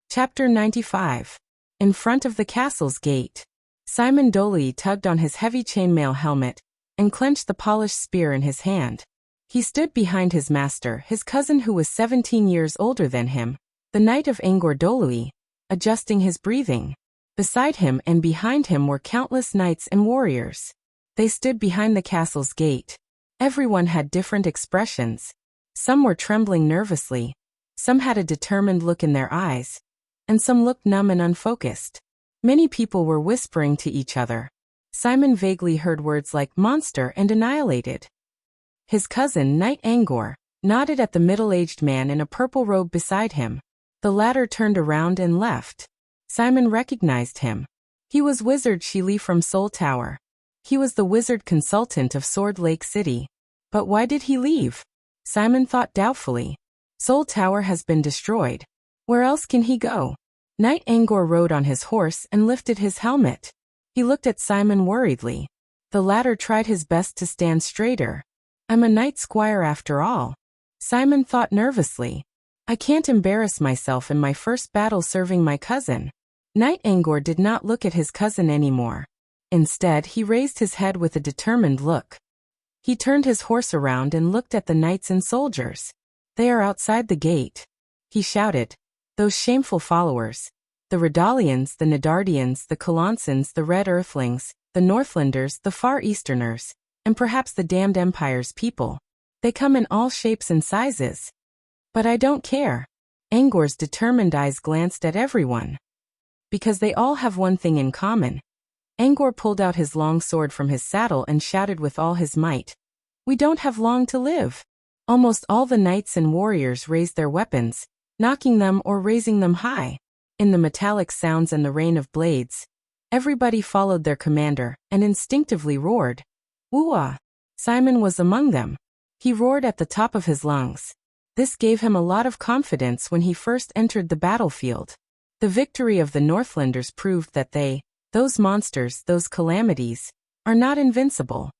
[SPEAKER 1] Chapter 95. In front of the castle's gate. Simon Dolly tugged on his heavy chainmail helmet, and clenched the polished spear in his hand. He stood behind his master, his cousin who was 17 years older than him, the Knight of Angor Dolui, adjusting his breathing. Beside him and behind him were countless knights and warriors. They stood behind the castle's gate. Everyone had different expressions. Some were trembling nervously, some had a determined look in their eyes, and some looked numb and unfocused. Many people were whispering to each other. Simon vaguely heard words like monster and annihilated. His cousin, Knight Angor, nodded at the middle-aged man in a purple robe beside him. The latter turned around and left. Simon recognized him. He was Wizard Shili from Soul Tower. He was the wizard consultant of Sword Lake City. But why did he leave? Simon thought doubtfully. Soul Tower has been destroyed. Where else can he go? Knight Angor rode on his horse and lifted his helmet. He looked at Simon worriedly. The latter tried his best to stand straighter. I'm a knight squire after all. Simon thought nervously. I can't embarrass myself in my first battle serving my cousin. Knight Angor did not look at his cousin anymore. Instead, he raised his head with a determined look. He turned his horse around and looked at the knights and soldiers. They are outside the gate. He shouted. Those shameful followers. The Redalians, the Nedardians, the Kalansans, the Red Earthlings, the Northlanders, the Far Easterners, and perhaps the Damned Empire's people. They come in all shapes and sizes. But I don't care. Angor's determined eyes glanced at everyone. Because they all have one thing in common. Angor pulled out his long sword from his saddle and shouted with all his might. We don't have long to live. Almost all the knights and warriors raised their weapons, knocking them or raising them high. In the metallic sounds and the rain of blades, everybody followed their commander and instinctively roared. Wuxia! Simon was among them. He roared at the top of his lungs. This gave him a lot of confidence when he first entered the battlefield. The victory of the Northlanders proved that those monsters, those calamities, are not invincible.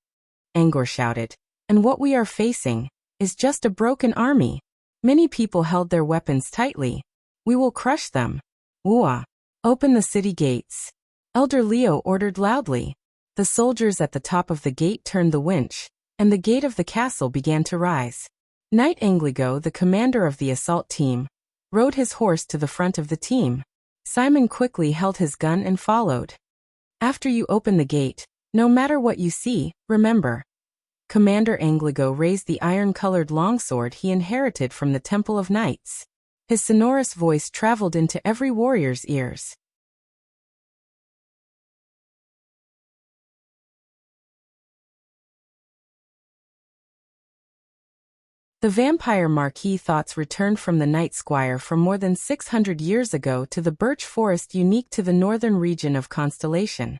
[SPEAKER 1] Angor shouted. And what we are facing is just a broken army. Many people held their weapons tightly. We will crush them. Wuxia! Open the city gates. Elder Leo ordered loudly. The soldiers at the top of the gate turned the winch, and the gate of the castle began to rise. Knight Angligo, the commander of the assault team, rode his horse to the front of the team. Simon quickly held his gun and followed. After you open the gate, no matter what you see, remember. Commander Angligo raised the iron-colored longsword he inherited from the Temple of Knights. His sonorous voice traveled into every warrior's ears. The vampire Marquis thoughts returned from the Night Squire from more than 600 years ago to the birch forest unique to the northern region of Constellation.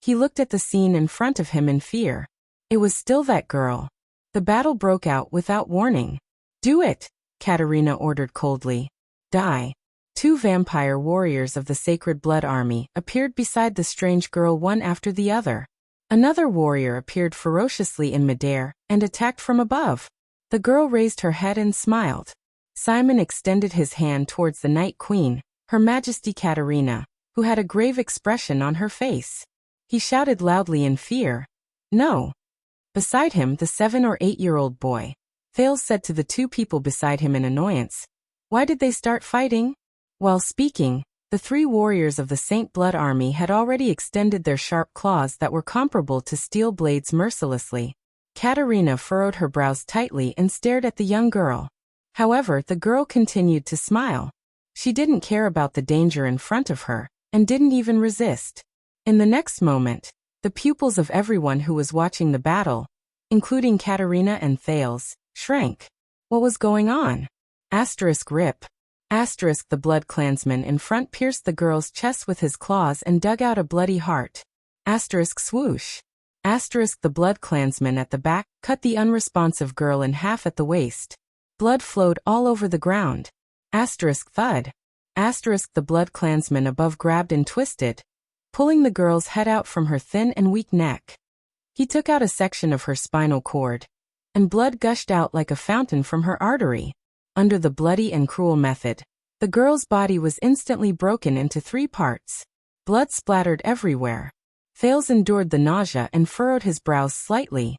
[SPEAKER 1] He looked at the scene in front of him in fear. It was still that girl. The battle broke out without warning. Do it, Katarina ordered coldly. Die. Two vampire warriors of the Sacred Blood Army appeared beside the strange girl one after the other. Another warrior appeared ferociously in midair and attacked from above. The girl raised her head and smiled. Simon extended his hand towards the Night Queen, Her Majesty Katarina, who had a grave expression on her face. He shouted loudly in fear. No. Beside him, the 7 or 8-year-old boy. Thales said to the two people beside him in annoyance. Why did they start fighting? While speaking, the 3 warriors of the Saint Blood Army had already extended their sharp claws that were comparable to steel blades mercilessly. Katarina furrowed her brows tightly and stared at the young girl. However, the girl continued to smile. She didn't care about the danger in front of her, and didn't even resist. In the next moment, the pupils of everyone who was watching the battle, including Katarina and Thales, shrank. What was going on? Rip. The blood clansman in front pierced the girl's chest with his claws and dug out a bloody heart. Swoosh. The blood clansman at the back cut the unresponsive girl in half at the waist. Blood flowed all over the ground. Thud. The blood clansman above grabbed and twisted, pulling the girl's head out from her thin and weak neck. He took out a section of her spinal cord, and blood gushed out like a fountain from her artery. Under the bloody and cruel method, the girl's body was instantly broken into 3 parts. Blood splattered everywhere. Thales endured the nausea and furrowed his brows slightly.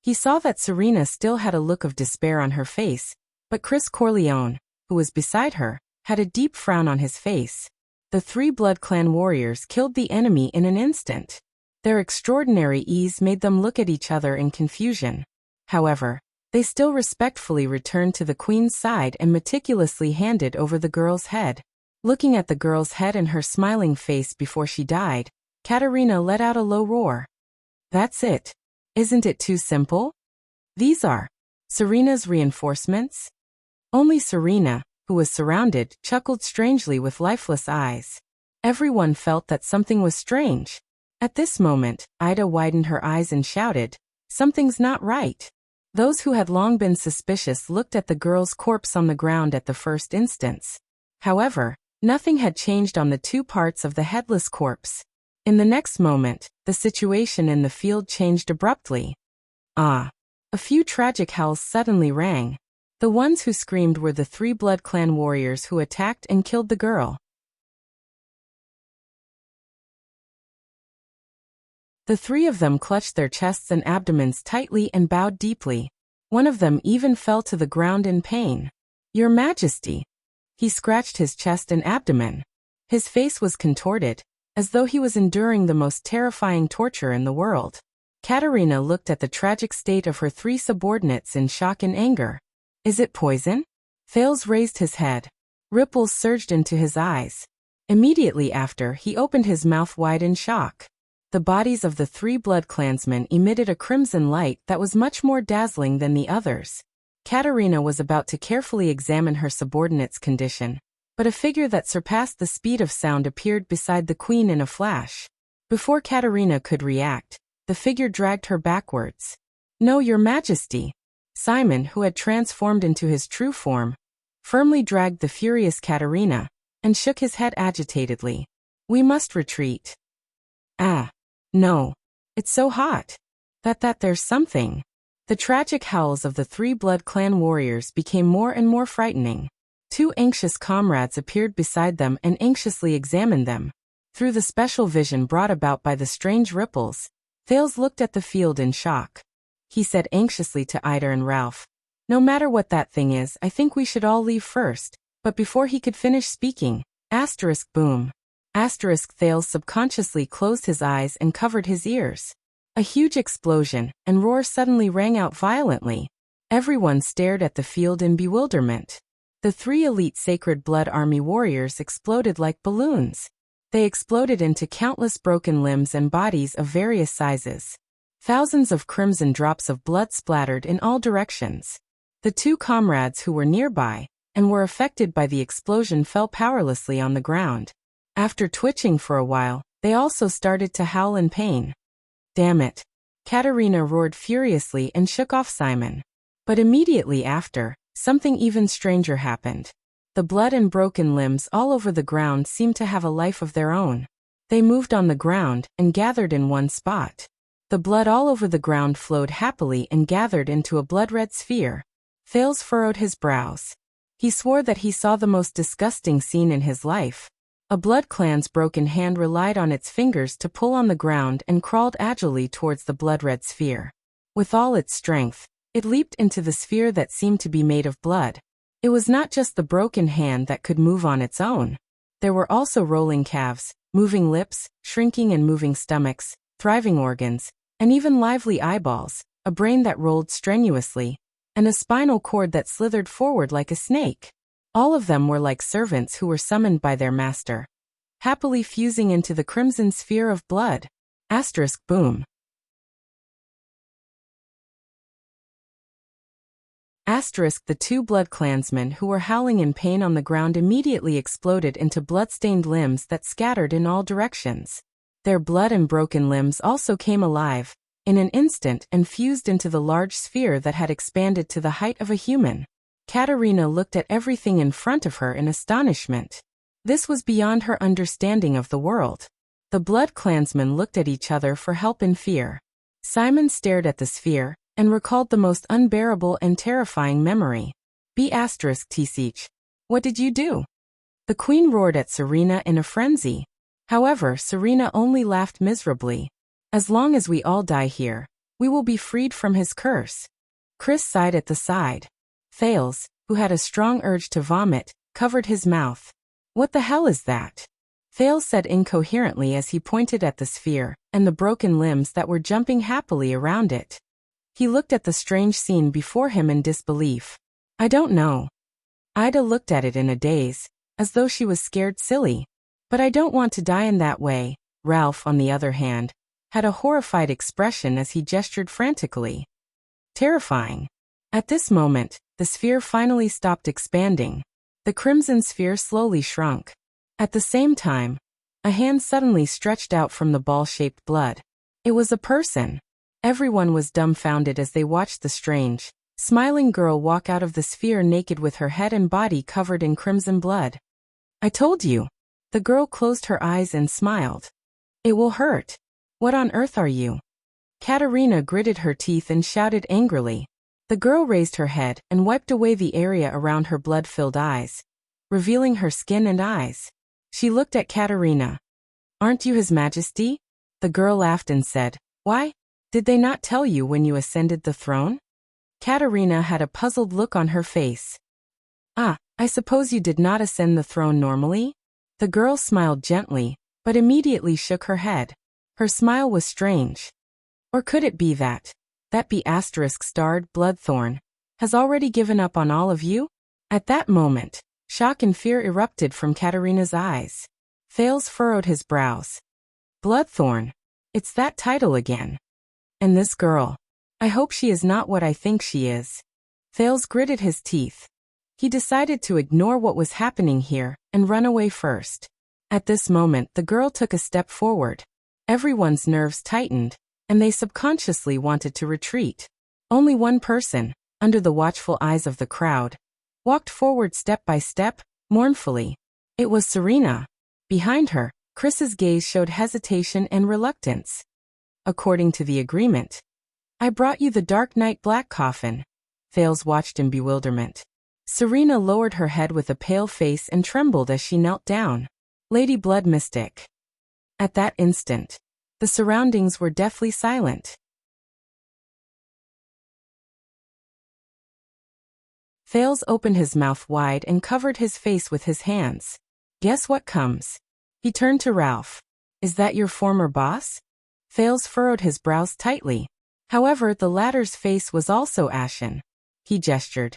[SPEAKER 1] He saw that Serena still had a look of despair on her face, but Chris Corleone, who was beside her, had a deep frown on his face. The 3 Blood Clan warriors killed the enemy in an instant. Their extraordinary ease made them look at each other in confusion. However, they still respectfully returned to the queen's side and meticulously handed over the girl's head. Looking at the girl's head and her smiling face before she died, Katarina let out a low roar. That's it. Isn't it too simple? These are Serena's reinforcements? Only Serena, who was surrounded, chuckled strangely with lifeless eyes. Everyone felt that something was strange. At this moment, Ida widened her eyes and shouted, "Something's not right." Those who had long been suspicious looked at the girl's corpse on the ground at the first instance. However, nothing had changed on the 2 parts of the headless corpse. In the next moment, the situation in the field changed abruptly. A few tragic howls suddenly rang. The ones who screamed were the 3 Blood Clan warriors who attacked and killed the girl. The 3 of them clutched their chests and abdomens tightly and bowed deeply. One of them even fell to the ground in pain. "Your Majesty." He scratched his chest and abdomen. His face was contorted, as though he was enduring the most terrifying torture in the world. Katerina looked at the tragic state of her 3 subordinates in shock and anger. Is it poison? Thales raised his head. Ripples surged into his eyes. Immediately after, he opened his mouth wide in shock. The bodies of the 3 blood clansmen emitted a crimson light that was much more dazzling than the others. Katerina was about to carefully examine her subordinate's condition, but a figure that surpassed the speed of sound appeared beside the queen in a flash. Before Katerina could react, the figure dragged her backwards. No, your majesty. Simon, who had transformed into his true form, firmly dragged the furious Katerina, and shook his head agitatedly. We must retreat. Ah. No. It's so hot. That there's something. The tragic howls of the 3 blood clan warriors became more and more frightening. 2 anxious comrades appeared beside them and anxiously examined them. Through the special vision brought about by the strange ripples, Thales looked at the field in shock. He said anxiously to Heir and Ralph, no matter what that thing is, I think we should all leave first. But before he could finish speaking, boom. Thales subconsciously closed his eyes and covered his ears. A huge explosion and roar suddenly rang out violently. Everyone stared at the field in bewilderment. The 3 elite Sacred Blood Army warriors exploded like balloons. They exploded into countless broken limbs and bodies of various sizes. Thousands of crimson drops of blood splattered in all directions. The 2 comrades who were nearby and were affected by the explosion fell powerlessly on the ground. After twitching for a while, they also started to howl in pain. Damn it. Katerina roared furiously and shook off Simon. But immediately after, something even stranger happened. The blood and broken limbs all over the ground seemed to have a life of their own. They moved on the ground and gathered in one spot. The blood all over the ground flowed happily and gathered into a blood-red sphere. Thales furrowed his brows. He swore that he saw the most disgusting scene in his life. A blood clan's broken hand relied on its fingers to pull on the ground and crawled agilely towards the blood-red sphere. With all its strength, it leaped into the sphere that seemed to be made of blood. It was not just the broken hand that could move on its own. There were also rolling calves, moving lips, shrinking and moving stomachs, thriving organs, and even lively eyeballs, a brain that rolled strenuously, and a spinal cord that slithered forward like a snake. All of them were like servants who were summoned by their master, happily fusing into the crimson sphere of blood. Boom. The 2 blood clansmen who were howling in pain on the ground immediately exploded into blood-stained limbs that scattered in all directions. Their blood and broken limbs also came alive, in an instant, and fused into the large sphere that had expanded to the height of a human. Katerina looked at everything in front of her in astonishment. This was beyond her understanding of the world. The blood clansmen looked at each other for help in fear. Simon stared at the sphere and recalled the most unbearable and terrifying memory. Tsich. What did you do? The queen roared at Serena in a frenzy. However, Serena only laughed miserably. As long as we all die here, we will be freed from his curse. Chris sighed at the side. Thales, who had a strong urge to vomit, covered his mouth. What the hell is that? Thales said incoherently as he pointed at the sphere and the broken limbs that were jumping happily around it. He looked at the strange scene before him in disbelief. I don't know. Ida looked at it in a daze, as though she was scared silly. But I don't want to die in that way. Ralph, on the other hand, had a horrified expression as he gestured frantically. Terrifying. At this moment, the sphere finally stopped expanding. The crimson sphere slowly shrunk. At the same time, a hand suddenly stretched out from the ball-shaped blood. It was a person. Everyone was dumbfounded as they watched the strange, smiling girl walk out of the sphere naked with her head and body covered in crimson blood. I told you. The girl closed her eyes and smiled. It will hurt. What on earth are you? Katerina gritted her teeth and shouted angrily. The girl raised her head and wiped away the area around her blood-filled eyes, revealing her skin and eyes. She looked at Katerina. Aren't you His Majesty? The girl laughed and said, Why? Did they not tell you when you ascended the throne? Katerina had a puzzled look on her face. Ah, I suppose you did not ascend the throne normally? The girl smiled gently, but immediately shook her head. Her smile was strange. Or could it be that be *starred Bloodthorn has already given up on all of you? At that moment, shock and fear erupted from Katarina's eyes. Thales furrowed his brows. Bloodthorn. It's that title again. And this girl. I hope she is not what I think she is. Thales gritted his teeth. He decided to ignore what was happening here and run away first. At this moment, the girl took a step forward. Everyone's nerves tightened, and they subconsciously wanted to retreat. Only one person, under the watchful eyes of the crowd, walked forward step by step, mournfully. It was Serena. Behind her, Chris's gaze showed hesitation and reluctance. According to the agreement, I brought you the Dark Knight Black Coffin. Thales watched in bewilderment. Serena lowered her head with a pale face and trembled as she knelt down. Lady Blood Mystic. At that instant, the surroundings were deathly silent. Thales opened his mouth wide and covered his face with his hands. Guess what comes? He turned to Ralph. Is that your former boss? Thales furrowed his brows tightly. However, the latter's face was also ashen. He gestured.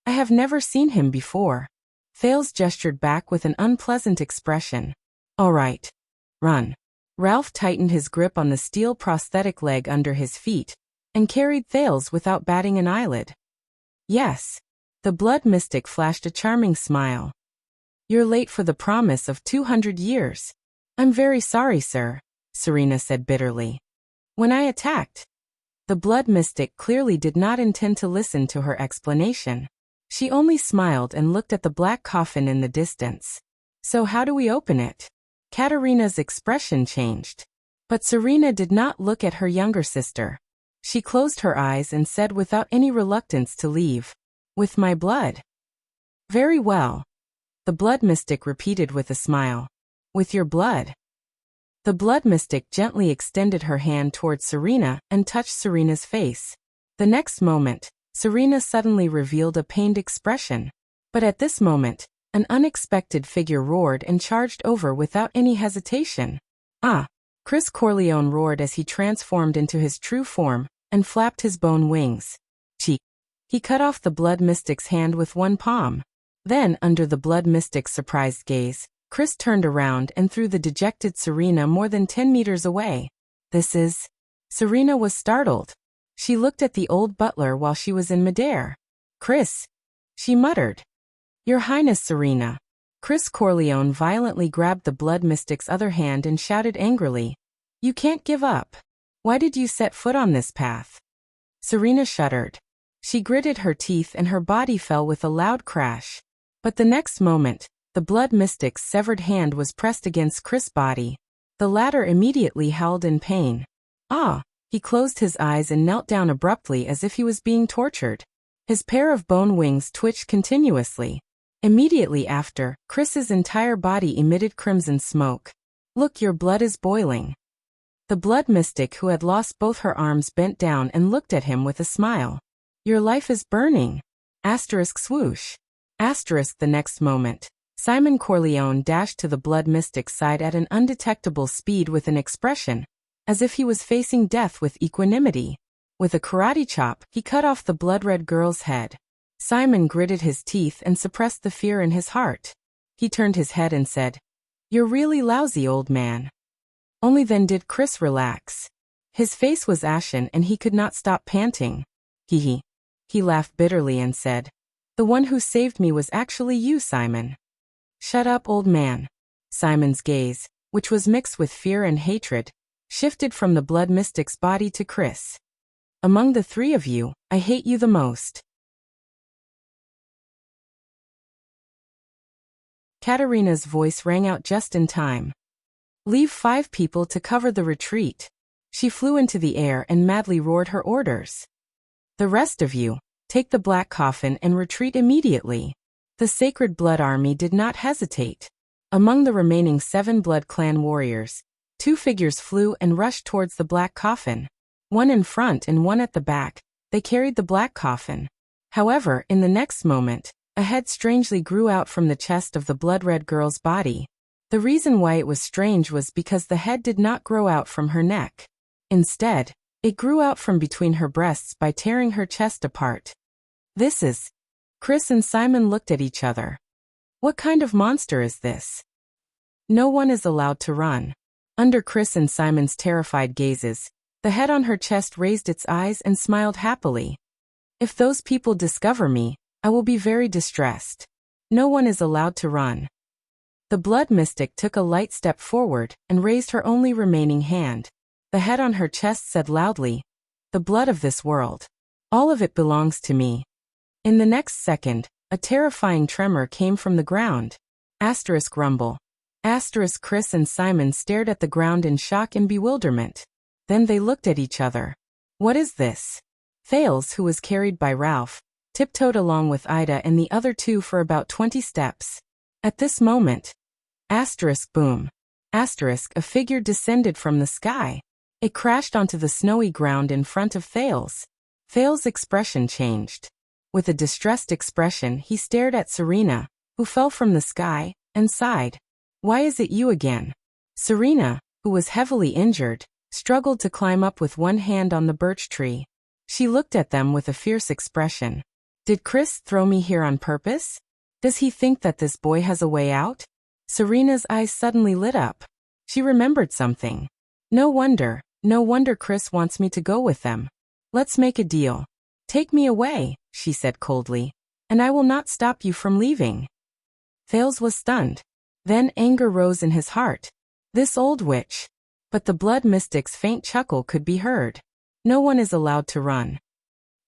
[SPEAKER 1] I have never seen him before. Thales gestured back with an unpleasant expression. All right. Run. Ralph tightened his grip on the steel prosthetic leg under his feet and carried Thales without batting an eyelid. Yes. The Blood Mystic flashed a charming smile. You're late for the promise of 200 years. I'm very sorry, sir, Serena said bitterly. When I attacked, the Blood Mystic clearly did not intend to listen to her explanation. She only smiled and looked at the black coffin in the distance. So how do we open it? Katarina's expression changed. But Serena did not look at her younger sister. She closed her eyes and said without any reluctance to leave. With my blood. Very well. The Blood Mystic repeated with a smile. With your blood. The Blood Mystic gently extended her hand towards Serena and touched Serena's face. The next moment, Serena suddenly revealed a pained expression. But at this moment, an unexpected figure roared and charged over without any hesitation. Ah! Chris Corleone roared as he transformed into his true form and flapped his bone wings. Cheek. He cut off the Blood Mystic's hand with one palm. Then, under the Blood Mystic's surprised gaze, Chris turned around and threw the dejected Serena more than 10 meters away. This is... Serena was startled. She looked at the old butler while she was in midair. Chris, she muttered. Your Highness Serena. Chris Corleone violently grabbed the Blood Mystic's other hand and shouted angrily. You can't give up. Why did you set foot on this path? Serena shuddered. She gritted her teeth and her body fell with a loud crash. But the next moment, the Blood Mystic's severed hand was pressed against Chris' body. The latter immediately howled in pain. Ah! He closed his eyes and knelt down abruptly as if he was being tortured. His pair of bone wings twitched continuously. Immediately after, Chris's entire body emitted crimson smoke. Look, your blood is boiling. The Blood Mystic who had lost both her arms bent down and looked at him with a smile. Your life is burning. Asterisk swoosh. Asterisk the next moment. Simon Corleone dashed to the Blood Mystic's side at an undetectable speed with an expression, as if he was facing death with equanimity. With a karate chop, he cut off the blood-red girl's head. Simon gritted his teeth and suppressed the fear in his heart. He turned his head and said, You're really lousy, old man. Only then did Chris relax. His face was ashen and he could not stop panting. Hee. He laughed bitterly and said, The one who saved me was actually you, Simon. Shut up, old man. Simon's gaze, which was mixed with fear and hatred, shifted from the Blood Mystic's body to Chris. Among the three of you, I hate you the most. Katarina's voice rang out just in time. Leave 5 people to cover the retreat. She flew into the air and madly roared her orders. The rest of you, take the black coffin and retreat immediately. The Sacred Blood Army did not hesitate. Among the remaining 7 Blood Clan warriors, 2 figures flew and rushed towards the black coffin. One in front and one at the back, they carried the black coffin. However, in the next moment, a head strangely grew out from the chest of the blood-red girl's body. The reason why it was strange was because the head did not grow out from her neck. Instead, It grew out from between her breasts by tearing her chest apart. This is... Chris and Simon looked at each other. What kind of monster is this? No one is allowed to run. Under Chris and Simon's terrified gazes, the head on her chest raised its eyes and smiled happily. If those people discover me, I will be very distressed. No one is allowed to run. The blood mystic took a light step forward and raised her only remaining hand. The head on her chest said loudly, "The blood of this world. All of it belongs to me." In the next second, a terrifying tremor came from the ground. Asterisk rumble. Asterisk Chris and Simon stared at the ground in shock and bewilderment. Then they looked at each other. What is this? Thales, who was carried by Ralph, tiptoed along with Ida and the other two for about 20 steps. At this moment, asterisk boom. Asterisk a figure descended from the sky. It crashed onto the snowy ground in front of Thales. Thales' expression changed. With a distressed expression, he stared at Serena, who fell from the sky, and sighed. Why is it you again? Serena, who was heavily injured, struggled to climb up with one hand on the birch tree. She looked at them with a fierce expression. Did Chris throw me here on purpose? Does he think that this boy has a way out? Serena's eyes suddenly lit up. She remembered something. No wonder Chris wants me to go with them. Let's make a deal. Take me away, she said coldly, and I will not stop you from leaving. Thales was stunned. Then anger rose in his heart. This old witch. But the blood mystic's faint chuckle could be heard. No one is allowed to run.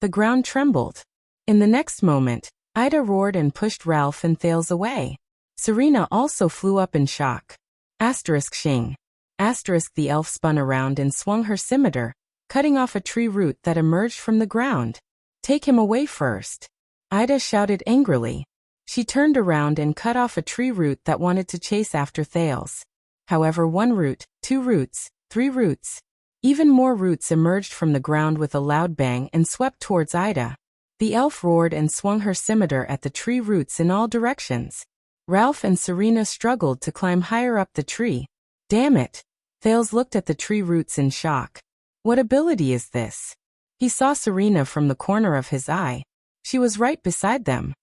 [SPEAKER 1] The ground trembled. In the next moment, Ida roared and pushed Ralph and Thales away. Serena also flew up in shock. Asterisk shing. Asterisk the elf spun around and swung her scimitar, cutting off a tree root that emerged from the ground. Take him away first. Ida shouted angrily. She turned around and cut off a tree root that wanted to chase after Thales. However, 1 root, 2 roots, 3 roots. Even more roots emerged from the ground with a loud bang and swept towards Ida. The elf roared and swung her scimitar at the tree roots in all directions. Ralph and Serena struggled to climb higher up the tree. Damn it! Thales looked at the tree roots in shock. What ability is this? He saw Serena from the corner of his eye. She was right beside them.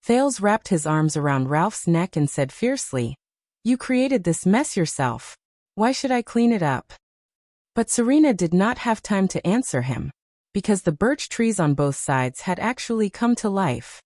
[SPEAKER 1] Thales wrapped his arms around Ralph's neck and said fiercely, "You created this mess yourself. Why should I clean it up?" But Serena did not have time to answer him, because the birch trees on both sides had actually come to life.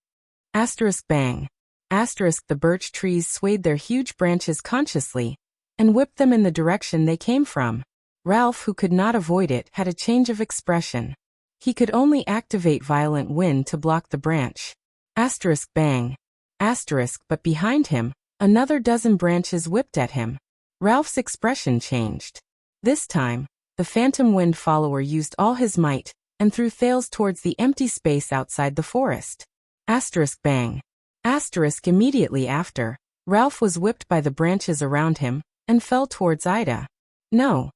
[SPEAKER 1] Asterisk bang. Asterisk the birch trees swayed their huge branches consciously, and whipped them in the direction they came from. Ralph, who could not avoid it, had a change of expression. He could only activate violent wind to block the branch. Asterisk bang. Asterisk but behind him, another dozen branches whipped at him. Ralph's expression changed. This time, the phantom wind follower used all his might, and threw Thales towards the empty space outside the forest. Asterisk bang. Asterisk immediately after, Ralph was whipped by the branches around him, and fell towards Ida. No.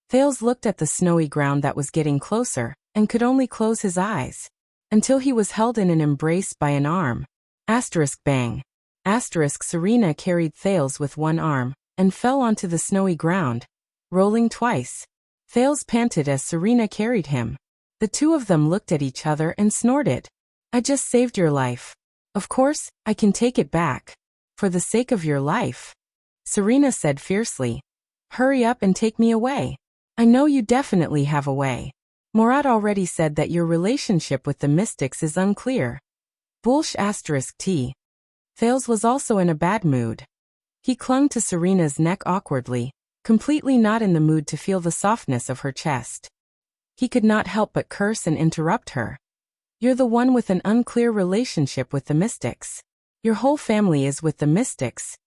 [SPEAKER 1] Thales looked at the snowy ground that was getting closer, and could only close his eyes. Until he was held in an embrace by an arm. Asterisk bang. Asterisk Serena carried Thales with one arm, and fell onto the snowy ground, rolling twice. Thales panted as Serena carried him. The two of them looked at each other and snorted. I just saved your life. Of course, I can take it back. For the sake of your life. Serena said fiercely. Hurry up and take me away. I know you definitely have a way. Murat already said that your relationship with the mystics is unclear. Bullsh asterisk T. Thales was also in a bad mood. He clung to Serena's neck awkwardly, completely not in the mood to feel the softness of her chest. He could not help but curse and interrupt her. You're the one with an unclear relationship with the mystics. Your whole family is with the mystics.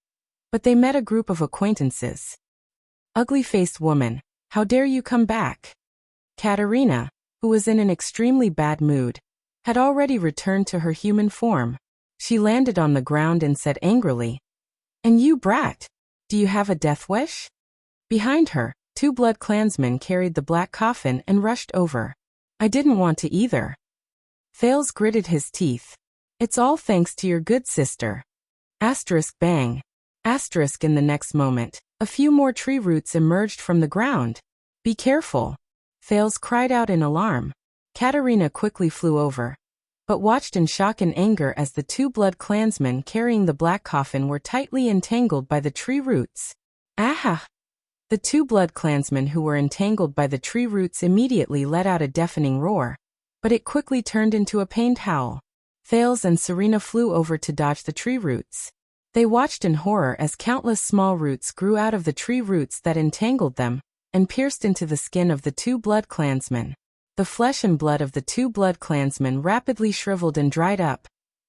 [SPEAKER 1] But they met a group of acquaintances. Ugly-faced woman, how dare you come back? Katerina, who was in an extremely bad mood, had already returned to her human form. She landed on the ground and said angrily, And you brat, do you have a death wish? Behind her, 2 blood clansmen carried the black coffin and rushed over. I didn't want to either. Thales gritted his teeth. It's all thanks to your good sister. Asterisk bang. Asterisk in the next moment, A few more tree roots emerged from the ground. Be careful! Thales cried out in alarm. Katerina quickly flew over, but watched in shock and anger as the two blood clansmen carrying the black coffin were tightly entangled by the tree roots. Aha! The two blood clansmen who were entangled by the tree roots immediately let out a deafening roar, but it quickly turned into a pained howl. Thales and Serena flew over to dodge the tree roots. They watched in horror as countless small roots grew out of the tree roots that entangled them and pierced into the skin of the two blood clansmen. The flesh and blood of the two blood clansmen rapidly shriveled and dried up,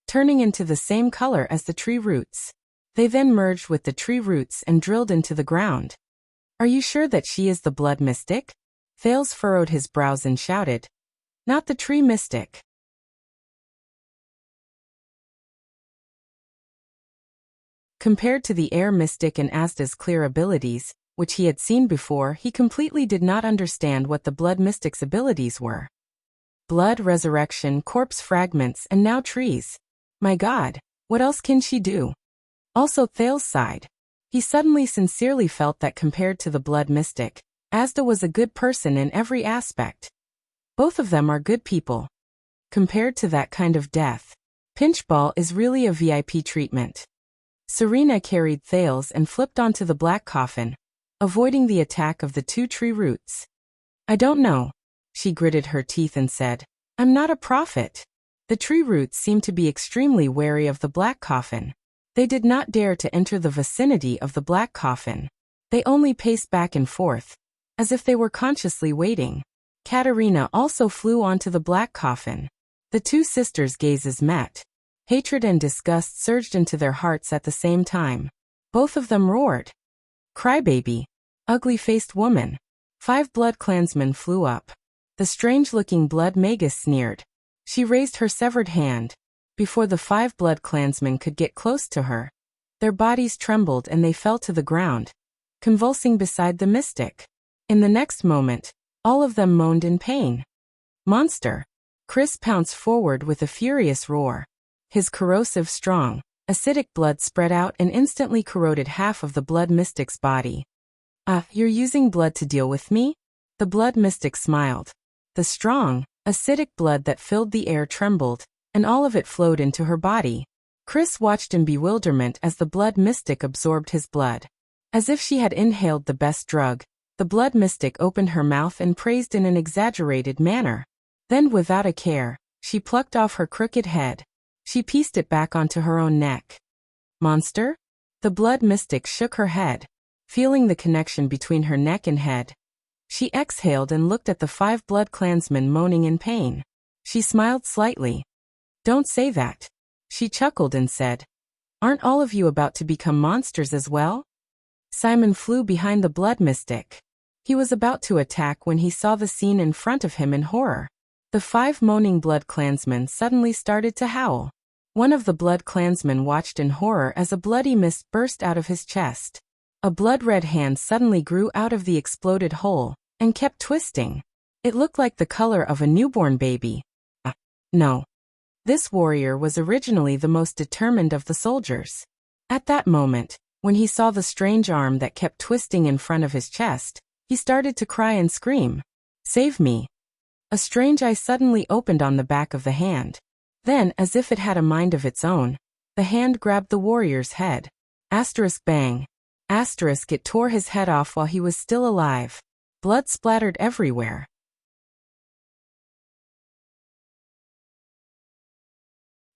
[SPEAKER 1] turning into the same color as the tree roots. They then merged with the tree roots and drilled into the ground. Are you sure that she is the blood mystic? Thales furrowed his brows and shouted. Not the tree mystic. Compared to the air mystic and Asta's clear abilities, which he had seen before, he completely did not understand what the blood mystic's abilities were. Blood, resurrection, corpse fragments, and now trees. My God, what else can she do? Also, Thales sighed. He suddenly sincerely felt that compared to the blood mystic, Asta was a good person in every aspect. Both of them are good people. Compared to that kind of death, pinchball is really a VIP treatment. Serena carried Thales and flipped onto the black coffin, avoiding the attack of the two tree roots. I don't know. She gritted her teeth and said, I'm not a prophet. The tree roots seemed to be extremely wary of the black coffin. They did not dare to enter the vicinity of the black coffin. They only paced back and forth, as if they were consciously waiting. Katerina also flew onto the black coffin. The two sisters' gazes met. Hatred and disgust surged into their hearts at the same time. Both of them roared. Crybaby. Ugly-faced woman. 5 blood clansmen flew up. The strange-looking blood magus sneered. She raised her severed hand. Before the 5 blood clansmen could get close to her, their bodies trembled and they fell to the ground, convulsing beside the mystic. In the next moment, all of them moaned in pain. Monster! Chris pounced forward with a furious roar. His corrosive, strong, acidic blood spread out and instantly corroded half of the blood mystic's body. You're using blood to deal with me? The blood mystic smiled. The strong, acidic blood that filled the air trembled, and all of it flowed into her body. Chris watched in bewilderment as the blood mystic absorbed his blood. As if she had inhaled the best drug, the blood mystic opened her mouth and praised in an exaggerated manner. Then, without a care, she plucked off her crooked head. She pieced it back onto her own neck. Monster? The blood mystic shook her head, feeling the connection between her neck and head. She exhaled and looked at the 5 blood clansmen moaning in pain. She smiled slightly. Don't say that. She chuckled and said, Aren't all of you about to become monsters as well? Simon flew behind the blood mystic. He was about to attack when he saw the scene in front of him in horror. The 5 moaning blood clansmen suddenly started to howl. One of the blood clansmen watched in horror as a bloody mist burst out of his chest. A blood-red hand suddenly grew out of the exploded hole and kept twisting. It looked like the color of a newborn baby. No. This warrior was originally the most determined of the soldiers. At that moment, when he saw the strange arm that kept twisting in front of his chest, he started to cry and scream. Save me. A strange eye suddenly opened on the back of the hand. Then, as if it had a mind of its own, the hand grabbed the warrior's head. Bang. It tore his head off while he was still alive. Blood splattered everywhere.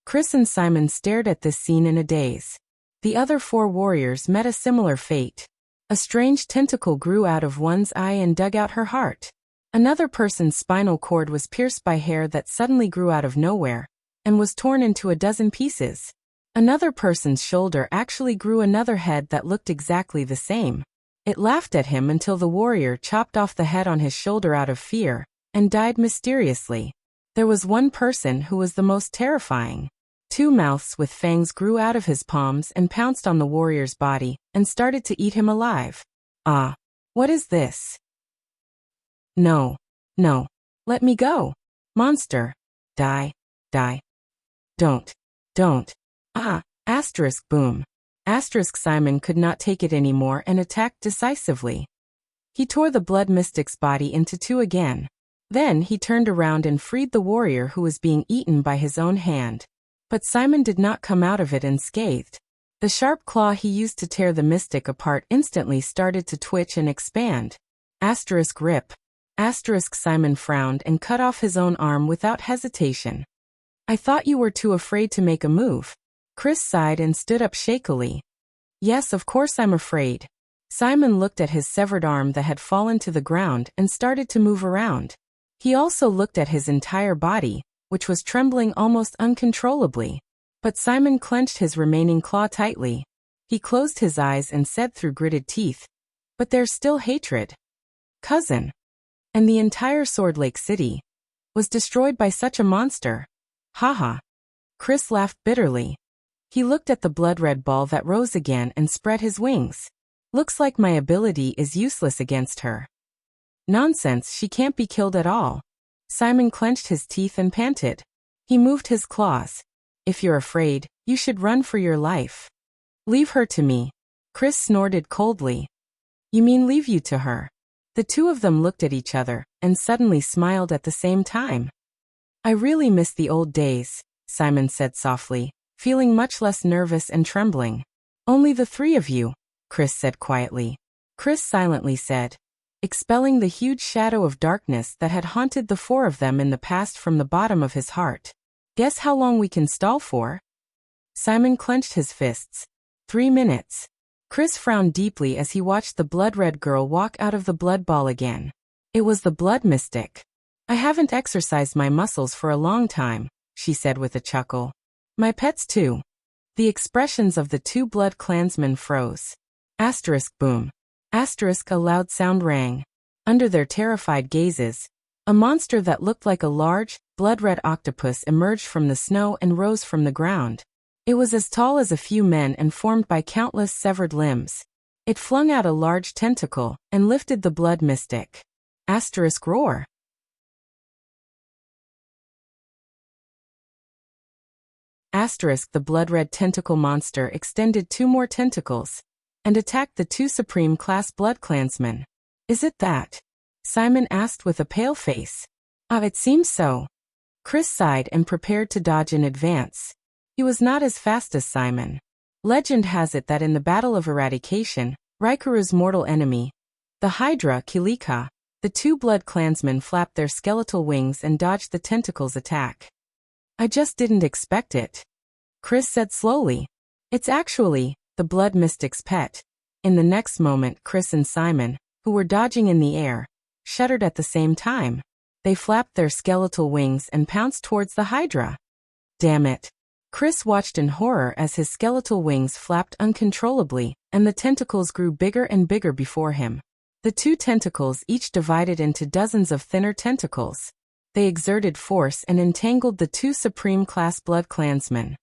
[SPEAKER 1] Chris and Simon stared at this scene in a daze. The other 4 warriors met a similar fate. A strange tentacle grew out of one's eye and dug out her heart. Another person's spinal cord was pierced by hair that suddenly grew out of nowhere and was torn into a dozen pieces. Another person's shoulder actually grew another head that looked exactly the same. It laughed at him until the warrior chopped off the head on his shoulder out of fear and died mysteriously. There was one person who was the most terrifying. 2 mouths with fangs grew out of his palms and pounced on the warrior's body and started to eat him alive. What is this? No. Let me go. Monster. Die. Don't. Boom. Simon could not take it anymore and attacked decisively. He tore the blood mystic's body into two again. Then he turned around and freed the warrior who was being eaten by his own hand. But Simon did not come out of it unscathed. The sharp claw he used to tear the mystic apart instantly started to twitch and expand. Rip. Simon frowned and cut off his own arm without hesitation. I thought you were too afraid to make a move. Chris sighed and stood up shakily. Yes, of course I'm afraid. Simon looked at his severed arm that had fallen to the ground and started to move around. He also looked at his entire body, which was trembling almost uncontrollably. But Simon clenched his remaining claw tightly. He closed his eyes and said through gritted teeth, "But there's still hatred. Cousin." And the entire Sword Lake City was destroyed by such a monster. Haha. Chris laughed bitterly. He looked at the blood-red ball that rose again and spread his wings. Looks like my ability is useless against her. Nonsense, she can't be killed at all. Simon clenched his teeth and panted. He moved his claws. If you're afraid, you should run for your life. Leave her to me. Chris snorted coldly. You mean leave you to her? The two of them looked at each other and suddenly smiled at the same time. I really miss the old days, Simon said softly, feeling much less nervous and trembling. Only the three of you, Chris said quietly. Chris silently said, expelling the huge shadow of darkness that had haunted the four of them in the past from the bottom of his heart. Guess how long we can stall for? Simon clenched his fists. 3 minutes. Chris frowned deeply as he watched the blood-red girl walk out of the blood ball again. It was the blood mystic. I haven't exercised my muscles for a long time, she said with a chuckle. My pets too. The expressions of the two blood clansmen froze. Boom. A loud sound rang. Under their terrified gazes, a monster that looked like a large, blood-red octopus emerged from the snow and rose from the ground. It was as tall as a few men and formed by countless severed limbs. It flung out a large tentacle and lifted the blood mystic. Roar. The blood-red tentacle monster extended 2 more tentacles and attacked the 2 supreme-class blood clansmen. Is it that? Simon asked with a pale face. It seems so. Chris sighed and prepared to dodge in advance. He was not as fast as Simon. Legend has it that in the Battle of Eradication, Raikuru's mortal enemy, the Hydra Kilika, the 2 blood clansmen flapped their skeletal wings and dodged the tentacle's attack. I just didn't expect it. Chris said slowly. It's actually the blood mystic's pet. In the next moment, Chris and Simon, who were dodging in the air, shuddered at the same time. They flapped their skeletal wings and pounced towards the Hydra. Damn it. Chris watched in horror as his skeletal wings flapped uncontrollably, and the tentacles grew bigger and bigger before him. The 2 tentacles each divided into dozens of thinner tentacles. They exerted force and entangled the 2 supreme-class blood clansmen.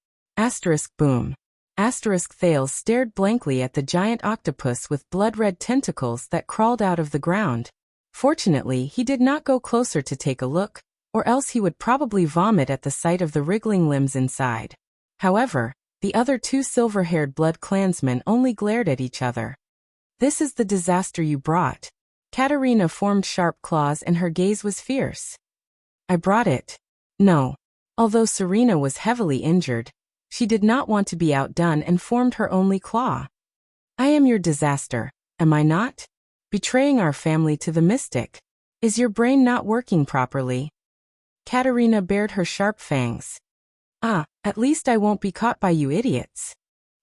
[SPEAKER 1] Boom. Thales stared blankly at the giant octopus with blood-red tentacles that crawled out of the ground. Fortunately, he did not go closer to take a look, or else he would probably vomit at the sight of the wriggling limbs inside. However, the other 2 silver-haired blood clansmen only glared at each other. This is the disaster you brought. Katarina formed sharp claws and her gaze was fierce. I brought it. No. Although Serena was heavily injured, she did not want to be outdone and formed her only claw. I am your disaster, am I not? Betraying our family to the mystic. Is your brain not working properly? Katarina bared her sharp fangs. At least I won't be caught by you idiots.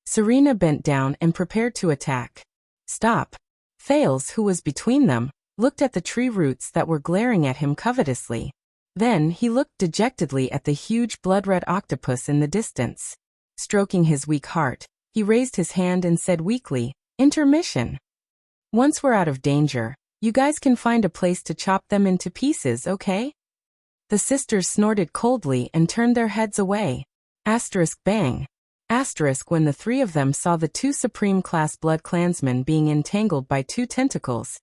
[SPEAKER 1] Serena bent down and prepared to attack. Stop. Thales, who was between them, looked at the tree roots that were glaring at him covetously. Then he looked dejectedly at the huge blood-red octopus in the distance. Stroking his weak heart, he raised his hand and said weakly, Intermission. Once we're out of danger, you guys can find a place to chop them into pieces, okay? The sisters snorted coldly and turned their heads away. Bang. When the 3 of them saw the 2 supreme-class blood clansmen being entangled by 2 tentacles,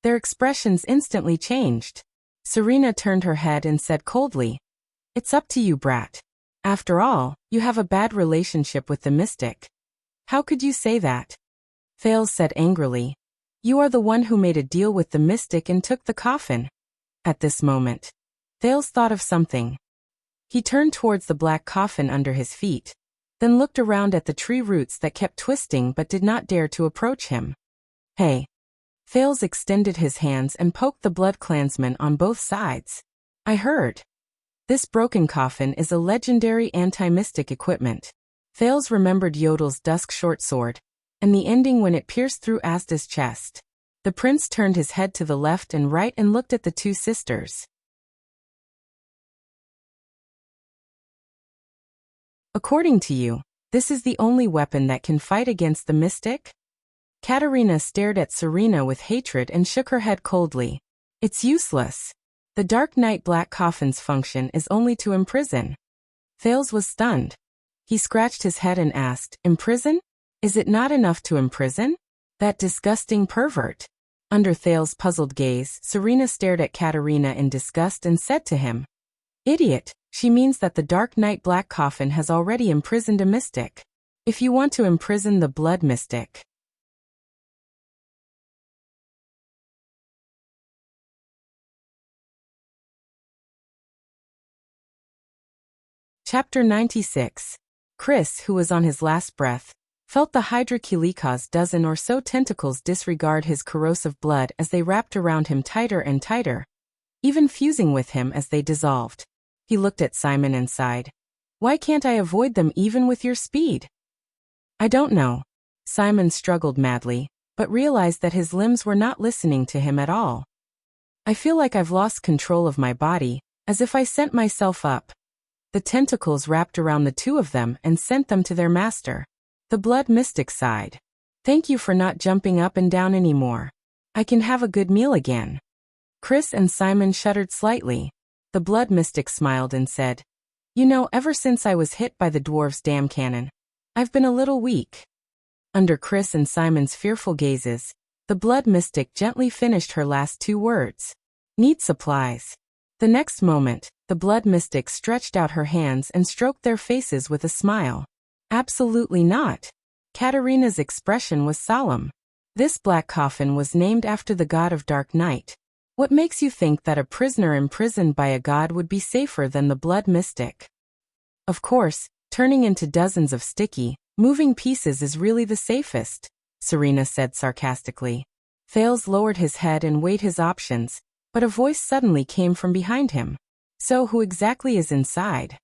[SPEAKER 1] their expressions instantly changed. Serena turned her head and said coldly, It's up to you, brat. After all, you have a bad relationship with the mystic. How could you say that? Thales said angrily. You are the one who made a deal with the mystic and took the coffin. At this moment, Thales thought of something. He turned towards the black coffin under his feet, then looked around at the tree roots that kept twisting but did not dare to approach him. Hey! Thales extended his hands and poked the blood clansman on both sides. I heard. This broken coffin is a legendary anti-mystic equipment. Thales remembered Yodel's dusk short sword, and the ending when it pierced through Asda's chest. The prince turned his head to the left and right and looked at the two sisters. According to you, this is the only weapon that can fight against the mystic? Katerina stared at Serena with hatred and shook her head coldly. It's useless. The Dark Knight Black Coffin's function is only to imprison. Thales was stunned. He scratched his head and asked, Imprison? Is it not enough to imprison? That disgusting pervert. Under Thales' puzzled gaze, Serena stared at Katerina in disgust and said to him, Idiot, she means that the Dark Knight Black Coffin has already imprisoned a mystic. If you want to imprison the blood mystic. Chapter 96. Chris, who was on his last breath, felt the Hydraculika's dozen or so tentacles disregard his corrosive blood as they wrapped around him tighter and tighter, even fusing with him as they dissolved. He looked at Simon and sighed. Why can't I avoid them even with your speed? I don't know. Simon struggled madly, but realized that his limbs were not listening to him at all. I feel like I've lost control of my body, as if I sent myself up. The tentacles wrapped around the two of them and sent them to their master. The blood mystic sighed. Thank you for not jumping up and down anymore. I can have a good meal again. Chris and Simon shuddered slightly. The blood mystic smiled and said, You know, ever since I was hit by the dwarf's dam cannon, I've been a little weak. Under Chris and Simon's fearful gazes, the blood mystic gently finished her last two words. Need supplies. The next moment, the blood mystic stretched out her hands and stroked their faces with a smile. Absolutely not. Katerina's expression was solemn. This black coffin was named after the god of Dark Night. What makes you think that a prisoner imprisoned by a god would be safer than the blood mystic? Of course, turning into dozens of sticky, moving pieces is really the safest, Serena said sarcastically. Thales lowered his head and weighed his options, but a voice suddenly came from behind him. So who exactly is inside?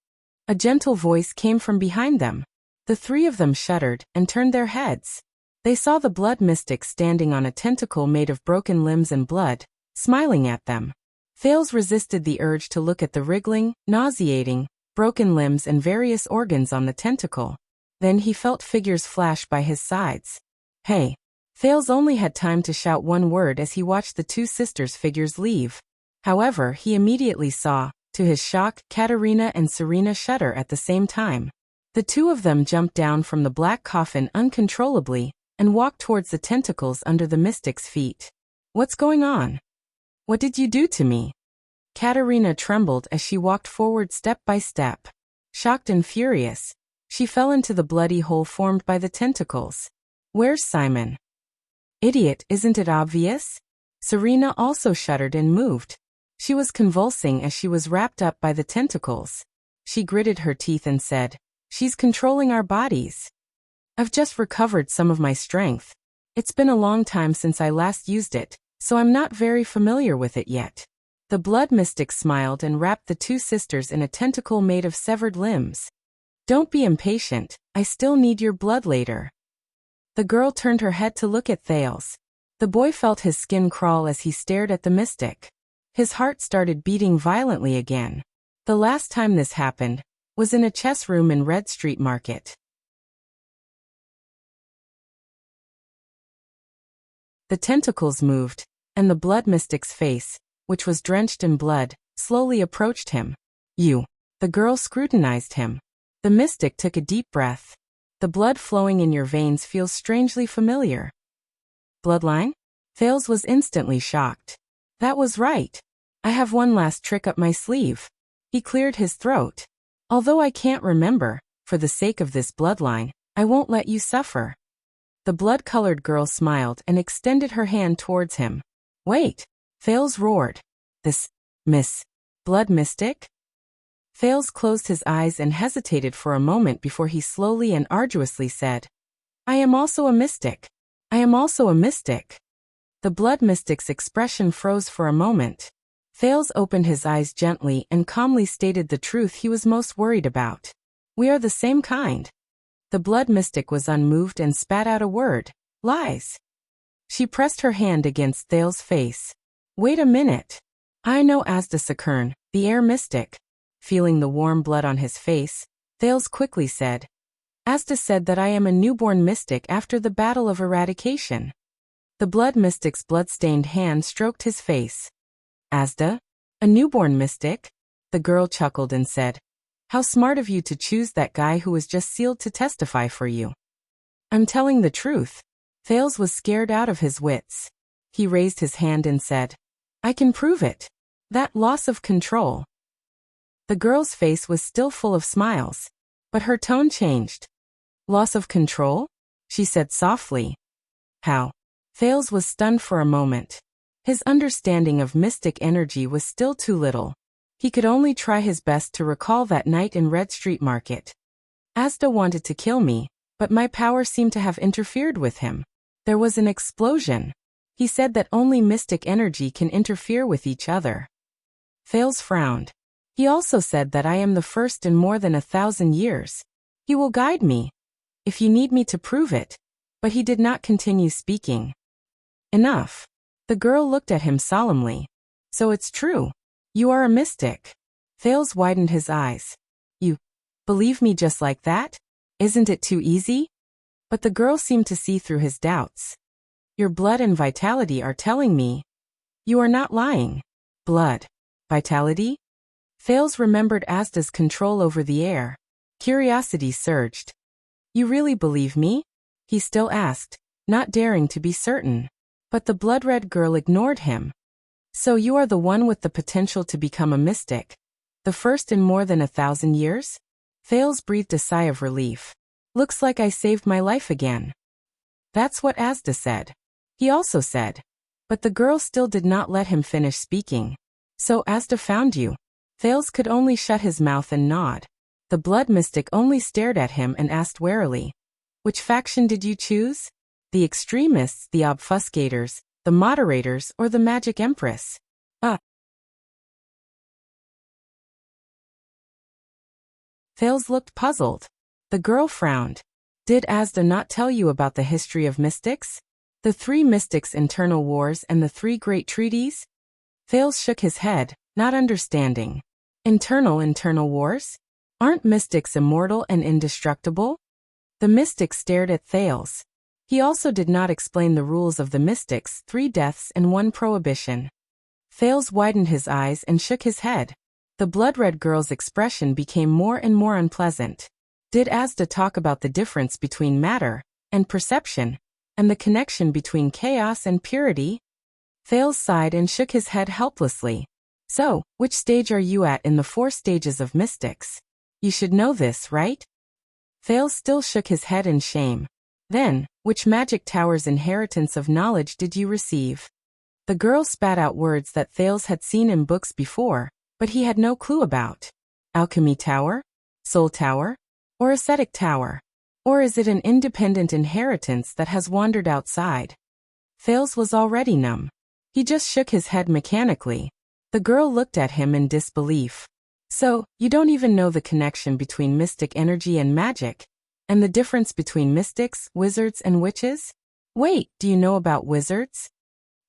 [SPEAKER 1] A gentle voice came from behind them. The three of them shuddered and turned their heads. They saw the blood mystic standing on a tentacle made of broken limbs and blood, smiling at them. Thales resisted the urge to look at the wriggling, nauseating, broken limbs and various organs on the tentacle. Then he felt figures flash by his sides. Hey! Thales only had time to shout one word as he watched the two sisters' figures leave. However, he immediately saw, to his shock, Katerina and Serena shudder at the same time. The two of them jumped down from the black coffin uncontrollably and walked towards the tentacles under the mystic's feet. What's going on? What did you do to me? Katerina trembled as she walked forward step by step. Shocked and furious, she fell into the bloody hole formed by the tentacles. Where's Simon? Idiot, isn't it obvious? Serena also shuddered and moved. She was convulsing as she was wrapped up by the tentacles. She gritted her teeth and said, She's controlling our bodies. I've just recovered some of my strength. It's been a long time since I last used it, so I'm not very familiar with it yet. The blood mystic smiled and wrapped the two sisters in a tentacle made of severed limbs. Don't be impatient, I still need your blood later. The girl turned her head to look at Thales. The boy felt his skin crawl as he stared at the mystic. His heart started beating violently again. The last time this happened was in a chess room in Red Street Market. The tentacles moved, and the blood mystic's face, which was drenched in blood, slowly approached him. You. The girl scrutinized him. The mystic took a deep breath. The blood flowing in your veins feels strangely familiar. Bloodline? Thales was instantly shocked. That was right. I have one last trick up my sleeve. He cleared his throat. Although I can't remember, for the sake of this bloodline, I won't let you suffer. The blood-colored girl smiled and extended her hand towards him. Wait! Thales roared. This, Miss Blood Mystic? Thales closed his eyes and hesitated for a moment before he slowly and arduously said, I am also a mystic. I am also a mystic. The blood mystic's expression froze for a moment. Thales opened his eyes gently and calmly stated the truth he was most worried about. We are the same kind. The blood mystic was unmoved and spat out a word, lies. She pressed her hand against Thales' face. Wait a minute. I know Asda Sakern, the Heir mystic. Feeling the warm blood on his face, Thales quickly said, Asda said that I am a newborn mystic after the battle of eradication. The blood mystic's blood-stained hand stroked his face. Asda? A newborn mystic? The girl chuckled and said, How smart of you to choose that guy who was just sealed to testify for you. I'm telling the truth. Thales was scared out of his wits. He raised his hand and said, I can prove it. That loss of control. The girl's face was still full of smiles, but her tone changed. Loss of control? She said softly. How? Thales was stunned for a moment. His understanding of mystic energy was still too little. He could only try his best to recall that night in Red Street Market. Asda wanted to kill me, but my power seemed to have interfered with him. There was an explosion. He said that only mystic energy can interfere with each other. Thales frowned. He also said that I am the first in more than 1,000 years. He will guide me, if you need me to prove it. But he did not continue speaking. Enough. The girl looked at him solemnly. So it's true. You are a mystic. Thales widened his eyes. You believe me just like that? Isn't it too easy? But the girl seemed to see through his doubts. Your blood and vitality are telling me. You are not lying. Blood. Vitality? Thales remembered Asda's control over the air. Curiosity surged. You really believe me? He still asked, not daring to be certain. But the blood-red girl ignored him. So you are the one with the potential to become a mystic. The first in more than 1,000 years? Thales breathed a sigh of relief. Looks like I saved my life again. That's what Asda said. He also said. But the girl still did not let him finish speaking. So Asda found you. Thales could only shut his mouth and nod. The blood mystic only stared at him and asked warily. Which faction did you choose? The extremists, the obfuscators, the moderators, or the magic empress? Thales looked puzzled. The girl frowned. Did Asda not tell you about the history of mystics? The 3 mystics' internal wars and the 3 great treaties? Thales shook his head, not understanding. Internal wars? Aren't mystics immortal and indestructible? The mystic stared at Thales. He also did not explain the rules of the mystics, 3 deaths and 1 prohibition. Thales widened his eyes and shook his head. The blood-red girl's expression became more and more unpleasant. Did Asda talk about the difference between matter and perception, and the connection between chaos and purity? Thales sighed and shook his head helplessly. So, which stage are you at in the 4 stages of mystics? You should know this, right? Thales still shook his head in shame. Then, which magic tower's inheritance of knowledge did you receive? The girl spat out words that Thales had seen in books before, but he had no clue about. Alchemy Tower? Soul Tower? Or Ascetic Tower? Or is it an independent inheritance that has wandered outside? Thales was already numb. He just shook his head mechanically. The girl looked at him in disbelief. So, you don't even know the connection between mystic energy and magic? And the difference between mystics, wizards, and witches? Wait, do you know about wizards?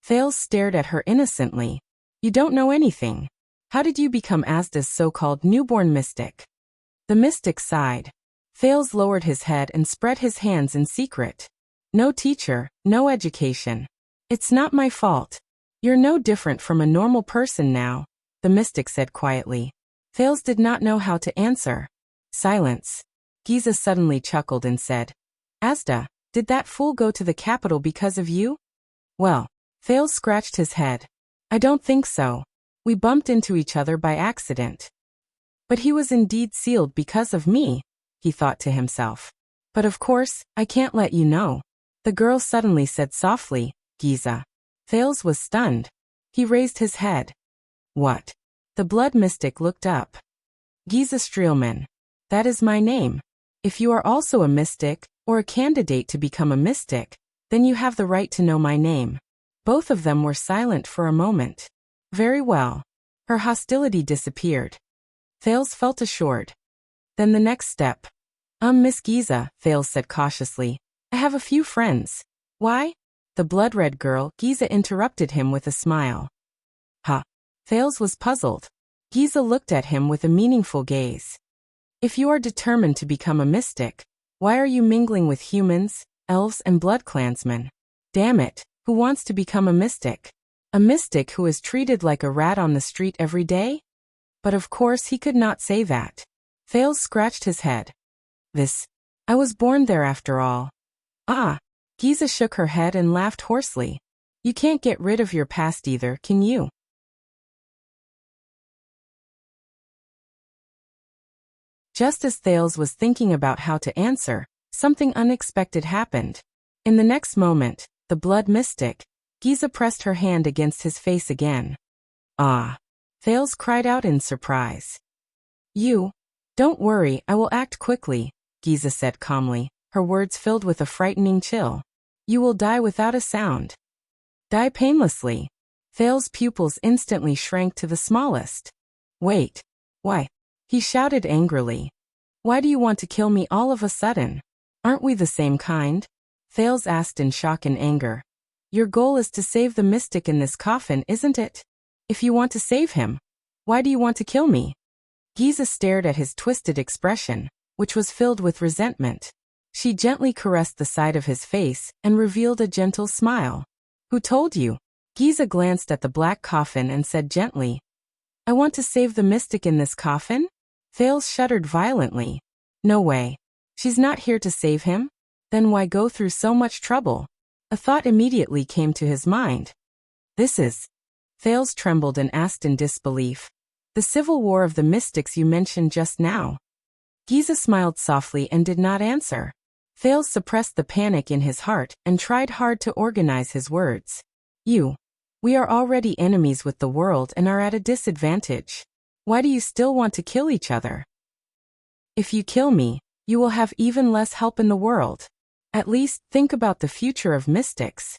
[SPEAKER 1] Thales stared at her innocently. You don't know anything. How did you become Asda's so-called newborn mystic? The mystic sighed. Thales lowered his head and spread his hands in secret. No teacher, no education. It's not my fault. You're no different from a normal person now, the mystic said quietly. Thales did not know how to answer. Silence. Giza suddenly chuckled and said, Asda, did that fool go to the capital because of you? Well, Thales scratched his head. I don't think so. We bumped into each other by accident. But he was indeed sealed because of me, he thought to himself. But of course, I can't let you know. The girl suddenly said softly, Giza. Thales was stunned. He raised his head. What? The blood mystic looked up. Giza Streelman. That is my name. If you are also a mystic, or a candidate to become a mystic, then you have the right to know my name. Both of them were silent for a moment. Very well. Her hostility disappeared. Thales felt assured. Then the next step. Miss Giza, Thales said cautiously. I have a few friends. Why? The blood-red girl, Giza, interrupted him with a smile. Huh. Thales was puzzled. Giza looked at him with a meaningful gaze. If you are determined to become a mystic, why are you mingling with humans, elves and blood clansmen? Damn it, who wants to become a mystic? A mystic who is treated like a rat on the street every day? But of course he could not say that. Thales scratched his head. I was born there after all. Ah. Giza shook her head and laughed hoarsely. You can't get rid of your past either, can you? Just as Thales was thinking about how to answer, something unexpected happened. In the next moment, the blood mystic, Giza pressed her hand against his face again. Ah! Thales cried out in surprise. You? Don't worry, I will act quickly, Giza said calmly, her words filled with a frightening chill. You will die without a sound. Die painlessly. Thales' pupils instantly shrank to the smallest. Wait. Why? He shouted angrily. Why do you want to kill me all of a sudden? Aren't we the same kind? Thales asked in shock and anger. Your goal is to save the mystic in this coffin, isn't it? If you want to save him, why do you want to kill me? Giza stared at his twisted expression, which was filled with resentment. She gently caressed the side of his face and revealed a gentle smile. Who told you? Giza glanced at the black coffin and said gently, I want to save the mystic in this coffin? Thales shuddered violently. No way. She's not here to save him? Then why go through so much trouble? A thought immediately came to his mind. Thales trembled and asked in disbelief. The civil war of the mystics you mentioned just now. Giza smiled softly and did not answer. Thales suppressed the panic in his heart and tried hard to organize his words. We are already enemies with the world and are at a disadvantage. Why do you still want to kill each other? If you kill me, you will have even less help in the world. At least, think about the future of mystics.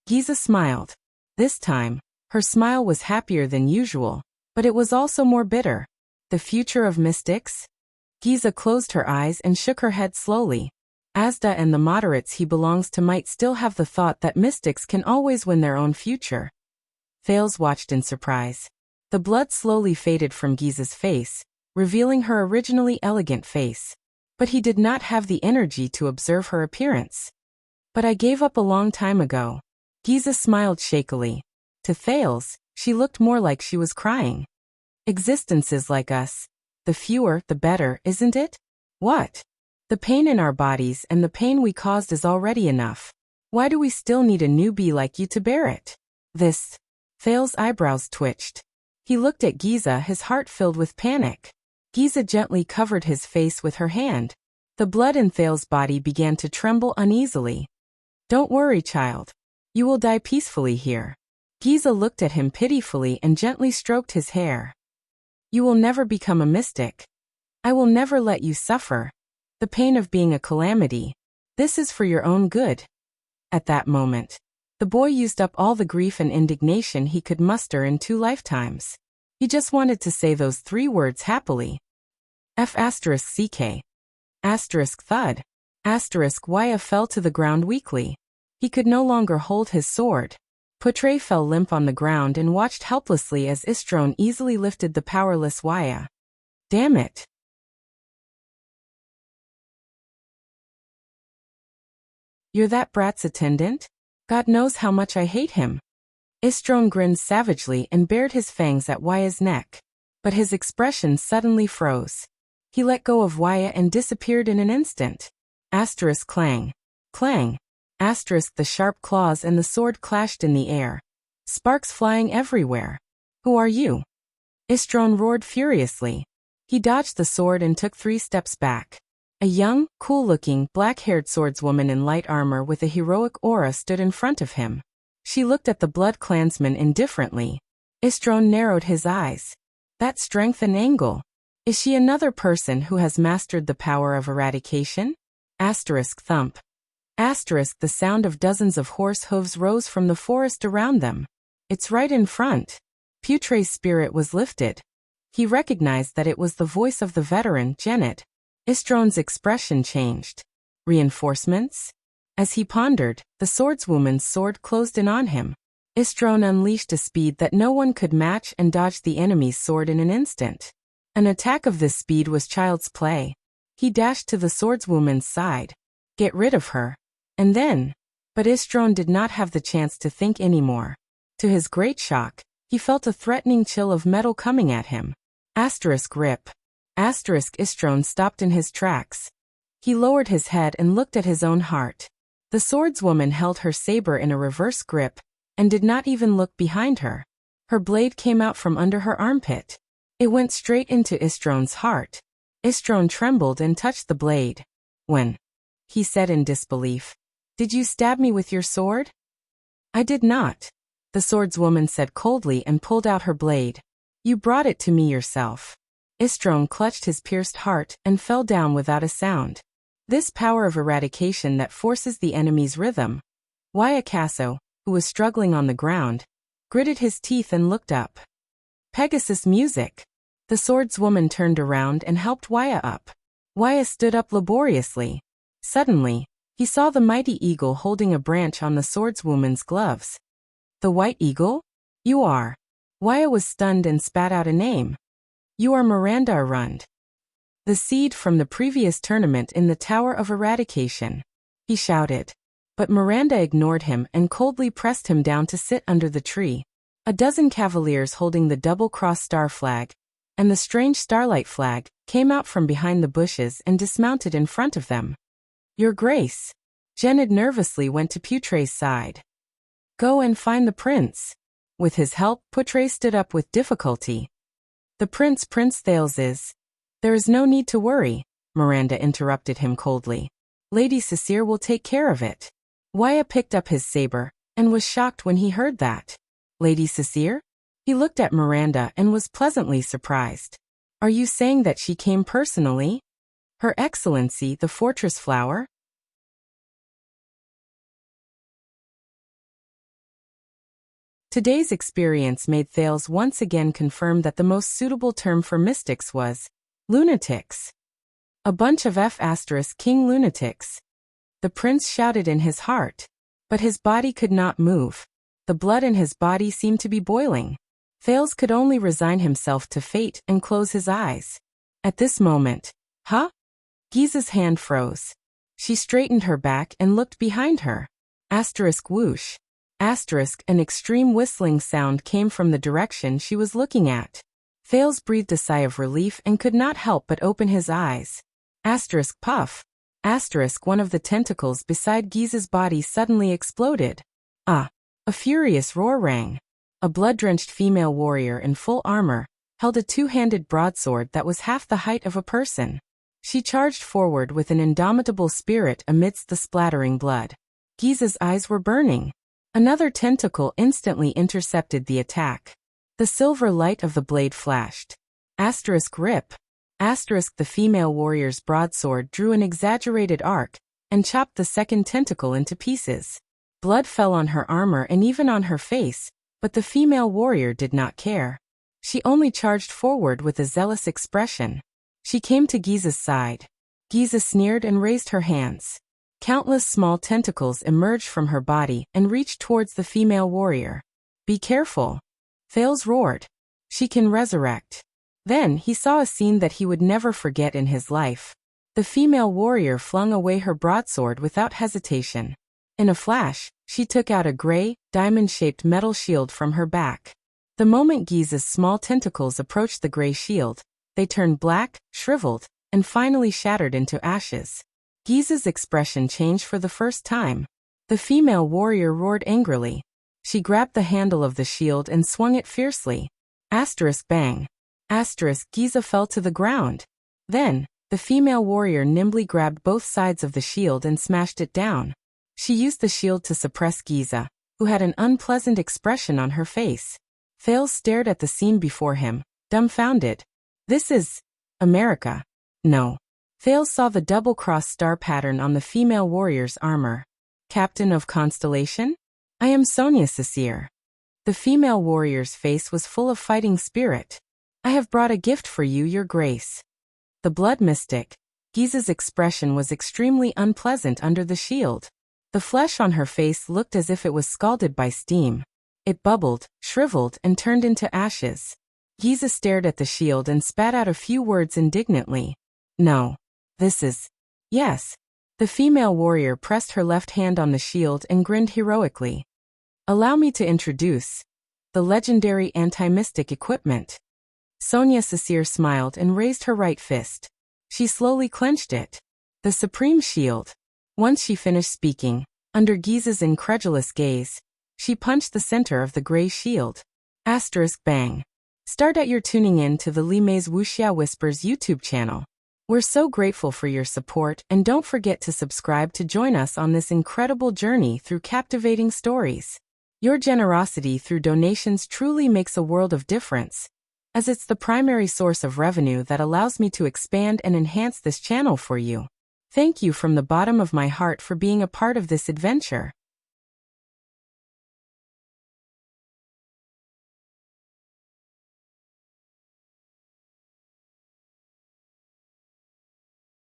[SPEAKER 1] Giza smiled. This time, her smile was happier than usual, but it was also more bitter. The future of mystics? Giza closed her eyes and shook her head slowly. Asda and the moderates he belongs to might still have the thought that mystics can always win their own future. Thales watched in surprise. The blood slowly faded from Giza's face, revealing her originally elegant face. But he did not have the energy to observe her appearance. But I gave up a long time ago. Giza smiled shakily. To Thales, she looked more like she was crying. Existences like us. The fewer, the better, isn't it? What? The pain in our bodies and the pain we caused is already enough. Why do we still need a newbie like you to bear it? Thales' eyebrows twitched. He looked at Giza, his heart filled with panic. Giza gently covered his face with her hand. The blood in Thales' body began to tremble uneasily. Don't worry, child. You will die peacefully here. Giza looked at him pitifully and gently stroked his hair. You will never become a mystic. I will never let you suffer the pain of being a calamity. This is for your own good. At that moment, the boy used up all the grief and indignation he could muster in 2 lifetimes. He just wanted to say those 3 words happily. F*CK. Thud. Waya fell to the ground weakly. He could no longer hold his sword. Putre fell limp on the ground and watched helplessly as Istron easily lifted the powerless Waya. Damn it. You're that brat's attendant? God knows how much I hate him. Istron grinned savagely and bared his fangs at Waya's neck. But his expression suddenly froze. He let go of Waya and disappeared in an instant. Clang. Clang. The sharp claws and the sword clashed in the air. Sparks flying everywhere. Who are you? Istron roared furiously. He dodged the sword and took 3 steps back. A young, cool-looking, black-haired swordswoman in light armor with a heroic aura stood in front of him. She looked at the blood clansman indifferently. Istron narrowed his eyes. That strength and angle. Is she another person who has mastered the power of eradication? Asterisk thump. Asterisk the sound of dozens of horse hooves rose from the forest around them. It's right in front. Putre's spirit was lifted. He recognized that it was the voice of the veteran, Janet. Istron's expression changed. Reinforcements? As he pondered, the swordswoman's sword closed in on him. Istron unleashed a speed that no one could match and dodged the enemy's sword in an instant. An attack of this speed was child's play. He dashed to the swordswoman's side. Get rid of her. And then. But Istron did not have the chance to think anymore. To his great shock, he felt a threatening chill of metal coming at him. Asterisk rip. Asterisk Istron stopped in his tracks. He lowered his head and looked at his own heart. The swordswoman held her saber in a reverse grip, and did not even look behind her. Her blade came out from under her armpit. It went straight into Istron's heart. Istron trembled and touched the blade. When? He said in disbelief. Did you stab me with your sword? I did not. The swordswoman said coldly and pulled out her blade. You brought it to me yourself. Istron clutched his pierced heart and fell down without a sound. This power of eradication that forces the enemy's rhythm. Wyacasso, who was struggling on the ground, gritted his teeth and looked up. Pegasus music. The swordswoman turned around and helped Wya up. Wya stood up laboriously. Suddenly, he saw the mighty eagle holding a branch on the swordswoman's gloves. The white eagle? You are. Wya was stunned and spat out a name. You are Miranda Arund. The seed from the previous tournament in the Tower of Eradication. He shouted. But Miranda ignored him and coldly pressed him down to sit under the tree. A dozen cavaliers holding the double-cross star flag, and the strange starlight flag, came out from behind the bushes and dismounted in front of them. Your Grace. Genid nervously went to Putre's side. Go and find the prince. With his help, Putre stood up with difficulty. The prince Prince Thales is. There is no need to worry, Miranda interrupted him coldly. Lady Cecile will take care of it. Wya picked up his saber, and was shocked when he heard that. Lady Cecile? He looked at Miranda and was pleasantly surprised. Are you saying that she came personally? Her Excellency, the Fortress Flower? Today's experience made Thales once again confirm that the most suitable term for mystics was lunatics. A bunch of King lunatics. The prince shouted in his heart. But his body could not move. The blood in his body seemed to be boiling. Thales could only resign himself to fate and close his eyes. At this moment, Giza's hand froze. She straightened her back and looked behind her. Asterisk whoosh. Asterisk an extreme whistling sound came from the direction she was looking at. Thales breathed a sigh of relief and could not help but open his eyes. Asterisk puff. Asterisk one of the tentacles beside Giza's body suddenly exploded. A furious roar rang. A blood-drenched female warrior in full armor held a two-handed broadsword that was half the height of a person. She charged forward with an indomitable spirit amidst the splattering blood. Giza's eyes were burning. Another tentacle instantly intercepted the attack. The silver light of the blade flashed. Asterisk rip. Asterisk the female warrior's broadsword drew an exaggerated arc and chopped the second tentacle into pieces. Blood fell on her armor and even on her face, but the female warrior did not care. She only charged forward with a zealous expression. She came to Giza's side. Giza sneered and raised her hands. Countless small tentacles emerged from her body and reached towards the female warrior. Be careful. Thales roared. She can resurrect. Then he saw a scene that he would never forget in his life. The female warrior flung away her broadsword without hesitation. In a flash, she took out a gray, diamond-shaped metal shield from her back. The moment Giza's small tentacles approached the gray shield, they turned black, shriveled, and finally shattered into ashes. Giza's expression changed for the first time. The female warrior roared angrily. She grabbed the handle of the shield and swung it fiercely. Asterisk bang. Asterisk Giza fell to the ground. Then, The female warrior nimbly grabbed both sides of the shield and smashed it down. She used the shield to suppress Giza, who had an unpleasant expression on her face. Thales stared at the scene before him, dumbfounded. This is America. No. Thales saw the double-cross star pattern on the female warrior's armor. Captain of Constellation? I am Sonia Cecere. The female warrior's face was full of fighting spirit. I have brought a gift for you, your grace. The blood mystic, Giza's expression was extremely unpleasant under the shield. The flesh on her face looked as if it was scalded by steam. It bubbled, shriveled, and turned into ashes. Giza stared at the shield and spat out a few words indignantly. No. This is... Yes. The female warrior pressed her left hand on the shield and grinned heroically. Allow me to introduce the legendary anti-mystic equipment. Sonia Cecere smiled and raised her right fist. She slowly clenched it. The Supreme Shield. Once she finished speaking, under Giza's incredulous gaze, she punched the center of the gray shield. Asterisk bang. Start at your tuning in to the Limei's Wuxia Whispers YouTube channel. We're so grateful for your support, and don't forget to subscribe to join us on this incredible journey through captivating stories. Your generosity through donations truly makes a world of difference, as it's the primary source of revenue that allows me to expand and enhance this channel for you. Thank you from the bottom of my heart for being a part of this adventure.